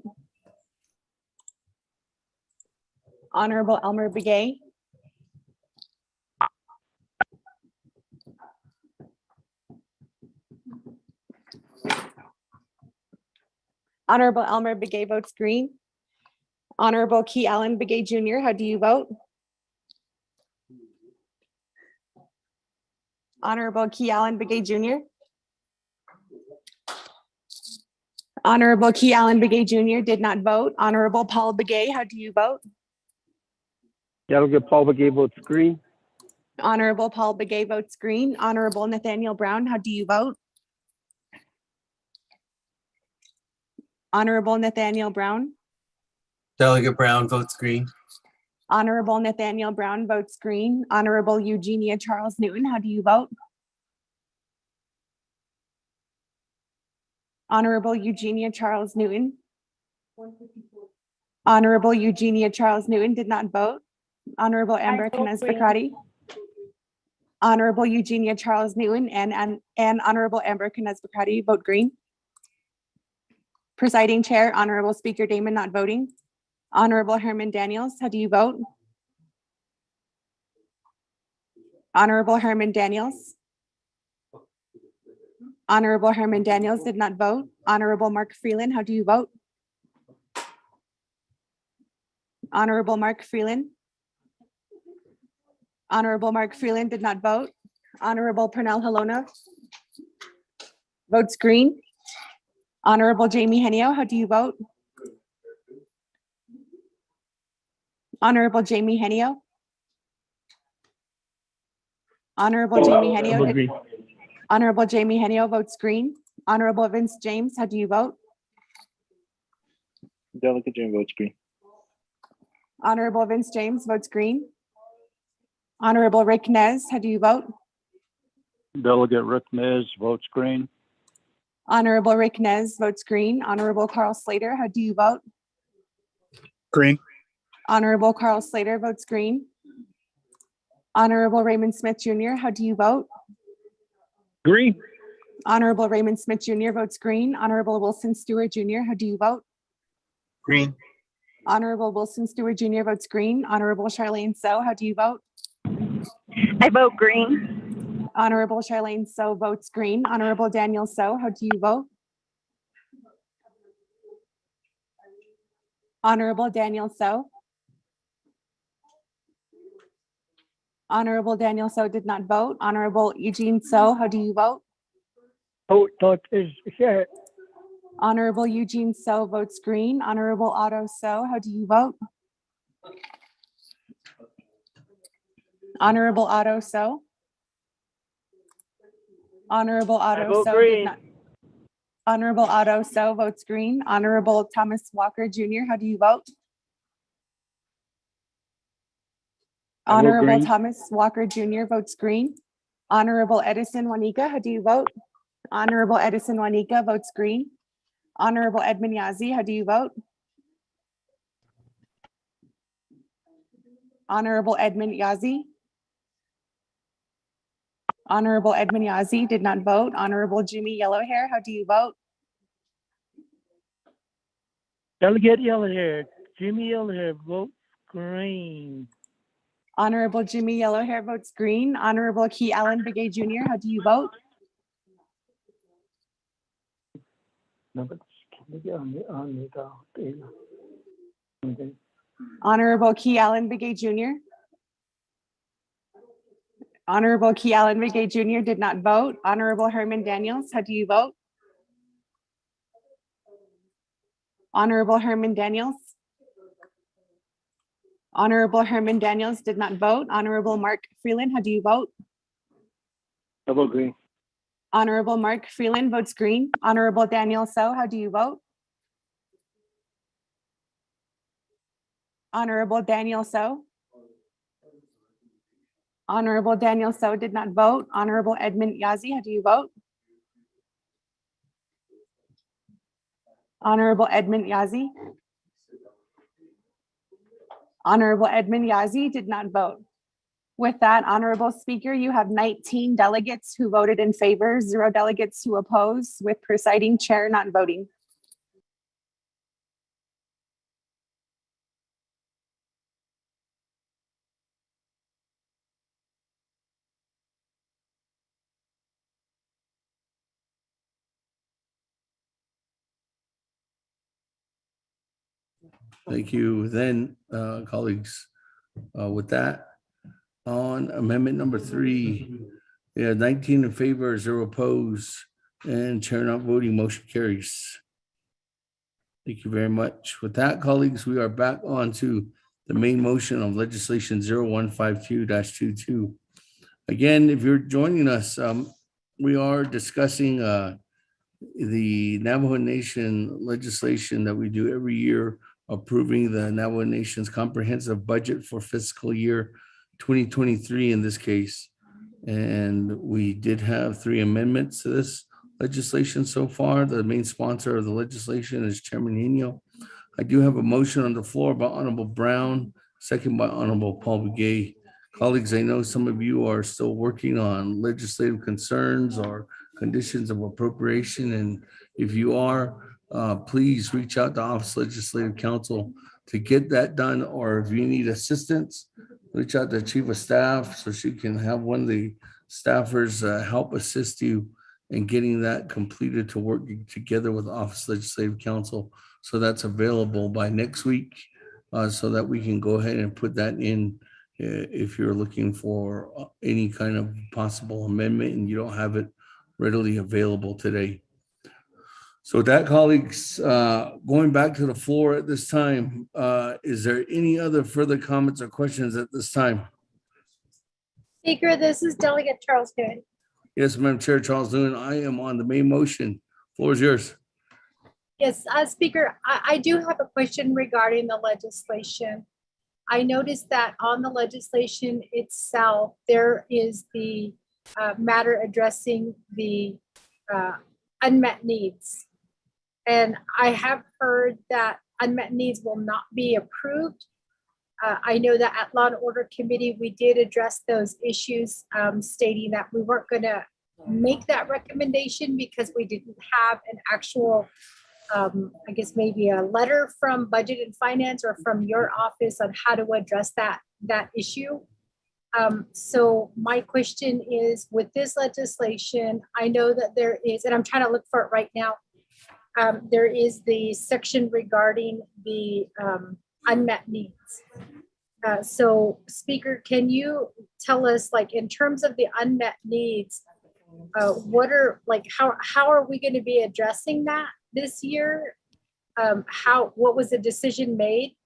Honorable Elmer Begay. Honorable Elmer Begay votes green. Honorable Key Allen Begay Jr., how do you vote? Honorable Key Allen Begay Jr. Honorable Key Allen Begay Jr. did not vote. Honorable Paul Begay, how do you vote? Delegate Paul Begay votes green. Honorable Paul Begay votes green. Honorable Nathaniel Brown, how do you vote? Honorable Nathaniel Brown. Delegate Brown votes green. Honorable Nathaniel Brown votes green. Honorable Eugenia Charles Newton, how do you vote? Honorable Eugenia Charles Newton. Honorable Eugenia Charles Newton did not vote. Honorable Amber Canez Bacrati. Honorable Eugenia Charles Newton and Honorable Amber Canez Bacrati vote green. Presiding Chair, Honorable Speaker Damon not voting. Honorable Herman Daniels, how do you vote? Honorable Herman Daniels. Honorable Herman Daniels did not vote. Honorable Mark Freeland, how do you vote? Honorable Mark Freeland. Honorable Mark Freeland did not vote. Honorable Pernell Halona votes green. Honorable Jamie Henio, how do you vote? Honorable Jamie Henio. Honorable Jamie Henio. Honorable Jamie Henio votes green. Honorable Vince James, how do you vote? Delegate James votes green. Honorable Vince James votes green. Honorable Rick Nez, how do you vote? Delegate Rick Nez votes green. Honorable Rick Nez votes green. Honorable Carl Slater, how do you vote? Green. Honorable Carl Slater votes green. Honorable Raymond Smith Jr., how do you vote? Green. Honorable Raymond Smith Jr. votes green. Honorable Wilson Stewart Jr., how do you vote? Green. Honorable Wilson Stewart Jr. votes green. Honorable Charlene So, how do you vote? I vote green. Honorable Charlene So votes green. Honorable Daniel So, how do you vote? Honorable Daniel So. Honorable Daniel So did not vote. Honorable Eugene So, how do you vote? Vote is shared. Honorable Eugene So votes green. Honorable Otto So, how do you vote? Honorable Otto So. Honorable Otto vote So did green. not. Honorable Otto So votes green. Honorable Thomas Walker Jr., how do you vote? I vote Honorable green. Thomas Walker Jr. votes green. Honorable Edison Juanica, how do you vote? Honorable Edison Juanica votes green. Honorable Edmund Yazzie, how do you vote? Honorable Edmund Yazzie. Honorable Edmund Yazzie did not vote. Honorable Jimmy Yellowhair, how do you vote? Delegate Yellowhair, Jimmy Yellowhair votes green. Honorable Jimmy Yellowhair votes green. Honorable Key Allen Begay Jr., how do you vote? Honorable Key Allen Begay Jr. Honorable Key Allen Begay Jr. did not vote. Honorable Herman Daniels, how do you vote? Honorable Herman Daniels. Honorable Herman Daniels did not vote. Honorable Mark Freeland, how do you vote? I vote green. Honorable Mark Freeland votes green. Honorable Daniel So, how do you vote? Honorable Daniel So. Honorable Daniel So did not vote. Honorable Edmund Yazzie, how do you vote? Honorable Edmund Yazzie. Honorable Edmund Yazzie did not vote. With that, Honorable Speaker, you have 19 delegates who voted in favor, 0 delegates who oppose, with presiding chair not voting. Thank you. Then, colleagues, with that, on amendment number 3, yeah, 19 in favor, 0 opposed, and chair not voting, motion carries. Thank you very much. With that, colleagues, we are back on to the main motion of legislation 0152-22. Again, if you're joining us, we are discussing the Navajo Nation legislation that we do every year, approving the Navajo Nation's comprehensive budget for fiscal year 2023 in this case. And we did have 3 amendments to this legislation so far. The main sponsor of the legislation is Chairman Nino. I do have a motion on the floor by Honorable Brown, second by Honorable Paul Begay. Colleagues, I know some of you are still working on legislative concerns or conditions of appropriation. And if you are, please reach out to Office Legislative Counsel to get that done. Or if you need assistance, reach out to Chief of Staff so she can have one of the staffers help assist you in getting that completed to work together with Office Legislative Counsel. So that's available by next week so that we can go ahead and put that in if you're looking for any kind of possible amendment and you don't have it readily available today. So with that, colleagues, going back to the floor at this time, is there any other further comments or questions at this time? Speaker, this is Delegate Charles Good. Yes, Madam Chair, Charles Lewin, I am on the main motion. Floor is yours. Yes, Speaker, I do have a question regarding the legislation. I noticed that on the legislation itself, there is the matter addressing the unmet needs. And I have heard that unmet needs will not be approved. I know that at Law and Order Committee, we did address those issues, stating that we weren't going to make that recommendation because we didn't have an actual, I guess maybe a letter from Budget and Finance or from your office on how to address that issue. So my question is, with this legislation, I know that there is, and I'm trying to look for it right now, there is the section regarding the unmet needs. So Speaker, can you tell us, like, in terms of the unmet needs, what are, like, how are we going to be addressing that this year? What was the decision made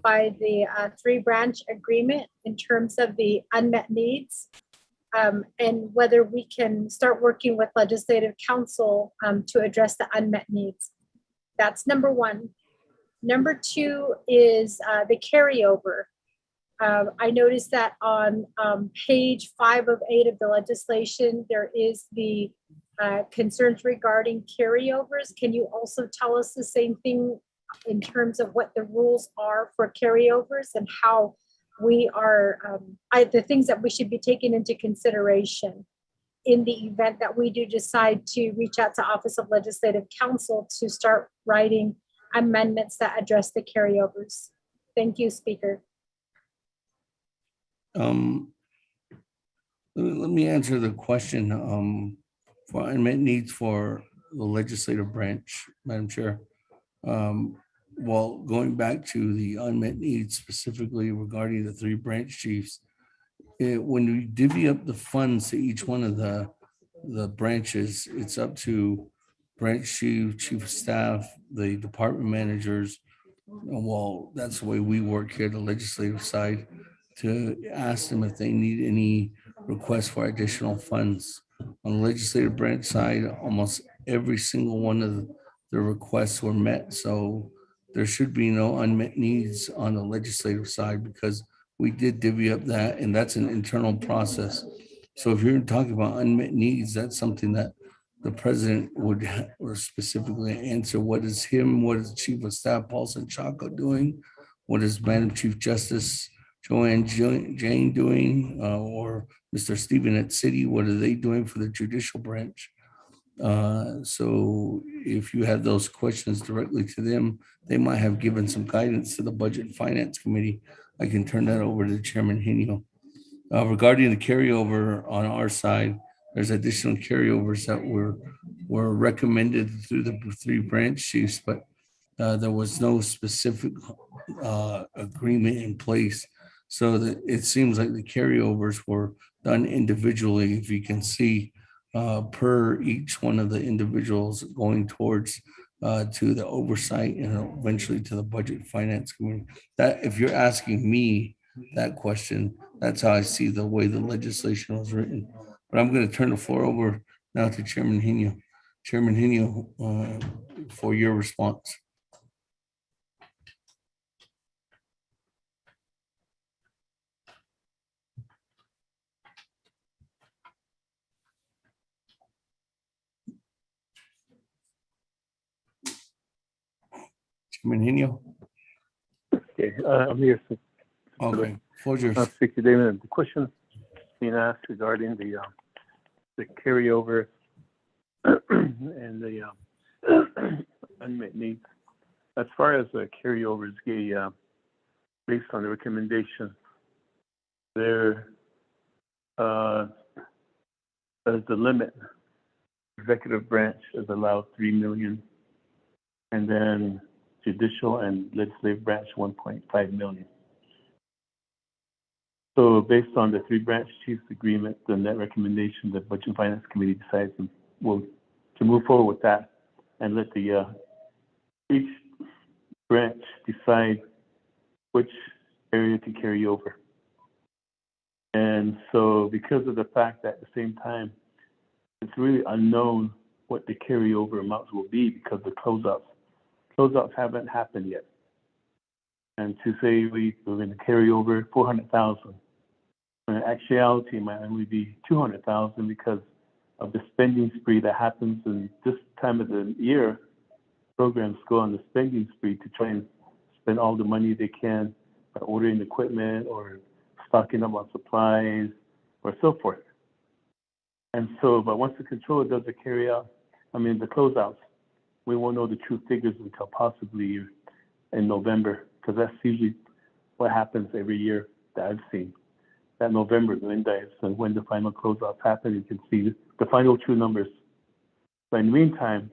by the 3-branch agreement in terms of the unmet needs? And whether we can start working with legislative council to address the unmet needs. That's number one. Number two is the carryover. I noticed that on page 5 of 8 of the legislation, there is the concerns regarding carryovers. Can you also tell us the same thing in terms of what the rules are for carryovers and how we are, the things that we should be taking into consideration in the event that we do decide to reach out to Office of Legislative Counsel to start writing amendments that address the carryovers? Thank you, Speaker. Let me answer the question for unmet needs for the legislative branch, Madam Chair. Well, going back to the unmet needs specifically regarding the 3 branch chiefs, when we divvy up the funds to each one of the branches, it's up to branch chief, chief of staff, the department managers. Well, that's the way we work here, the legislative side, to ask them if they need any requests for additional funds. On the legislative branch side, almost every single one of the requests were met. So there should be no unmet needs on the legislative side because we did divvy up that, and that's an internal process. So if you're talking about unmet needs, that's something that the president would or specifically answer. What is Chief of Staff Paulson Chaco doing? What is Madam Chief Justice Joanne Jane doing? Or Mr. Stephen at City, what are they doing for the judicial branch? So if you have those questions directly to them, they might have given some guidance to the Budget and Finance Committee. I can turn that over to Chairman Henio. Regarding the carryover on our side, there's additional carryovers that were recommended through the 3 branch chiefs, but there was no specific agreement in place. So that it seems like the carryovers were done individually, if you can see, per each one of the individuals going towards to the oversight and eventually to the Budget and Finance Committee. That, if you're asking me that question, that's how I see the way the legislation was written. But I'm going to turn the floor over now to Chairman Henio. Chairman Henio, for your response. Chairman Henio. Okay, I'm here. Okay, floor yours. Speaker David, the question being asked regarding the carryover and the unmet needs. As far as the carryovers, based on the recommendation, there is the limit. Executive branch is allowed 3 million, and then judicial and legislative branch 1.5 million. So based on the 3 branch chiefs agreement, the net recommendation, the Budget and Finance Committee decides to move forward with that and let the each branch decide which area to carry over. And so because of the fact that at the same time, it's really unknown what the carryover amounts will be because the closeouts haven't happened yet. And to say we're going to carry over 400,000, in actuality, it might only be 200,000 because of the spending spree that happens in this time of the year. Programs go on the spending spree to try and spend all the money they can by ordering equipment or stocking up on supplies or so forth. And so, but once the controller does the the closeouts, we won't know the true figures until possibly in November, because that's usually what happens every year that I've seen. That November, Linda, is when the final closeouts happen. You can see the final true numbers. But in the meantime,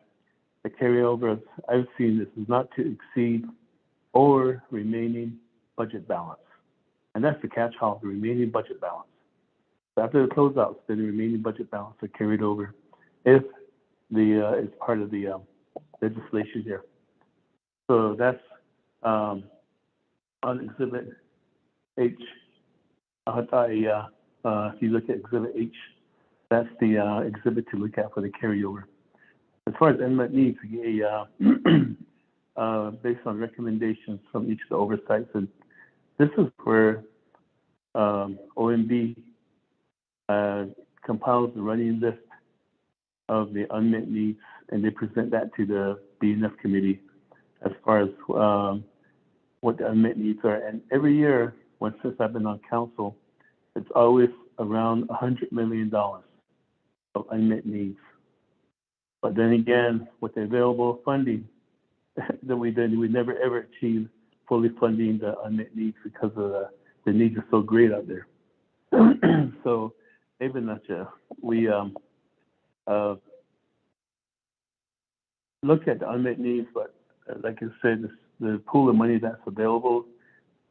the carryover I've seen this is not to exceed or remaining budget balance. And that's the catch-all, the remaining budget balance. After the closeouts, then the remaining budget balance are carried over if it's part of the legislation here. So that's on Exhibit H. If you look at Exhibit H, that's the exhibit to look at for the carryover. As far as unmet needs, based on recommendations from each of the oversights, and this is where OMB compiles the running list of the unmet needs, and they present that to the BNF committee as far as what the unmet needs are. And every year, since I've been on council, it's always around $100 million of unmet needs. But then again, with the available funding that we never ever achieve fully funding the unmet needs because of the needs are so great out there. So, even we look at the unmet needs, but like I said, the pool of money that's available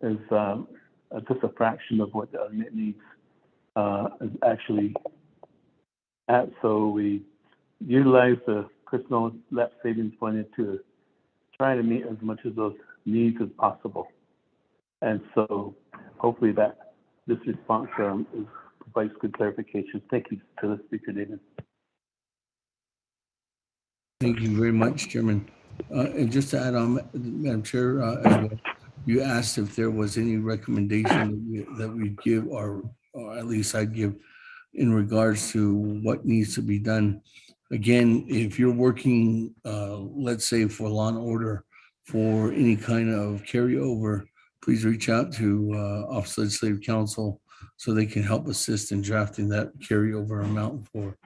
is just a fraction of what the unmet needs is actually at. So we utilize the personal lapse savings fund to try to meet as much of those needs as possible. And so hopefully that this response provides good clarification. Thank you to the speaker, David. Thank you very much, Chairman. And just to add on, Madam Chair, as well, you asked if there was any recommendation that we give, or at least I'd give, in regards to what needs to be done. Again, if you're working, let's say for law and order, for any kind of carryover, please reach out to Office of Legislative Counsel so they can help assist in drafting that carryover amount for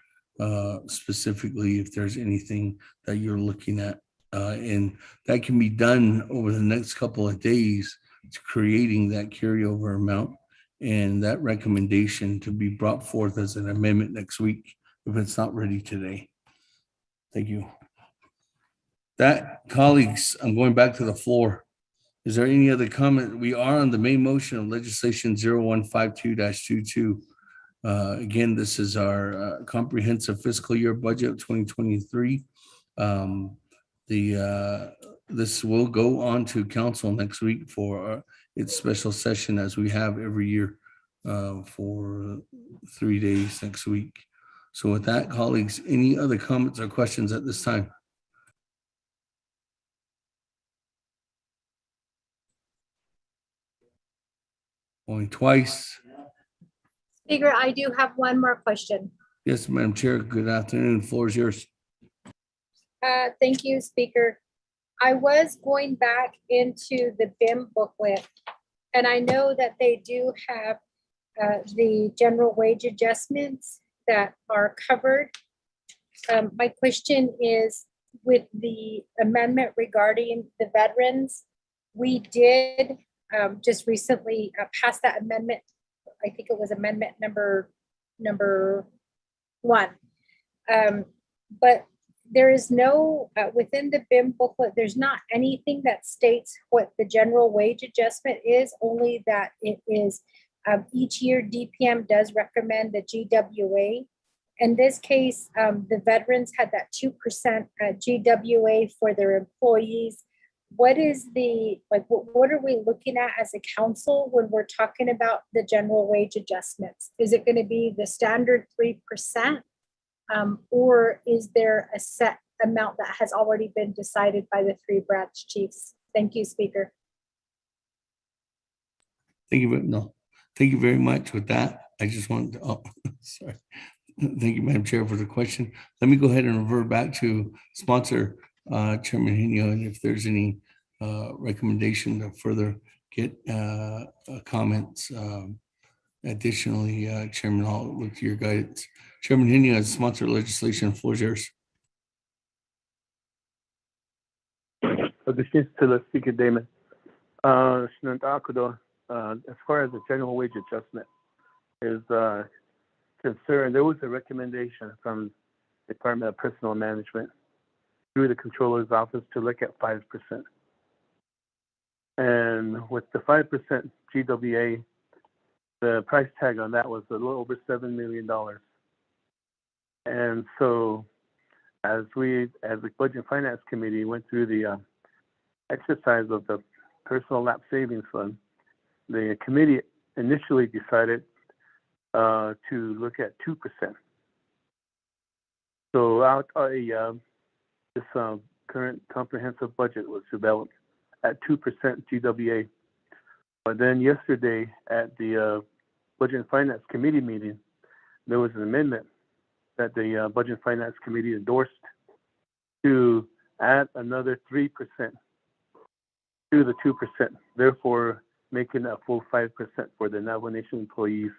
specifically if there's anything that you're looking at. And that can be done over the next couple of days, creating that carryover amount and that recommendation to be brought forth as an amendment next week if it's not ready today. Thank you. That, colleagues, I'm going back to the floor. Is there any other comment? We are on the main motion of legislation 0152-22. Again, this is our comprehensive fiscal year budget of 2023. This will go on to council next week for its special session, as we have every year for 3 days next week. So with that, colleagues, any other comments or questions at this time? Only twice. Speaker, I do have one more question. Yes, Madam Chair. Good afternoon. The floor is yours. Thank you, Speaker. I was going back into the BIM booklet, and I know that they do have the general wage adjustments that are covered. My question is, with the amendment regarding the veterans, we did just recently pass that amendment. I think it was amendment number 1. But there is no, within the BIM booklet, there's not anything that states what the general wage adjustment is, only that it is each year DPM does recommend the GWA. In this case, the veterans had that 2% GWA for their employees. What is the, what are we looking at as a council when we're talking about the general wage adjustments? Is it going to be the standard 3%? Or is there a set amount that has already been decided by the 3 branch chiefs? Thank you, Speaker. Thank you very much. With that, I just wanted to, sorry. Thank you, Madam Chair, for the question. Let me go ahead and revert back to sponsor, Chairman Henio, and if there's any recommendation to further get comments. Additionally, Chairman, I'll look to your guidance. Chairman Henio has sponsored legislation. The floor is yours. This is to the Speaker, Damon. As far as the general wage adjustment is concerned, there was a recommendation from the Department of Personnel Management through the Controller's Office to look at 5%. And with the 5% GWA, the price tag on that was a little over $7 million. And so as the Budget and Finance Committee went through the exercise of the Personal Lapse Savings Fund, the committee initially decided to look at 2%. So this current comprehensive budget was developed at 2% GWA. But then yesterday at the Budget and Finance Committee meeting, there was an amendment that the Budget and Finance Committee endorsed to add another 3% to the 2%, therefore making a full 5% for the Navajo Nation employees.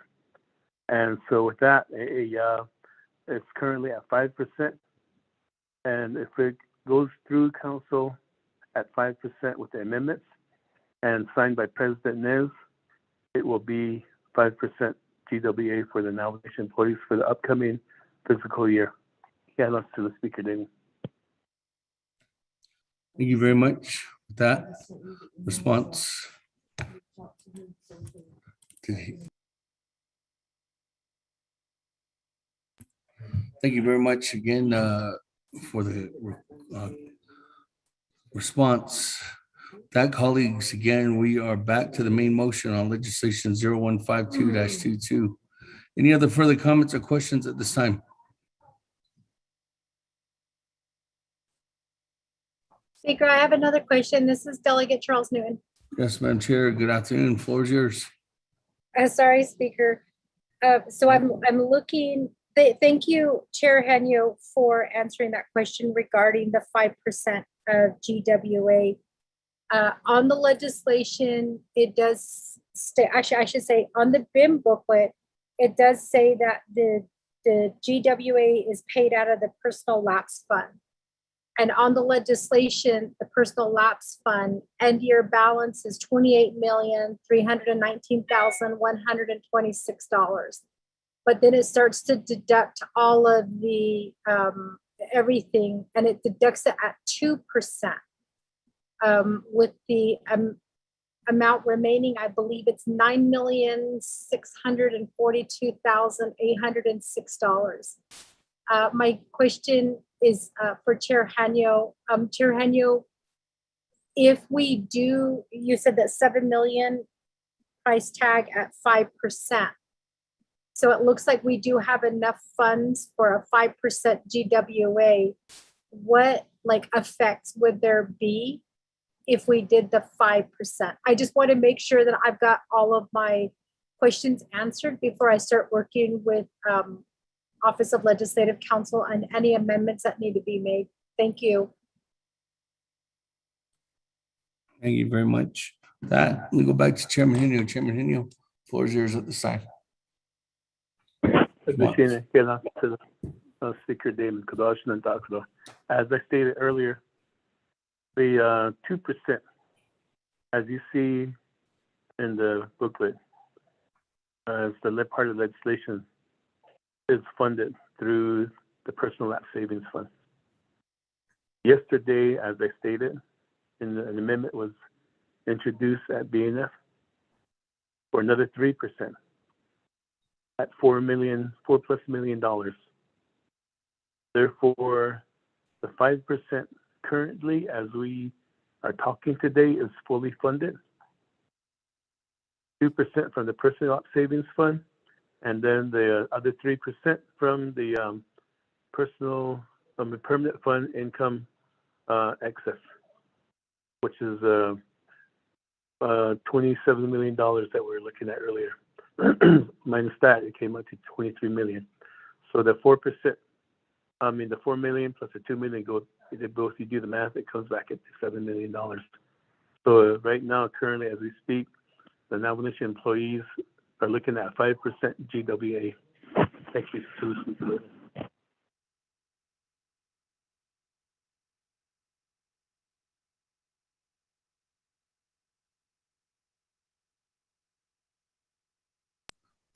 And so with that, it's currently at 5%. And if it goes through council at 5% with the amendments and signed by President Nez, it will be 5% GWA for the Navajo Nation employees for the upcoming fiscal year. Yeah, that's to the speaker, David. Thank you very much. With that response. Thank you very much again for the response. That, colleagues, again, we are back to the main motion on legislation 0152-22. Any other further comments or questions at this time? Speaker, I have another question. This is Delegate Charles Newton. Yes, Madam Chair. Good afternoon. Floor is yours. Sorry, Speaker. So I'm looking. Thank you, Chair Henyo, for answering that question regarding the 5% of GWA. On the legislation, it does stay. Actually, I should say on the BIM booklet, it does say that the GWA is paid out of the Personal Lapse Fund. And on the legislation, the Personal Lapse Fund end year balance is $28,319,126. But then it starts to deduct all of the everything, and it deducts it at 2%. With the amount remaining, I believe it's $9,642,806. My question is for Chair Hanyo. Chair Hanyo, if we do, you said that 7 million price tag at 5%. So it looks like we do have enough funds for a 5% GWA. What effects would there be if we did the 5%? I just want to make sure that I've got all of my questions answered before I start working with Office of Legislative Counsel and any amendments that need to be made. Thank you. Thank you very much. That, we go back to Chairman Henio. Chairman Henio, floor is yours at the side. To the Speaker David Kadosh and Dr. As I stated earlier, the 2%, as you see in the booklet, as the part of the legislation, is funded through the Personal Lapse Savings Fund. Yesterday, as I stated, an amendment was introduced at BNF for another 3%. At $4 plus million. Therefore, the 5% currently, as we are talking today, is fully funded. 2% from the Personal Lapse Savings Fund, and then the other 3% from the Permanent Fund income excess, which is $27 million that we were looking at earlier. Minus that, it came out to 23 million. So the 4%, the 4 million plus the 2 million go, both you do the math, it comes back at $7 million. So right now, currently, as we speak, the Navajo Nation employees are looking at 5% GWA. Thank you.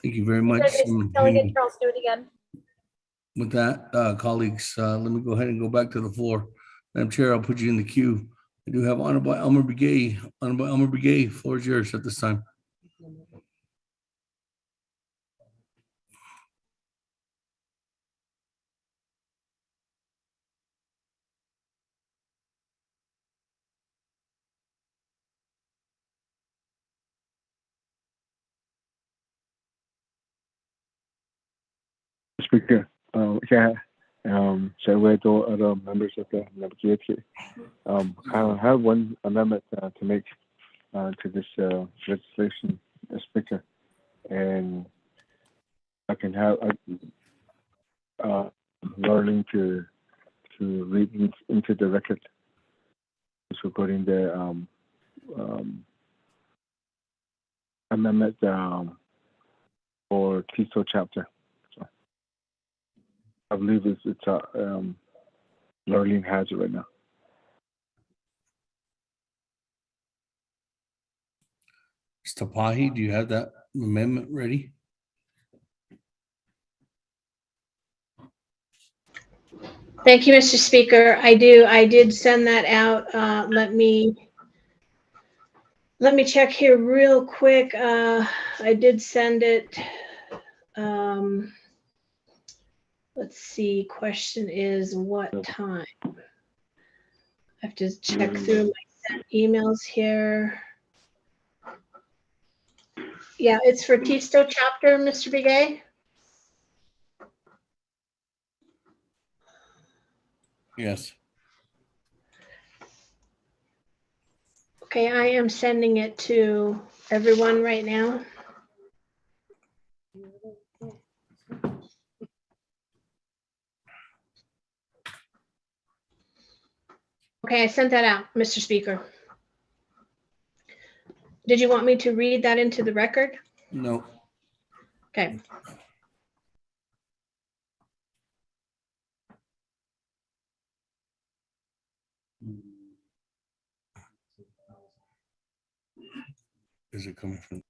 Thank you very much. Delegate Charles, do it again. With that, colleagues, let me go ahead and go back to the floor. Madam Chair, I'll put you in the queue. I do have Honorable Elmer Begay. Honorable Elmer Begay, floor is yours at this time. Speaker. Chairman, other members of the Naabik'iytiI. I have one amendment to make to this legislation, Speaker, and I can have learning to read into the record, just regarding the amendment for Title Chapter. So I believe it's Lurleen has it right now. Mr. Pahi, do you have that amendment ready? Thank you, Mr. Speaker. I do. I did send that out. Let me check here real quick. I did send it. Let's see. Question is what time? I have to check through my sent emails here. Yeah, it's for Tisto Chapter, Mr. Begay. Yes. Okay, I am sending it to everyone right now. Okay, I sent that out, Mr. Speaker. Did you want me to read that into the record? No. Okay. Is it coming from?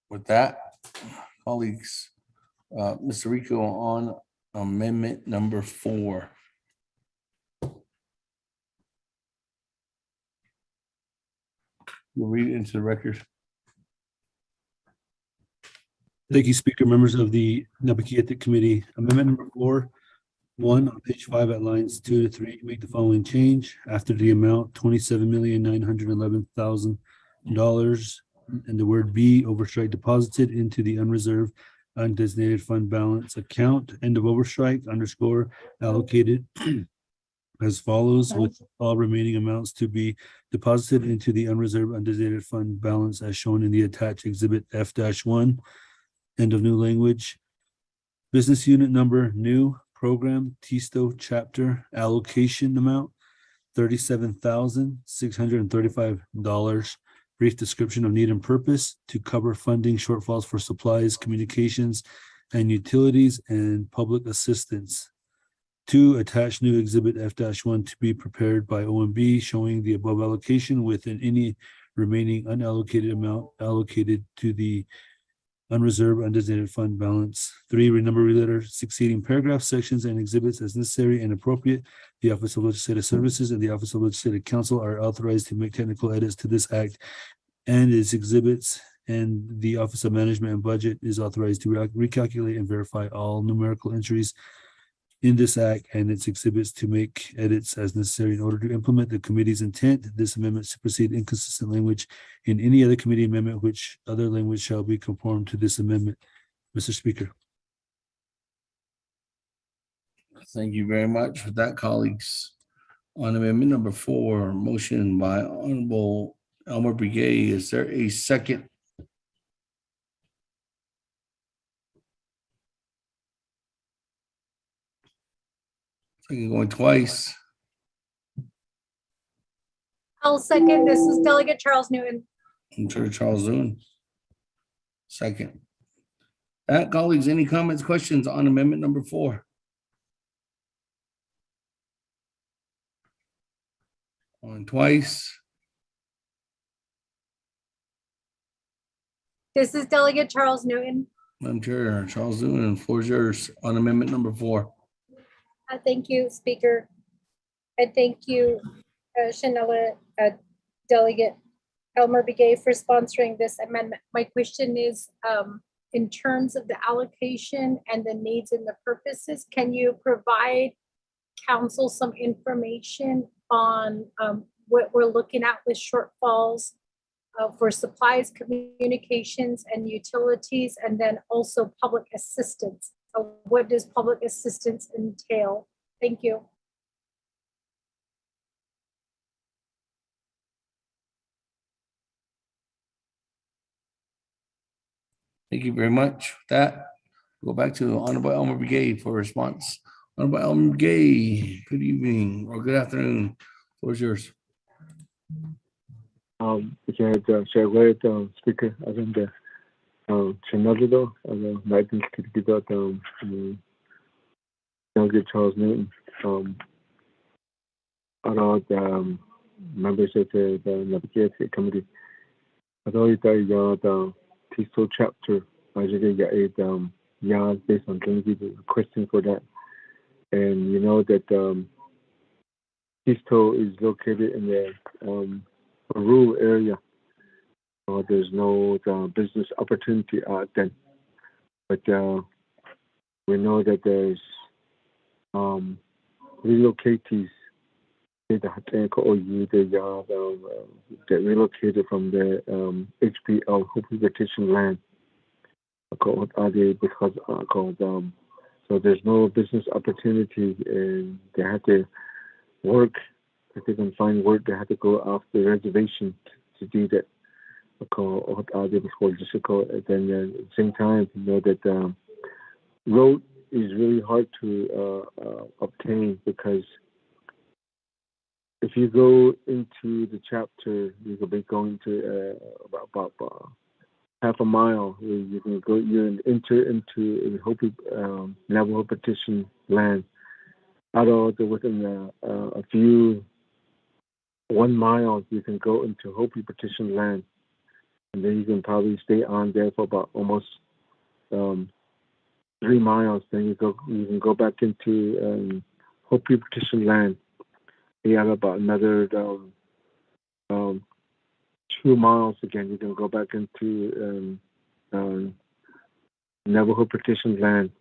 With that, colleagues, Mr. Rico on amendment number 4. We'll read it into the record. Thank you, Speaker. Members of the Naabik'iytiI Committee. Amendment number 4. 1 on page 5 at lines 2 to 3, make the following change after the amount $27,911,000 and the word B, Oversight deposited into the unreserved undesignated fund balance account, end of Oversight _ allocated as follows, with all remaining amounts to be deposited into the unreserved undesignated fund balance as shown in the attached exhibit F-1, end of new language. Business unit number, new program, Tisto Chapter, allocation amount, $37,635. Brief description of need and purpose to cover funding shortfalls for supplies, communications, and utilities and public assistance. 2, attach new exhibit F-1 to be prepared by OMB showing the above allocation within any remaining unallocated amount allocated to the unreserved undesignated fund balance. 3, renumber related succeeding paragraphs, sections, and exhibits as necessary and appropriate. The Office of Legislative Services and the Office of Legislative Counsel are authorized to make technical edits to this act and its exhibits, and the Office of Management and Budget is authorized to recalculate and verify all numerical entries in this act and its exhibits to make edits as necessary in order to implement the committee's intent. This amendment supersedes inconsistent language in any other committee amendment, which other language shall be conformed to this amendment. Mr. Speaker. Thank you very much for that, colleagues. On amendment number 4, motion by Honorable Elmer Brigay. Is there a second? Going twice. I'll second. This is Delegate Charles Newton. Charles Newton. Second. That, colleagues, any comments, questions on amendment number 4? On twice. This is Delegate Charles Newton. Madam Chair, Charles Newton, and floor is yours on amendment number 4. Thank you, Speaker. And thank you, Chanela, Delegate Elmer Begay, for sponsoring this amendment. My question is, in terms of the allocation and the needs and the purposes, can you provide council some information on what we're looking at with shortfalls for supplies, communications, and utilities, and then also public assistance? What does public assistance entail? Thank you. Thank you very much. With that, go back to Honorable Elmer Begay for a response. Honorable Elmer Begay, good evening or good afternoon. Floor is yours. Speaker, agenda Chanel, United Delegate Charles Newton, all members of the Naabik'iytiI committee. The Untitled Chapter, based on the question for that. And you know that Tisto is located in the a rural area. There's no business opportunity out then. But we know that there's relocatees that relocated from the HPL, Hopi Petition land. Because so there's no business opportunity, and they have to work. If they can find work, they have to go off the reservation to do that. Then at the same time, you know that road is really hard to obtain, because if you go into the chapter, you will be going to about half a mile. Where you can go, you enter into a Hopi Navajo petition land. Out of within a few 1 mile, you can go into Hopi petition land, and then you can probably stay on there for about almost 3 miles. Then you can go back into Hopi petition land. You have about another 2 miles again. You can go back into Navajo petition land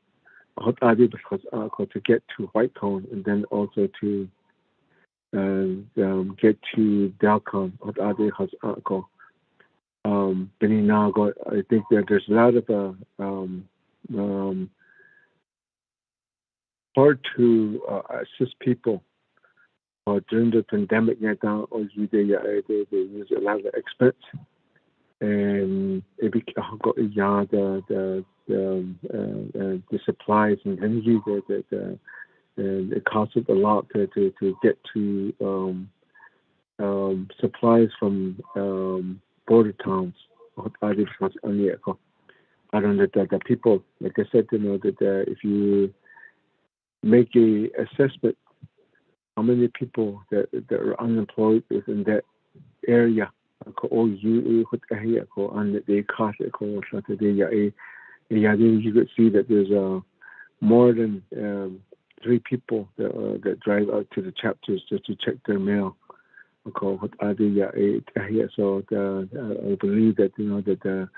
to get to White Cone, and then also to get to Dalcon. I think that there's a lot of hard to assist people. During the pandemic, they use a lot of expense, and it became the supplies and energy that and it costs a lot to get to supplies from border towns. I don't know that people, like I said, you know that if you make a assessment how many people that are unemployed within that area, you could see that there's more than 3 people that drive out to the chapters just to check their mail. So I believe that, you know, that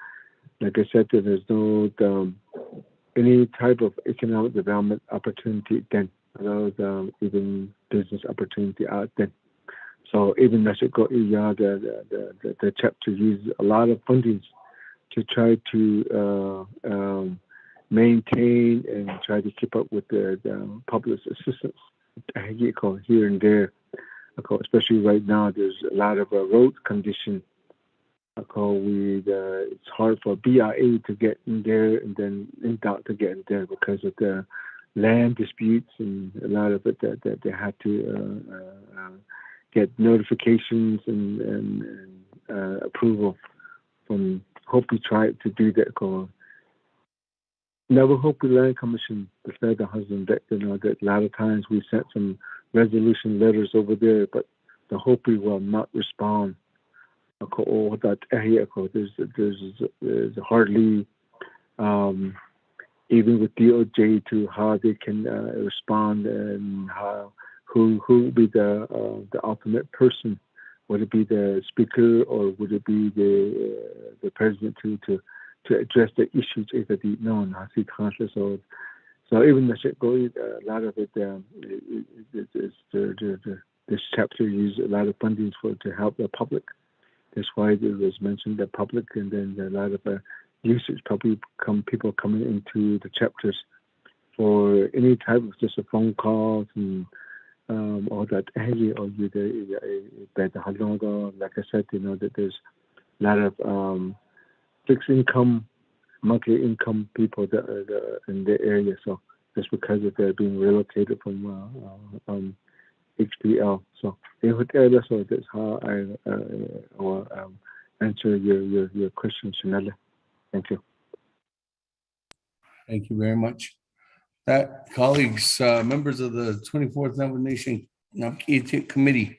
like I said, that there's no any type of economic development opportunity then. Even business opportunity out there. So even the chapter uses a lot of funding to try to maintain and try to keep up with the public assistance here and there. Especially right now, there's a lot of road condition. It's hard for BIA to get in there, and then NDOT to get in there because of the land disputes, and a lot of it that they had to get notifications and approval from Hopi tribe to do that. Never Hopi Land Commission, the federal husband, that you know that a lot of times we sent some resolution letters over there, but the Hopi will not respond. or that area, there's hardly even with DOJ to how they can respond and who would be the ultimate person. Would it be the speaker or would it be the president to address the issues? So even the a lot of it, this chapter uses a lot of funding to help the public. That's why it was mentioned the public, and then a lot of usage probably people coming into the chapters for any type of just a phone calls and all that. Like I said, that there's a lot of fixed income, monthly income people that are in the area. So just because of they're being relocated from HPL. So that's how I will answer your question, Chanel. Thank you. Thank you very much. That, colleagues, members of the 24th Navajo Nation Naabik'iytiI Committee,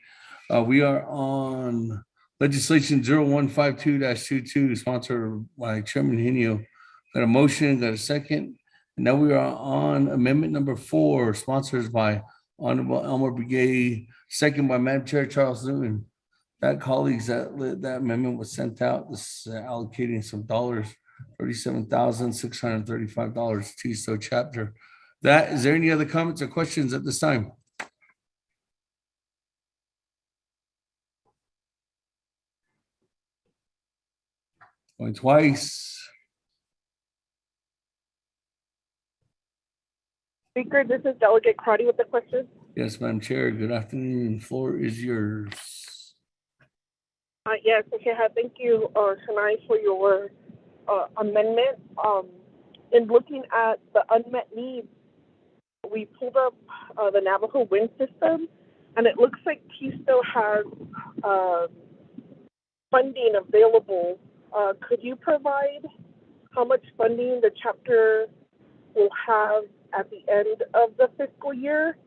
we are on legislation 0152-22, sponsored by Chairman Henio. Got a motion, got a second. And now we are on amendment number 4, sponsored by Honorable Elmer Begay, second by Madam Chair Charles Newton. That, colleagues, that amendment was sent out. This is allocating some dollars, $37,635 to so chapter. That, is there any other comments or questions at this time? Going twice. Speaker, this is Delegate Crotty with the question. Yes, Madam Chair. Good afternoon. Floor is yours. Yes, okay. Thank you, Shania, for your amendment. In looking at the unmet needs, we pulled up the Navajo wind system, and it looks like T still has funding available. Could you provide how much funding the chapter will have at the end of the fiscal year?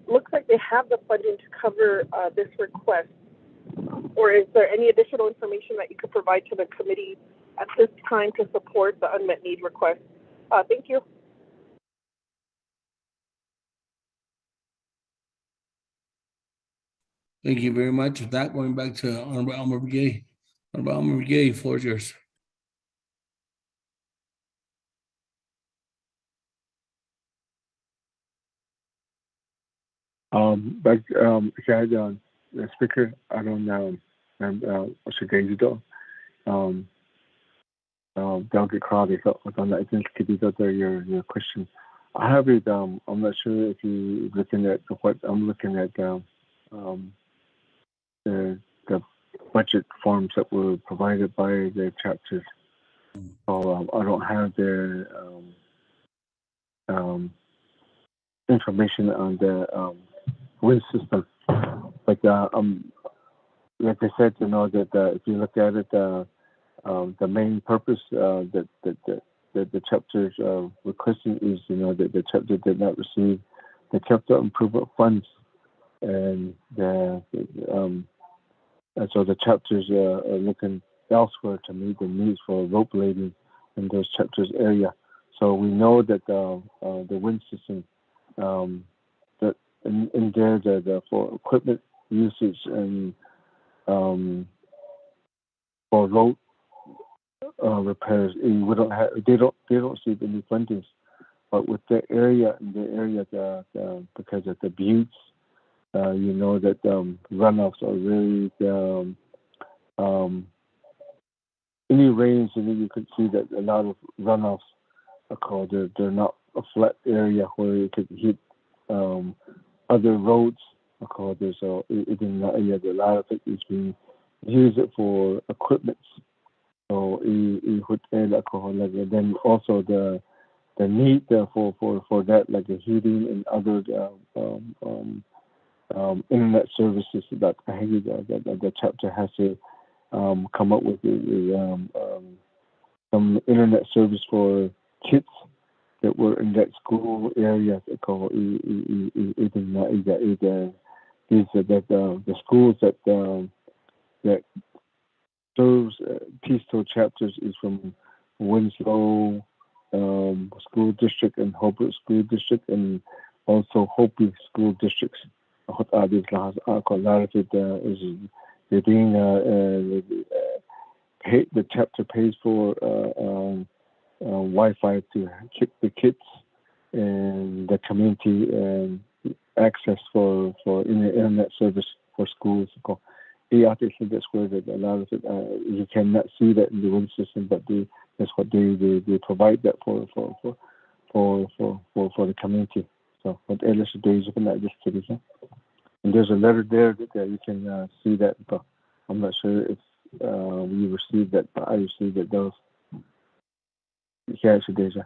Looks like they have the funding to cover this request. Or is there any additional information that you could provide to the committee at this time to support the unmet need request? Thank you. Thank you very much. With that, going back to Honorable Elmer Begay. Honorable Elmer Begay, floor is yours. The speaker, I don't know, Delegate Crowley, on the identity your question. I have it, I'm not sure if you're looking at what I'm looking at, the budget forms that were provided by the chapters. So I don't have the information on the wind system. But like I said, that if you look at it, the main purpose that the chapter's requesting is, that the chapter did not receive the capital improvement funds, and so the chapters are looking elsewhere to meet the needs for rope lading in those chapters area. So we know that the wind system, that in there, for equipment usage and for road repairs, we don't have, they don't receive any fundings. But with the area, because of the buttes, that runoffs are really any rains, and then you could see that a lot of runoffs are called. They're not a flat area where it could hit other roads. So it in the area, a lot of it is being used for equipment. So it would add alcohol, and then also the need for that, like the heating and other internet services that the chapter has to come up with some internet service for kids that were in that school area. Called the schools that serves Peacetown chapters is from Winslow School District and Hobart School District, and also Hopi School Districts. A lot of it is they're being the chapter pays for Wi-Fi to keep the kids and the community access for internet service for schools. I think that's where a lot of it you cannot see that in the wind system, but that's what they provide that for the community. So what Ellis is looking at this city, and there's a letter there that you can see that, but I'm not sure if you received that, but I received it. Those. Yeah, Deja.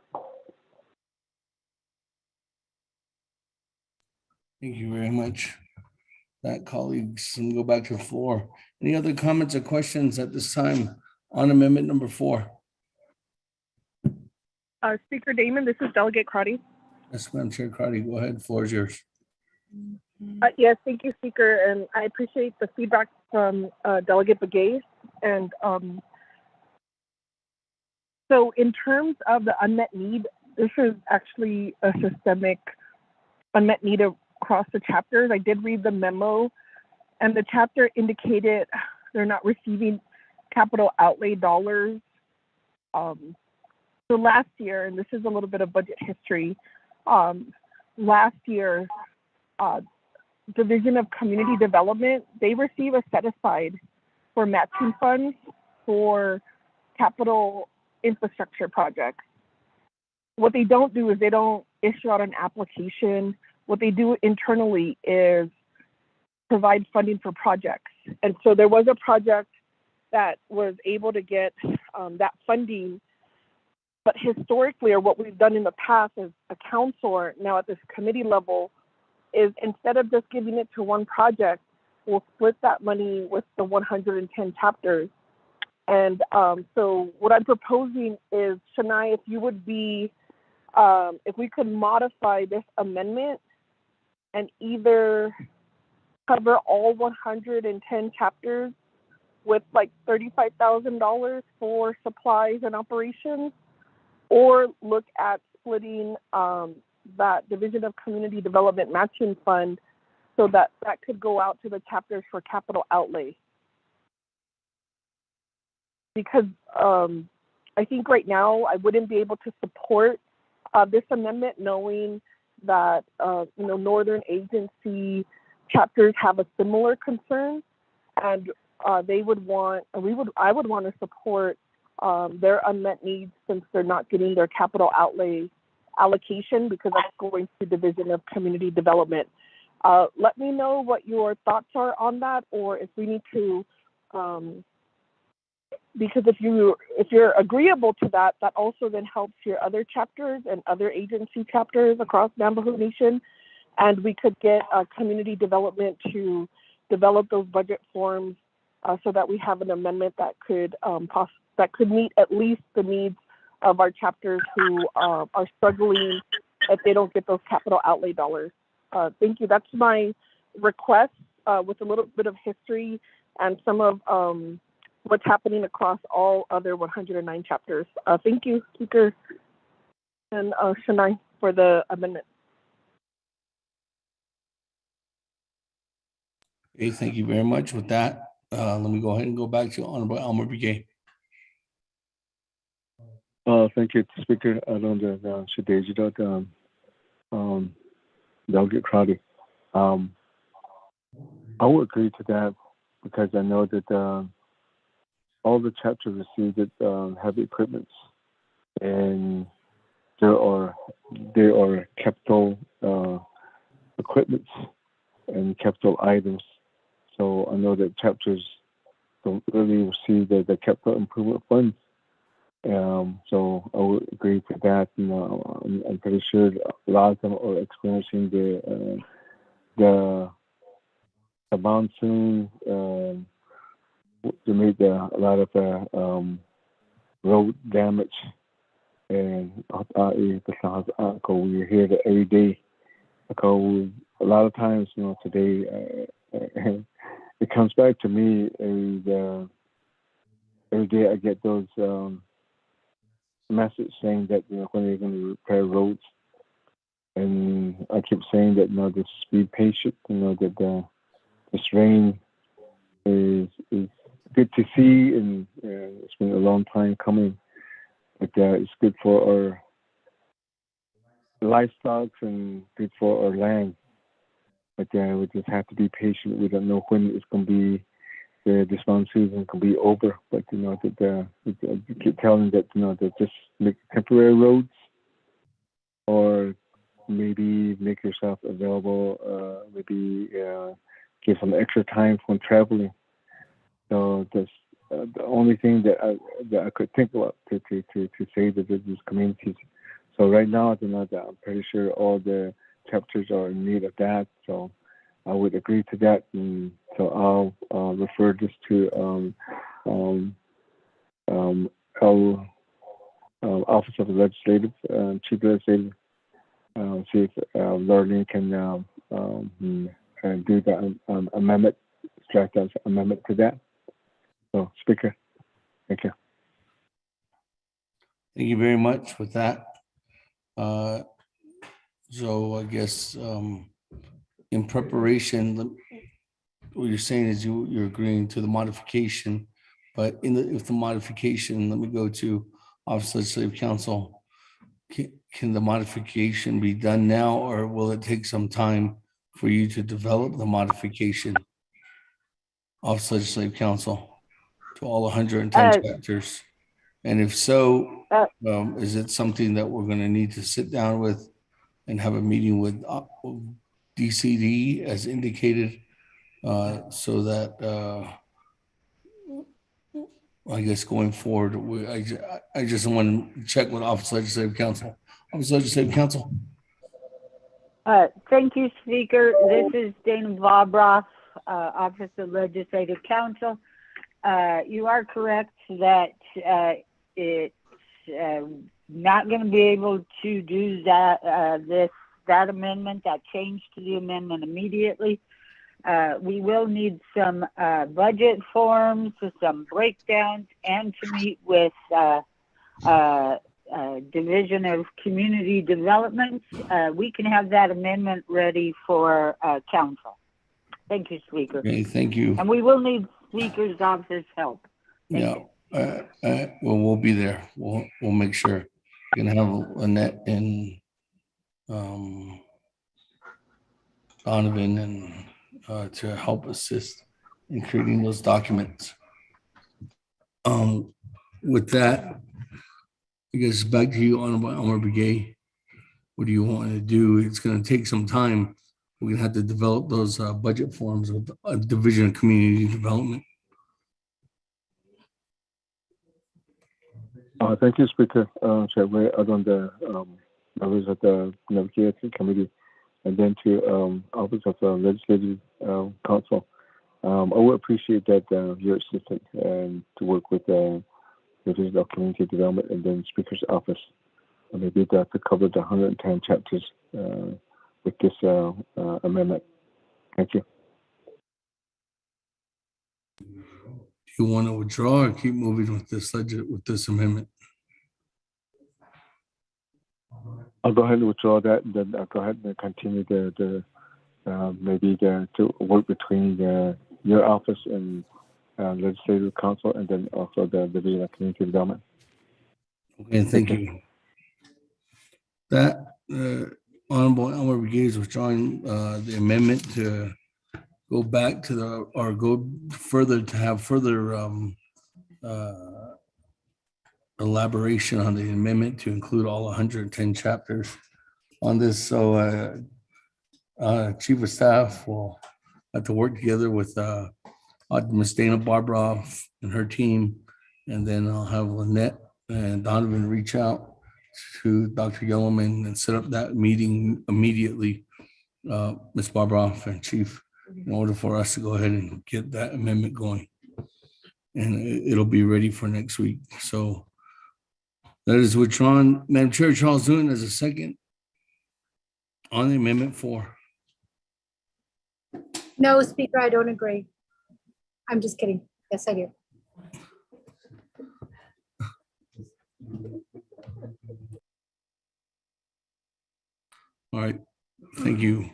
Thank you very much. That colleagues, and go back to the floor. Any other comments or questions at this time on amendment number 4? Speaker Damon, this is Delegate Crotty. Yes, Madam Chair Cardi, go ahead. Floor is yours. Yes, thank you, Speaker, and I appreciate the feedback from Delegate Begay. And so in terms of the unmet need, this is actually a systemic unmet need across the chapters. I did read the memo, and the chapter indicated they're not receiving capital outlay dollars. So last year, and this is a little bit of budget history, last year, Division of Community Development, they receive a set aside for matching funds for capital infrastructure projects. What they don't do is they don't issue out an application. What they do internally is provide funding for projects. And so there was a project that was able to get that funding, but historically, or what we've done in the past as a council or now at this committee level, is instead of just giving it to one project, we'll split that money with the 110 chapters. And so what I'm proposing is, Shania, if you would be, if we could modify this amendment and either cover all 110 chapters with like $35,000 for supplies and operations, or look at splitting that Division of Community Development Matching Fund so that that could go out to the chapters for capital outlay. Because I think right now I wouldn't be able to support this amendment, knowing that Northern Agency chapters have a similar concern, and they would want, I would want to support their unmet needs since they're not getting their capital outlay allocation, because that's going to Division of Community Development. Let me know what your thoughts are on that, or if we need to, because if you're agreeable to that, that also then helps your other chapters and other agency chapters across Navajo Nation, and we could get community development to develop those budget forms so that we have an amendment that could that could meet at least the needs of our chapters who are struggling if they don't get those capital outlay dollars. Thank you. That's my request with a little bit of history and some of what's happening across all other 109 chapters. Thank you, Speaker and Shania, for the amendment. Okay, thank you very much. With that, let me go ahead and go back to Honorable Elmer Begay. Thank you, Speaker. I don't know the Delegate Crowdy. I would agree to that because I know that all the chapters received heavy equipments, and there are capital equipments and capital items. So I know that chapters don't really receive the capital improvement funds. So I would agree to that. I'm pretty sure a lot of them are experiencing the monsoon. They made a lot of road damage, and we're here every day. Because a lot of times, today it comes back to me every day I get those message saying that when they're going to repair roads, and I keep saying that just be patient. That this rain is good to see, and it's been a long time coming. But it's good for our livestock and good for our land. But we just have to be patient. We don't know when it's going to be. This monsoon season can be over. But that you keep telling that that just make temporary roads, or maybe make yourself available. Maybe give some extra time when traveling. So that's the only thing that I could think about to say to these communities. So right now, I'm pretty sure all the chapters are in need of that. So I would agree to that, and so I'll refer this to Office of the Legislative, Chief Legislative, see if Lorraine can do the amendment, draft an amendment to that. So, Speaker, thank you. Thank you very much with that. So I guess in preparation, what you're saying is you're agreeing to the modification, but if the modification, let me go to Office of Legislative Counsel. Can the modification be done now, or will it take some time for you to develop the modification? Office of Legislative Counsel to all 110 chapters. And if so, is it something that we're going to need to sit down with and have a meeting with DCD as indicated, so that I guess going forward, I just want to check with Office of Legislative Counsel. Office of Legislative Counsel. Thank you, Speaker. This is Dana Vobroff, Office of Legislative Counsel. You are correct that it's not going to be able to do that amendment, that change to the amendment immediately. We will need some budget forms, some breakdowns, and to meet with Division of Community Development. We can have that amendment ready for council. Thank you, Speaker. Okay, thank you. And we will need Speaker's office help. Well, we'll be there. We'll make sure. We're gonna have Annette and Donovan and to help assist in creating those documents. With that, I guess back to you, Honorable Brigade. What do you want to do? It's going to take some time. We're going to have to develop those budget forms with a Division of Community Development. Thank you, Speaker. We're out on the members of the Naabik'iytiI Committee, and then to Office of the Legislative Council. I would appreciate that your assistance and to work with the Division of Community Development and then Speaker's Office. Maybe to cover the 110 chapters with this amendment. Thank you. Do you want to withdraw or keep moving with this amendment? I'll go ahead and withdraw that, and then I'll go ahead and continue to work between your office and Legislative Council, and then also the Division of Community Development. Okay, thank you. That Honorable Elmer Brigade is withdrawing the amendment to go back to go further to have further elaboration on the amendment to include all 110 chapters on this. So Chief of Staff will have to work together with Ms. Dana Barbroff and her team, and then I'll have Lynette and Donovan reach out to Dr. Yellowman and set up that meeting immediately, Ms. Barbroff and Chief, in order for us to go ahead and get that amendment going. And it'll be ready for next week. So that is withdrawn. Madam Chair, Charles Newton as a second on the Amendment 4. No, Speaker, I don't agree. I'm just kidding. Yes, I do. All right, thank you.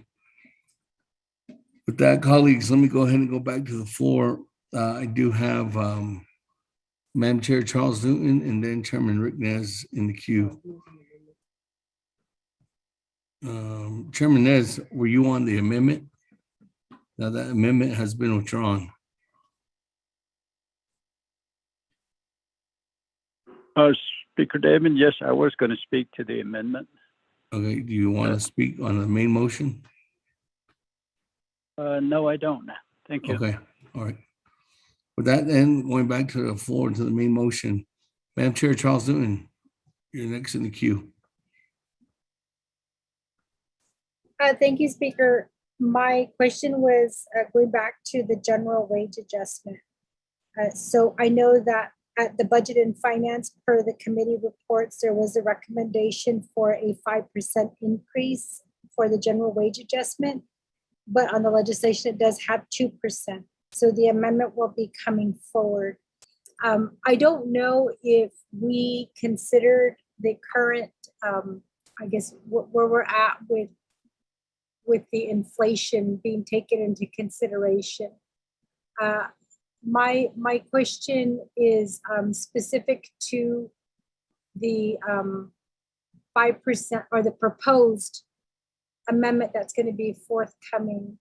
With that, colleagues, let me go ahead and go back to the floor. I do have Madam Chair Charles Newton and then Chairman Rick Nez in the queue. Chairman Nez, were you on the amendment? Now that amendment has been withdrawn. Speaker David, yes, I was going to speak to the amendment. Okay, do you want to speak on the main motion? No, I don't. Thank you. Okay, all right. With that, then going back to the floor, to the main motion, Madam Chair Charles Newton, you're next in the queue. Thank you, Speaker. My question was going back to the general wage adjustment. So I know that at the Budget and Finance, per the committee reports, there was a recommendation for a 5% increase for the general wage adjustment, but on the legislation, it does have 2%. So the amendment will be coming forward. I don't know if we considered the current, I guess, where we're at with the inflation being taken into consideration. My question is specific to the 5% or the proposed amendment that's going to be forthcoming.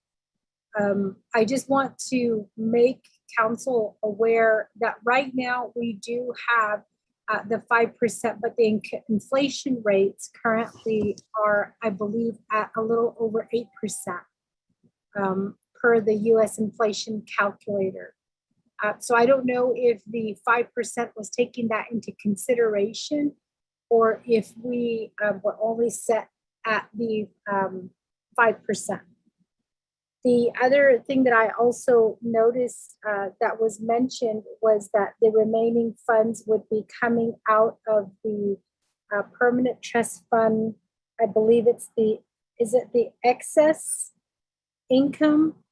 I just want to make council aware that right now we do have the 5%, but the inflation rates currently are, I believe, at a little over 8% per the US inflation calculator. So I don't know if the 5% was taking that into consideration or if we were only set at the 5%. The other thing that I also noticed that was mentioned was that the remaining funds would be coming out of the permanent trust fund. I believe it's is it the excess income?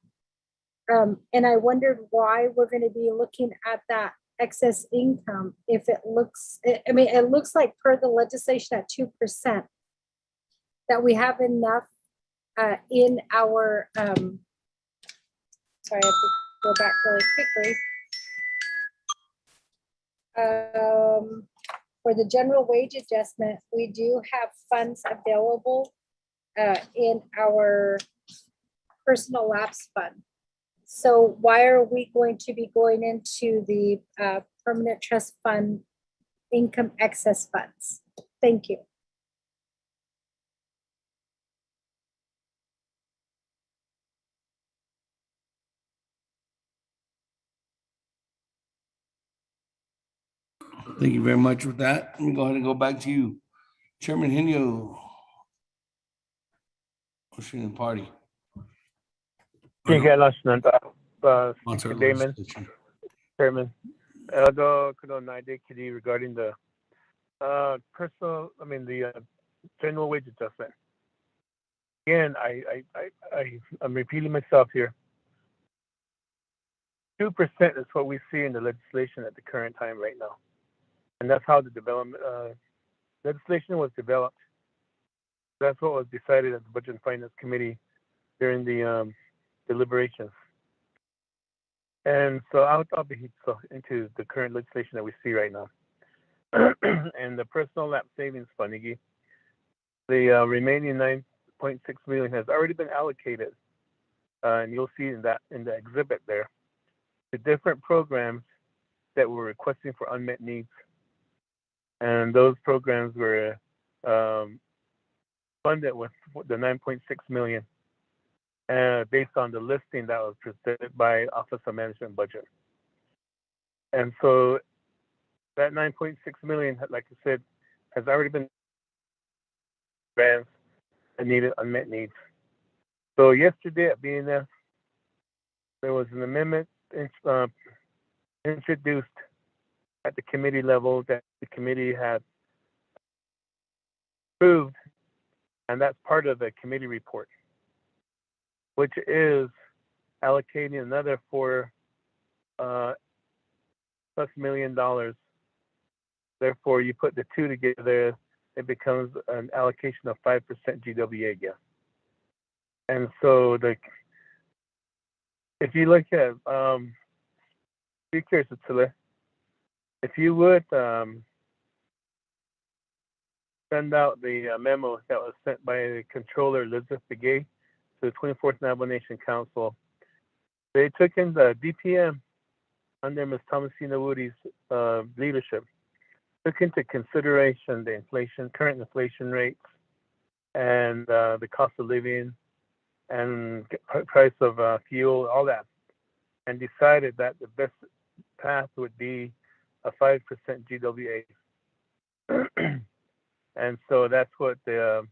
And I wondered why we're going to be looking at that excess income if it looks, I mean, it looks like per the legislation at 2% that we have enough in our, sorry, I have to go back really quickly. For the general wage adjustment, we do have funds available in our personal lapse fund. So why are we going to be going into the permanent trust fund income excess funds? Thank you. Thank you very much with that. Let me go ahead and go back to you, Chairman Henio. Motion and party. last night, Sponsor Damon, legislation. Chairman. Regarding the the general wage adjustment. Again, I'm repeating myself here. 2% is what we see in the legislation at the current time right now. And that's how the development legislation was developed. That's what was decided at the Budget and Finance Committee during the deliberations. And so I'll be into the current legislation that we see right now. And the personal lapse savings fund, the remaining 9.6 million has already been allocated. And you'll see in the exhibit there, the different programs that we're requesting for unmet needs. And those programs were funded with the 9.6 million based on the listing that was presented by Office of Management Budget. And so that 9.6 million, like I said, has already been grants and needed unmet needs. So yesterday at BNF, there was an amendment introduced at the committee level that the committee had approved, and that's part of the committee report, which is allocating another $4+ million. Therefore, you put the two together, it becomes an allocation of 5% GWA again. And so if you look at, be curious, if you would send out the memo that was sent by the controller Elizabeth Begay to the 24th Navajo Nation Council, they took in the DPM under Ms. Thomasina Woody's leadership, took into consideration the current inflation rates, and the cost of living and price of fuel, all that, and decided that the best path would be a 5% GWA. And so that's what the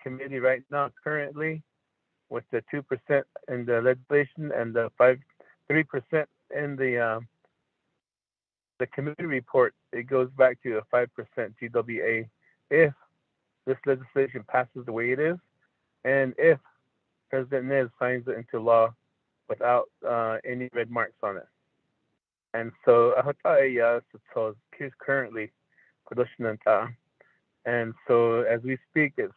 committee right now currently, with the 2% in the legislation and the 3% in the committee report, it goes back to a 5% GWA if this legislation passes the way it is, and if President Nez signs it into law without any red marks on it. And so is currently production, and so as we speak, it's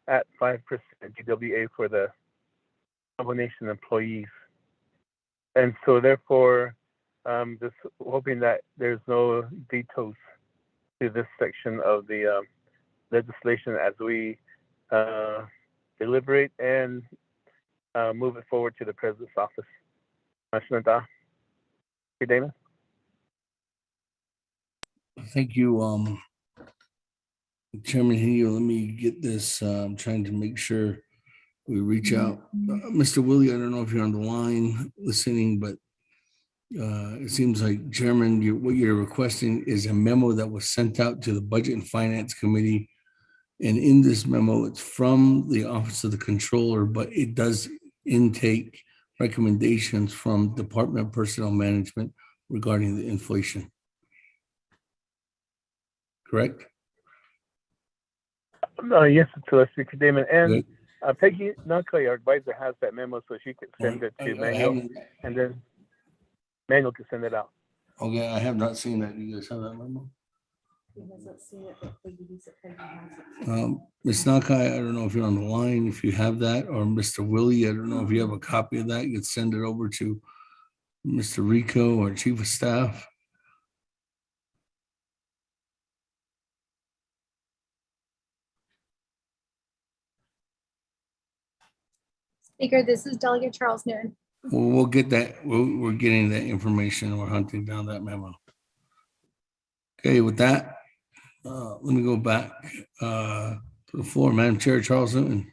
at 5% GWA for the Navajo Nation employees. And so therefore, just hoping that there's no vetoes to this section of the legislation as we deliberate and move it forward to the President's office. Damon? Thank you, Chairman Henio. Let me get this. I'm trying to make sure we reach out. Mr. Willie, I don't know if you're on the line listening, but it seems like, Chairman, what you're requesting is a memo that was sent out to the Budget and Finance Committee. And in this memo, it's from the Office of the Controller, but it does intake recommendations from Department of Personnel Management regarding the inflation. Correct? Yes, it's Speaker Damon. And Peggy Naka, our advisor, has that memo, so she could send it to Manuel, and then Manuel can send it out. Okay, I have not seen that. Do you guys have that memo? Ms. Nakai, I don't know if you're on the line, if you have that, or Mr. Willie, I don't know if you have a copy of that. You could send it over to Mr. Rico or Chief of Staff. Speaker, this is Delegate Charles Newton. We'll get that. We're getting that information. We're hunting down that memo. Okay, with that, let me go back to the floor. Madam Chair, Charles Newton,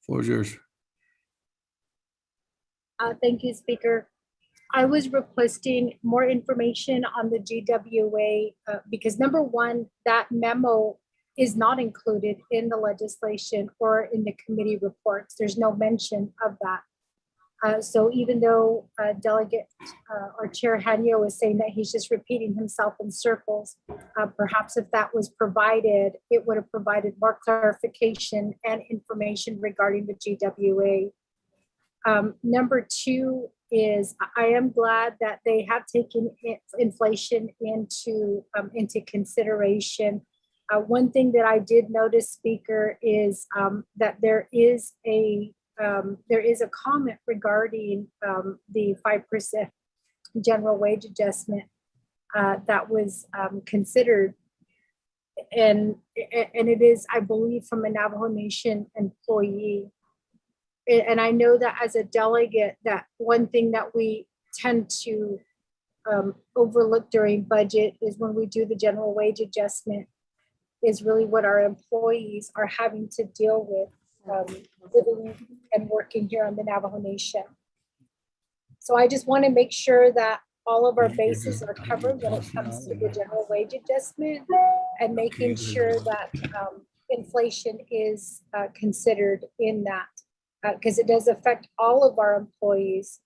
floor is yours. Thank you, Speaker. I was requesting more information on the GWA because number one, that memo is not included in the legislation or in the committee reports. There's no mention of that. So even though Delegate or Chair Hanyo is saying that he's just repeating himself in circles, perhaps if that was provided, it would have provided more clarification and information regarding the GWA. Number two is I am glad that they have taken inflation into consideration. One thing that I did notice, Speaker, is that there is a comment regarding the 5% general wage adjustment that was considered, and it is, I believe, from a Navajo Nation employee. And I know that as a delegate, that one thing that we tend to overlook during budget is when we do the general wage adjustment is really what our employees are having to deal with living and working here on the Navajo Nation. So I just want to make sure that all of our bases are covered when it comes to the general wage adjustment and making sure that inflation is considered in that. Because it does affect all of our employees,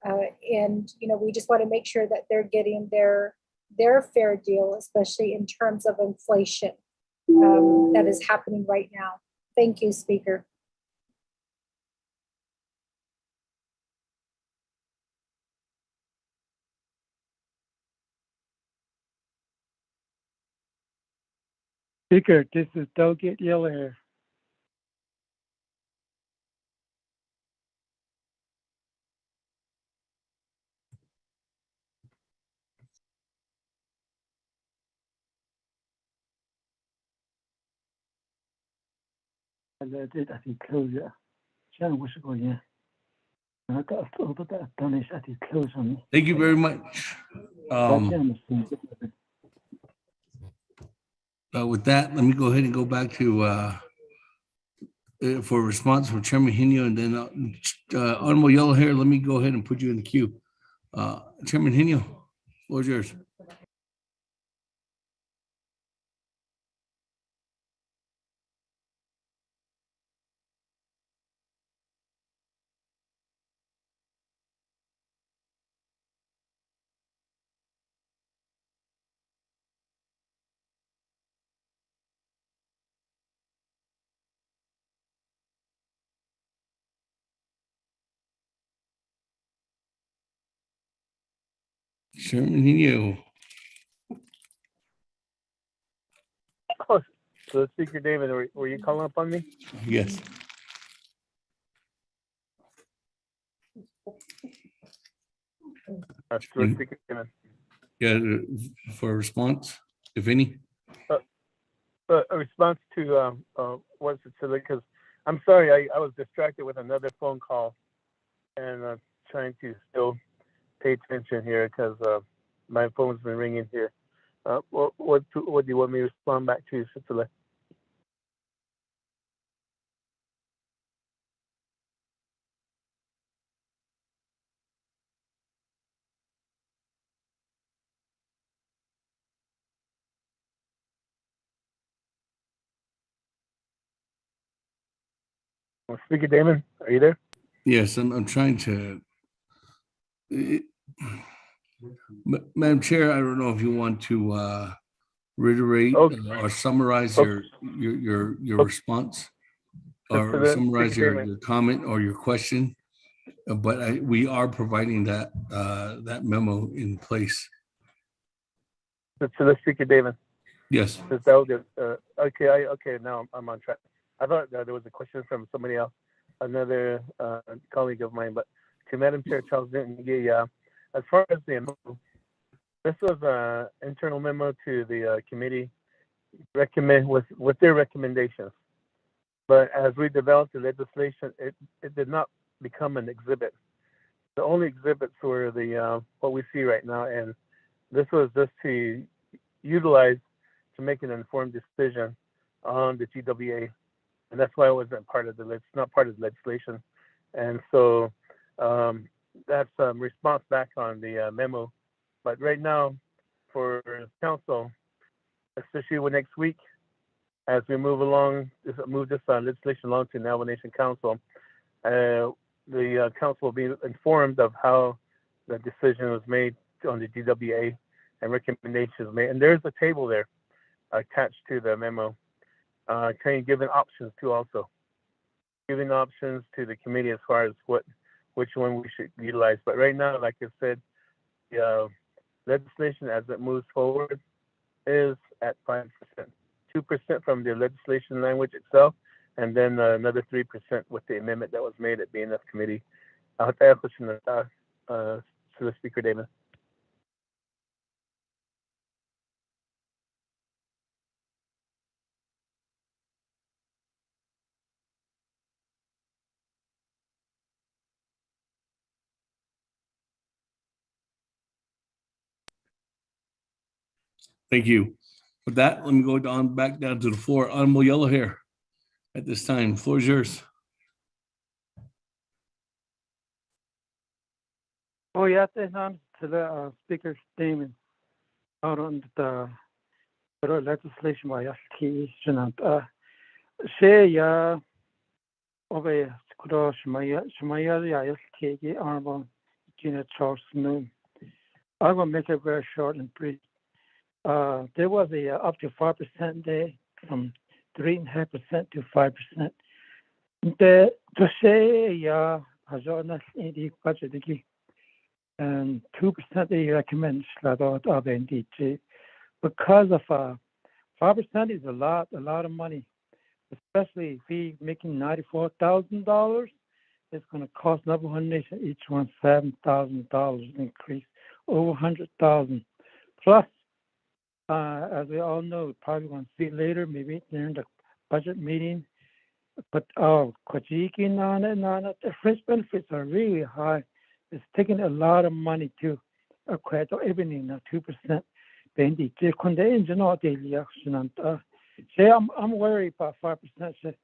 and we just want to make sure that they're getting their fair deal, especially in terms of inflation that is happening right now. Thank you, Speaker. Speaker, this is Delegate Yellowhair. I did, I think, close it. Shannon, what's going on? I got a little bit of done, I think, close on me. Thank you very much. With that, let me go ahead and go back to for a response from Chairman Henio, and then Honorable Yellowhair, let me go ahead and put you in the queue. Chairman Henio, floor is yours. Chairman Henio. Oh, so Speaker David, were you calling up on me? Yes. Speaker David. Yeah, for a response, if any. A response to what's it silly? Because I'm sorry, I was distracted with another phone call and trying to still pay attention here because my phone's been ringing here. What do you want me to respond back to, Cicely? Speaker Damon, are you there? Yes, I'm trying to. Madam Chair, I don't know if you want to reiterate or summarize your response or summarize your comment or your question, but we are providing that that memo in place. So the Speaker David. Yes. Okay, now I'm on track. I thought there was a question from somebody else, another colleague of mine, but to Madam Chair Charles Newton, as far as the memo, this was an internal memo to the committee with their recommendations. But as we developed the legislation, it did not become an exhibit. The only exhibits were the what we see right now, and this was just to utilize to make an informed decision on the GWA, and that's why it wasn't part of it's not part of the legislation. And so that's response back on the memo. But right now, for council, especially with next week, as we move this legislation along to Navajo Nation Council, the council will be informed of how the decision was made on the GWA and recommendations made. And there's a table there attached to the memo, giving options to also. Giving options to the committee as far as which one we should utilize. But right now, like I said, the legislation as it moves forward is at 5%. 2% from the legislation language itself, and then another 3% with the amendment that was made at BNF committee. I'll have to ask question to the Speaker, David. Thank you. With that, let me go back down to the floor. Honorable Yellowhair, at this time, floor is yours. Oh, yeah, thanks on to the Speaker Damon out on the legislation by STE. Say, over Shmaya STE, Honorable Gina Charles Moon. I will make it very short and brief. There was a up to 5% there, from 3.5% to 5%. The say Hazard in budget and 2% they recommend because of 5% is a lot of money, especially if we making $94,000. It's going to cost Navajo Nation each one $7,000 increase, over 100,000. Plus, as we all know, probably going to see later, maybe during the budget meeting, but Kwajiki Nana, the fringe benefits are really high. It's taking a lot of money to acquire everything, 2%. Bendi, I'm worried about 5%.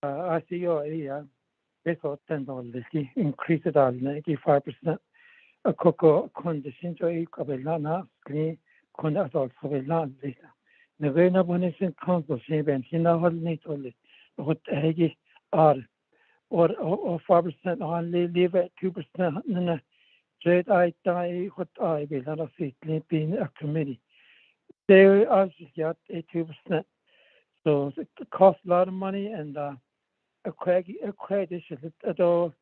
I see your area. Basically, $10 increase it on 95%. A cocoa condition to a cabellana, screen, conductor surveillance data. The very Nabonation Council, she been Hina what Hagi are or 5% only leave at 2%. Trade I die what I be not a seat being a committee. They are just got 2%. So it costs a lot of money and accreditation at all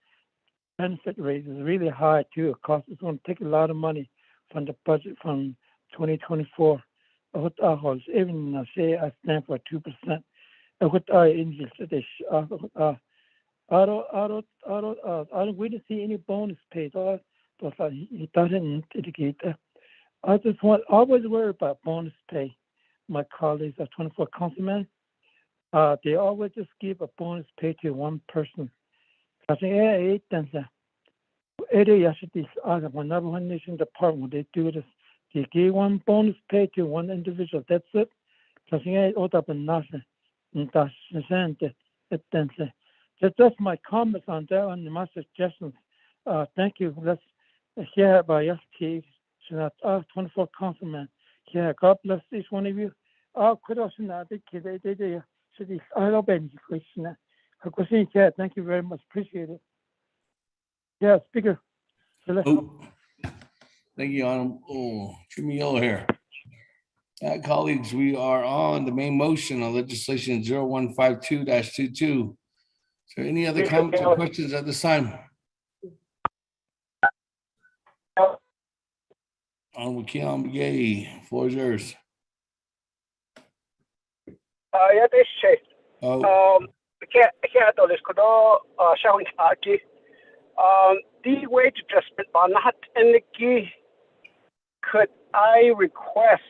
benefit rate is really high too. It costs it's going to take a lot of money from the budget from 2024. What I hold even say I stand for 2%. What I inject this I don't we didn't see any bonus paid. He doesn't indicate that. I just always worry about bonus pay. My colleagues are 24 councilmen. They always just give a bonus pay to one person. I think whenever one nation department they do this, they give one bonus pay to one individual. That's it. That's my comments on that and my suggestions. Thank you. Let's hear by your chief. 24 councilmen. Yeah, God bless each one of you. Could also not be kidding. I don't bend the question. Thank you very much. Appreciate it. Yeah, Speaker. Thank you, Honorable Jimmy Yellow here. Colleagues, we are on the main motion on legislation 0152-22. Is there any other comments or questions at this time? Honorable Keon Begay, floor is yours. Yeah, this is the wage adjustment are not in the key. Could I request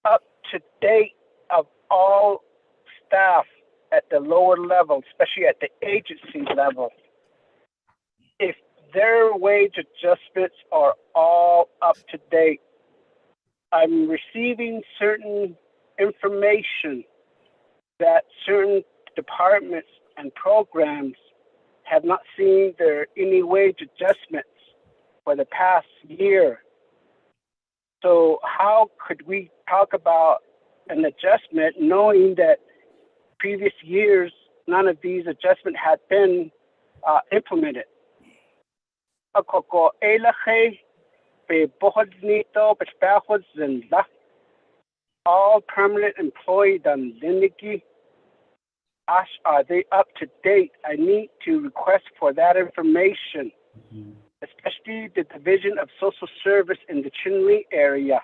up to date of all staff at the lower level, especially at the agency level, if their wage adjustments are all up to date? I'm receiving certain information that certain departments and programs have not seen any wage adjustments for the past year. So how could we talk about an adjustment knowing that previous years none of these adjustments had been implemented? All permanent employees on Lindiki, are they up to date? I need to request for that information, especially the Division of Social Service in the Chinle area.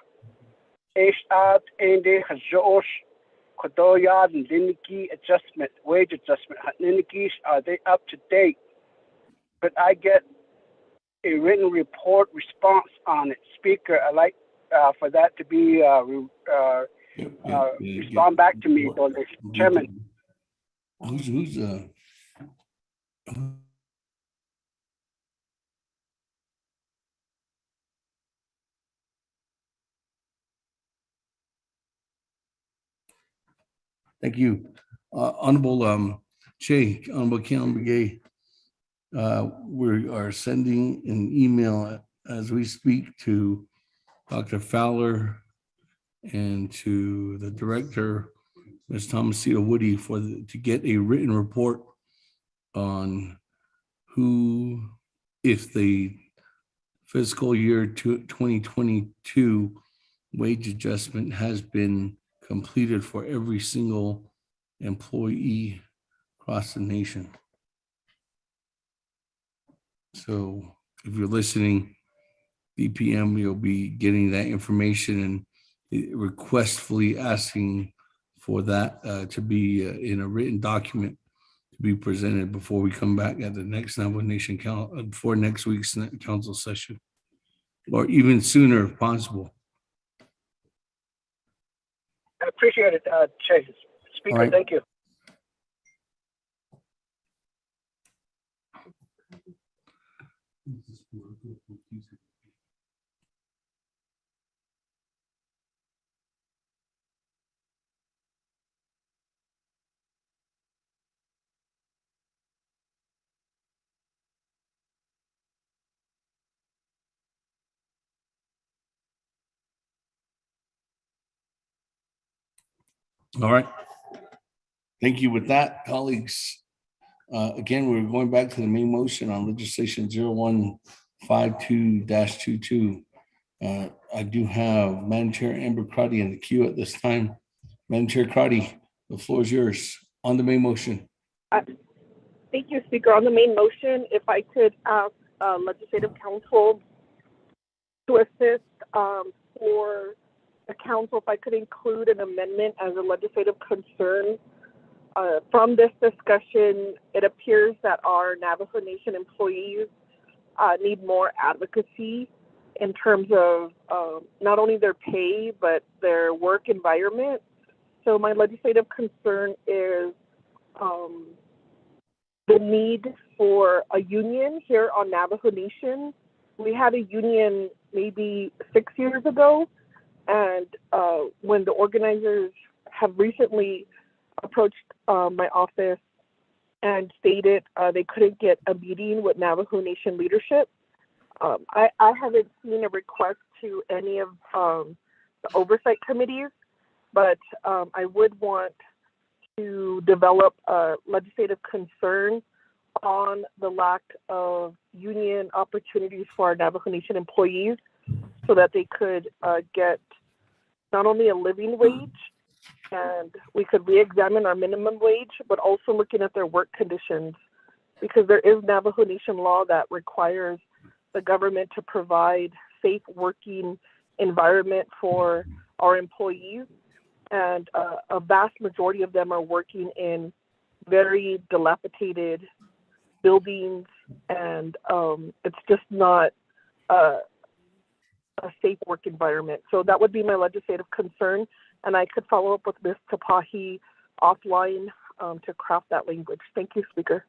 Adjustment, wage adjustment, are they up to date? Could I get a written report response on it? Speaker, I'd like for that to be respond back to me, Chairman. Who's Thank you. Honorable Che, Honorable Keon Begay, we are sending an email as we speak to Dr. Fowler and to the director, Ms. Thomasita Woody, to get a written report on who, if the fiscal year 2022 wage adjustment has been completed for every single employee across the nation. So if you're listening, BPM, you'll be getting that information, and requestfully asking for that to be in a written document to be presented before we come back at the next Navajo Nation before next week's council session, or even sooner if possible. I appreciate it, Chase. Speaker, All right. thank you. All right. Thank you. With that, colleagues, again, we're going back to the main motion on legislation 0152-22. I do have Madam Chair Amber Crotty in the queue at this time. Madam Chair Crotty, the floor is yours on the main motion. Thank you, Speaker. On the main motion, if I could ask Legislative Council to assist for the council, if I could include an amendment as a legislative concern. From this discussion, it appears that our Navajo Nation employees need more advocacy in terms of not only their pay, but their work environment. So my legislative concern is the need for a union here on Navajo Nation. We had a union maybe 6 years ago, and when the organizers have recently approached my office and stated they couldn't get a meeting with Navajo Nation leadership, I haven't seen a request to any of the oversight committees, but I would want to develop a legislative concern on the lack of union opportunities for our Navajo Nation employees so that they could get not only a living wage, and we could re-examine our minimum wage, but also looking at their work conditions, because there is Navajo Nation law that requires the government to provide safe working environment for our employees. And a vast majority of them are working in very dilapidated buildings, and it's just not a safe work environment. So that would be my legislative concern, and I could follow up with Ms. Tapahi offline to craft that language. Thank you, Speaker.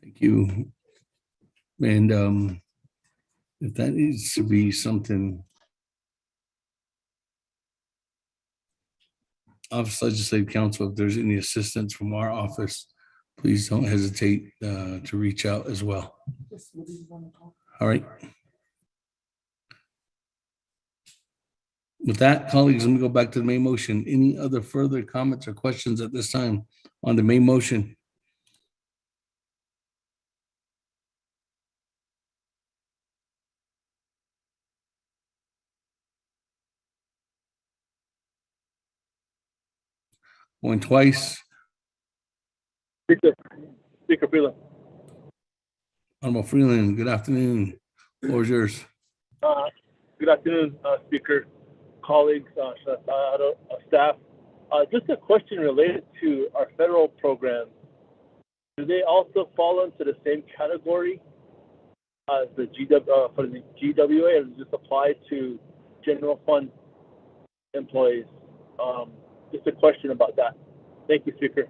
Thank you. And if that needs to be something, Office Legislative Council, if there's any assistance from our office, please don't hesitate to reach out as well. All right. With that, colleagues, let me go back to the main motion. Any other further comments or questions at this time on the main motion? Going twice. Speaker Freeland. Honorable Freeland, good afternoon. Floor is yours. Good afternoon, Speaker, colleagues, staff. Just a question related to our federal programs. Do they also fall into the same category as the for the GWA, or does this apply to general fund employees? Just a question about that. Thank you, Speaker.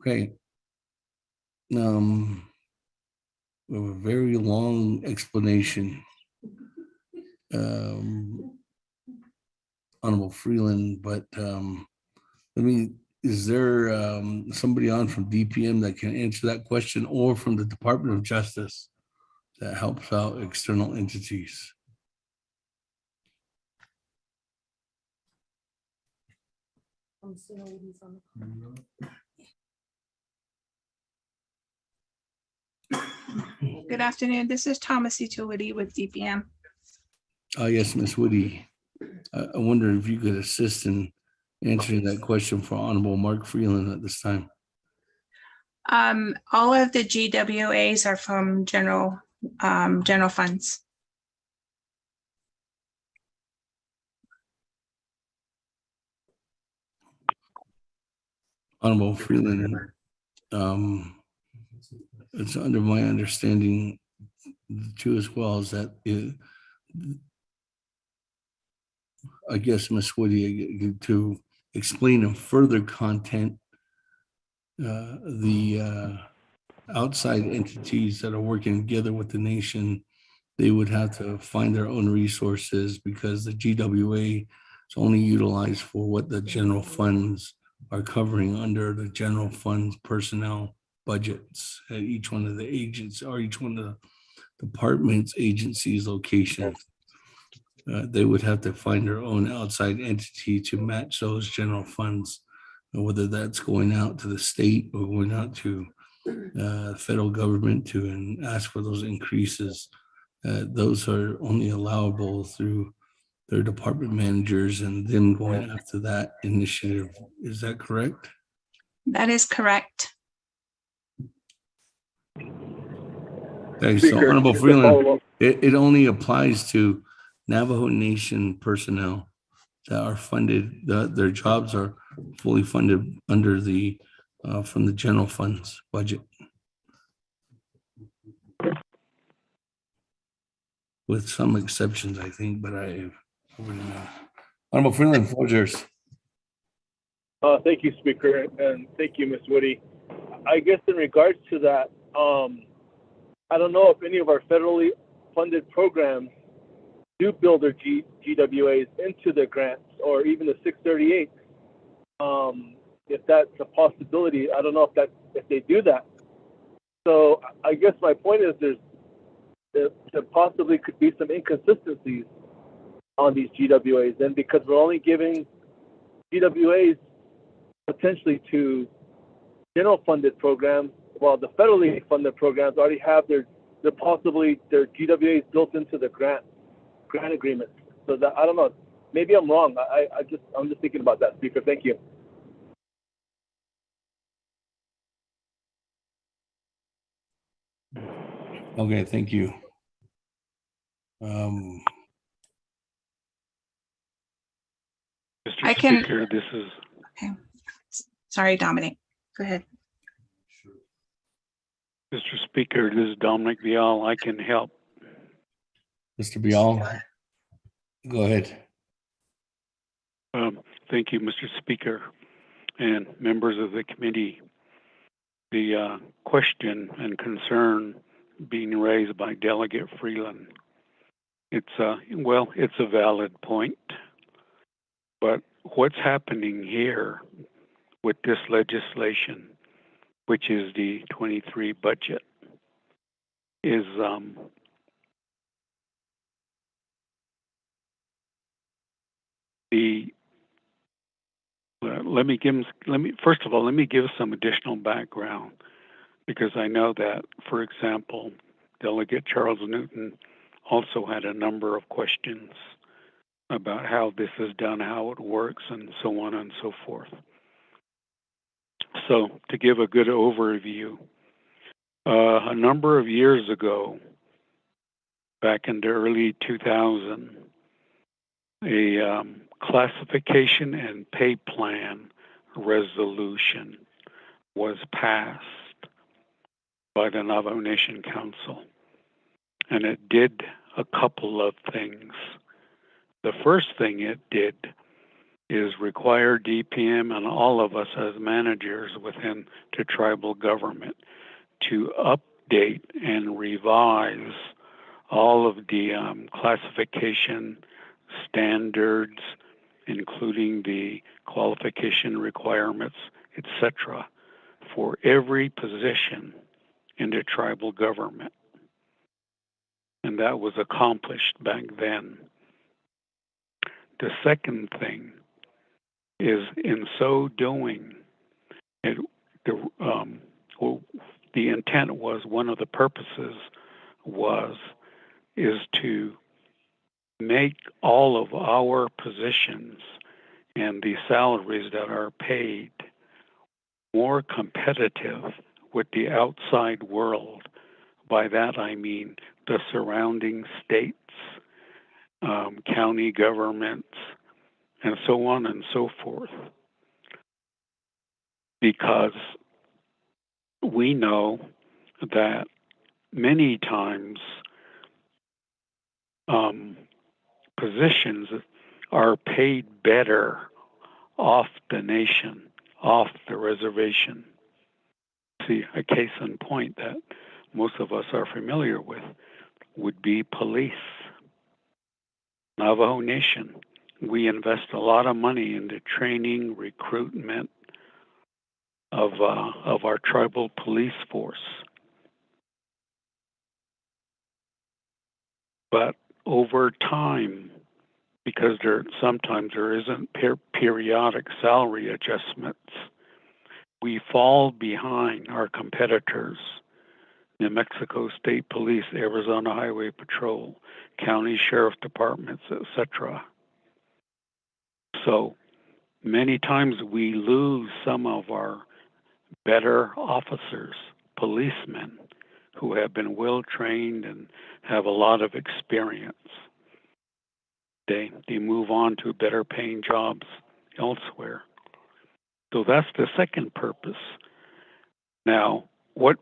Okay. We have a very long explanation. Honorable Freeland, but is there somebody on from DPM that can answer that question, or from the Department of Justice that helps out external entities? Good afternoon. This is Thomas Woody with DPM. Yes, Ms. Woody. I wonder if you could assist in answering that question for Honorable Mark Freeland at this time. All of the GWAs are from general funds. Honorable Freeland, it's under my understanding too as well is that I guess Ms. Woody, to explain in further content, the outside entities that are working together with the nation, they would have to find their own resources because the GWA is only utilized for what the general funds are covering under the general funds personnel budgets at each one of the agents or each one of the departments, agencies, locations. They would have to find their own outside entity to match those general funds, whether that's going out to the state or going out to federal government to ask for those increases. Those are only allowable through their department managers and then going after that initiative. Is that correct? That is correct. Okay, so Honorable Freeland, it only applies to Navajo Nation personnel that are funded, their jobs are fully funded under the, from the general funds budget. With some exceptions, I think, but Honorable Freeland, floor is yours. Thank you, Speaker, and thank you, Ms. Woody. I guess in regards to that, I don't know if any of our federally funded programs do build their GWAs into the grants or even the 638. If that's a possibility, I don't know if they do that. So I guess my point is there possibly could be some inconsistencies on these GWAs, and because we're only giving GWAs potentially to general funded programs, while the federally funded programs already have their GWAs built into the grant agreements. So that, I don't know, maybe I'm wrong. I'm just thinking about that, Speaker. Thank you. Okay, thank you. Mr. I can- Speaker, this is. Okay. Sorry, Dominic. Go ahead. Mr. Speaker, this is Dominic Vial. I can help. Mr. Vial, go ahead. Thank you, Mr. Speaker, and members of the committee. The question and concern being raised by Delegate Freeland, it's a valid point, but what's happening here with this legislation, which is the 23 budget, is let me give some additional background, because I know that, for example, Delegate Charles Newton also had a number of questions about how this is done, how it works, and so on and so forth. So to give a good overview, a number of years ago, back in the early 2000s, a classification and pay plan resolution was passed by the Navajo Nation Council, and it did a couple of things. The first thing it did is require DPM and all of us as managers within the tribal government to update and revise all of the classification standards, including the qualification requirements, etc., for every position in the tribal government. And that was accomplished back then. The second thing is in so doing, it, well, the intent was, one of the purposes is to make all of our positions and the salaries that are paid more competitive with the outside world. By that I mean the surrounding states, county governments, and so on and so forth. Because we know that many times positions are paid better off the nation, off the reservation. See, a case in point that most of us are familiar with would be police. Navajo Nation, we invest a lot of money into training, recruitment of our tribal police force. But over time, because sometimes there isn't periodic salary adjustments, we fall behind our competitors. New Mexico State Police, Arizona Highway Patrol, county sheriff departments, etc. So many times we lose some of our better officers, policemen, who have been well trained and have a lot of experience. They move on to better paying jobs elsewhere. So that's the second purpose. Now, what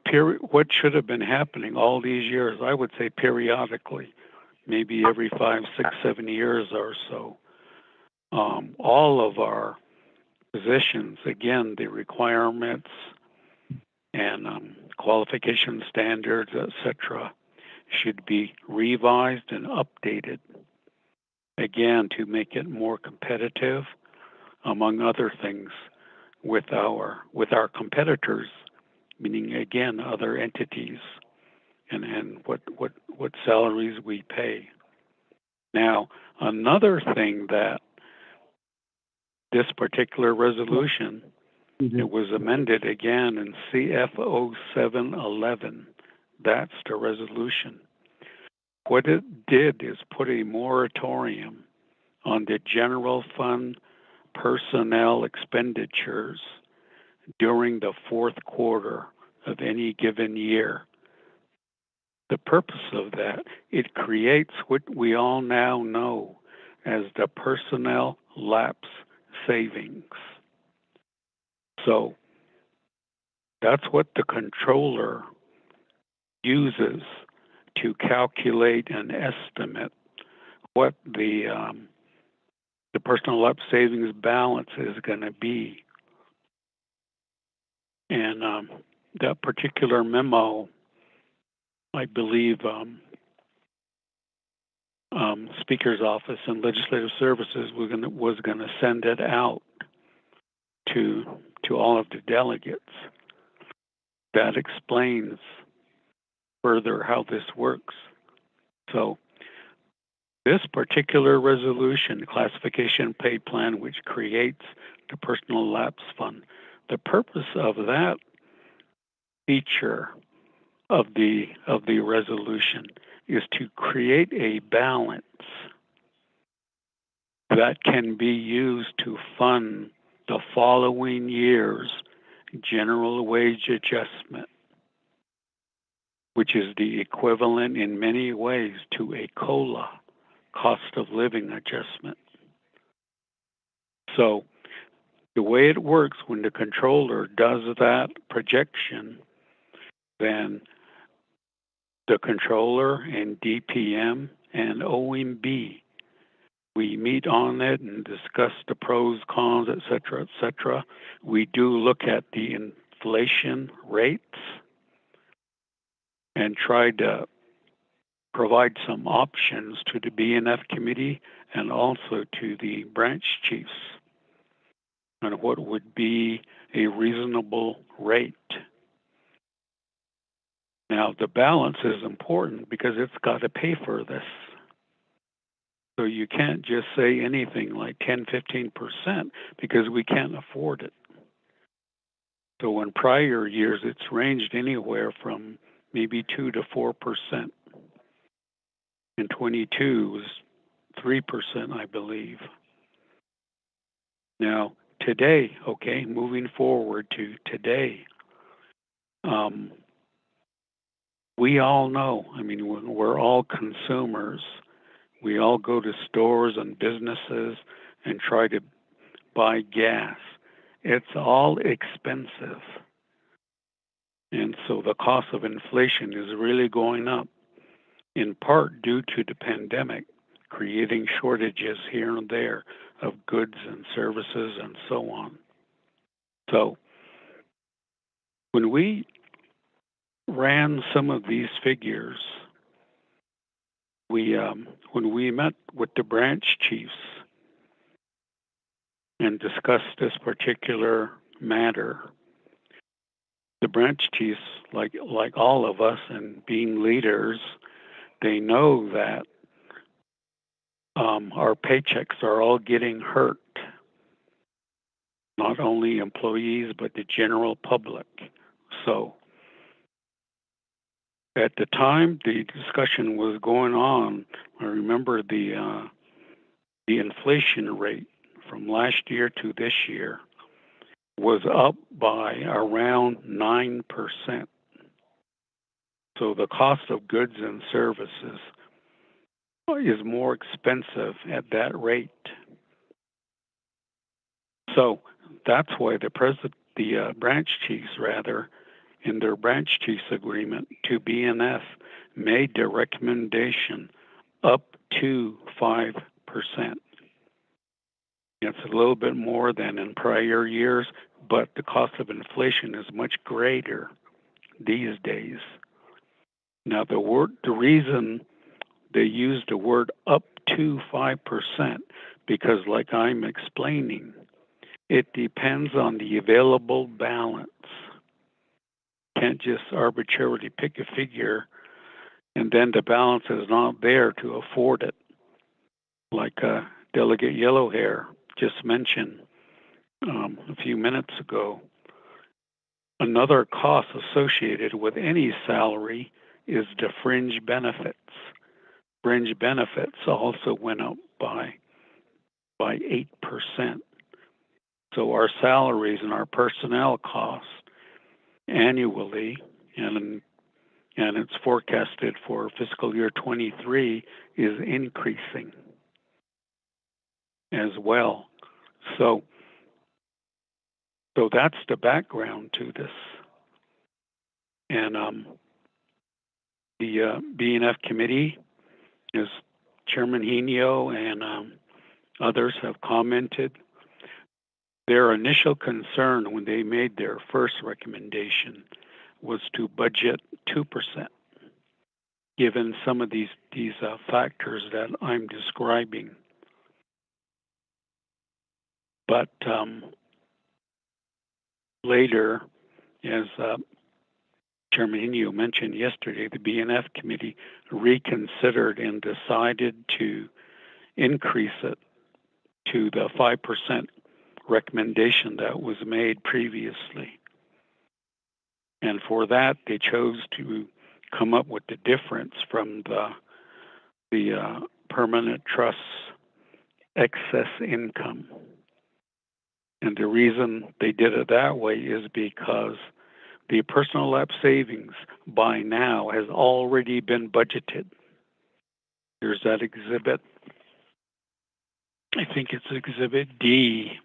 should have been happening all these years? I would say periodically, maybe every 5, 6, 7 years or so. All of our positions, again, the requirements and qualification standards, etc., should be revised and updated, again, to make it more competitive, among other things, with our competitors, meaning, again, other entities, and what salaries we pay. Now, another thing that this particular resolution, it was amended again in CFO 711. That's the resolution. What it did is put a moratorium on the general fund personnel expenditures during the fourth quarter of any given year. The purpose of that, it creates what we all now know as the personnel lapse savings. So that's what the controller uses to calculate an estimate what the personnel lapse savings balance is going to be. And that particular memo, I believe, Speaker's Office and Legislative Services was going to send it out to all of the delegates. That explains further how this works. So this particular resolution, classification pay plan, which creates the personal lapse fund, the purpose of that feature of the resolution is to create a balance that can be used to fund the following year's general wage adjustment, which is the equivalent in many ways to a COLA, cost of living adjustment. So the way it works, when the controller does that projection, then the controller and DPM and OMB, we meet on it and discuss the pros, cons, etc., etc. We do look at the inflation rates and try to provide some options to the BNF committee and also to the branch chiefs on what would be a reasonable rate. Now, the balance is important because it's got to pay for this. So you can't just say anything like 10, 15% because we can't afford it. So in prior years, it's ranged anywhere from maybe 2 to 4%. In 22 was 3%, I believe. Now, today, okay, moving forward to today, we all know, I mean, we're all consumers. We all go to stores and businesses and try to buy gas. It's all expensive. And so the cost of inflation is really going up, in part due to the pandemic, creating shortages here and there of goods and services and so on. So when we ran some of these figures, when we met with the branch chiefs and discussed this particular matter, the branch chiefs, like all of us and being leaders, they know that our paychecks are all getting hurt. Not only employees, but the general public. So at the time the discussion was going on, I remember the inflation rate from last year to this year was up by around 9%. So the cost of goods and services is more expensive at that rate. So that's why the branch chiefs, in their branch chiefs agreement to BNF, made the recommendation up to 5%. It's a little bit more than in prior years, but the cost of inflation is much greater these days. Now, the reason they used the word up to 5%, because like I'm explaining, it depends on the available balance. Can't just arbitrarily pick a figure and then the balance is not there to afford it. Like Delegate Yellowhair just mentioned a few minutes ago, another cost associated with any salary is the fringe benefits. Fringe benefits also went up by 8%. So our salaries and our personnel costs annually, and it's forecasted for fiscal year 23, is increasing as well. So that's the background to this. And the BNF committee, as Chairman Henio and others have commented, their initial concern when they made their first recommendation was to budget 2%, given some of these factors that I'm describing. But later, as Chairman Henio mentioned yesterday, the BNF committee reconsidered and decided to increase it to the 5% recommendation that was made previously. And for that, they chose to come up with the difference from the permanent trust's excess income. And the reason they did it that way is because the personal lapse savings by now has already been budgeted. There's that exhibit, I think it's exhibit D.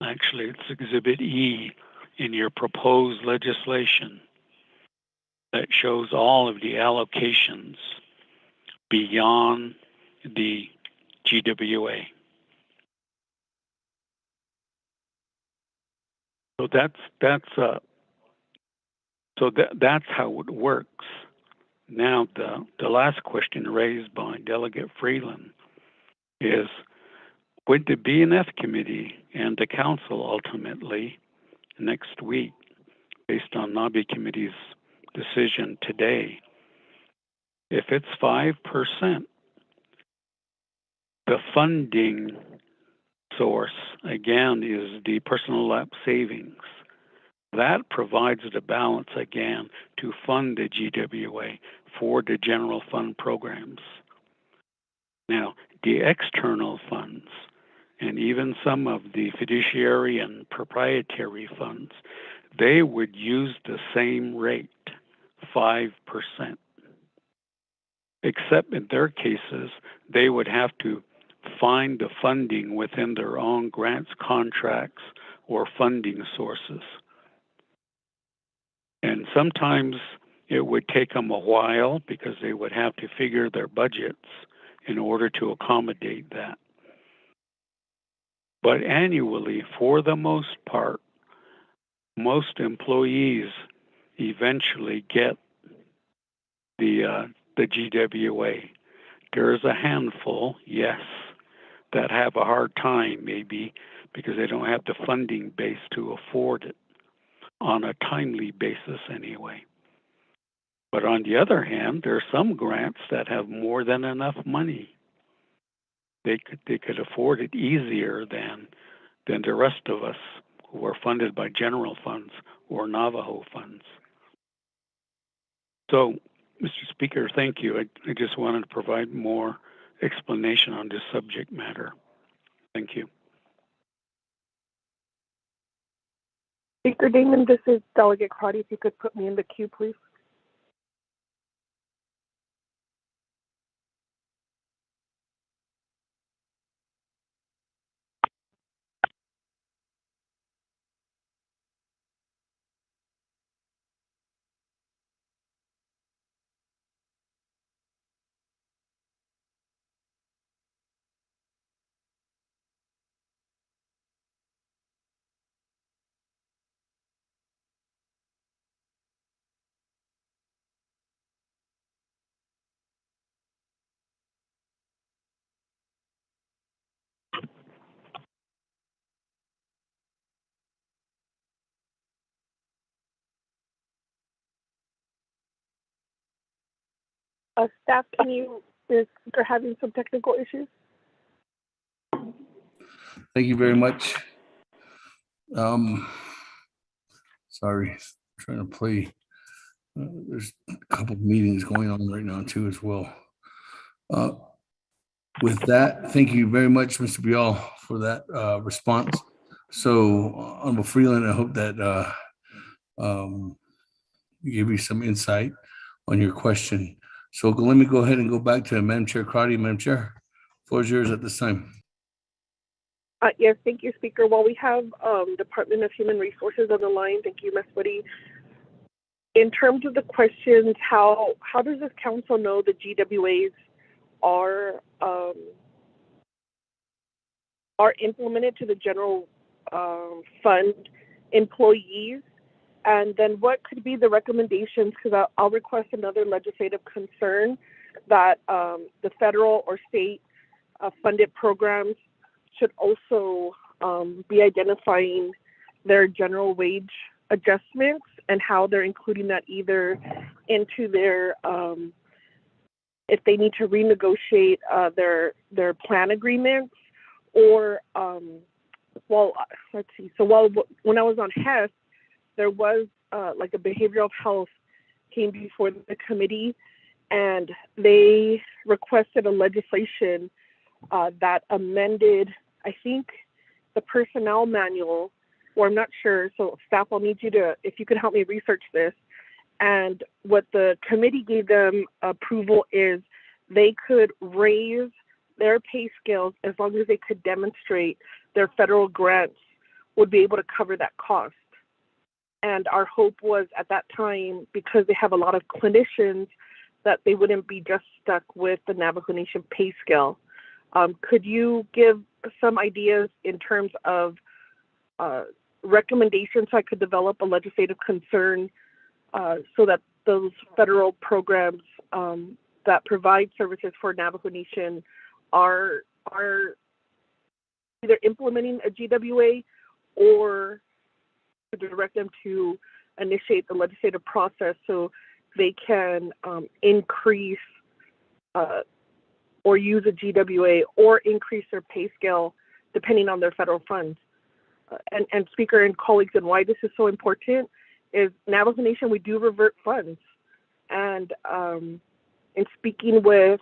Actually, it's exhibit E in your proposed legislation that shows all of the allocations beyond the GWA. So that's how it works. Now, the last question raised by Delegate Freeland is, would the BNF committee and the council ultimately next week, based on NABI committee's decision today, If it's 5%, the funding source, again, is the personal lapse savings. That provides the balance again to fund the GWA for the general fund programs. Now, the external funds and even some of the fiduciary and proprietary funds, they would use the same rate, 5%. Except in their cases, they would have to find the funding within their own grants, contracts, or funding sources. And sometimes it would take them a while because they would have to figure their budgets in order to accommodate that. But annually, for the most part, most employees eventually get the GWA. There's a handful, yes, that have a hard time maybe because they don't have the funding base to afford it on a timely basis anyway. But on the other hand, there are some grants that have more than enough money. They could afford it easier than the rest of us who are funded by general funds or Navajo funds. So, Mr. Speaker, thank you. I just wanted to provide more explanation on this subject matter. Thank you. Speaker Damon, this is Delegate Crotty. If you could put me in the queue, please. Staff, can you, they're having some technical issues? Thank you very much. Sorry, I'm trying to play. There's a couple of meetings going on right now too as well. With that, thank you very much, Mr. Bial, for that response. So, Honorable Freeland, I hope that gave you some insight on your question. So let me go ahead and go back to Madam Chair Crotty. Madam Chair, floor is yours at this time. Yes, thank you, Speaker. While we have Department of Human Resources on the line, thank you, Ms. Woody. In terms of the questions, how does this council know the GWAs are implemented to the general fund employees? And then what could be the recommendations? Because I'll request another legislative concern that the federal or state funded programs should also be identifying their general wage adjustments and how they're including that either into their, if they need to renegotiate their plan agreements, or, well, let's see. So when I was on HES, there was like a behavioral health came before the committee, and they requested a legislation that amended, I think, the personnel manual, or I'm not sure. So staff, I'll need you to, if you could help me research this. And what the committee gave them approval is they could raise their pay scales as long as they could demonstrate their federal grants would be able to cover that cost. And our hope was at that time, because they have a lot of clinicians, that they wouldn't be just stuck with the Navajo Nation pay scale. Could you give some ideas in terms of recommendations so I could develop a legislative concern so that those federal programs that provide services for Navajo Nation are either implementing a GWA or to direct them to initiate the legislative process so they can increase or use a GWA or increase their pay scale depending on their federal funds. And Speaker and colleagues, and why this is so important is Navajo Nation, we do revert funds. And in speaking with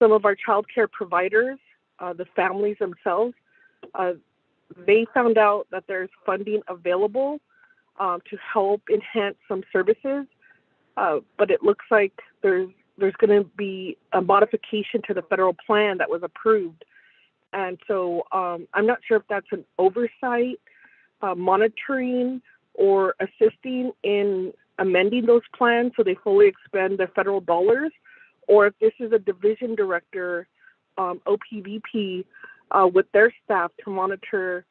some of our childcare providers, the families themselves, they found out that there's funding available to help enhance some services, but it looks like there's going to be a modification to the federal plan that was approved. And so I'm not sure if that's an oversight, monitoring, or assisting in amending those plans so they fully expend the federal dollars, or if this is a division director, OPVP, with their staff to monitor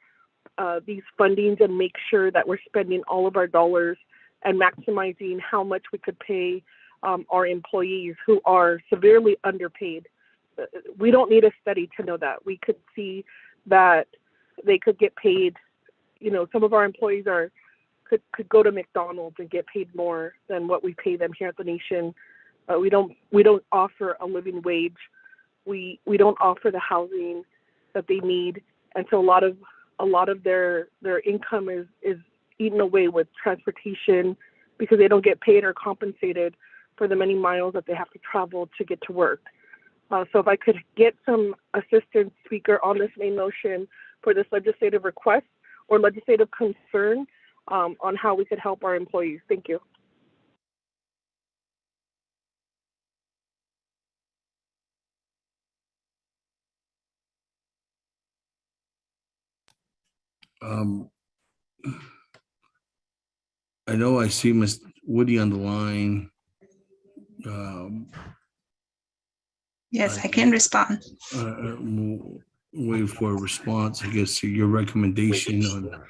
these fundings and make sure that we're spending all of our dollars and maximizing how much we could pay our employees who are severely underpaid. We don't need a study to know that. We could see that they could get paid, some of our employees could go to McDonald's and get paid more than what we pay them here at the nation. We don't offer a living wage. We don't offer the housing that they need, and so a lot of their income is eaten away with transportation because they don't get paid or compensated for the many miles that they have to travel to get to work. So if I could get some assistance, Speaker, on this main motion for this legislative request or legislative concern on how we could help our employees. Thank you. I know I see Ms. Woody on the line. Yes, I can respond. Wait for a response, I guess, to your recommendation on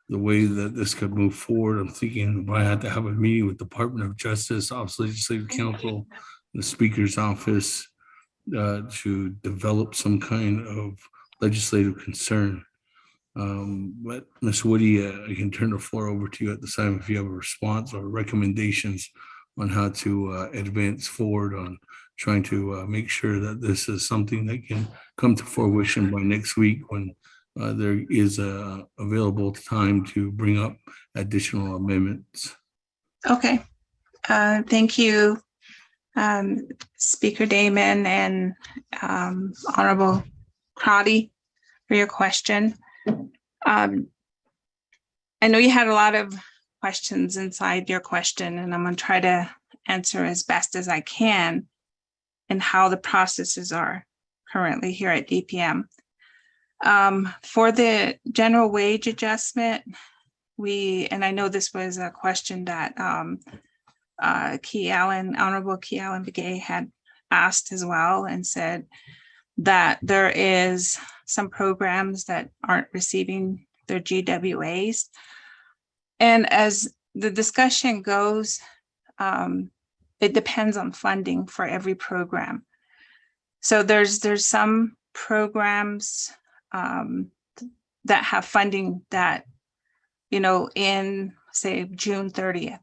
the way that this could move forward. I'm thinking I had to have a meeting with Department of Justice, Office of Legislative Counsel, the Speaker's office to develop some kind of legislative concern. But Ms. Woody, I can turn the floor over to you at this time if you have a response or recommendations on how to advance forward on trying to make sure that this is something that can come to fruition by next week when there is available time to bring up additional amendments. Okay. Thank you, Speaker Damon and Honorable Crotty, for your question. I know you had a lot of questions inside your question, and I'm going to try to answer as best as I can and how the processes are currently here at DPM. For the general wage adjustment, and I know this was a question that Honorable Key Allen Begay had asked as well, and said that there is some programs that aren't receiving their GWAs. And as the discussion goes, it depends on funding for every program. So there's some programs that have funding that, in say June 30th.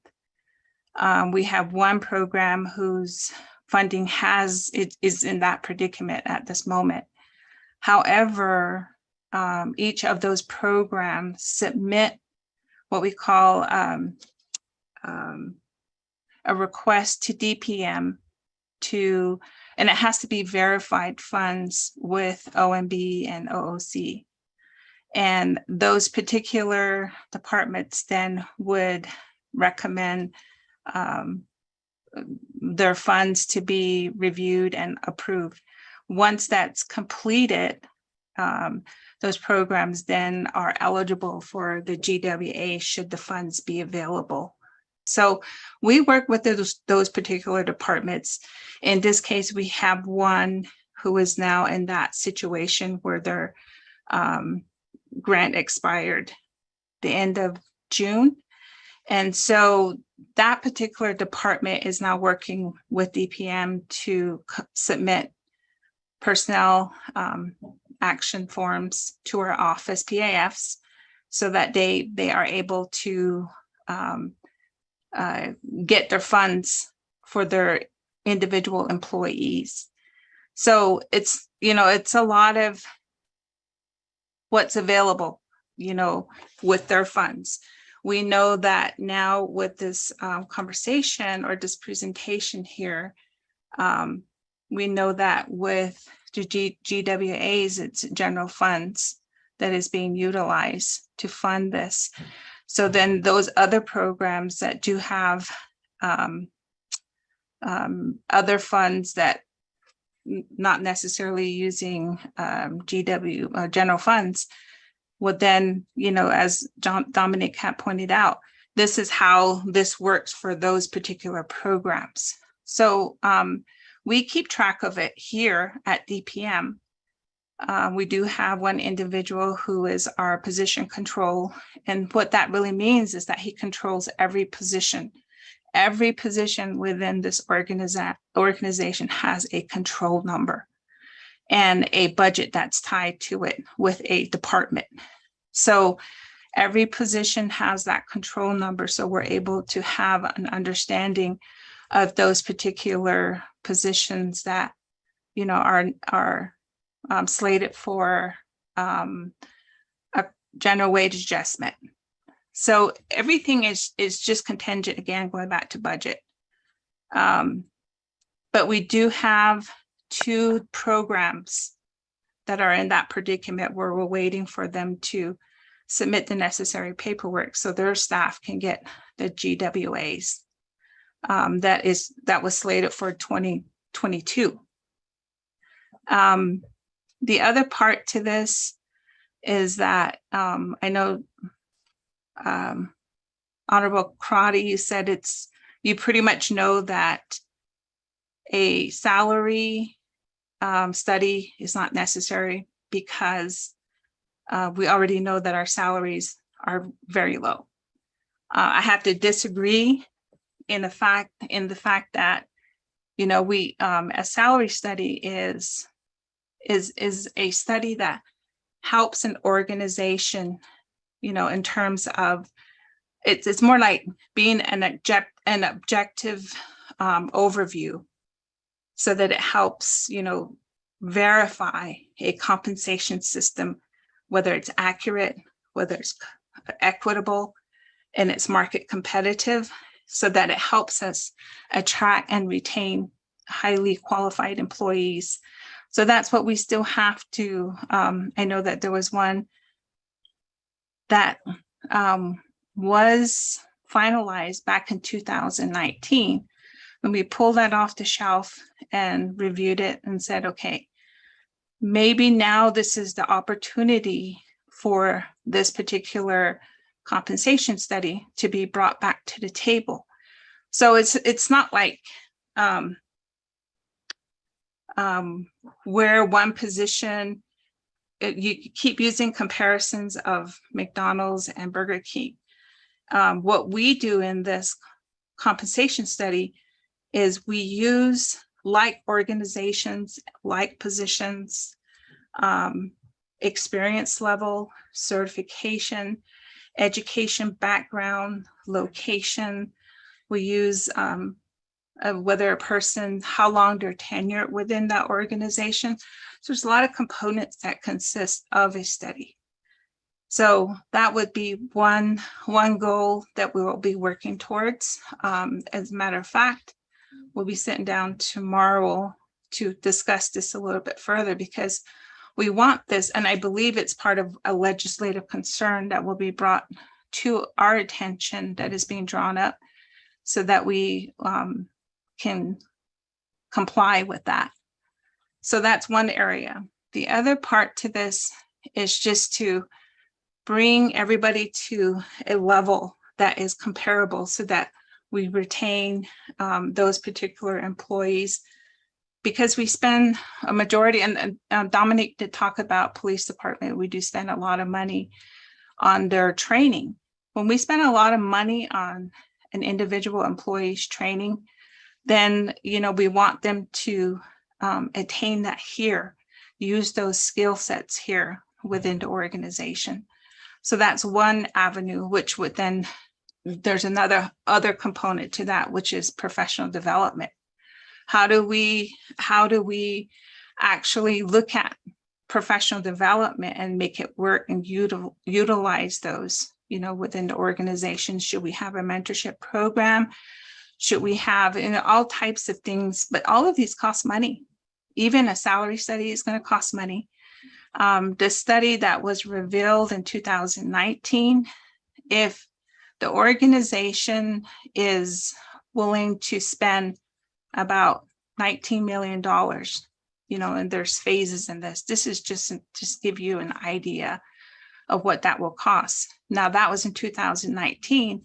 We have one program whose funding is in that predicament at this moment. However, each of those programs submit what we call a request to DPM and it has to be verified funds with OMB and OOC. And those particular departments then would recommend their funds to be reviewed and approved. Once that's completed, those programs then are eligible for the GWA should the funds be available. So we work with those particular departments. In this case, we have one who is now in that situation where their grant expired the end of June. And so that particular department is now working with DPM to submit personnel action forms to our office, PAFs, so that they are able to get their funds for their individual employees. So it's, it's a lot of what's available, with their funds. We know that now with this conversation or this presentation here, we know that with the GWAs, it's general funds that is being utilized to fund this. So then those other programs that do have other funds that not necessarily using GW general funds would then, as Dominic had pointed out, this is how this works for those particular programs. So we keep track of it here at DPM. We do have one individual who is our position control. And what that really means is that he controls every position. Every position within this organization has a control number and a budget that's tied to it with a department. So every position has that control number. So we're able to have an understanding of those particular positions that, are slated for a general wage adjustment. So everything is just contingent, again, going back to budget. But we do have 2 programs that are in that predicament where we're waiting for them to submit the necessary paperwork so their staff can get the GWAs that was slated for 2022. The other part to this is that I know Honorable Crotty, you said you pretty much know that a salary study is not necessary because we already know that our salaries are very low. I have to disagree in the fact that, a salary study is a study that helps an organization, in terms of it's more like being an objective overview so that it helps, verify a compensation system, whether it's accurate, whether it's equitable, and it's market competitive, so that it helps us attract and retain highly qualified employees. So that's what we still have to, I know that there was one that was finalized back in 2019. When we pulled that off the shelf and reviewed it and said, okay, maybe now this is the opportunity for this particular compensation study to be brought back to the table. So it's not like where one position, you keep using comparisons of McDonald's and Burger King. What we do in this compensation study is we use like organizations, like positions, experience level, certification, education background, location. We use whether a person, how long they're tenured within that organization. So there's a lot of components that consist of a study. So that would be one goal that we will be working towards. As a matter of fact, we'll be sitting down tomorrow to discuss this a little bit further because we want this, and I believe it's part of a legislative concern that will be brought to our attention that is being drawn up so that we can comply with that. So that's one area. The other part to this is just to bring everybody to a level that is comparable so that we retain those particular employees, because we spend a majority, and Dominic did talk about police department, we do spend a lot of money on their training. When we spend a lot of money on an individual employee's training, then we want them to attain that here, use those skill sets here within the organization. So that's one avenue, which would then, there's other component to that, which is professional development. How do we actually look at professional development and make it work and utilize those, within the organization? Should we have a mentorship program? Should we have, all types of things? But all of these cost money. Even a salary study is going to cost money. The study that was revealed in 2019, if the organization is willing to spend about $19 million, and there's phases in this. This is just give you an idea of what that will cost. Now, that was in 2019.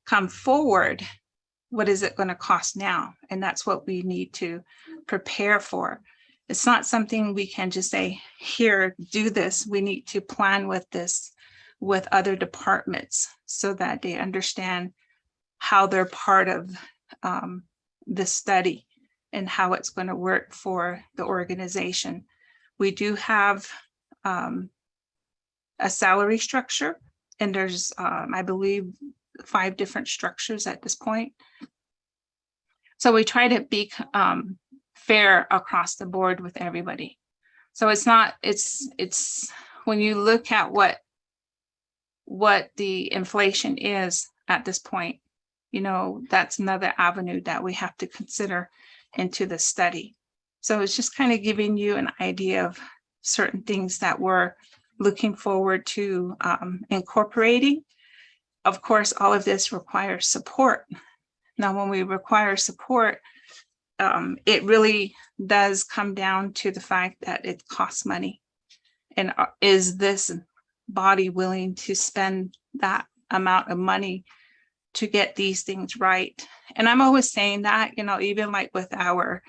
Come forward, what is it going to cost now? And that's what we need to prepare for. It's not something we can just say, here, do this. We need to plan with this with other departments so that they understand how they're part of the study and how it's going to work for the organization. We do have a salary structure, and there's, I believe, 5 different structures at this point. So we try to be fair across the board with everybody. So it's when you look at what the inflation is at this point, that's another avenue that we have to consider into the study. So it's just kind of giving you an idea of certain things that we're looking forward to incorporating. Of course, all of this requires support. Now, when we require support, it really does come down to the fact that it costs money. And is this body willing to spend that amount of money to get these things right? And I'm always saying that, even like with our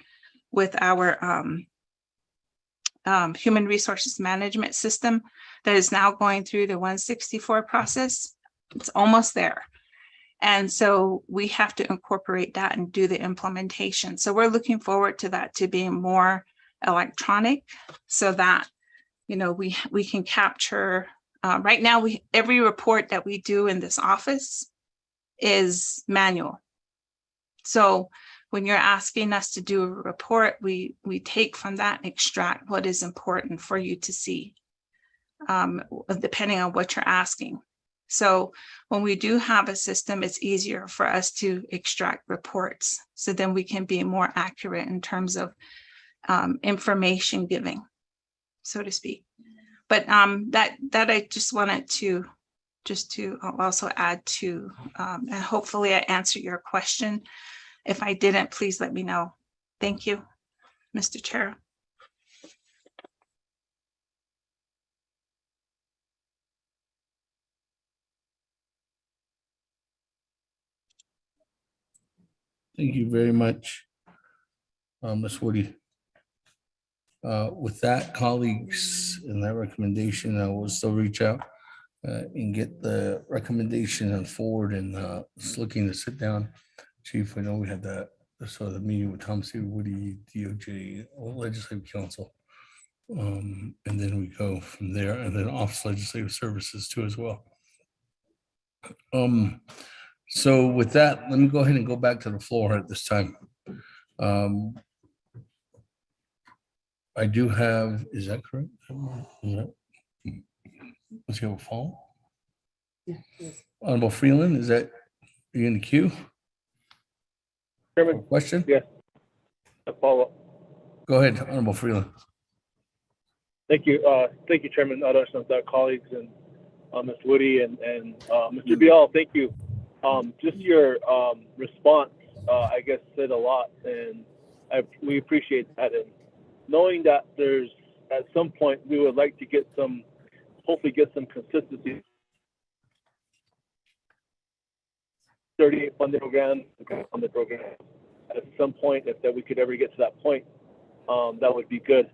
human resources management system that is now going through the 164 process, it's almost there. And so we have to incorporate that and do the implementation. So we're looking forward to that, to being more electronic so that, we can capture. Right now, every report that we do in this office is manual. So when you're asking us to do a report, we take from that and extract what is important for you to see, depending on what you're asking. So when we do have a system, it's easier for us to extract reports. So then we can be more accurate in terms of information giving, so to speak. But that I just wanted to also add to, and hopefully I answered your question. If I didn't, please let me know. Thank you, Mr. Chair. Thank you very much, Ms. Woody. With that, colleagues, and that recommendation, I will still reach out and get the recommendation and forward, and just looking to sit down. Chief, I know we had the meeting with Tom C. Woody, DOJ, Legislative Council. And then we go from there, and then Office Legislative Services too as well. So with that, let me go ahead and go back to the floor at this time. I do have, is that correct? Let's go follow. Yeah. Honorable Freeland, is that you in the queue? Chairman. Question? Yes. A follow-up. Go ahead, Honorable Freeland. Thank you, Chairman, other colleagues, and Ms. Woody and Mr. Bial. Thank you. Just your response, I guess, said a lot, and we appreciate that. And knowing that there's, at some point, we would like to hopefully get some consistency. 38 funded programs, on the program. At some point, if that we could ever get to that point, that would be good.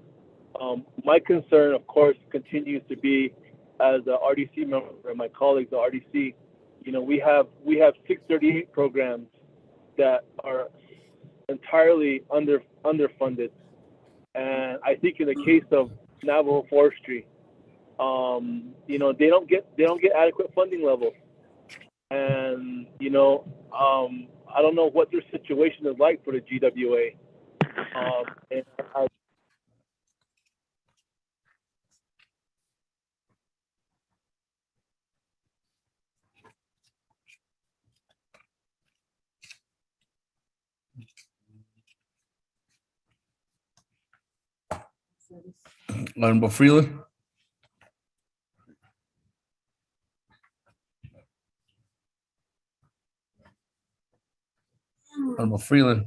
My concern, of course, continues to be, as a RDC member and my colleagues at RDC, we have 638 programs that are entirely underfunded, and I think in the case of Navajo Forestry, they don't get adequate funding levels, and I don't know what their situation is like for the GWA, And I Honorable Freeland. Honorable Freeland.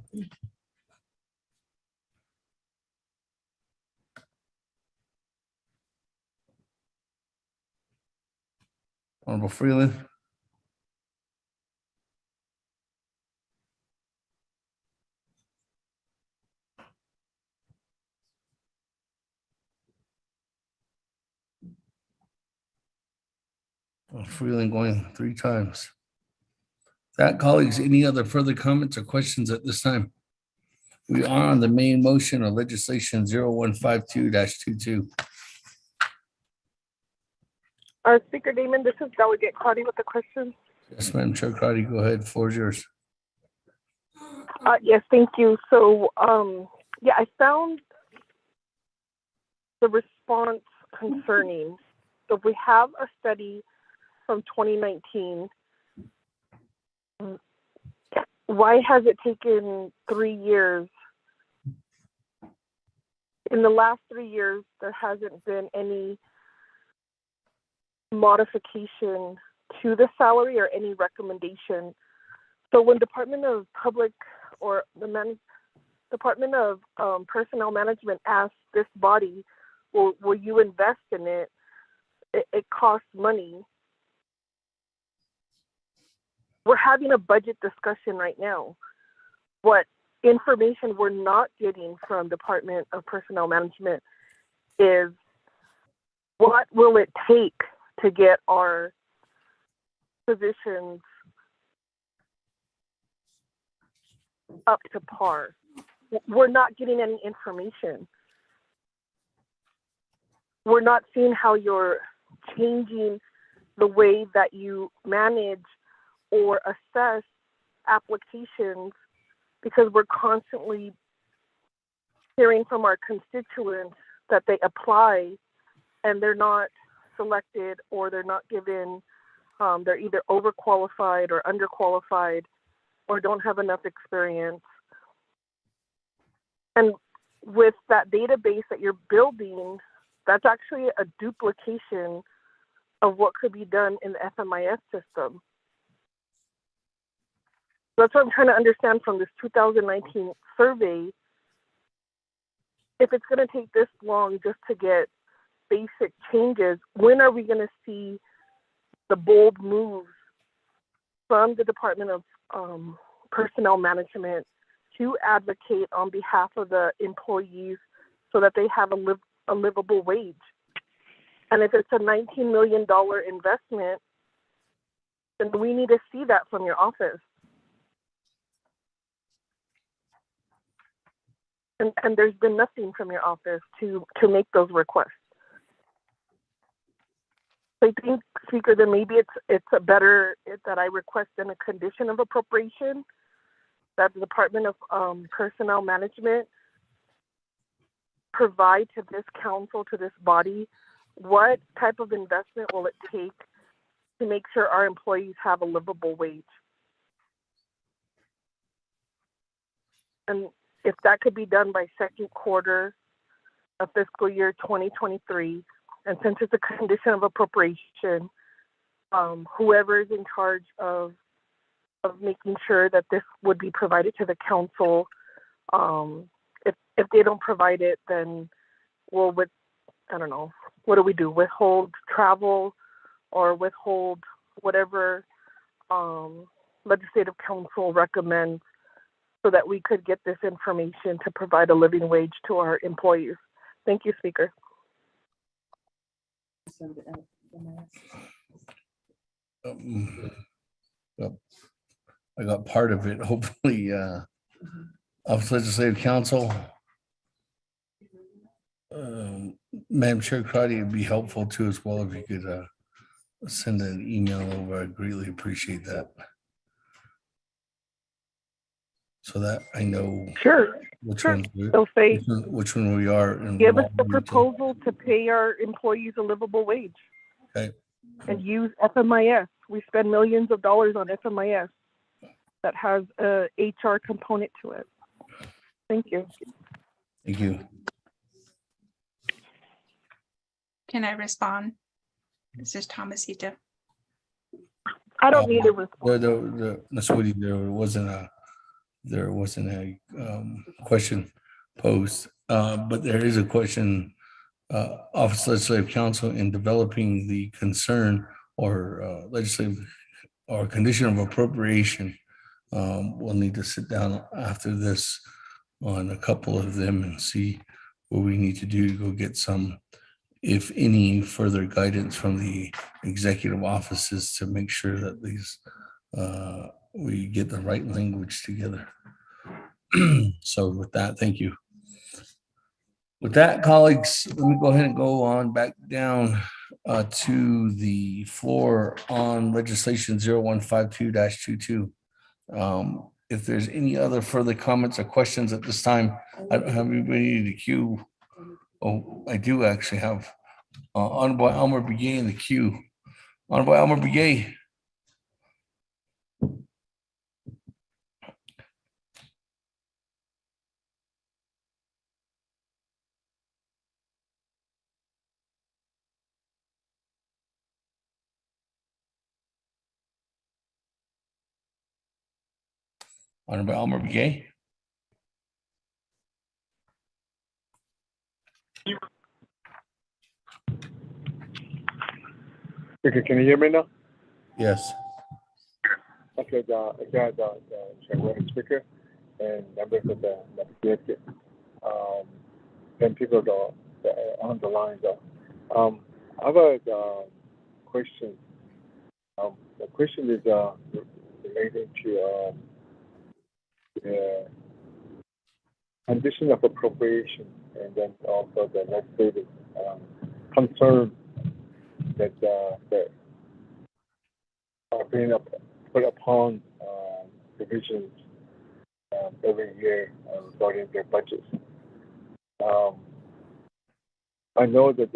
Honorable Freeland. Freeland going 3 times. That, colleagues, any other further comments or questions at this time? We are on the main motion of legislation 0152-22. Speaker Damon, this is Delegate Claudia with the question. Yes, Madam Chair Crowdy, go ahead. Floor is yours. Yes, thank you. So, yeah, I found the response concerning. So we have a study from 2019. Why has it taken 3 years? In the last 3 years, there hasn't been any modification to the salary or any recommendation. So when Department of Public or the Department of Personnel Management asked this body, will you invest in it? It costs money. We're having a budget discussion right now. What information we're not getting from Department of Personnel Management is what will it take to get our positions up to par. We're not getting any information. We're not seeing how you're changing the way that you manage or assess applications, because we're constantly hearing from our constituents that they apply and they're not selected, or they're not given, they're either overqualified or underqualified or don't have enough experience. And with that database that you're building, that's actually a duplication of what could be done in the FMIS system. That's what I'm trying to understand from this 2019 survey. If it's going to take this long just to get basic changes, when are we going to see the bold moves from the Department of Personnel Management to advocate on behalf of the employees so that they have a livable wage? And if it's a $19 million investment, then we need to see that from your office. And there's been nothing from your office to make those requests. So I think, Speaker, that maybe it's a better that I request in a condition of appropriation that the Department of Personnel Management provide to this council, to this body, what type of investment will it take to make sure our employees have a livable wage? And if that could be done by second quarter of fiscal year 2023, and since it's a condition of appropriation, whoever is in charge of making sure that this would be provided to the council, if they don't provide it, then we'll, I don't know, what do we do? Withhold travel or withhold whatever legislative council recommends, so that we could get this information to provide a living wage to our employees. Thank you, Speaker. Well, I got part of it. Hopefully, Office Legislative Council, Madam Chair Crowdy, it'd be helpful too as well if you could send an email over. I'd greatly appreciate that. so that I know Sure. which Sure. ones we- They'll say, which one we are. And give us what the we need to- proposal to pay our employees a livable wage Okay. and use FMIS. We spend millions of dollars on FMIS that has a HR component to it. Thank you. Thank you. Can I respond? This is Thomasita. I don't need a response. Sweetie, there wasn't a question posed, but there is a question. Office Legislative Council in developing the concern or legislative or condition of appropriation. We'll need to sit down after this on a couple of them and see what we need to do to go get some, if any, further guidance from the executive offices to make sure that these we get the right language together. So with that, thank you. With that, colleagues, let me go ahead and go on back down to the floor on legislation 0152-22. If there's any other further comments or questions at this time, I don't have anybody in the queue. Oh, I do actually have Honorable Elmer Begay in the queue. Honorable Elmer Begay. Honorable Elmer Begay. Okay, can you hear me now? Yes. Okay, again, the Chairman Speaker and members of the Naabik'iytiI, and people that are on the line. I have a question. The question is relating to the condition of appropriation and then also the legislative concern that are being put upon divisions every year regarding their budgets. I know that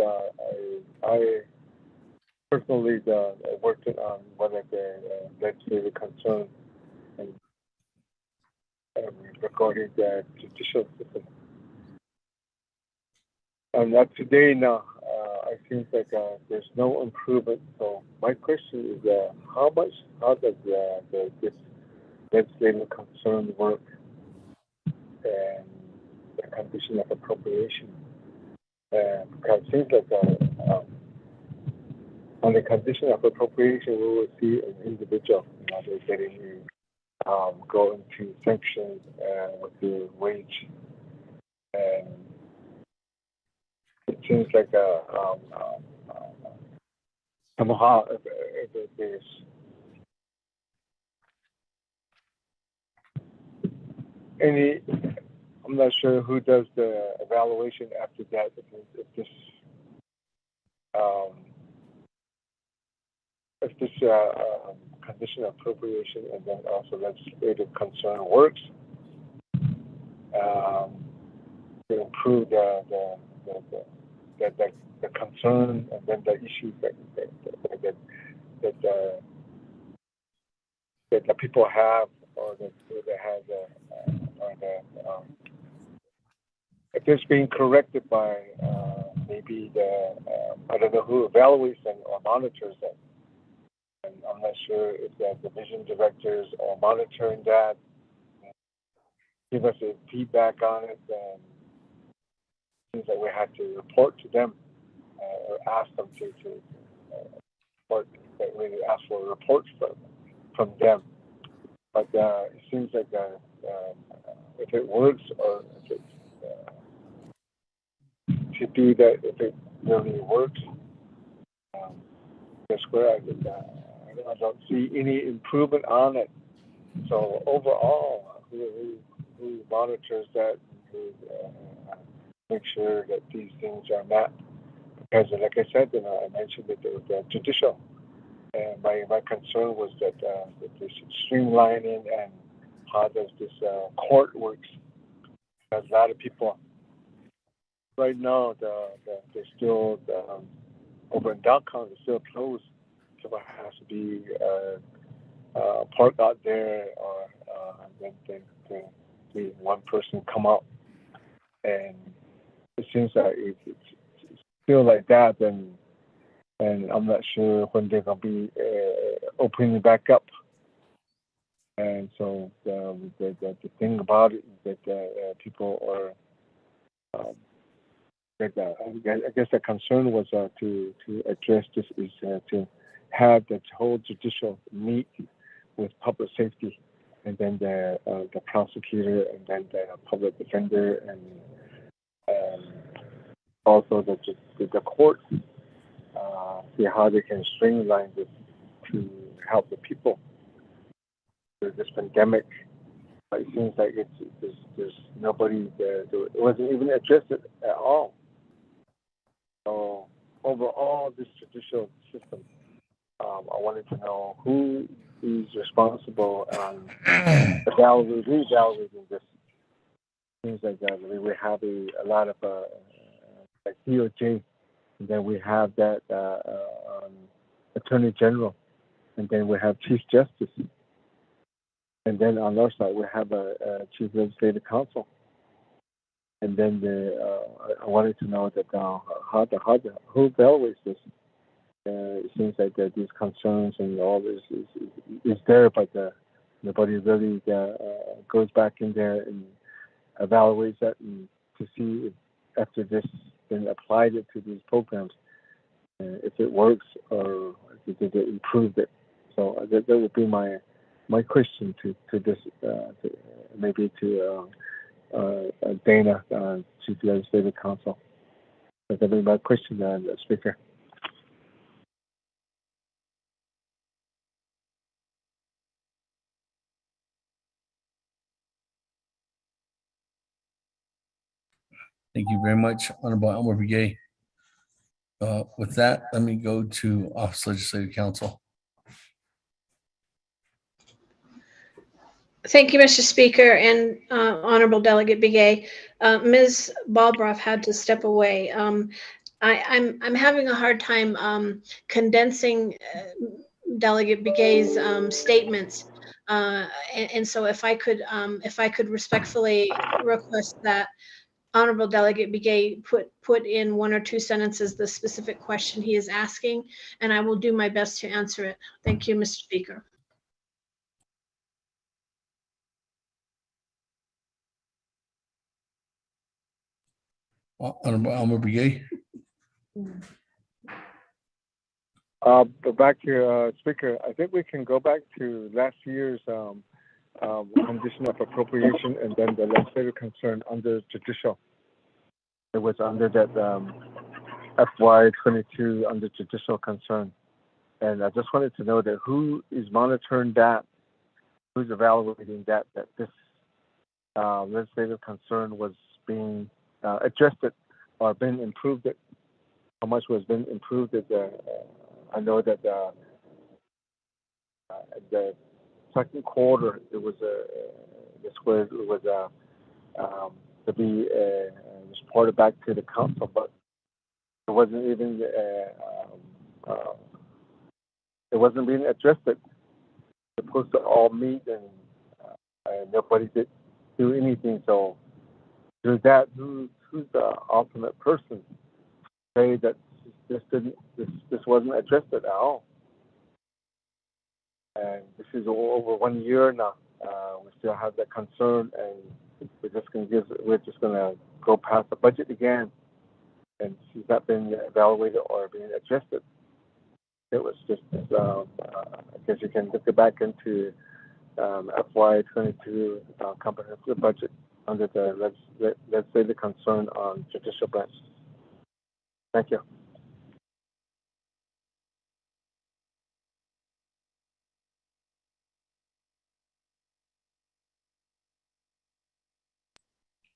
I personally worked on one of the legislative concerns and regarding the judicial system. And that today now, it seems like there's no improvement. So my question is, how does this legislative concern work and the condition of appropriation? Because it seems like on the condition of appropriation, we will see an individual, they're getting go into sanctions with the wage, and it seems like somehow if there's any, I'm not sure who does the evaluation after that. If this condition of appropriation and then also legislative concern works to improve the concern and then the issues that the people have, or that have if it's being corrected by maybe I don't know who evaluates them or monitors them. And I'm not sure if the division directors are monitoring that, give us a feedback on it, and things that we have to report to them or ask them to report, that we ask for reports from them. But it seems like if it works or if it's to do that, if it really works, that's where I don't see any improvement on it. So overall, who monitors that, who make sure that these things are met? Because, like I said, I mentioned that there was judicial, and my concern was that they should streamlining and how does this court works. Because a lot of people right now, they're still over in downtown, they're still closed. People has to be parked out there, or then one person come out, and it seems like it's still like that, and I'm not sure when they're gonna be opening back up. And so the thing about it is that people are, I guess the concern was to address this is to have the whole judicial meet with public safety, and then the prosecutor, and then the public defender, and also the court, see how they can streamline this to help the people through this pandemic. But it seems like there's nobody there. It wasn't even addressed at all. So overall, this judicial system, I wanted to know who is responsible on reevaluating this. Seems like we have a lot of like DOJ, and then we have that Attorney General, and then we have Chief Justice, and then on our side we have a Chief Legislative Council. And then I wanted to know that who evaluates this. It seems like that these concerns and all this is there, but nobody really goes back in there and evaluates that, and to see if after this been applied it to these programs, if it works or if they improved it. So that would be my question to this, maybe to Dana, Chief Legislative Council. That would be my question, Speaker. Thank you very much, Honorable Elmer Begay. With that, let me go to Office Legislative Council. Thank you, Mr. Speaker, and Honorable Delegate Begay. Ms. Balbroff had to step away. I'm having a hard time condensing Delegate Begay's statements, and so if I could respectfully request that Honorable Delegate Begay put in 1 or 2 sentences the specific question he is asking, and I will do my best to answer it. Thank you, Mr. Speaker. Honorable Elmer Begay. But back to Speaker, I think we can go back to last year's condition of appropriation, and then the legislative concern under judicial. It was under that FY22 under judicial concern, and I just wanted to know that who is monitoring that, who's evaluating that this legislative concern was being addressed it or been improved it. How much was been improved it? I know that the second quarter it was to be reported back to the council, but it wasn't even it wasn't being addressed. It was supposed to all meet, and nobody did do anything. So through that, who's the ultimate person to say that this wasn't addressed at all? And this is over 1 year now. We still have that concern, and we're just gonna go past the budget again, and she's not been evaluated or being addressed. It was just, I guess you can look it back into FY22 comprehensive budget under the let's say the concern on judicial branch. Thank you.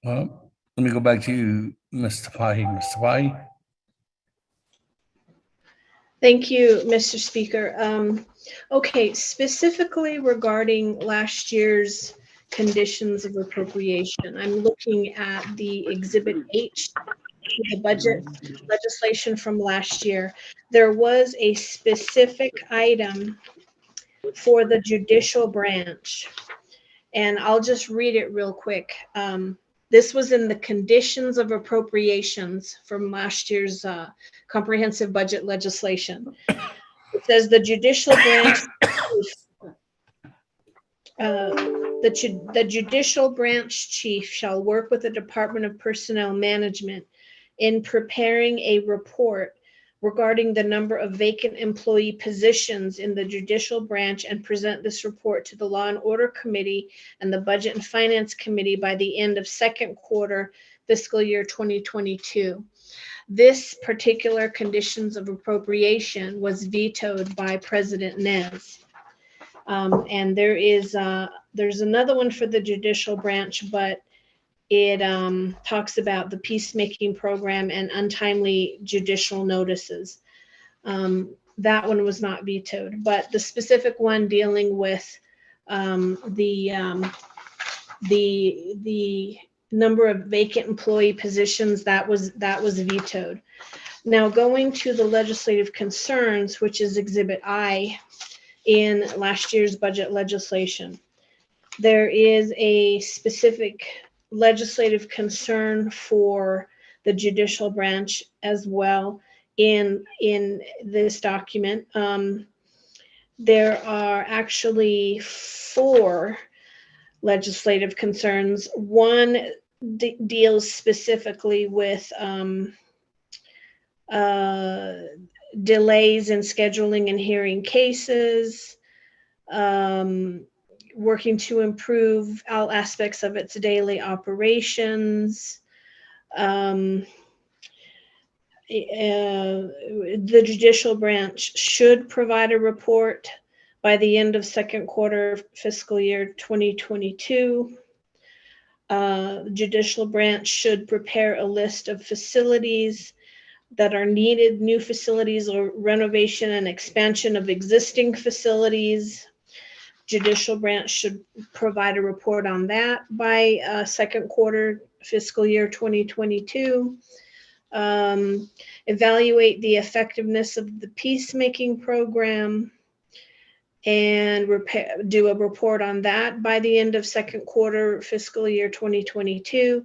Let me go back to you, Ms. Tapahi. Ms. Tapahi. Thank you, Mr. Speaker. Okay, specifically regarding last year's conditions of appropriation. I'm looking at the Exhibit H, the budget legislation from last year. There was a specific item for the judicial branch, and I'll just read it real quick. This was in the conditions of appropriations from last year's comprehensive budget legislation. It says the judicial branch, the judicial branch chief shall work with the Department of Personnel Management in preparing a report regarding the number of vacant employee positions in the judicial branch and present this report to the Law and Order Committee and the Budget and Finance Committee by the end of second quarter fiscal year 2022. This particular conditions of appropriation was vetoed by President Nez. And there's another one for the judicial branch, but it talks about the peacemaking program and untimely judicial notices. That one was not vetoed, but the specific one dealing with the number of vacant employee positions, that was vetoed. Now going to the legislative concerns, which is Exhibit I in last year's budget legislation. There is a specific legislative concern for the judicial branch as well in this document. There are actually 4 legislative concerns. One deals specifically with delays in scheduling and hearing cases, working to improve all aspects of its daily operations. The judicial branch should provide a report by the end of second quarter fiscal year 2022. The judicial branch should prepare a list of facilities that are needed, new facilities or renovation and expansion of existing facilities. Judicial branch should provide a report on that by second quarter fiscal year 2022. Evaluate the effectiveness of the peacemaking program and do a report on that by the end of second quarter fiscal year 2022.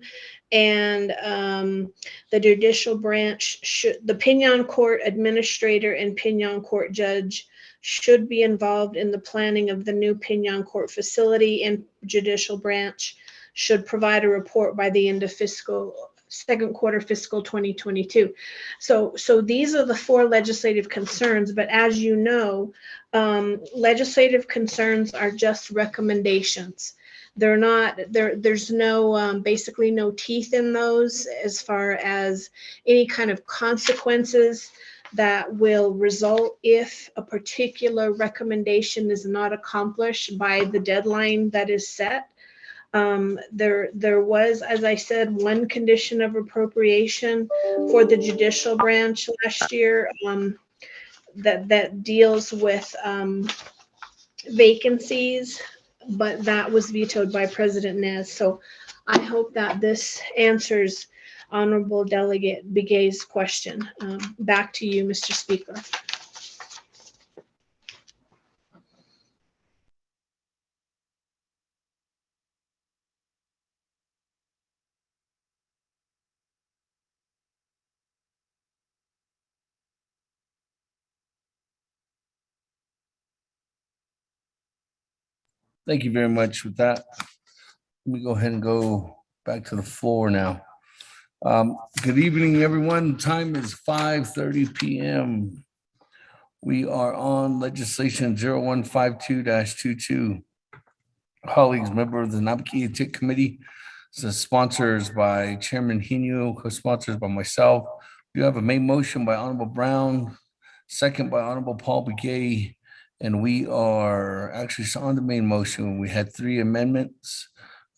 And the judicial branch the Pinyon Court administrator and Pinyon Court judge should be involved in the planning of the new Pinyon Court facility, and judicial branch should provide a report by the end of second quarter fiscal 2022. So these are the 4 legislative concerns, but as you know, legislative concerns are just recommendations. They're not, there's no, basically no teeth in those as far as any kind of consequences that will result if a particular recommendation is not accomplished by the deadline that is set. There was, as I said, one condition of appropriation for the judicial branch last year that deals with vacancies, but that was vetoed by President Nez. So I hope that this answers Honorable Delegate Begay's question. Back to you, Mr. Speaker. Thank you very much with that. Let me go ahead and go back to the floor now. Good evening, everyone. Time is 5:30 p.m. We are on legislation 0152-22. Colleagues, member of the Naabik'iytiI committee. So sponsors by Chairman Hino, co-sponsors by myself. We have a main motion by Honorable Brown, second by Honorable Paul Begay. And we are actually on the main motion. We had 3 amendments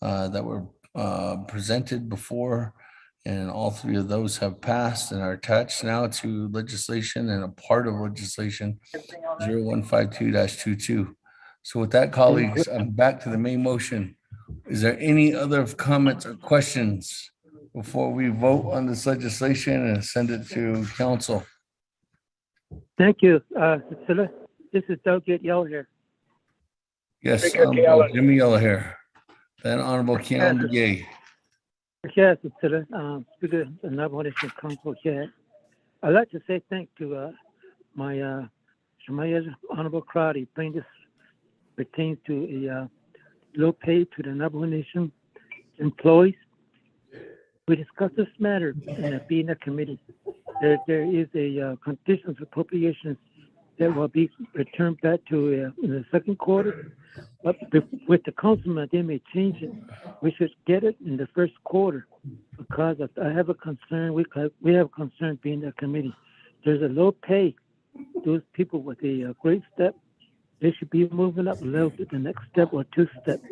that were presented before, and all 3 of those have passed and are attached now to legislation and a part of legislation 0152-22. So with that, colleagues, I'm back to the main motion. Is there any other comments or questions before we vote on this legislation and send it to council? Thank you, Cecilia. This is Delegate Yell here. Yes, Speaker Honorable Taylor. Jimmy Yellow here. Then Honorable Keon Begay. Yes, Cecilia, Speaker of the Navajo Nation Council here. I'd like to say thank to my Shemaya Honorable Crowdy, bring this pertains to a low pay to the Navajo Nation employees. We discussed this matter in the BNA committee. There is a conditions appropriations that will be returned back to in the second quarter. But with the councilman, they may change it. We should get it in the first quarter because I have a concern. We have a concern being a committee. There's a low pay. Those people with a great step, they should be moving up a little bit, the next step or two steps.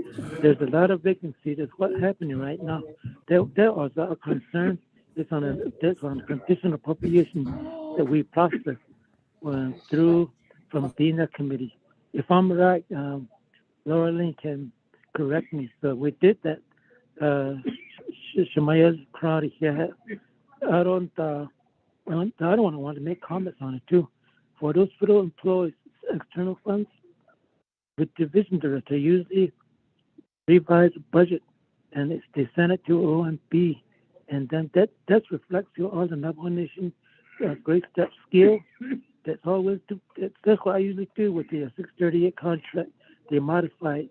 There's a lot of vacancy. That's what's happening right now. There was a concern. It's on a conditional appropriation that we process through from being a committee. If I'm right, Laura Lynn can correct me. So we did that. Shemaya's crowd here. I don't want to make comments on it too. For those federal employees, external funds, the division director usually revise the budget and they send it to OMB, and then that reflects to all the Navajo Nation great step skill. That's what I usually do with the 638 contract. They modify it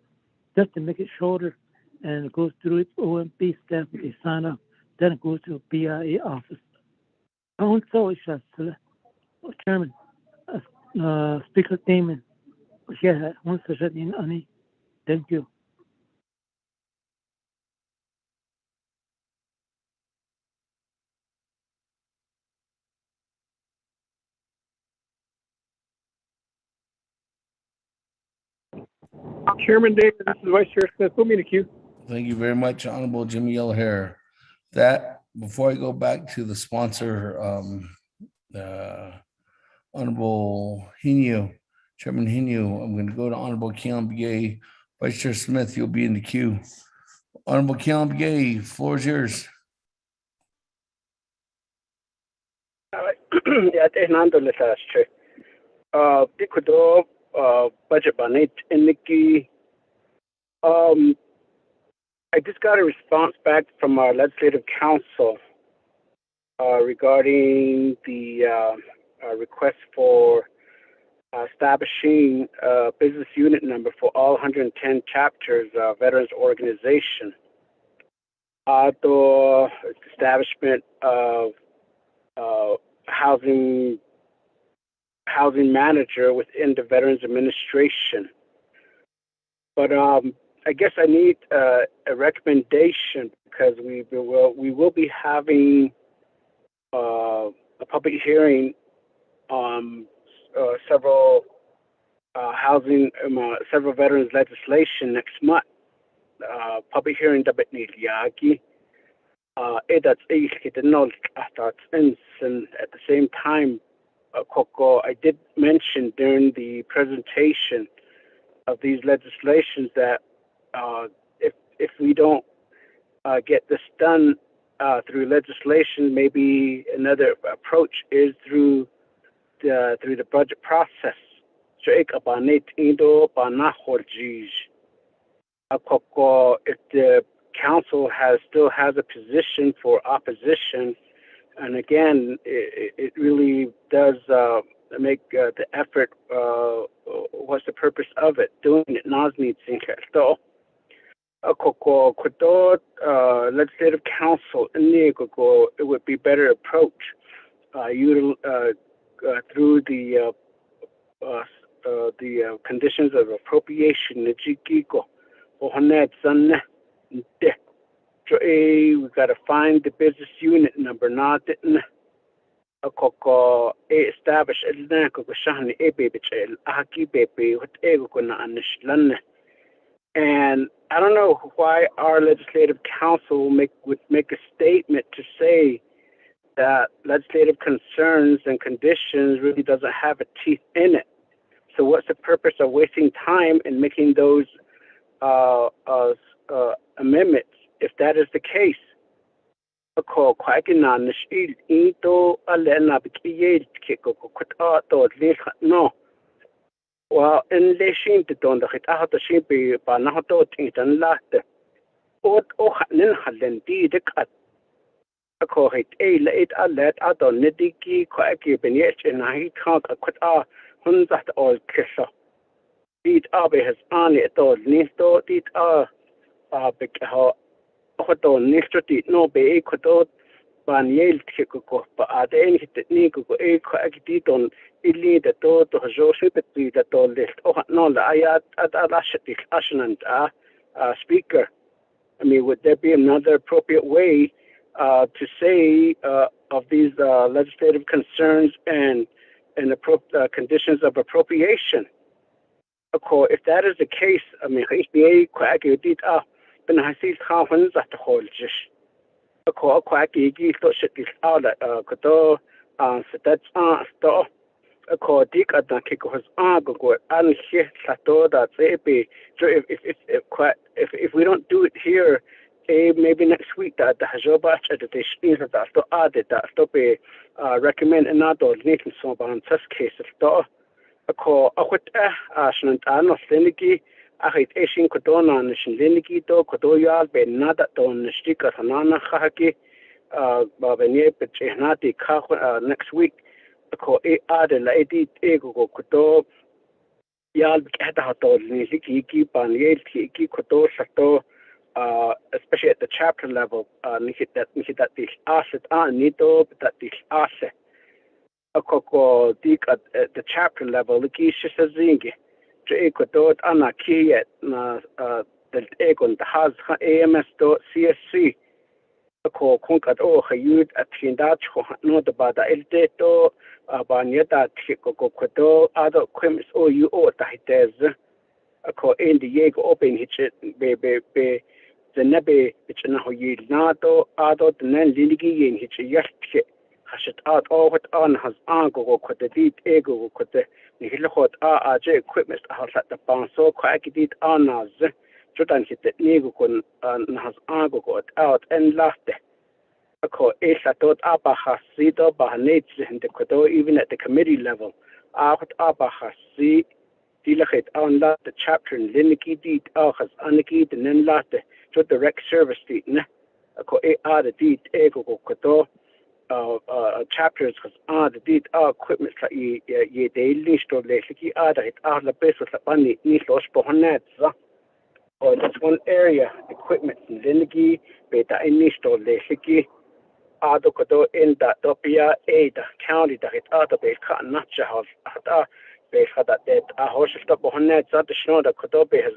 just to make it shorter, and it goes through its OMB staff. They sign up, then it goes to a BIA office. Chairman, Speaker Damon, thank you. Chairman Davis, this is Vice Chair Smith. Put me in the queue. Thank you very much, Honorable Jimmy Yellow hair. That, before I go back to the sponsor, Honorable Hinu, Chairman Hinu, I'm going to go to Honorable Keon Begay. Vice Chair Smith, you'll be in the queue. Honorable Keon Begay, floor is yours. Yeah, Nando Letasche. Pikudo, budget bonnet in Nikki. I just got a response back from our legislative council regarding the request for establishing a business unit number for all 110 chapters veterans organization. The establishment of housing manager within the Veterans Administration. But I guess I need a recommendation because we will be having a public hearing on several several veterans legislation next month. Public hearing dapat niliyagi. That's and at the same time, Coco, I did mention during the presentation of these legislations that if we don't get this done through legislation, maybe another approach is through the budget process. So if the council still has a position for opposition, and again, it really does make the effort. What's the purpose of it? Doing it legislative council, it would be better approach through the conditions of appropriation. We got to find the business unit number. Not establish and I don't know why our legislative council would make a statement to say that legislative concerns and conditions really doesn't have a teeth in it. So what's the purpose of wasting time and making those amendments. If that is the case, ako kwagina nishil ito alena bikiyel kiko kuta to no. Well, in the shin to don the hit out the ship by now to tintan latte. O nin halen di the cut. Ako hit a late a let out on nitiki kwaki benyet and I can't a kuta hunzat all kissa. Dit abe has on it all nisto dit big hoto nisto dit no be kuto ban yel tiko but at any hit nico a kwaki dit on illi the to Joseph the to list. Oh no, I at Ashland speaker. I mean, would there be another appropriate way to say of these legislative concerns and conditions of appropriation? Of course, if that is the case, I mean, HBA quacky did then I see how at the whole just. Of course, quacky to shit this out so that's store. Ako dik at na kiko has go and here sato that so if we don't do it here, maybe next week that the hajoba at the speed that to add it that to be recommend another making some on test cases to ako akut ashnan ano seniki ahit eshin kodona nishin leniki to kodoyal be nada don stika hanana khaki babenye pechnati kha next week. Ko add la edit ego kuto yal kata hato ni ki pan yel ki kuto sato especially at the chapter level ni hit that this asset nito that this asset ko dik at the chapter level ki shisazingi to kuto ana ki na the ego the has AMS to CSC ko kunkat hayud at hindat no the bada eldeto banyata ko kuto other equipments you tahites ko in the yeg open hitch be the nebe which na ho yil nato ado the nan lindigi yin hitch yast hashet out all what on has go the deep ego ko the nihilhot aje equipments has at the pan so kwakidit anas Jotan hit the nego kun has go out and laughed. Ako esa tot abahasito bahanets in the kodo even at the committee level. Out abahasi dilachet on la the chapter in Liniki deed has aniki the nen latte to direct service deed ne. Ako the deed ego kodo chapters has the deed equipment ye daily store leki it la best of the bunny ni los bohanets. Or that's one area equipment in Linigi beta initial leki ado kodo in that topia the county that it auto be can not house be that a horse stop on net that the snow that kodo be has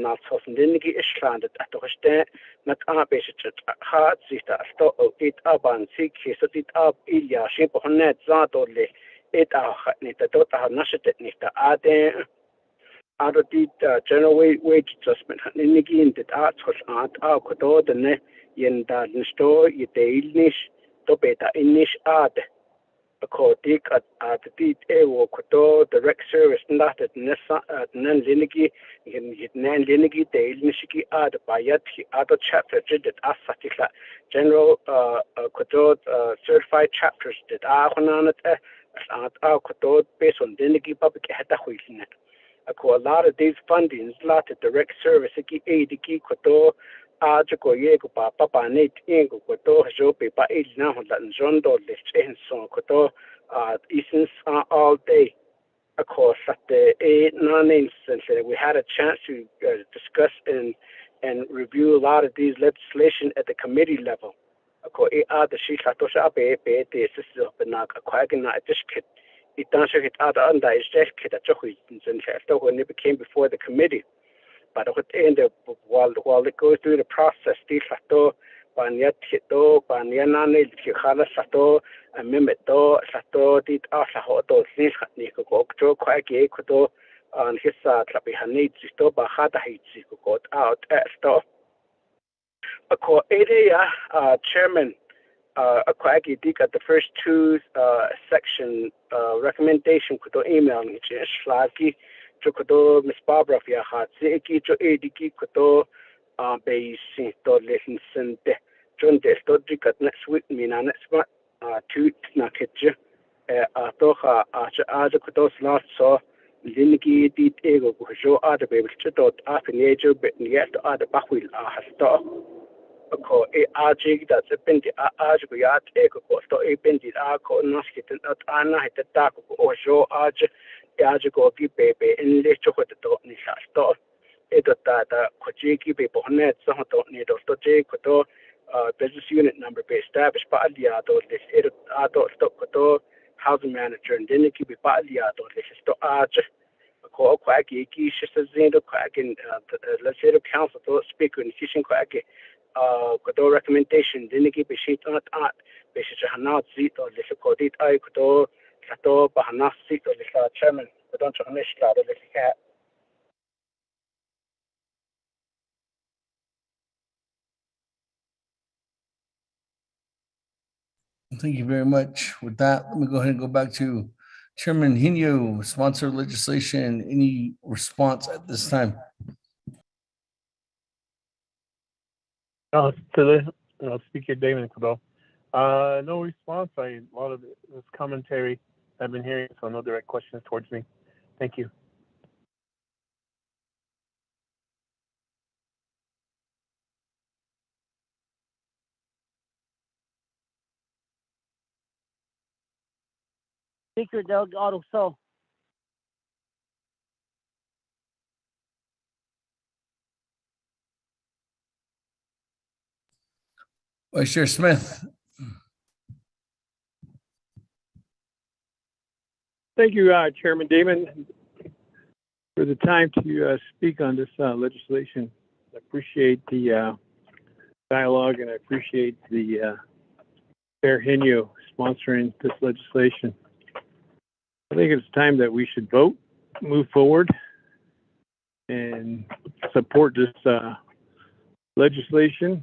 not so Linigi is landed at the hoste not basic hard sister stop it up and seek his it up ilia ship on net that only it need the dota nashet need the ade out of the general wage adjustment in the game that arts was out kodo the ne yen da store ye dailish to beta inish ad ko dik at the ewo kodo direct service not at nessa nan linigi yen nan linigi dailishiki ad bayat other chapter did asatika general kodo certified chapters that ahonanat kodo based on linigi public hata huinet. A lot of these fundings, lot of direct service, aid, koto, Ajako Yego, Papa, Nate, Ingo, Koto, Jope, Pa, now, and Jondo, the chain song, Koto, Eastern all day. Of course, at the 9 instance, we had a chance to discuss and review a lot of these legislation at the committee level. Of course, the Shikatosha, the sister of the Naka, Quagina, District. It doesn't hit other under is just that when it became before the committee. But at the end of while it goes through the process, the Sato, Banyat Hito, Banyanane, Kikala Sato, and Mimeto, Sato, did Asahoto, Nisniko, Joe Quaggy, Koto, and his Trapihanit, Sisto, Bahata Hitsi, got out at store. A co chairman. Quaggy dig at the first two section recommendation could email me Slaki Chukodo, Miss Barbara Fiahat, Seki, Jo Ediki, Kodo, Bay Sinto, Lesson Sente, John Destodric at next week, Mina next month, Toot Naketja, Toha, Aja Kodos last saw, Liniki did ego, Joe Ada Baby, Chidot, Afinajo, but yet the other Backwil has thought. Ko e aji da se pendi aji ko ya te ko to e pendi a ko nas ki ten at ana hita ta ko o jo aji ko ki pe in le cho ko to ni sa to e to ta ko ji ki pe po net so to ni to je ko to business unit number be established pa alia to le e to ko to housing manager and then ki be pa alia to le to aji ko ko ki shi se zin do ko ki let's say the council to speaker in session ko ki kodo recommendation dinigi bishit at bisha hanat zit or lisa kodit I kodo sato bahana sit or lisa chairman kodo chanish la or lisa cat. Thank you very much. With that, let me go ahead and go back to Chairman Hino, sponsor legislation. Any response at this time? Speaker Damon Cabell. No response. A lot of this commentary I've been hearing, so no direct questions towards me. Thank you. Speaker Delgado So. Vice Chair Smith. Thank you, Chairman Damon, for the time to speak on this legislation. I appreciate the dialogue and I appreciate the Chair Henio sponsoring this legislation. I think it's time that we should vote, move forward, and support this legislation.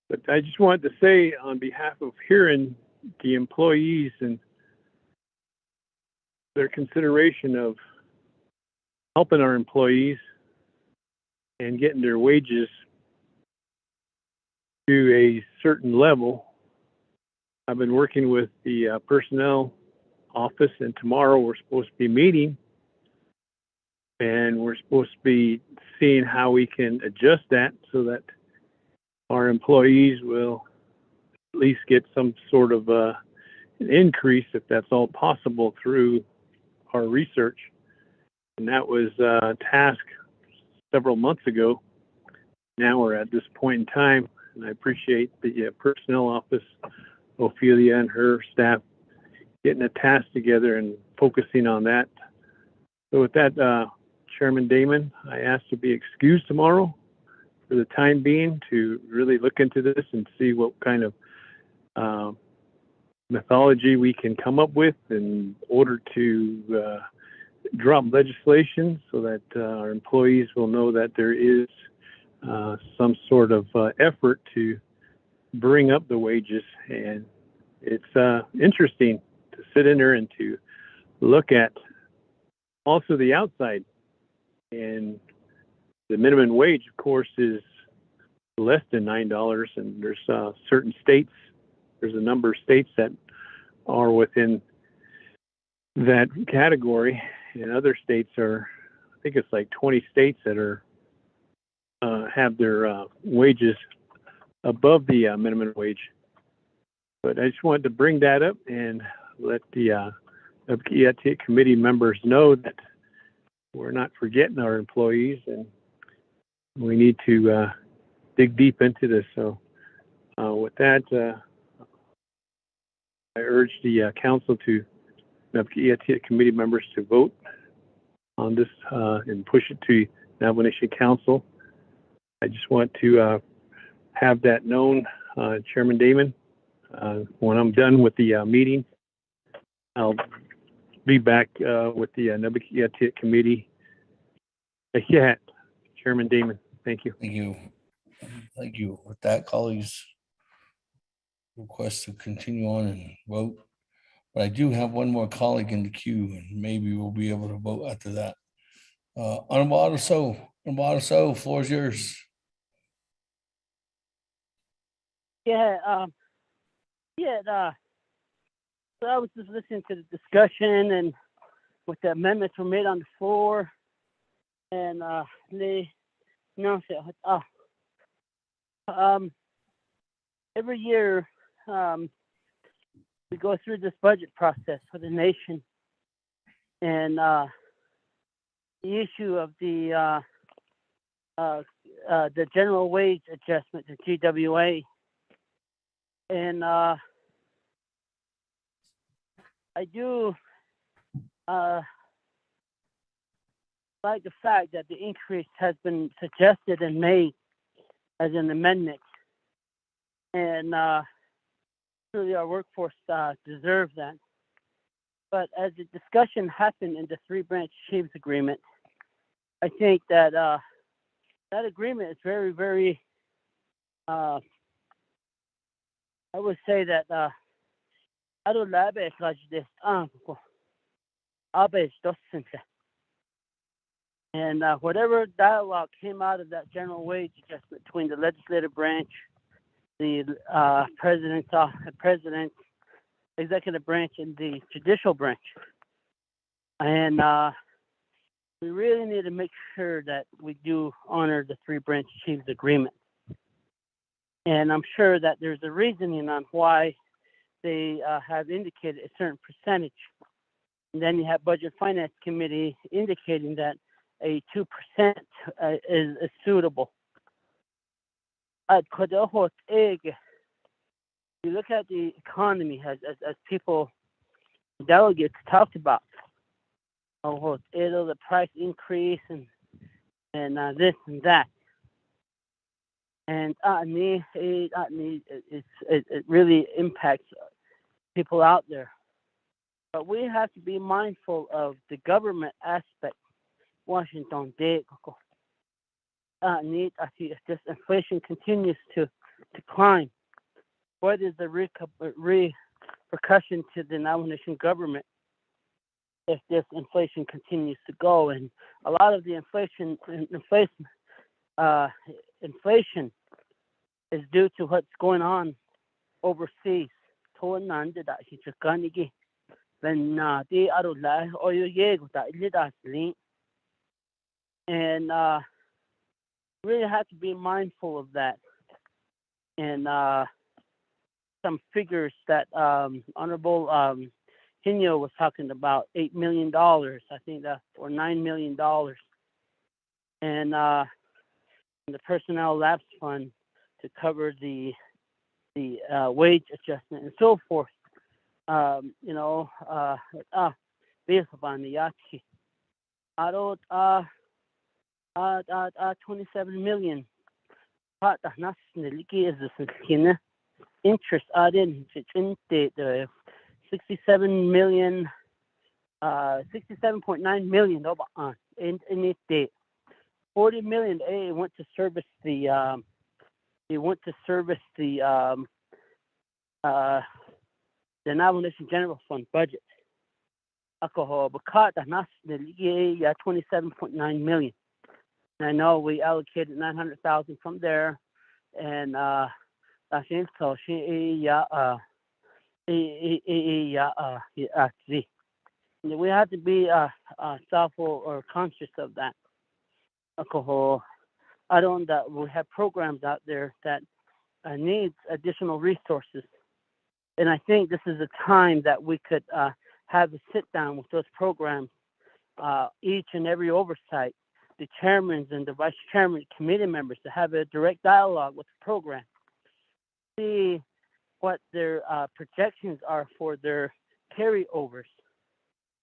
But I just wanted to say on behalf of hearing the employees and their consideration of helping our employees and getting their wages to a certain level. I've been working with the personnel office, and tomorrow we're supposed to be meeting and we're supposed to be seeing how we can adjust that so that our employees will at least get some sort of an increase, if that's all possible, through our research. And that was tasked several months ago. Now we're at this point in time, and I appreciate the personnel office, Ophelia and her staff, getting a task together and focusing on that. So with that, Chairman Damon, I ask to be excused tomorrow for the time being to really look into this and see what kind of methodology we can come up with in order to drop legislation so that our employees will know that there is some sort of effort to bring up the wages. And it's interesting to sit in there and to look at also the outside. And the minimum wage, of course, is less than $9. And there's certain states, there's a number of states that are within that category. And other states are, I think it's like 20 states that are have their wages above the minimum wage. But I just wanted to bring that up and let the Naabik'iytiI committee members know that we're not forgetting our employees and we need to dig deep into this. So with that, I urge the council to Naabik'iytiI committee members to vote on this and push it to Navajo Nation Council. I just want to have that known, Chairman Damon. When I'm done with the meeting, I'll be back with the Naabik'iytiI committee. Yeah, Chairman Damon, thank you. Thank you. Thank you. With that, colleagues, request to continue on and vote. But I do have one more colleague in the queue, and maybe we'll be able to vote after that. Honorable Otto, floor is yours. So I was just listening to the discussion and what the amendments were made on the floor, and they announced it. Every year we go through this budget process for the nation, and the issue of the general wage adjustment, the GWA, and I do like the fact that the increase has been suggested and made as an amendment, and really our workforce deserves that. But as the discussion happened in the three-branch chiefs agreement, I think that that agreement is very, very, I would say that and whatever dialogue came out of that general wage adjustment between the legislative branch, the president, executive branch, and the judicial branch, and we really need to make sure that we do honor the three-branch chiefs agreement. And I'm sure that there's a reasoning on why they have indicated a certain percentage. And then you have Budget Finance Committee indicating that a 2% is suitable. You look at the economy as people, delegates talked about. The price increase and this and that. And it really impacts people out there. But we have to be mindful of the government aspect. Washington, D. If this inflation continues to climb, what is the repercussion to the Navajo Nation government if this inflation continues to go? And a lot of the inflation is due to what's going on overseas. And really have to be mindful of that. And some figures that Honorable Hino was talking about, $8 million, I think that, or $9 million. And the personnel lapse fund to cover the wage adjustment and so forth. Based upon the Yachi. I don't 27 million. Part of nationality is the interest added in the 67 million, 67.9 million in it. 40 million went to service the Navajo Nation General Fund budget. Alcohol, but 27.9 million. And I know we allocated 900,000 from there, and we have to be thoughtful or conscious of that. Alcohol, that we have programs out there that needs additional resources, and I think this is a time that we could have a sit down with those programs, each and every oversight, the chairmen and the vice chairman, committee members, to have a direct dialogue with the program, see what their projections are for their carryovers.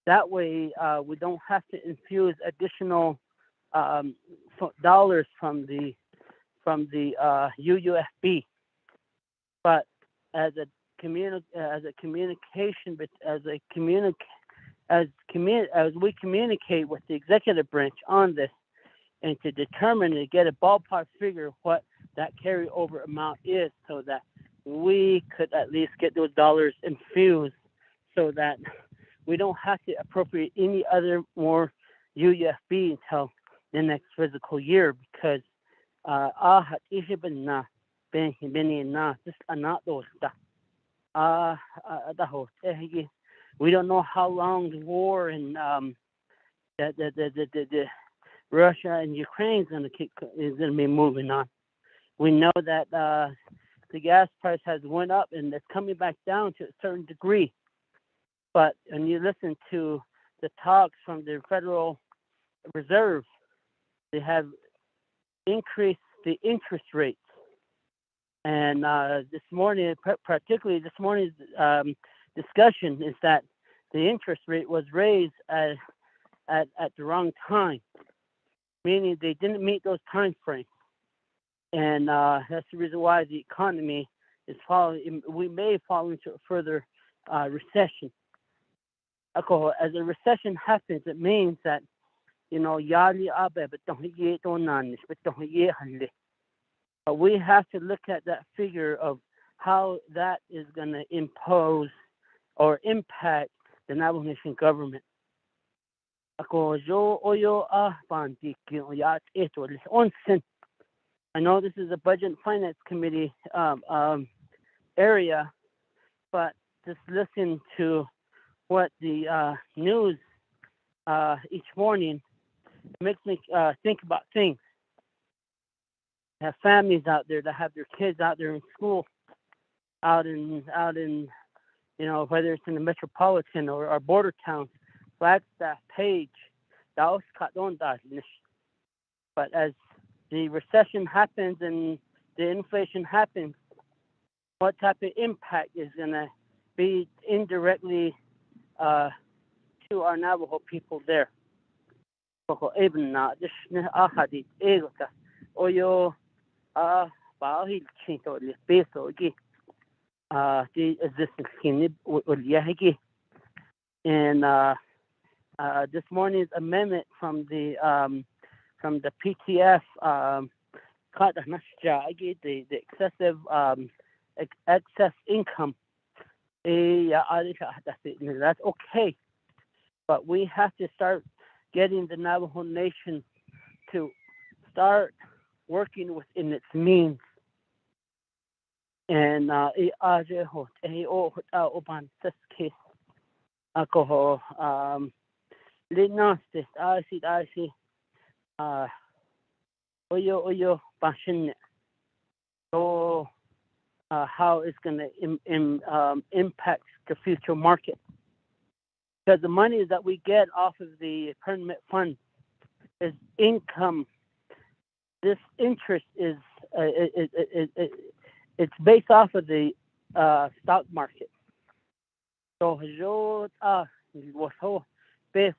That way, we don't have to infuse additional dollars from the UUFB, but as we communicate with the executive branch on this, and to determine and get a ballpark figure of what that carryover amount is, so that we could at least get those dollars infused so that we don't have to appropriate any other more UFB until the next fiscal year, because we don't know how long the war in the Russia and Ukraine is going to be moving on. We know that the gas price has went up and it's coming back down to a certain degree. But when you listen to the talks from the Federal Reserve, they have increased the interest rates. And this morning, particularly this morning's discussion is that the interest rate was raised at the wrong time, meaning they didn't meet those time frames. And that's the reason why the economy is falling. We may fall into a further recession. As a recession happens, it means that, but we have to look at that figure of how that is going to impose or impact the Navajo Nation government. I know this is a Budget and Finance Committee area, but just listen to what the news each morning makes me think about things. I have families out there that have their kids out there in school, out in whether it's in the metropolitan or our border towns, Flagstaff, Page, but as the recession happens and the inflation happens, what type of impact is going to be indirectly to our Navajo people there? And this morning's amendment from the PTF, the excessive excess income, that's okay, but we have to start getting the Navajo Nation to start working within its means. And how it's going to impact the future market. Because the money that we get off of the permanent fund is income. This interest is it's based off of the stock market. So so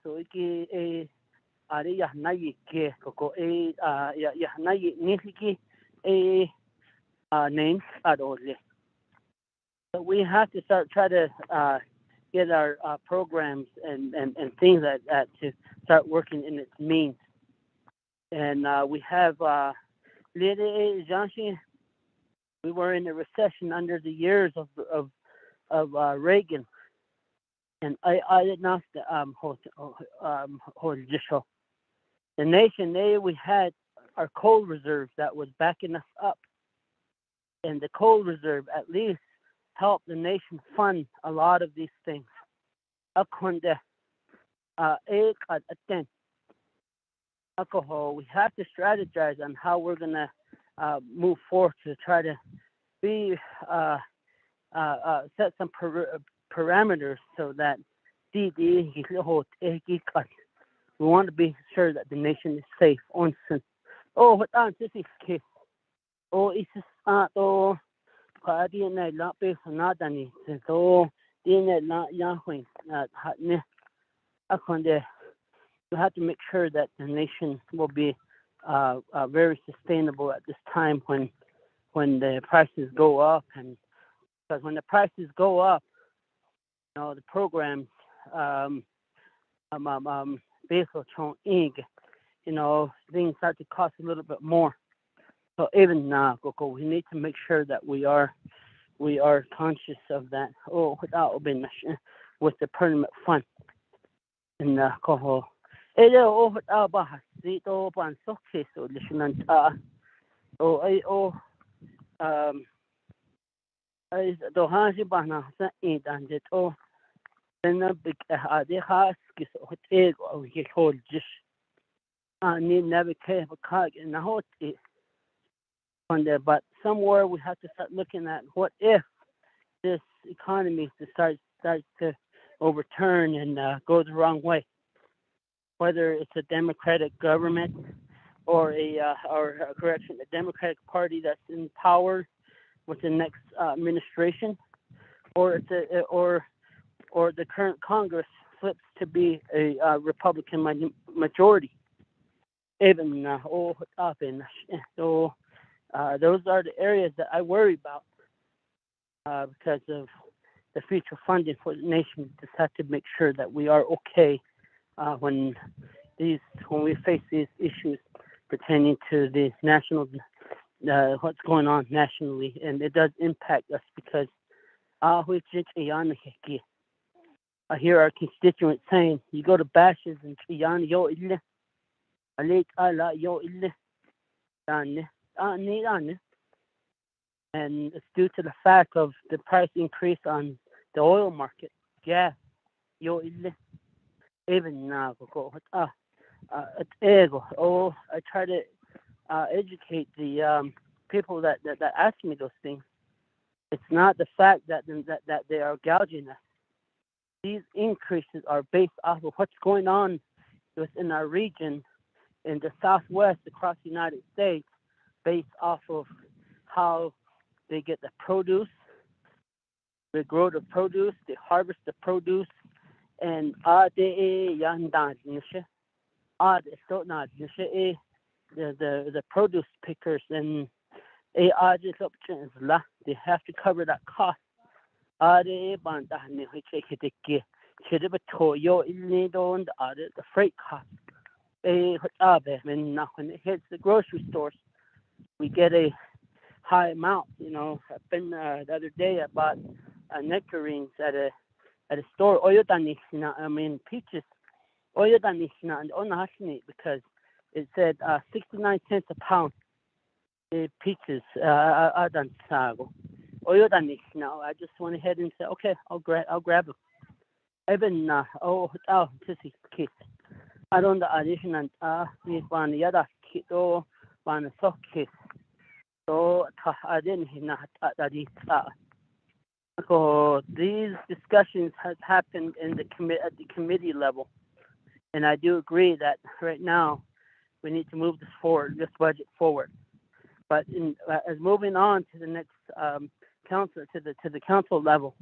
we have to start try to get our programs and things like that to start working in its means. And we have we were in a recession under the years of Reagan, and I did not the nation we had our coal reserve that was backing us up, and the coal reserve at least helped the nation fund a lot of these things. We have to strategize on how we're gonna move forward to try to be set some parameters so that we want to be sure that the nation is safe. You have to make sure that the nation will be very sustainable at this time when the prices go up, and because when the prices go up, the programs things start to cost a little bit more. So even now, we need to make sure that we are conscious of that. with the permanent fund. And koho ele o ba sito pan success o listening o ai o ai do hansi bana sa idan det o na big ade has kis o ego o ye hold just ni never care na hot on there, but somewhere we have to start looking at what if this economy starts to overturn and go the wrong way, whether it's a Democratic government or a Democratic Party that's in power with the next administration, or it's or the current Congress flips to be a Republican majority. Even those are the areas that I worry about because of the future funding for the nation. Just have to make sure that we are okay when we face these issues pertaining to the national, what's going on nationally, and it does impact us because I hear our constituents saying, "You go to bashes and and it's due to the fact of the price increase on the oil market, gas, even now. I try to educate the people that ask me those things. It's not the fact that they are gouging us. These increases are based off of what's going on within our region in the Southwest across the United States, based off of how they get the produce, they grow the produce, they harvest the produce, and the produce pickers and they have to cover that cost. The freight cost. When it hits the grocery stores, we get a high amount. I've been the other day I bought nectarines at a store. Peaches. Because it said 69 cents a pound. Peaches. I just went ahead and said, okay, I'll grab them. I've been kiss. I don't addition and yada kito ban so kiss. So I didn't so these discussions have happened in at the committee level, and I do agree that right now we need to move this budget forward. But as moving on to the next council to the council level,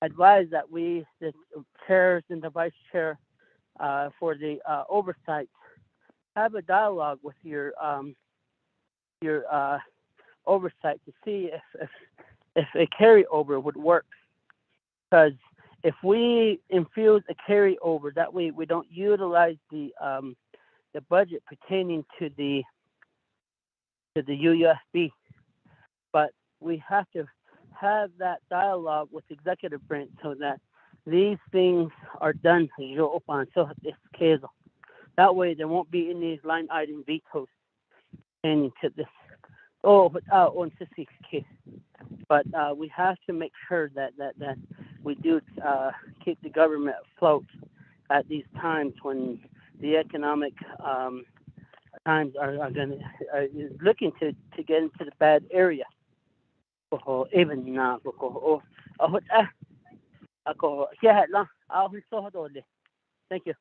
I advise that the chairs and the vice chair for the oversight have a dialogue with your oversight to see if a carryover would work. Because if we infuse a carryover, that way we don't utilize the budget pertaining to the UUSB. But we have to have that dialogue with executive branch so that these things are done. That way there won't be any line item vetoes pertaining to this. But we have to make sure that we do keep the government afloat at these times when the economic times are looking to get into the bad area. Even now, thank you.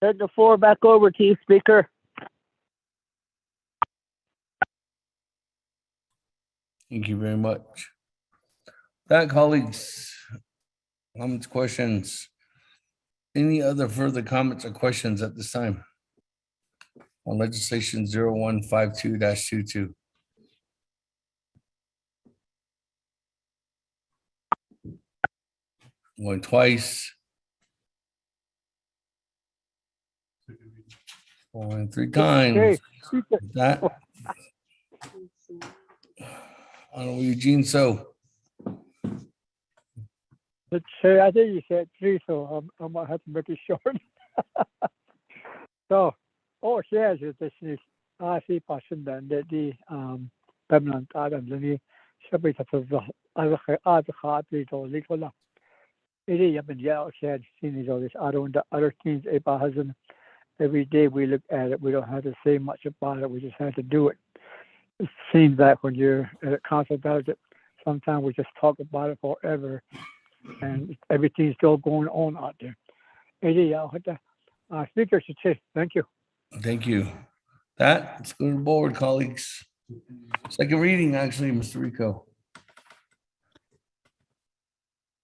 Turn the floor back over to you, Speaker. Thank you very much. That, colleagues, comments, questions? Any other further comments or questions at this time? on legislation 0152-22. Going twice. Going three times. Okay. That. Honorable Eugene So. Let's say, I think you said three, so I might have to make it short. So, yes, this is RC% that the permanent items and the Shiprock Pinnacle. It is up in the outside, seeing all this other things about hasn't. Every day we look at it, we don't have to say much about it. We just have to do it. It seems like when you're at a council budget, sometimes we just talk about it forever, and everything's still going on out there. Speaker should say, thank you. Thank you. Let's go to the board, colleagues. Second reading, actually, Mr. Rico.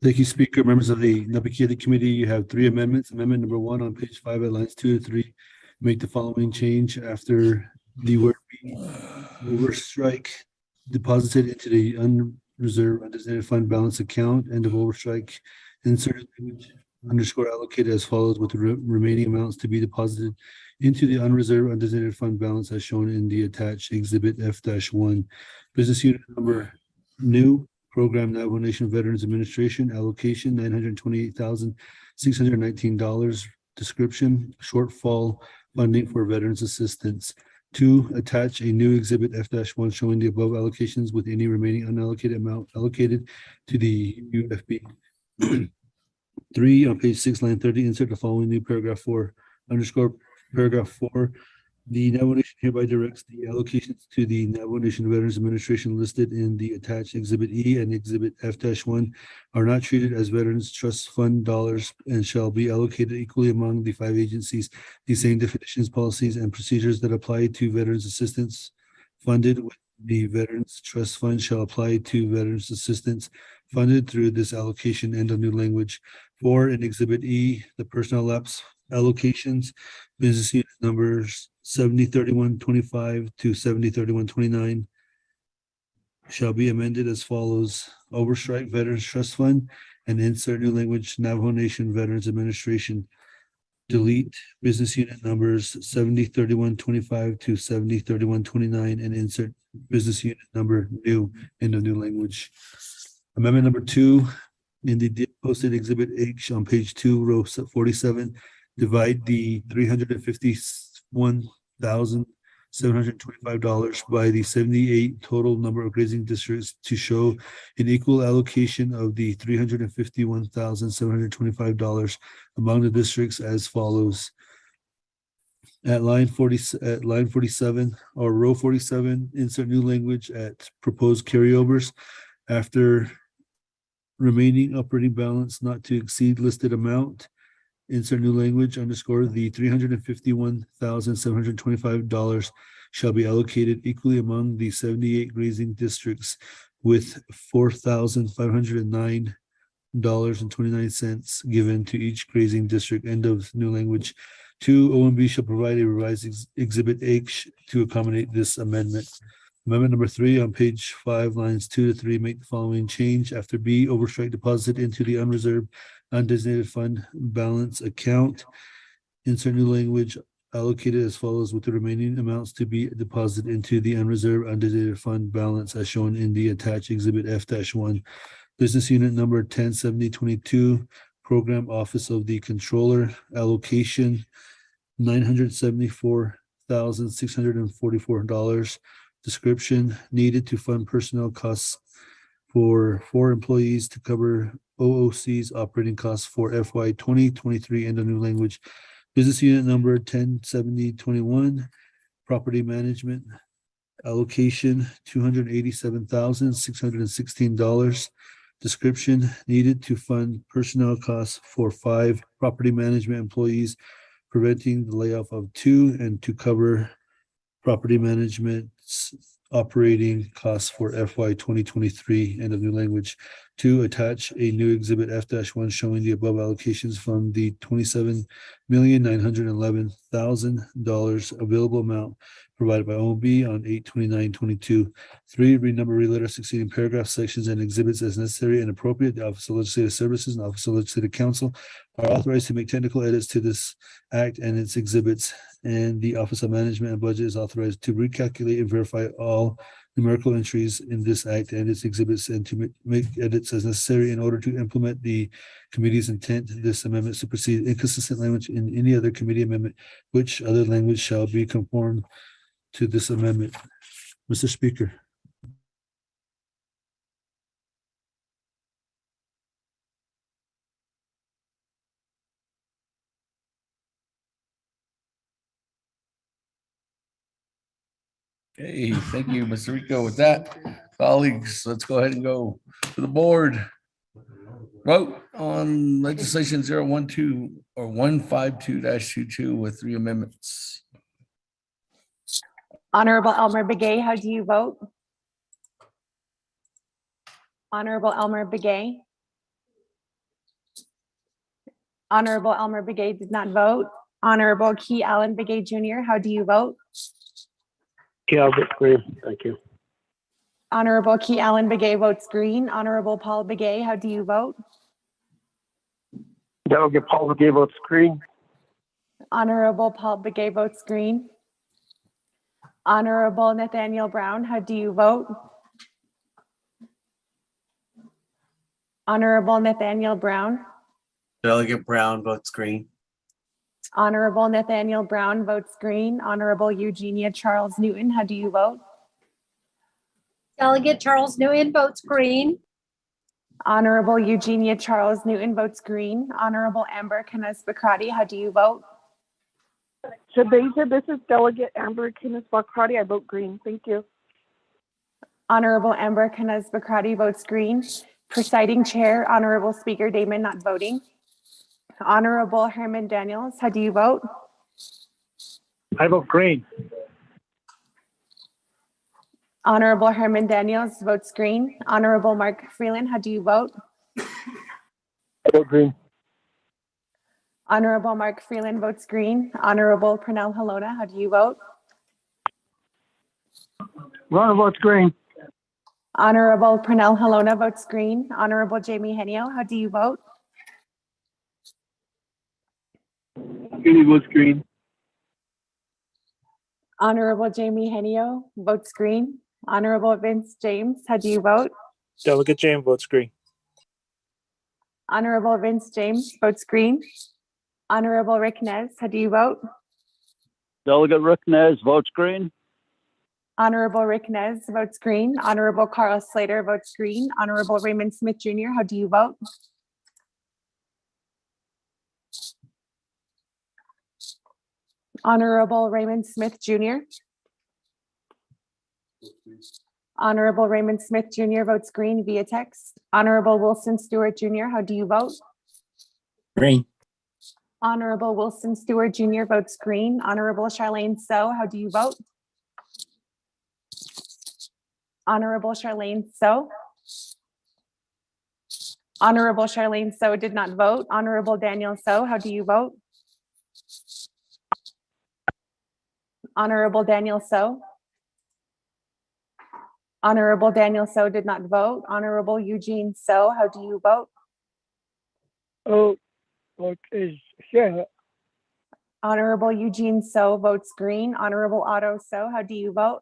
Thank you, Speaker. Members of the Naabik'iytiI Committee, you have three amendments. Amendment number 1 on page 5 at lines 2 to 3. Make the following change after the word overstrike deposited into the unreserved undesignated fund balance account. End of overstrike. Insert language _allocated as follows, with the remaining amounts to be deposited into the unreserved undesignated fund balance as shown in the attached Exhibit F-1. Business unit number new. Program Navajo Nation Veterans Administration, allocation $928,619. Description, shortfall funding for veterans assistance. 2, attach a new Exhibit F-1 showing the above allocations with any remaining unallocated amount allocated to the UFB. 3, on page 6, line 30, insert the following new paragraph 4, paragraph 4. The Navajo Nation hereby directs the allocations to the Navajo Nation Veterans Administration listed in the attached Exhibit E and Exhibit F-1 are not treated as Veterans Trust Fund dollars and shall be allocated equally among the 5 agencies. The same definitions, policies, and procedures that apply to Veterans Assistance funded with the Veterans Trust Fund shall apply to Veterans Assistance funded through this allocation. End of new language. 4, in Exhibit E, the personnel lapse allocations, business unit numbers 703125 to 703129 shall be amended as follows: Overstrike Veterans Trust Fund, and insert new language Navajo Nation Veterans Administration. Delete business unit numbers 703125 to 703129 and insert business unit number new in the new language. Amendment number 2, in the posted Exhibit H on page 2, row 47, divide the $351,725 by the 78 total number of grazing districts to show an equal allocation of the $351,725 among the districts as follows. At line 47 or row 47, insert new language at proposed carryovers after remaining operating balance not to exceed listed amount. Insert new language underscore the $351,725 shall be allocated equally among the 78 grazing districts with $4,509.29 given to each grazing district. End of new language. 2, OMB shall provide a revised Exhibit H to accommodate this amendment. Amendment number 3 on page 5, lines 2 to 3, make the following change after B, overstrike deposit into the unreserved undesignated fund balance account. Insert new language allocated as follows, with the remaining amounts to be deposited into the unreserved undesignated fund balance as shown in the attached Exhibit F-1. Business unit number 107022, Program Office of the Controller, allocation $974,644. Description, needed to fund personnel costs for 4 employees to cover OOC's operating costs for FY 2023. End of new language. Business unit number 107021, Property Management, allocation $287,616. Description, needed to fund personnel costs for 5 property management employees, preventing the layoff of 2 and to cover property management's operating costs for FY 2023. End of new language. Two, attach a new exhibit F-1 showing the above allocations from the $27,911,000 available amount provided by OMB on 8/29/22. Three, renumber, reletter succeeding paragraphs, sections, and exhibits as necessary and appropriate. The Office of Legislative Services and Office of Legislative Counsel are authorized to make technical edits to this act and its exhibits, and the Office of Management and Budget is authorized to recalculate and verify all numerical entries in this act and its exhibits and to make edits as necessary in order to implement the committee's intent. This amendment supersedes inconsistent language in any other committee amendment, which other language shall be conformed to this amendment. Mr. Speaker. Okay, thank you, Mr. Rico. With that, colleagues, let's go ahead and go to the board. Vote on legislation 012 or 152-22 with 3 amendments. Honorable Elmer Begay, how do you vote? Honorable Elmer Begay. Honorable Elmer Begay did not vote. Honorable Key Allen Begay Jr., how do you vote? Yeah, I'll vote green. Thank you. Honorable Key Allen Begay votes green. Honorable Paul Begay, how do you vote? Delegate Paul Begay votes green. Honorable Paul Begay votes green. Honorable Nathaniel Brown, how do you vote? Honorable Nathaniel Brown. Delegate Brown votes green. Honorable Nathaniel Brown votes green. Honorable Eugenia Charles Newton, how do you vote? Delegate Charles Newton votes green. Honorable Eugenia Charles Newton votes green. Honorable Amber Kenneth Bacrati, how do you vote? Shabasia, this is Delegate Amber Kenneth Bacrati. I vote green. Thank you. Honorable Amber Kenneth Bacrati votes green. Presiding Chair, Honorable Speaker Damon not voting. Honorable Herman Daniels, how do you vote? I vote green. Honorable Herman Daniels votes green. Honorable Mark Freeland, how do you vote? I vote green. Honorable Mark Freeland votes green. Honorable Pernell Halona, how do you vote? Rona votes green. Honorable Pernell Halona votes green. Honorable Jamie Henio, how do you vote? Jamie votes green. Honorable Jamie Henio votes green. Honorable Vince James, how do you vote? Delegate James votes green. Honorable Vince James votes green. Honorable Rick Nez, how do you vote? Delegate Rick Nez votes green. Honorable Rick Nez votes green. Honorable Carl Slater votes green. Honorable Raymond Smith Jr., how do you vote? Honorable Raymond Smith Jr. Honorable Raymond Smith Jr. votes green via text. Honorable Wilson Stewart Jr., how do you vote? Green. Honorable Wilson Stewart Jr. votes green. Honorable Charlene So, how do you vote? Honorable Charlene So. Honorable Charlene So did not vote. Honorable Daniel So, how do you vote? Honorable Daniel So. Honorable Daniel So did not vote. Honorable Eugene So, how do you vote? Oh, okay, yeah. Honorable Eugene So votes green. Honorable Otto So, how do you vote?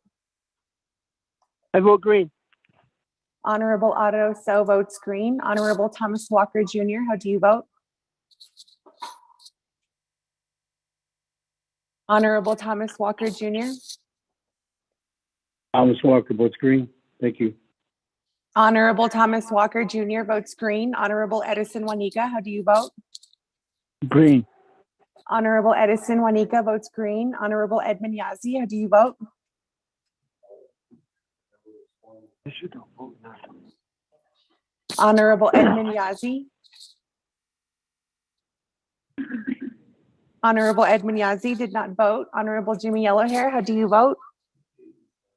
I vote green. Honorable Otto So votes green. Honorable Thomas Walker Jr., how do you vote? Honorable Thomas Walker Jr. Thomas Walker votes green. Thank you. Honorable Thomas Walker Jr. votes green. Honorable Edison Juanica, how do you vote? Green. Honorable Edison Juanica votes green. Honorable Edmund Yazzie, how do you vote? Honorable Edmund Yazzie. Honorable Edmund Yazzie did not vote. Honorable Jimmy Yellowhair, how do you vote?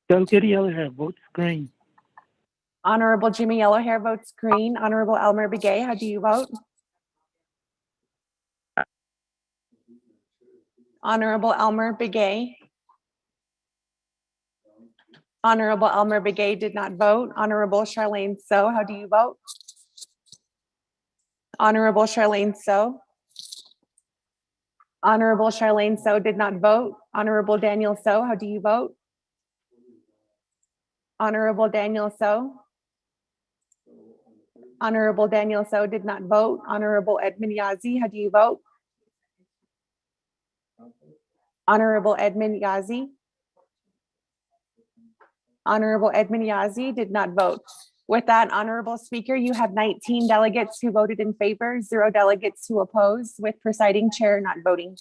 Delegate Yellowhair votes green. Honorable Jimmy Yellowhair votes green. Honorable Elmer Begay, how do you vote? Honorable Elmer Begay. Honorable Elmer Begay did not vote. Honorable Charlene So, how do you vote? Honorable Charlene So. Honorable Charlene So did not vote. Honorable Daniel So, how do you vote? Honorable Daniel So. Honorable Daniel So did not vote. Honorable Edmund Yazi, how do you vote? Honorable Edmund Yazi. Honorable Edmund Yazi did not vote. With that, Honorable Speaker, you have 19 delegates who voted in favor, 0 delegates who oppose, with presiding chair not voting.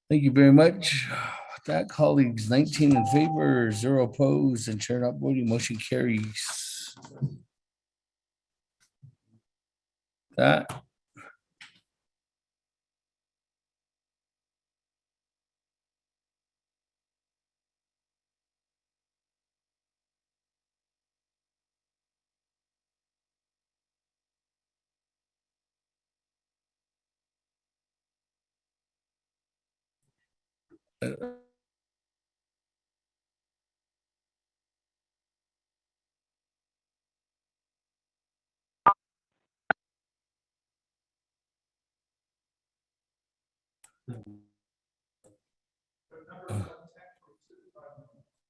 Thank you very much. With that, colleagues, 19 in favor, 0 opposed, and chair not voting, motion carries. That.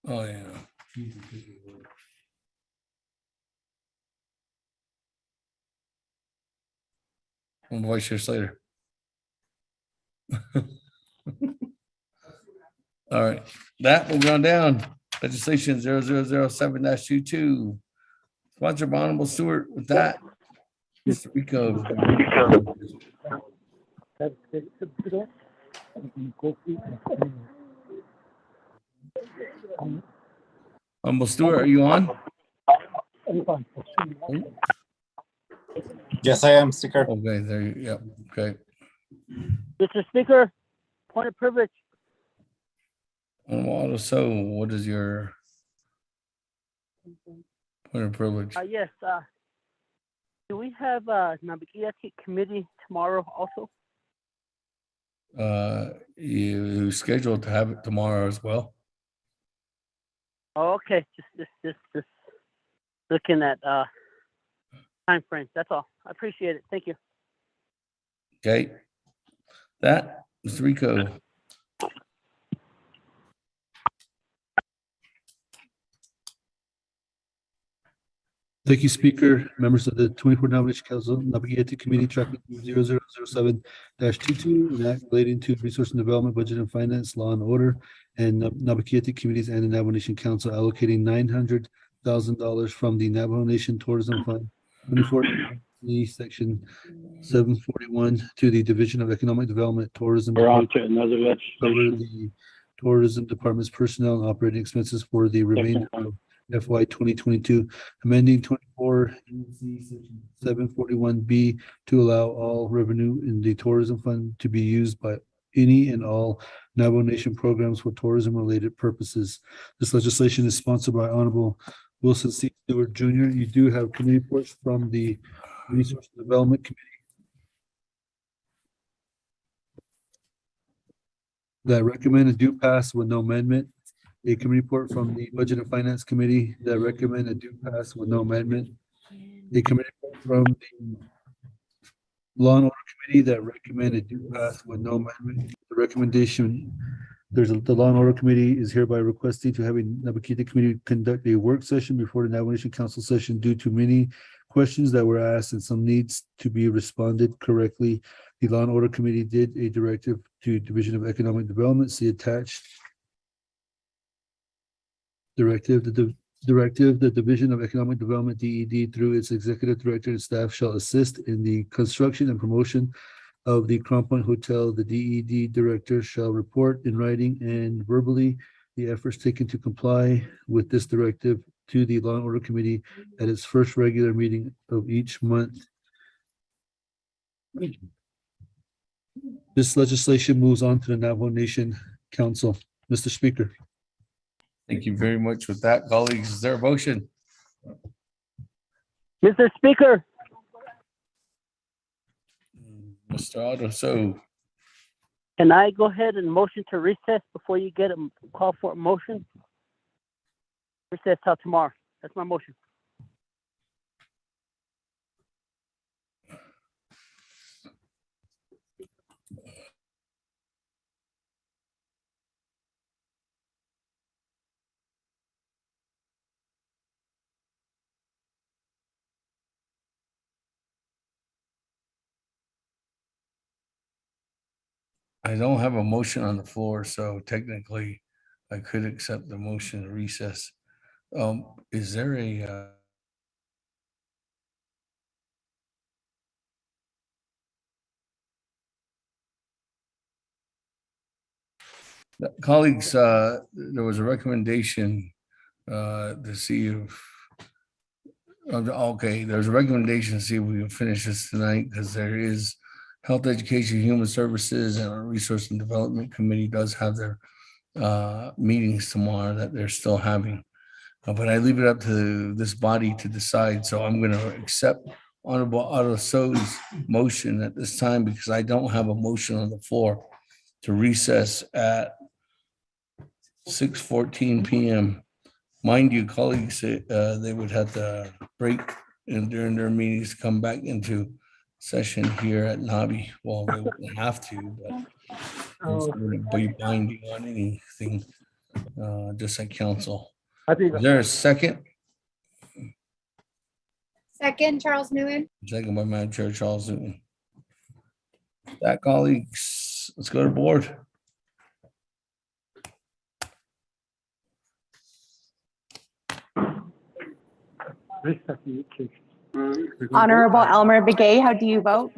Oh, yeah. And Vice Chair Slater. All right, that moving on down. Legislation 0007-22. Sponsored by Honorable Stewart. With that, Mr. Rico. Honorable Stewart, are you on? Yes, I am, Speaker. Okay, there you, yeah, okay. Mr. Speaker, point of privilege. So what is your point of privilege? Yes, do we have Naabik'iytiI committee tomorrow also? You scheduled to have it tomorrow as well. Oh, okay, just looking at time frame. That's all. I appreciate it. Thank you. Okay. That, Mr. Rico. Thank you, Speaker. Members of the 24 Nomination Council, Naabik'iytiI Committee tracking 0007-22, an act relating to resource and development, budget and finance, law and order, and Naabik'iytiI Committees and the Navajo Nation Council allocating $900,000 from the Navajo Nation Tourism Fund 24 Section 741 to the Division of Economic Development, Tourism. We're on to another Cover legislation. the tourism department's personnel and operating expenses for the remainder of FY 2022, amending 24 Section 741B to allow all revenue in the tourism fund to be used by any and all Navajo Nation programs for tourism-related purposes. This legislation is sponsored by Honorable Wilson C. Stewart Jr. You do have committee reports from the Resource Development Committee that recommend and do pass with no amendment. A committee report from the Budget and Finance Committee that recommend and do pass with no amendment. A committee report from the Law and Order Committee that recommend and do pass with no amendment. The recommendation, the Law and Order Committee is hereby requesting to have a Naabik'iytiI Committee conduct a work session before the Navajo Nation Council session due to many questions that were asked and some needs to be responded correctly. The Law and Order Committee did a directive to Division of Economic Development, see attached. Directive, the Division of Economic Development, DED, through its executive director and staff shall assist in the construction and promotion of the Crown Point Hotel. The DED director shall report in writing and verbally the efforts taken to comply with this directive to the Law and Order Committee at its first regular meeting of each month. This legislation moves on to the Navajo Nation Council. Mr. Speaker. Thank you very much. With that, colleagues, is there a motion? Mr. Speaker, Mr. Otto, so can I go ahead and motion to recess before you get a call for a motion? Recess till tomorrow. That's my motion. I don't have a motion on the floor, so technically I could accept the motion to recess. Is there a colleagues, there was a recommendation to see if okay, there's a recommendation to see if we can finish this tonight because there is Health, Education, Human Services, and our Resource and Development Committee does have their meetings tomorrow that they're still having. But I leave it up to this body to decide. So I'm going to accept Honorable Otto So's motion at this time because I don't have a motion on the floor to recess at 6:14 p.m. Mind you, colleagues, they would have to break and during their meetings come back into session here at Nabi. Well, they wouldn't have to, but it wouldn't be binding on anything, just like council. Is there a second? Second, Charles Newman. Second by Madam Chair Charles Newton. That, colleagues, let's go to board. Honorable Elmer Begay, how do you vote?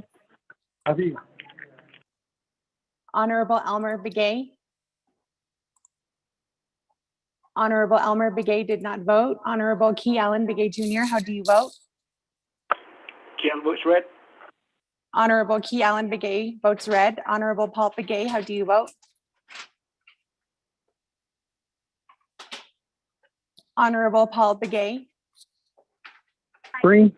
Honorable Elmer Begay. Honorable Elmer Begay did not vote. Honorable Key Allen Begay Jr., how do you vote? Key Allen votes red. Honorable Key Allen Begay votes red. Honorable Paul Begay, how do you vote? Honorable Paul Begay. Green.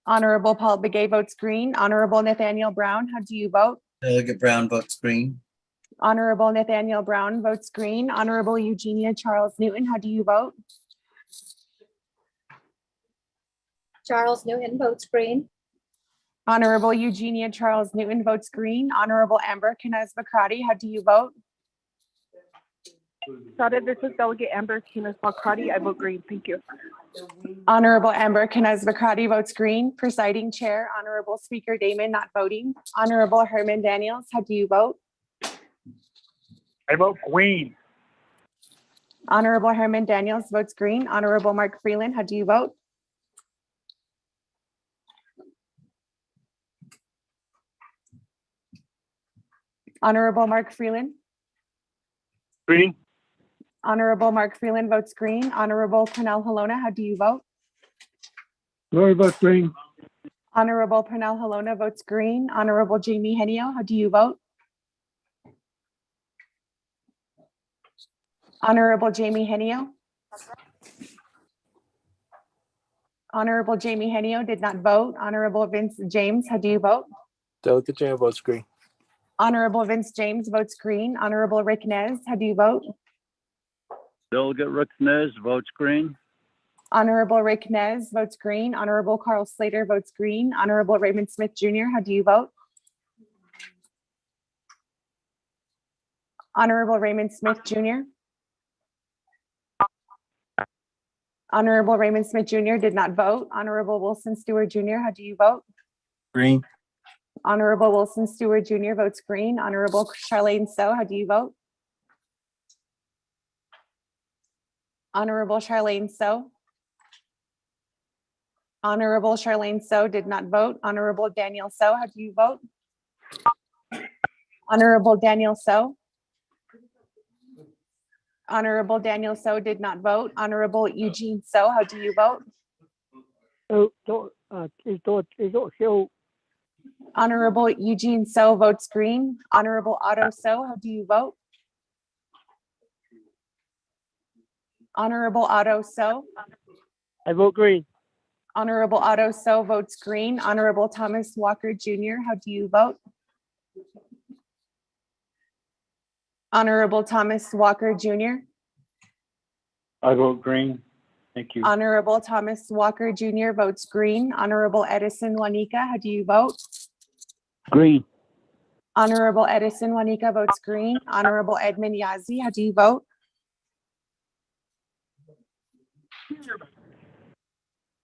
Honorable Paul Begay votes green. Honorable Nathaniel Brown, how do you vote? Delegate Brown votes green. Honorable Nathaniel Brown votes green. Honorable Eugenia Charles Newton, how do you vote? Charles Newton votes green. Honorable Eugenia Charles Newton votes green. Honorable Amber Kines Bakrati, how do you vote? Sorry, this is Delegate Amber Kines Bakrati. I vote green. Thank you. Honorable Amber Kines Bakrati votes green. Presiding Chair, Honorable Speaker Damon not voting. Honorable Herman Daniels, how do you vote? I vote green. Honorable Herman Daniels votes green. Honorable Mark Freeland, how do you vote? Honorable Mark Freeland. Green. Honorable Mark Freeland votes green. Honorable Pernell Halona, how do you vote? Lori votes green. Honorable Pernell Halona votes green. Honorable Jamie Henio, how do you vote? Honorable Jamie Henio. Honorable Jamie Henio did not vote. Honorable Vince James, how do you vote? Delegate James votes green. Honorable Vince James votes green. Honorable Rick Nez, how do you vote? Delegate Rick Nez votes green. Honorable Rick Nez votes green. Honorable Carl Slater votes green. Honorable Raymond Smith Jr., how do you vote? Honorable Raymond Smith Jr. Honorable Raymond Smith Jr. did not vote. Honorable Wilson Stewart Jr., how do you vote? Green. Honorable Wilson Stewart Jr. votes green. Honorable Charlene So, how do you vote? Honorable Charlene So. Honorable Charlene So did not vote. Honorable Daniel So, how do you vote? Honorable Daniel So. Honorable Daniel So did not vote. Honorable Eugene So, how do you vote? Honorable Eugene So votes green. Honorable Otto So, how do you vote? Honorable Otto So. I vote green. Honorable Otto So votes green. Honorable Thomas Walker Jr., how do you vote? Honorable Thomas Walker Jr. I vote green. Thank you. Honorable Thomas Walker Jr. votes green. Honorable Edison Juanica, how do you vote? Green. Honorable Edison Juanica votes green. Honorable Edmund Yazzie, how do you vote?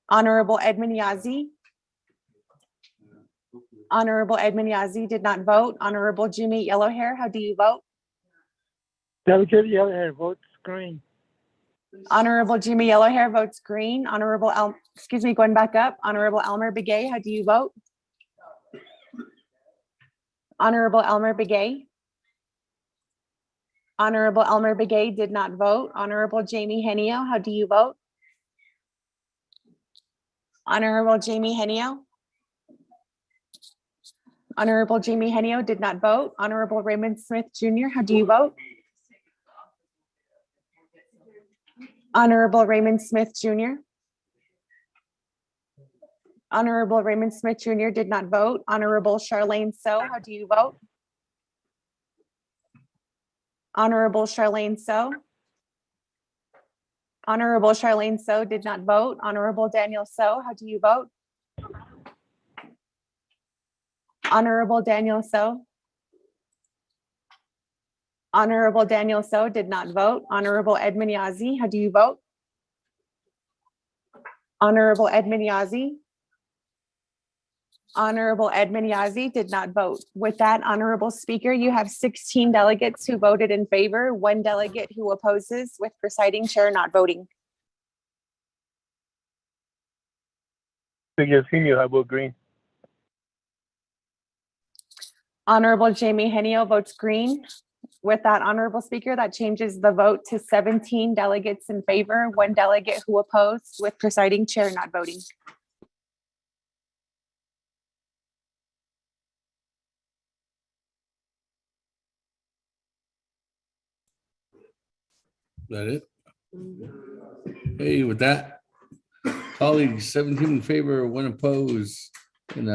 Honorable Edmund Yazzie. Honorable Edmund Yazzie did not vote. Honorable Jimmy Yellowhair, how do you vote? Delegate Yellowhair votes green. Honorable Jimmy Yellowhair votes green. Honorable going back up. Honorable Elmer Begay, how do you vote? Honorable Elmer Begay. Honorable Elmer Begay did not vote. Honorable Jamie Henio, how do you vote? Honorable Jamie Henio. Honorable Jamie Henio did not vote. Honorable Raymond Smith Jr., how do you vote? Honorable Raymond Smith Jr. Honorable Raymond Smith Jr. did not vote. Honorable Charlene So, how do you vote? Honorable Charlene So. Honorable Charlene So did not vote. Honorable Daniel So, how do you vote? Honorable Daniel So. Honorable Daniel So did not vote. Honorable Edmund Yazzie, how do you vote? Honorable Edmund Yazzie. Honorable Edmund Yazzie did not vote. With that, Honorable Speaker, you have 16 delegates who voted in favor, 1 delegate who opposes, with presiding chair not voting. I vote green. Honorable Jamie Henio votes green. With that, Honorable Speaker, that changes the vote to 17 delegates in favor, 1 delegate who opposed, with presiding chair not voting. That it? Hey, with that, colleagues, 17 in favor, 1 opposed, and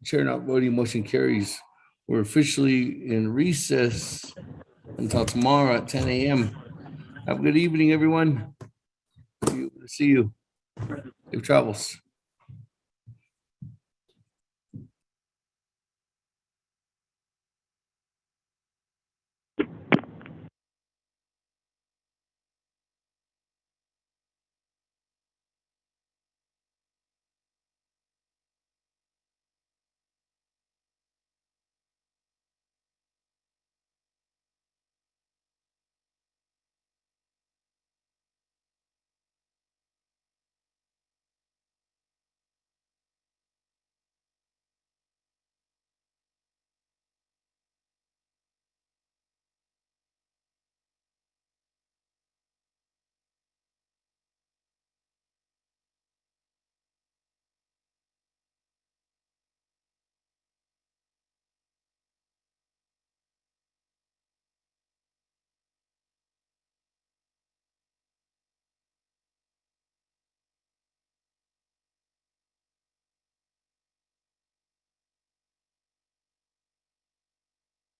chair not voting, motion carries. We're officially in recess until tomorrow at 10 a.m. Have a good evening, everyone. See you. Safe travels.